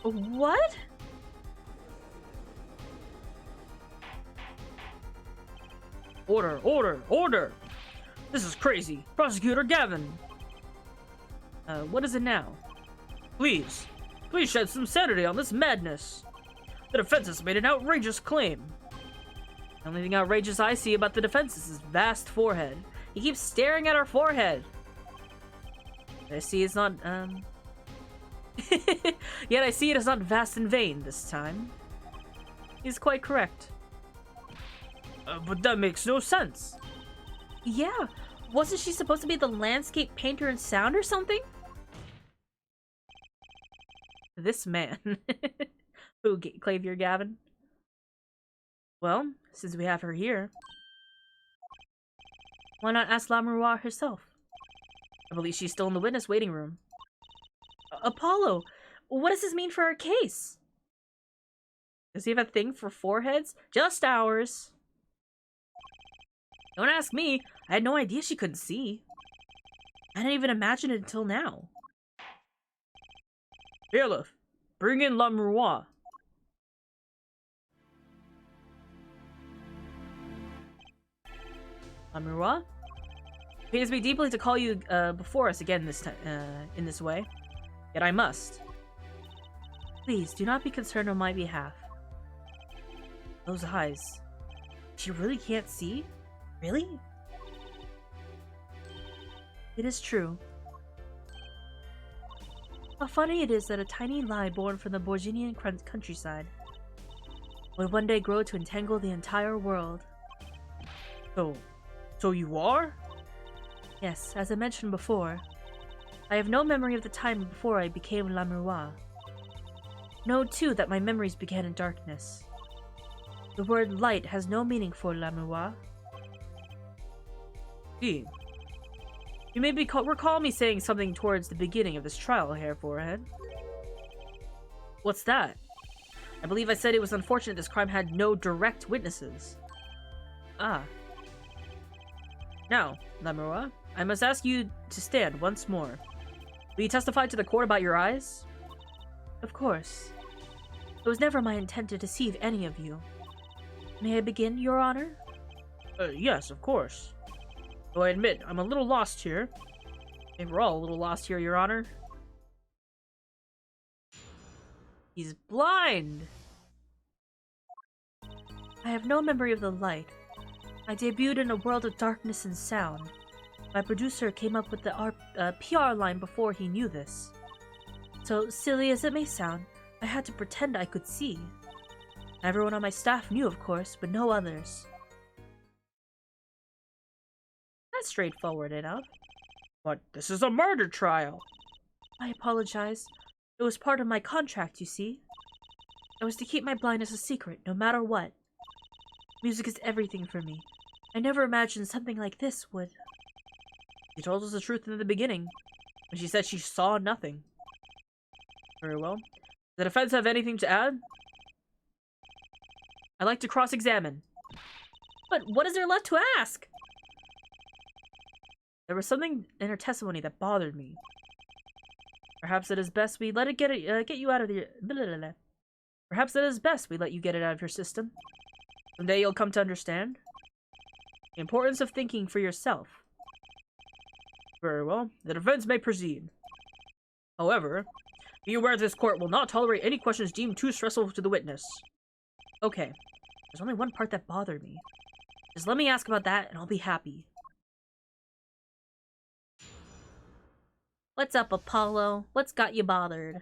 What? Order, order, order! This is crazy. Prosecutor Gavin! What is it now? Please shed some sanity on this madness. The defense has made an outrageous claim. The only thing outrageous I see about the defense is his vast forehead. He keeps staring at our forehead. I see it's not, Yet I see it is not vast in vain this time. He's quite correct. But that makes no sense. Yeah, wasn't she supposed to be the landscape painter in sound or something? This man. Who, Clavier Gavin? Well, since we have her here, why not ask Lamiwa herself? I believe she's still in the witness waiting room. Apollo, what does this mean for our case? Does he have a thing for foreheads? Just ours. Don't ask me. I had no idea she couldn't see. I didn't even imagine it until now. Bailiff, bring in Lamiwa. Lamiwa? It pains me deeply to call you before us again this time, in this way. Yet I must. Please, do not be concerned on my behalf. Those eyes. She really can't see? Really? It is true. How funny it is that a tiny lie born from the Borginian countryside would one day grow to entangle the entire world. So you are? Yes, as I mentioned before, I have no memory of the time before I became Lamurois. Know, too, that my memories began in darkness. The word light has no meaning for Lamurois. See. You may recall me saying something towards the beginning of this trial, Hair Forehead. What's that? I believe I said it was unfortunate this crime had no direct witnesses. Ah. Now, Lamurois, I must ask you to stand once more. Will you testify to the court about your eyes? Of course. It was never my intent to deceive any of you. May I begin, Your Honor? Yes, of course. Though I admit, I'm a little lost here. I think we're all a little lost here, Your Honor. He's blind! I have no memory of the light. I debuted in a world of darkness and sound. My producer came up with the PR line before he knew this. So, silly as it may sound, I had to pretend I could see. Everyone on my staff knew, of course, but no others. That's straightforward enough. But this is a murder trial. I apologize. It was part of my contract, you see. I was to keep my blindness a secret, no matter what. Music is everything for me. I never imagined something like this would... You told us the truth in the beginning, when she said she saw nothing. Very well. Does the defense have anything to add? I'd like to cross-examine. But what is there left to ask? There was something in her testimony that bothered me. Perhaps it is best we let it get you out of the... Perhaps it is best we let you get it out of your system. Someday you'll come to understand the importance of thinking for yourself. Very well. The defense may proceed. However, be aware this court will not tolerate any questions deemed too stressful to the witness. Okay. There's only one part that bothered me. Just let me ask about that and I'll be happy. What's up, Apollo? What's got you bothered?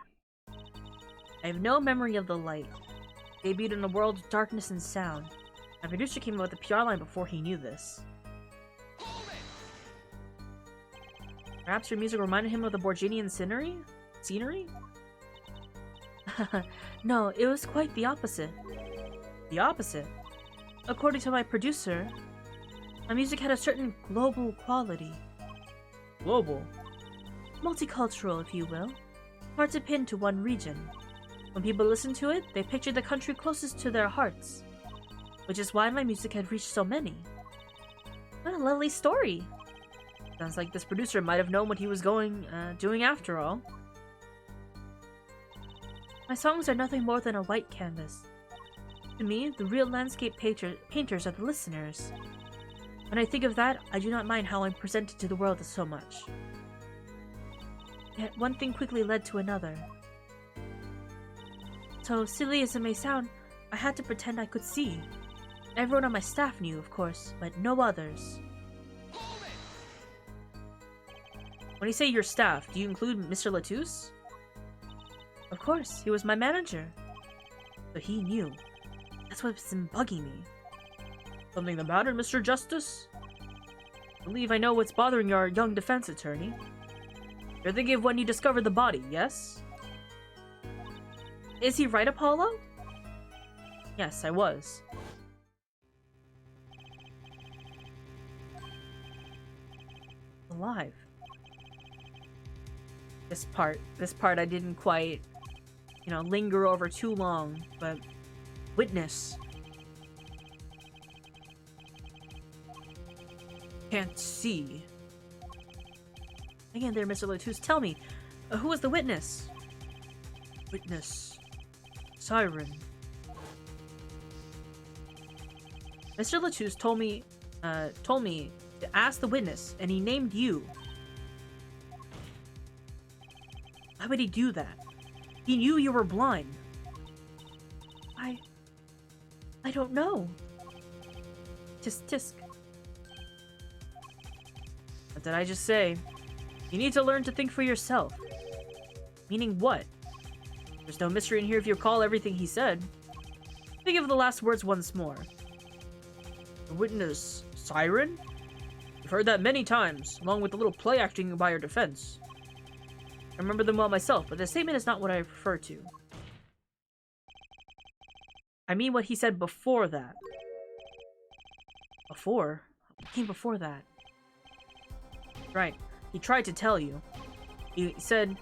I have no memory of the light. Debuted in a world of darkness and sound. My producer came up with the PR line before he knew this. Perhaps your music reminded him of the Borginian scenery? No, it was quite the opposite. The opposite? According to my producer, my music had a certain global quality. Global? Multicultural, if you will. Hard to pin to one region. When people listened to it, they pictured the country closest to their hearts. Which is why my music had reached so many. What a lovely story! Sounds like this producer might have known what he was doing after all. My songs are nothing more than a white canvas. To me, the real landscape painters are the listeners. When I think of that, I do not mind how I'm presented to the world so much. Yet one thing quickly led to another. So, silly as it may sound, I had to pretend I could see. Everyone on my staff knew, of course, but no others. When you say your staff, do you include Mr. Latouche? Of course, he was my manager. But he knew. That's what's been bugging me. Something the matter, Mr. Justice? I believe I know what's bothering our young defense attorney. You're thinking of when you discovered the body, yes? Is he right, Apollo? Yes, I was. Alive. This part I didn't quite, linger over too long, but witness. Can't see. Again there, Mr. Latouche, tell me, who was the witness? Witness. Siren. Mr. Latouche told me to ask the witness, and he named you. Why would he do that? He knew you were blind. I don't know. Tisk. What did I just say? You need to learn to think for yourself. Meaning what? There's no mystery in here if you recall everything he said. Think of the last words once more. The witness, Siren? I've heard that many times, along with a little play acting by your defense. I remember them well myself, but the statement is not what I refer to. I mean what he said before that. Before? What came before that? Right. He tried to tell you. He said...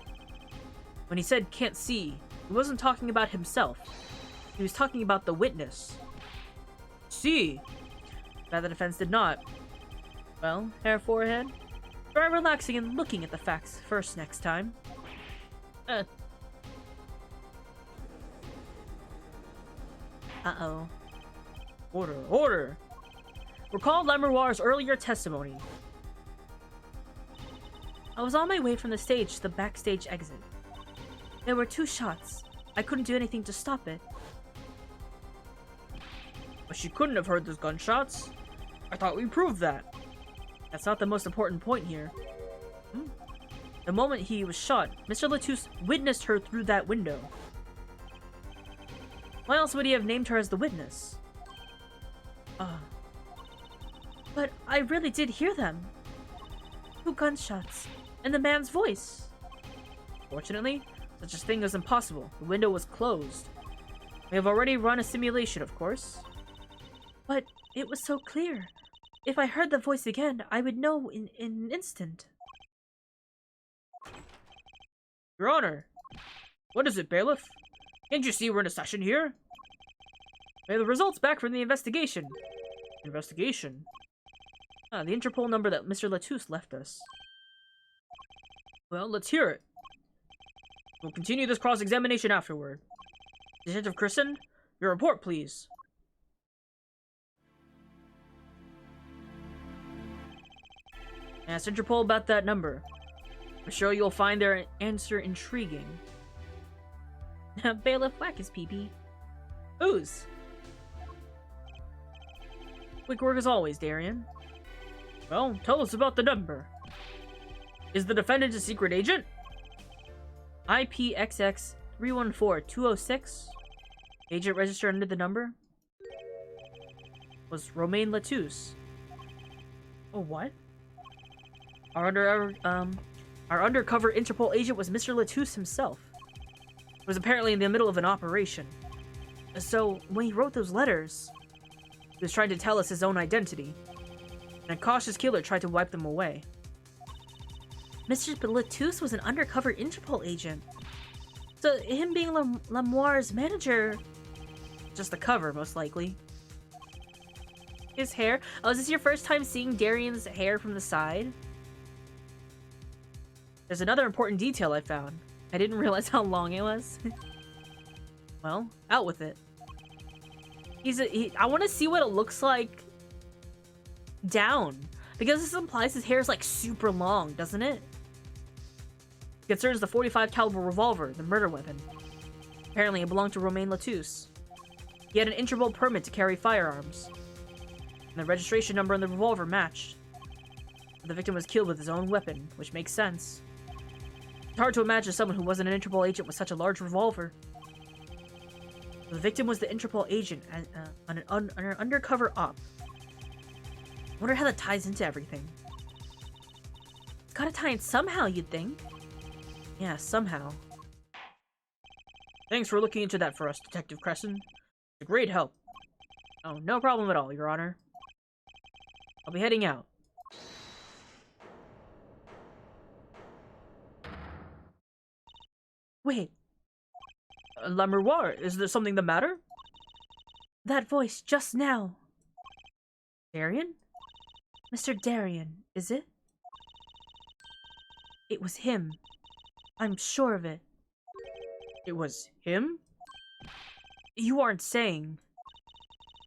When he said can't see, he wasn't talking about himself. He was talking about the witness. See? But the defense did not. Well, hair forehead? Try relaxing and looking at the facts first next time. Uh-oh. Order, order! Recall Lemuroir's earlier testimony. I was on my way from the stage to the backstage exit. There were 2 shots. I couldn't do anything to stop it. But she couldn't have heard those gunshots. I thought we proved that. That's not the most important point here. The moment he was shot, Mr. Latouche witnessed her through that window. Why else would he have named her as the witness? But I really did hear them. 2 gunshots, and the man's voice. Fortunately, such a thing is impossible. The window was closed. We have already run a simulation, of course. But it was so clear. If I heard the voice again, I would know in an instant. Your Honor! What is it, Bailiff? Can't you see we're in a session here? We have the results back from the investigation. Investigation? Ah, the Interpol number that Mr. Latouche left us. Well, let's hear it. We'll continue this cross-examination afterward. Detective Kristen, your report, please. Ask Interpol about that number. I'm sure you'll find their answer intriguing. Bailiff whack his pee-pee. Whose? Quick work as always, Darian. Well, tell us about the number. Is the defendant a secret agent? IPXX 314206. Agent registered under the number was Romain Latouche. Oh, what? Our undercover Interpol agent was Mr. Latouche himself. He was apparently in the middle of an operation. So, when he wrote those letters, he was trying to tell us his own identity. And a cautious killer tried to wipe them away. Mr. Latouche was an undercover Interpol agent. So, him being Lemuroir's manager... Just the cover, most likely. His hair? Oh, is this your first time seeing Darian's hair from the side? There's another important detail I found. I didn't realize how long it was. Well, out with it. I want to see what it looks like down. Because this implies his hair is like super long, doesn't it? It concerns the .45 caliber revolver, the murder weapon. Apparently it belonged to Romain Latouche. He had an Interpol permit to carry firearms. And the registration number on the revolver matched. The victim was killed with his own weapon, which makes sense. It's hard to imagine someone who wasn't an Interpol agent with such a large revolver. The victim was the Interpol agent on an undercover op. I wonder how that ties into everything. It's gotta tie in somehow, you'd think. Yeah, somehow. Thanks for looking into that for us, Detective Crescent. It's a great help. Oh, no problem at all, Your Honor. I'll be heading out. Wait. Lemuroir, is there something the matter? That voice just now. Darian? Mr. Darian, is it? It was him. I'm sure of it. It was him? You aren't saying.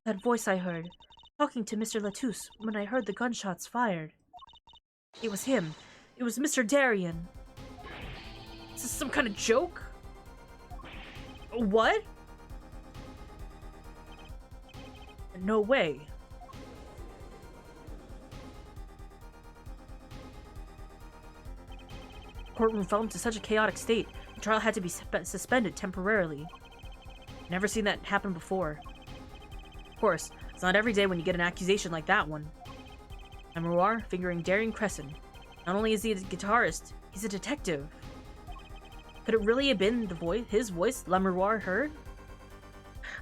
That voice I heard, talking to Mr. Latouche when I heard the gunshots fired. It was him. It was Mr. Darian. Is this some kind of joke? What? No way. courtroom fell into such a chaotic state, the trial had to be suspended temporarily. Never seen that happen before. Of course, it's not every day when you get an accusation like that one. Lamouroir fingering Darian Crescent. Not only is he a guitarist, he's a detective. Could it really have been his voice Lamouroir heard?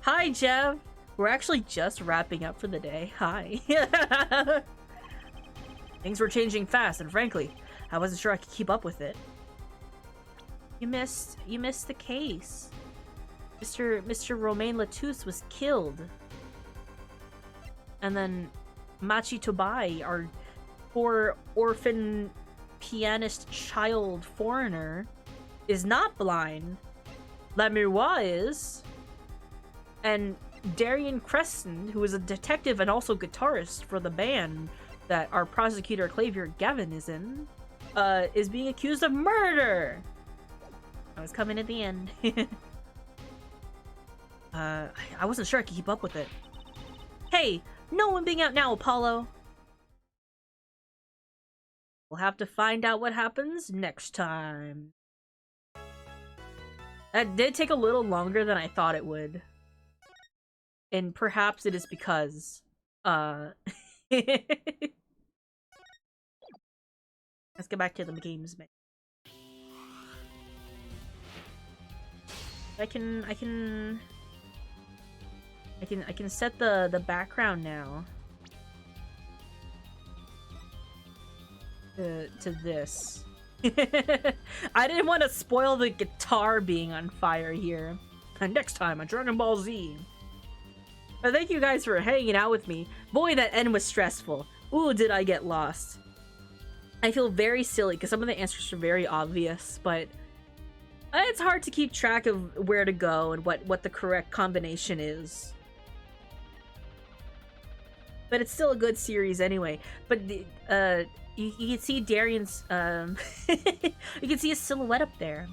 Hi, Jeff! We're actually just wrapping up for the day. Hi. Things were changing fast, and frankly, I wasn't sure I could keep up with it. You missed the case. Mr. Romain Latouche was killed. And then Machi Tobai, our poor orphan pianist child foreigner, is not blind. Lamouroir is. And Darian Crescent, who is a detective and also guitarist for the band that our prosecutor Clavier Gavin is in, is being accused of murder. I was coming at the end. I wasn't sure I could keep up with it. Hey, no one being out now, Apollo. We'll have to find out what happens next time. That did take a little longer than I thought it would. And perhaps it is because, let's get back to the games. I can set the background now to this. I didn't want to spoil the guitar being on fire here. And next time on Dragon Ball Z. But thank you guys for hanging out with me. Boy, that end was stressful. Ooh, did I get lost. I feel very silly because some of the answers are very obvious, but it's hard to keep track of where to go and what the correct combination is. But it's still a good series anyway. But you can see Darian's you can see his silhouette up there.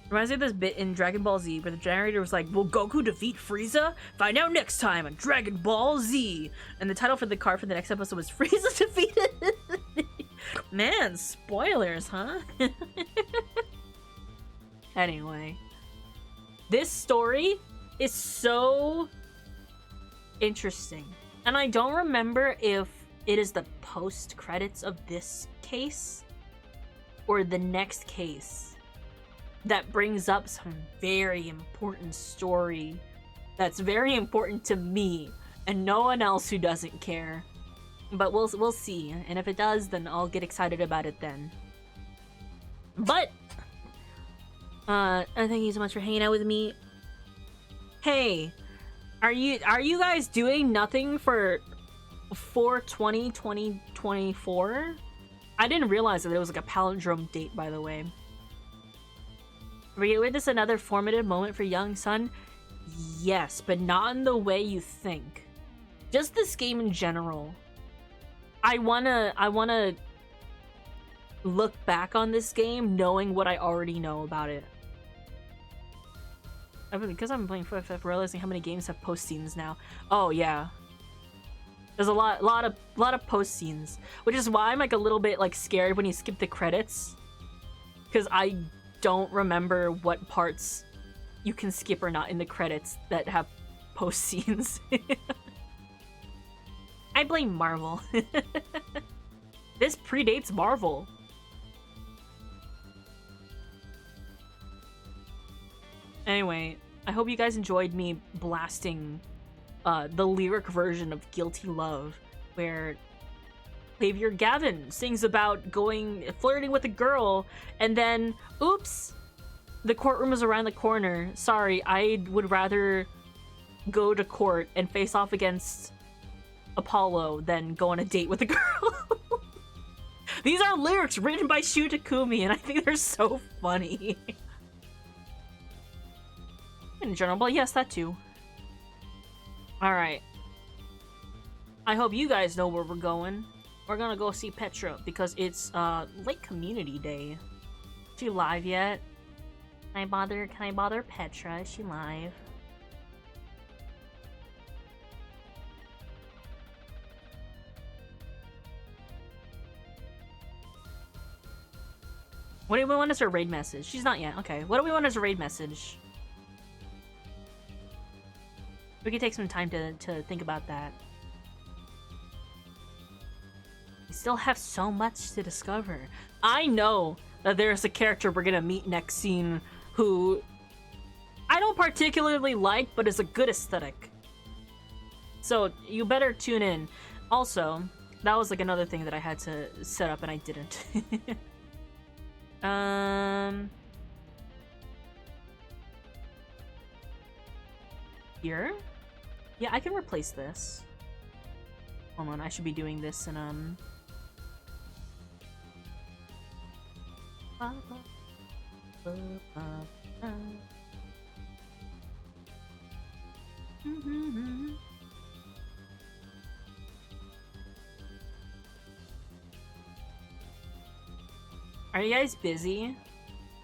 Reminds me of this bit in Dragon Ball Z where the generator was like, will Goku defeat Frieza? Find out next time on Dragon Ball Z. And the title for the card for the next episode was Frieza defeated. Man, spoilers, huh? Anyway. This story is so interesting. And I don't remember if it is the post-credits of this case or the next case that brings up some very important story that's very important to me and no one else who doesn't care. But we'll see, and if it does, then I'll get excited about it then. But thank you so much for hanging out with me. Hey, are you guys doing nothing for 4/20/2024? I didn't realize that it was like a palindrome date, by the way. We witness another formative moment for young Sun? Yes, but not in the way you think. Just this game in general. I wanna look back on this game knowing what I already know about it. I mean, because I'm playing FF, realizing how many games have post scenes now. Oh yeah. There's a lot of post scenes, which is why I'm like a little bit like scared when you skip the credits, because I don't remember what parts you can skip or not in the credits that have post scenes. I blame Marvel. This predates Marvel. Anyway, I hope you guys enjoyed me blasting the lyric version of Guilty Love, where Clavier Gavin sings about flirting with a girl, and then, oops, the courtroom is around the corner. Sorry, I would rather go to court and face off against Apollo than go on a date with a girl. These are lyrics written by Shu Takumi, and I think they're so funny. In general, but yes, that too. Alright. I hope you guys know where we're going. We're gonna go see Petra because it's late community day. Is she live yet? Can I bother Petra? Is she live? What do we want as her raid message? She's not yet. Okay. What do we want as a raid message? We could take some time to think about that. We still have so much to discover. I know that there's a character we're gonna meet next scene who I don't particularly like, but is a good aesthetic. So you better tune in. Also, that was like another thing that I had to set up and I didn't. Here? Yeah, I can replace this. Hold on, I should be doing this in, Are you guys busy?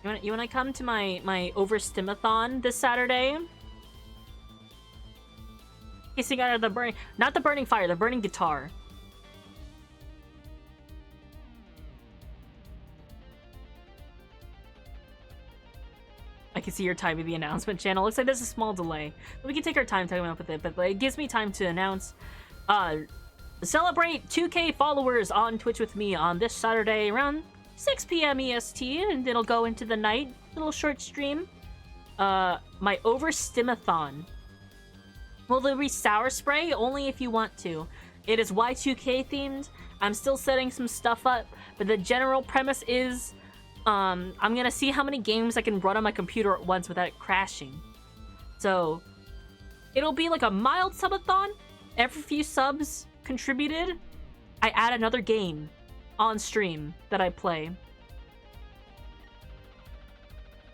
You wanna come to my Overstimathon this Saturday? Kissing out of the burning, not the burning fire, the burning guitar. I can see your time in the announcement channel. Looks like there's a small delay. But we can take our time talking up with it, but it gives me time to announce. Celebrate 2K followers on Twitch with me on this Saturday around 6 p.m. EST, and it'll go into the night. Little short stream. My Overstimathon. Will there be Sour Spray? Only if you want to. It is Y2K themed. I'm still setting some stuff up, but the general premise is I'm gonna see how many games I can run on my computer at once without it crashing. So it'll be like a mild subathon. Every few subs contributed, I add another game on stream that I play.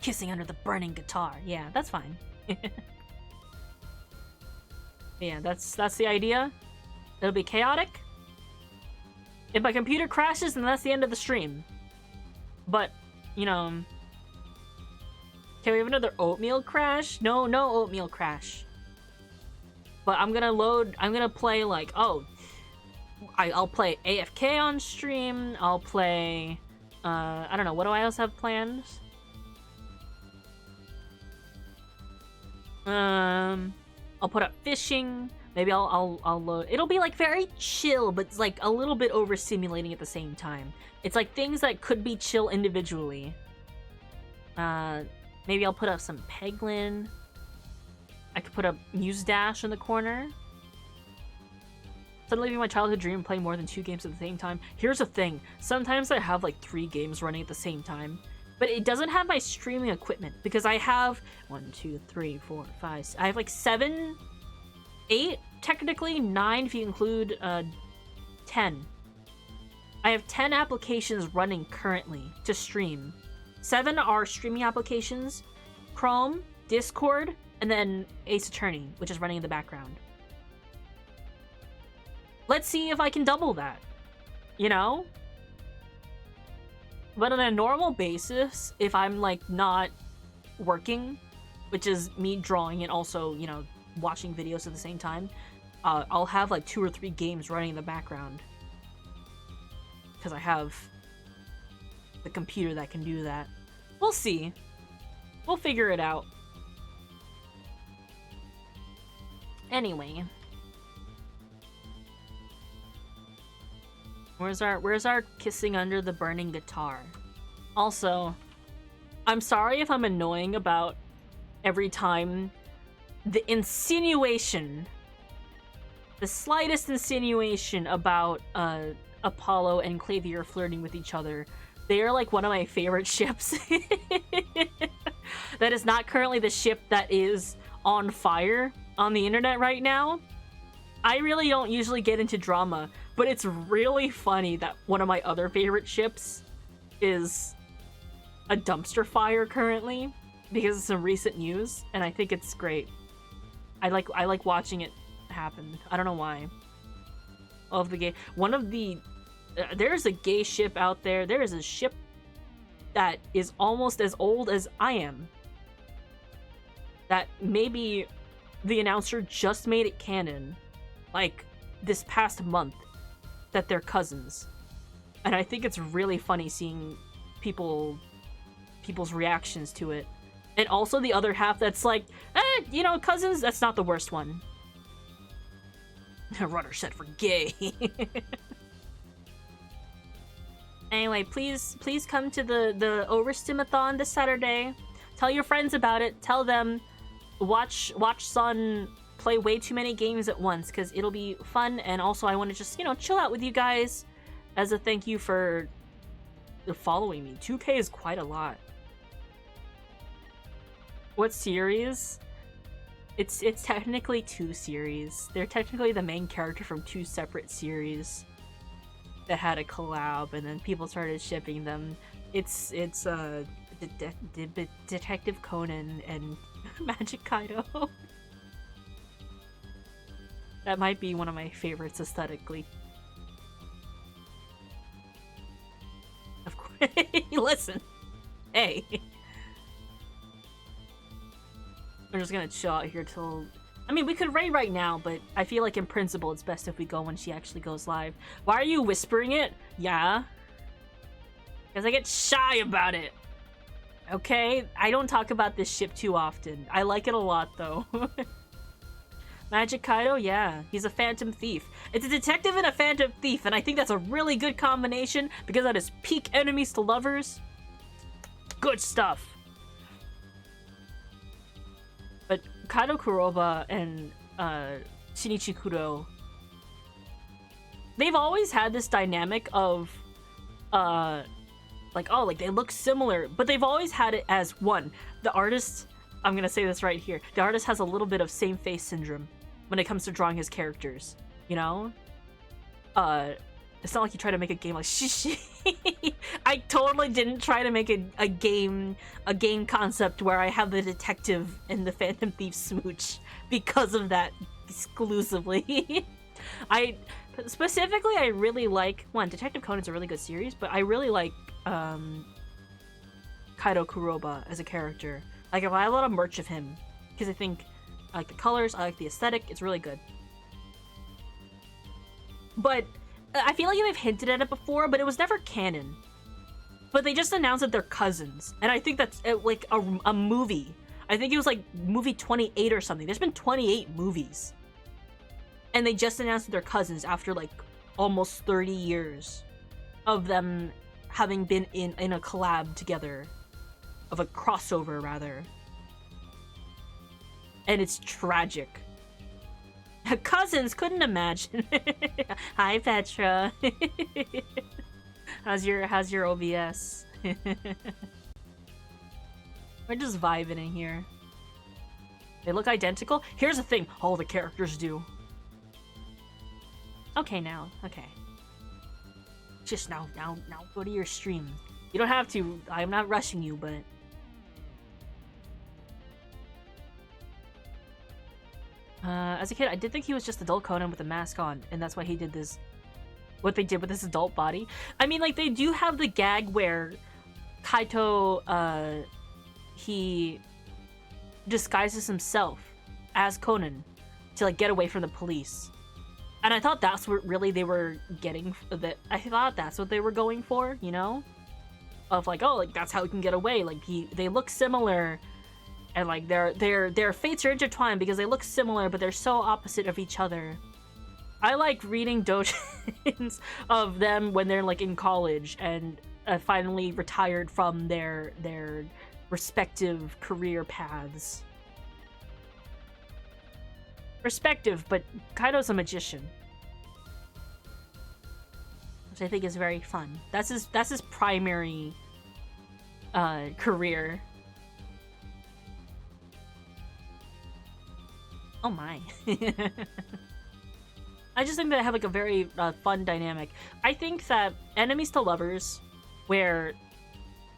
Kissing under the burning guitar. Yeah, that's fine. Yeah, that's the idea. It'll be chaotic. If my computer crashes, then that's the end of the stream. But, you know... Can we have another oatmeal crash? No oatmeal crash. But I'm gonna play like, I'll play AFK on stream. I'll play, I don't know, what do I else have planned? I'll put up fishing. Maybe I'll load. It'll be like very chill, but it's like a little bit overstimulating at the same time. It's like things that could be chill individually. Maybe I'll put up some Peglin. I could put up Muse Dash in the corner. Suddenly living my childhood dream of playing more than 2 games at the same time. Here's the thing. Sometimes I have like 3 games running at the same time. But it doesn't have my streaming equipment. Because I have 1, 2, 3, 4, 5... I have like 7... 8? Technically 9 if you include 10. I have 10 applications running currently to stream. 7 are streaming applications. Chrome, Discord, and then Ace Attorney, which is running in the background. Let's see if I can double that. You know? But on a normal basis, if I'm like not working, which is me drawing and also, you know, watching videos at the same time, I'll have like 2 or 3 games running in the background. Because I have the computer that can do that. We'll see. We'll figure it out. Anyway. Where's our kissing under the burning guitar? Also, I'm sorry if I'm annoying about every time the insinuation, the slightest insinuation about Apollo and Clavier flirting with each other. They are like one of my favorite ships. That is not currently the ship that is on fire on the internet right now. I really don't usually get into drama, but it's really funny that one of my other favorite ships is a dumpster fire currently because of some recent news, and I think it's great. I like watching it happen. I don't know why. Of the gay, one of the there's a gay ship out there. There is a ship that is almost as old as I am. That maybe the announcer just made it canon, like this past month, that they're cousins. And I think it's really funny seeing people people's reactions to it. And also the other half that's like, you know, cousins, that's not the worst one. Runner set for gay. Anyway, please come to the Overstimathon this Saturday. Tell your friends about it. Tell them watch Sun play way too many games at once, because it'll be fun. And also I want to just, you know, chill out with you guys as a thank you for following me. 2K is quite a lot. What series? It's technically 2 series. They're technically the main character from 2 separate series that had a collab, and then people started shipping them. It's Detective Conan and Magic Kaido. That might be one of my favorites aesthetically. Of course. Listen. Hey. We're just gonna chill out here till... I mean, we could raid right now, but I feel like in principle it's best if we go when she actually goes live. Why are you whispering it? Yeah? Because I get shy about it. Okay? I don't talk about this ship too often. I like it a lot, though. Magic Kaido? Yeah. He's a phantom thief. It's a detective and a phantom thief, and I think that's a really good combination because that is peak enemies to lovers. Good stuff. But Kaido Kuroba and Shinichi Kudo, they've always had this dynamic of like they look similar, but they've always had it as one. The artist, I'm gonna say this right here, the artist has a little bit of same face syndrome when it comes to drawing his characters, you know? It's not like you try to make a game like shishi. I totally didn't try to make a game concept where I have the detective and the phantom thief smooch because of that exclusively. I really like Detective Conan's a really good series, but I really like Kaido Kuroba as a character. Like, I buy a lot of merch of him because I think I like the colors, I like the aesthetic, it's really good. But I feel like they've hinted at it before, but it was never canon. But they just announced that they're cousins, and I think that's like a movie. I think it was like movie 28 or something. There's been 28 movies. And they just announced that they're cousins after like almost 30 years of them having been in a collab together. Of a crossover, rather. And it's tragic. Cousins, couldn't imagine. Hi, Petra. How's your OBS? We're just vibing in here. They look identical. Here's the thing, all the characters do. Okay, now, okay. Just now, go to your stream. You don't have to. I'm not rushing you, but. As a kid, I did think he was just adult Conan with a mask on, and that's why he did this. What they did with this adult body. I mean, like, they do have the gag where Kaito, he disguises himself as Conan to, like, get away from the police. And I thought that's what really they were getting. I thought that's what they were going for, you know? Of, like, oh, like, that's how he can get away. Like, they look similar. And, like, their fates are intertwined because they look similar, but they're so opposite of each other. I like reading doujins of them when they're, like, in college and finally retired from their respective career paths. Respective, but Kaido's a magician. Which I think is very fun. That's his primary career. Oh my. I just think that I have like a very fun dynamic. I think that enemies to lovers, where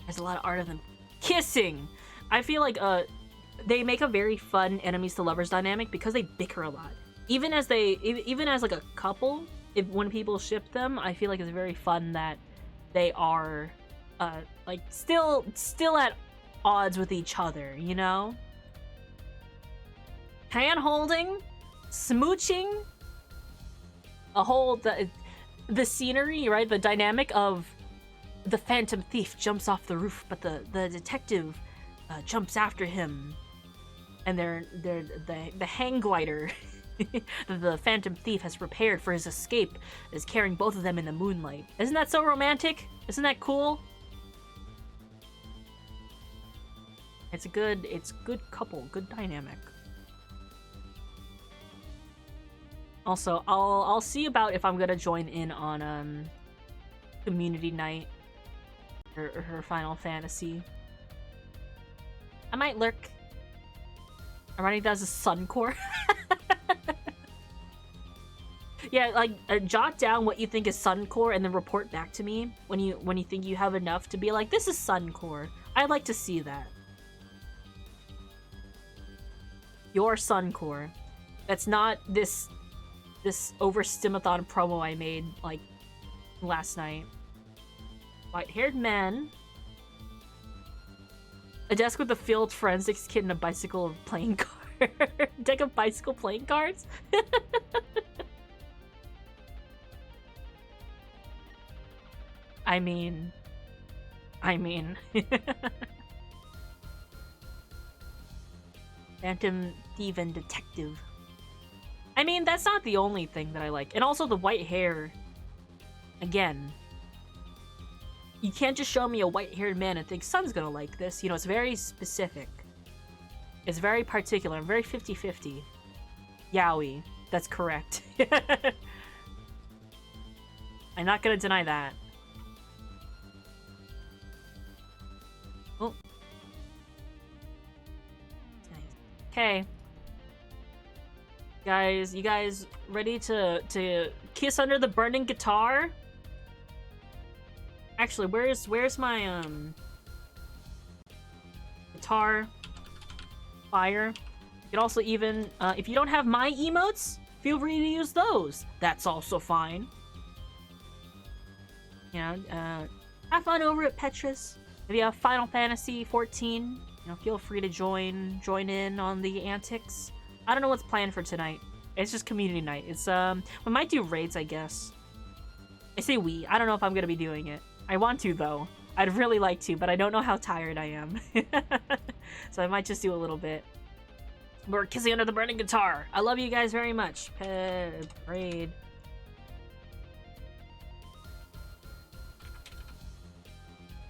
there's a lot of art of them kissing, I feel like they make a very fun enemies to lovers dynamic because they bicker a lot. Even as like a couple, when people ship them, I feel like it's very fun that they are like still at odds with each other, you know? Hand holding, smooching, the scenery, right? The dynamic of The phantom thief jumps off the roof, but the detective jumps after him, and the hang glider that the phantom thief has prepared for his escape is carrying both of them in the moonlight. Isn't that so romantic? Isn't that cool? It's good couple, good dynamic. Also, I'll see about if I'm gonna join in on community night or her Final Fantasy. I might lurk. I'm running that as a Sun Core. Yeah, like jot down what you think is Sun Core and then report back to me when you think you have enough to be like, this is Sun Core. I'd like to see that. Your Sun Core. That's not this Overstimathon promo I made like last night. White-haired man. A desk with a field forensics kit and a bicycle playing card. Deck of bicycle playing cards? I mean... Phantom Thief and Detective. I mean, that's not the only thing that I like. And also the white hair. Again. You can't just show me a white-haired man and think Sun's gonna like this. You know, it's very specific. It's very particular. I'm very 50-50. Yowie. That's correct. I'm not gonna deny that. Oh. Okay. You guys ready to kiss under the burning guitar? Actually, where's my guitar fire? You can also even if you don't have my emotes, feel free to use those. That's also fine. You know, have fun over at Petrus. If you have Final Fantasy 14, you know, feel free to join in on the antics. I don't know what's planned for tonight. It's just community night. It's we might do raids, I guess. I say we. I don't know if I'm gonna be doing it. I want to though. I'd really like to, but I don't know how tired I am. So I might just do a little bit. We're kissing under the burning guitar. I love you guys very much. Raid.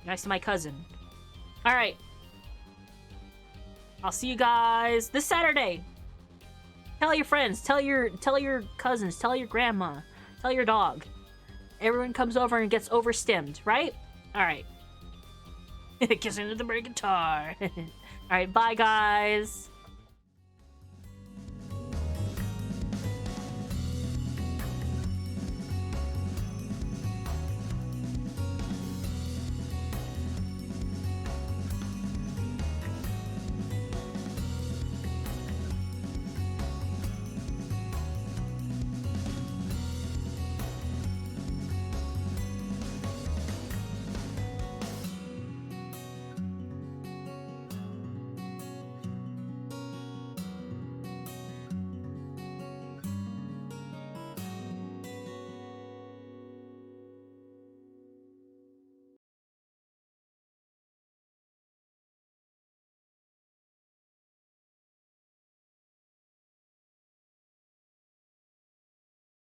Nice to my cousin. Alright. I'll see you guys this Saturday. Tell your friends, tell your cousins, tell your grandma, tell your dog. Everyone comes over and gets overstimmed, right? Alright. Kissing to the burning guitar. Alright, bye guys.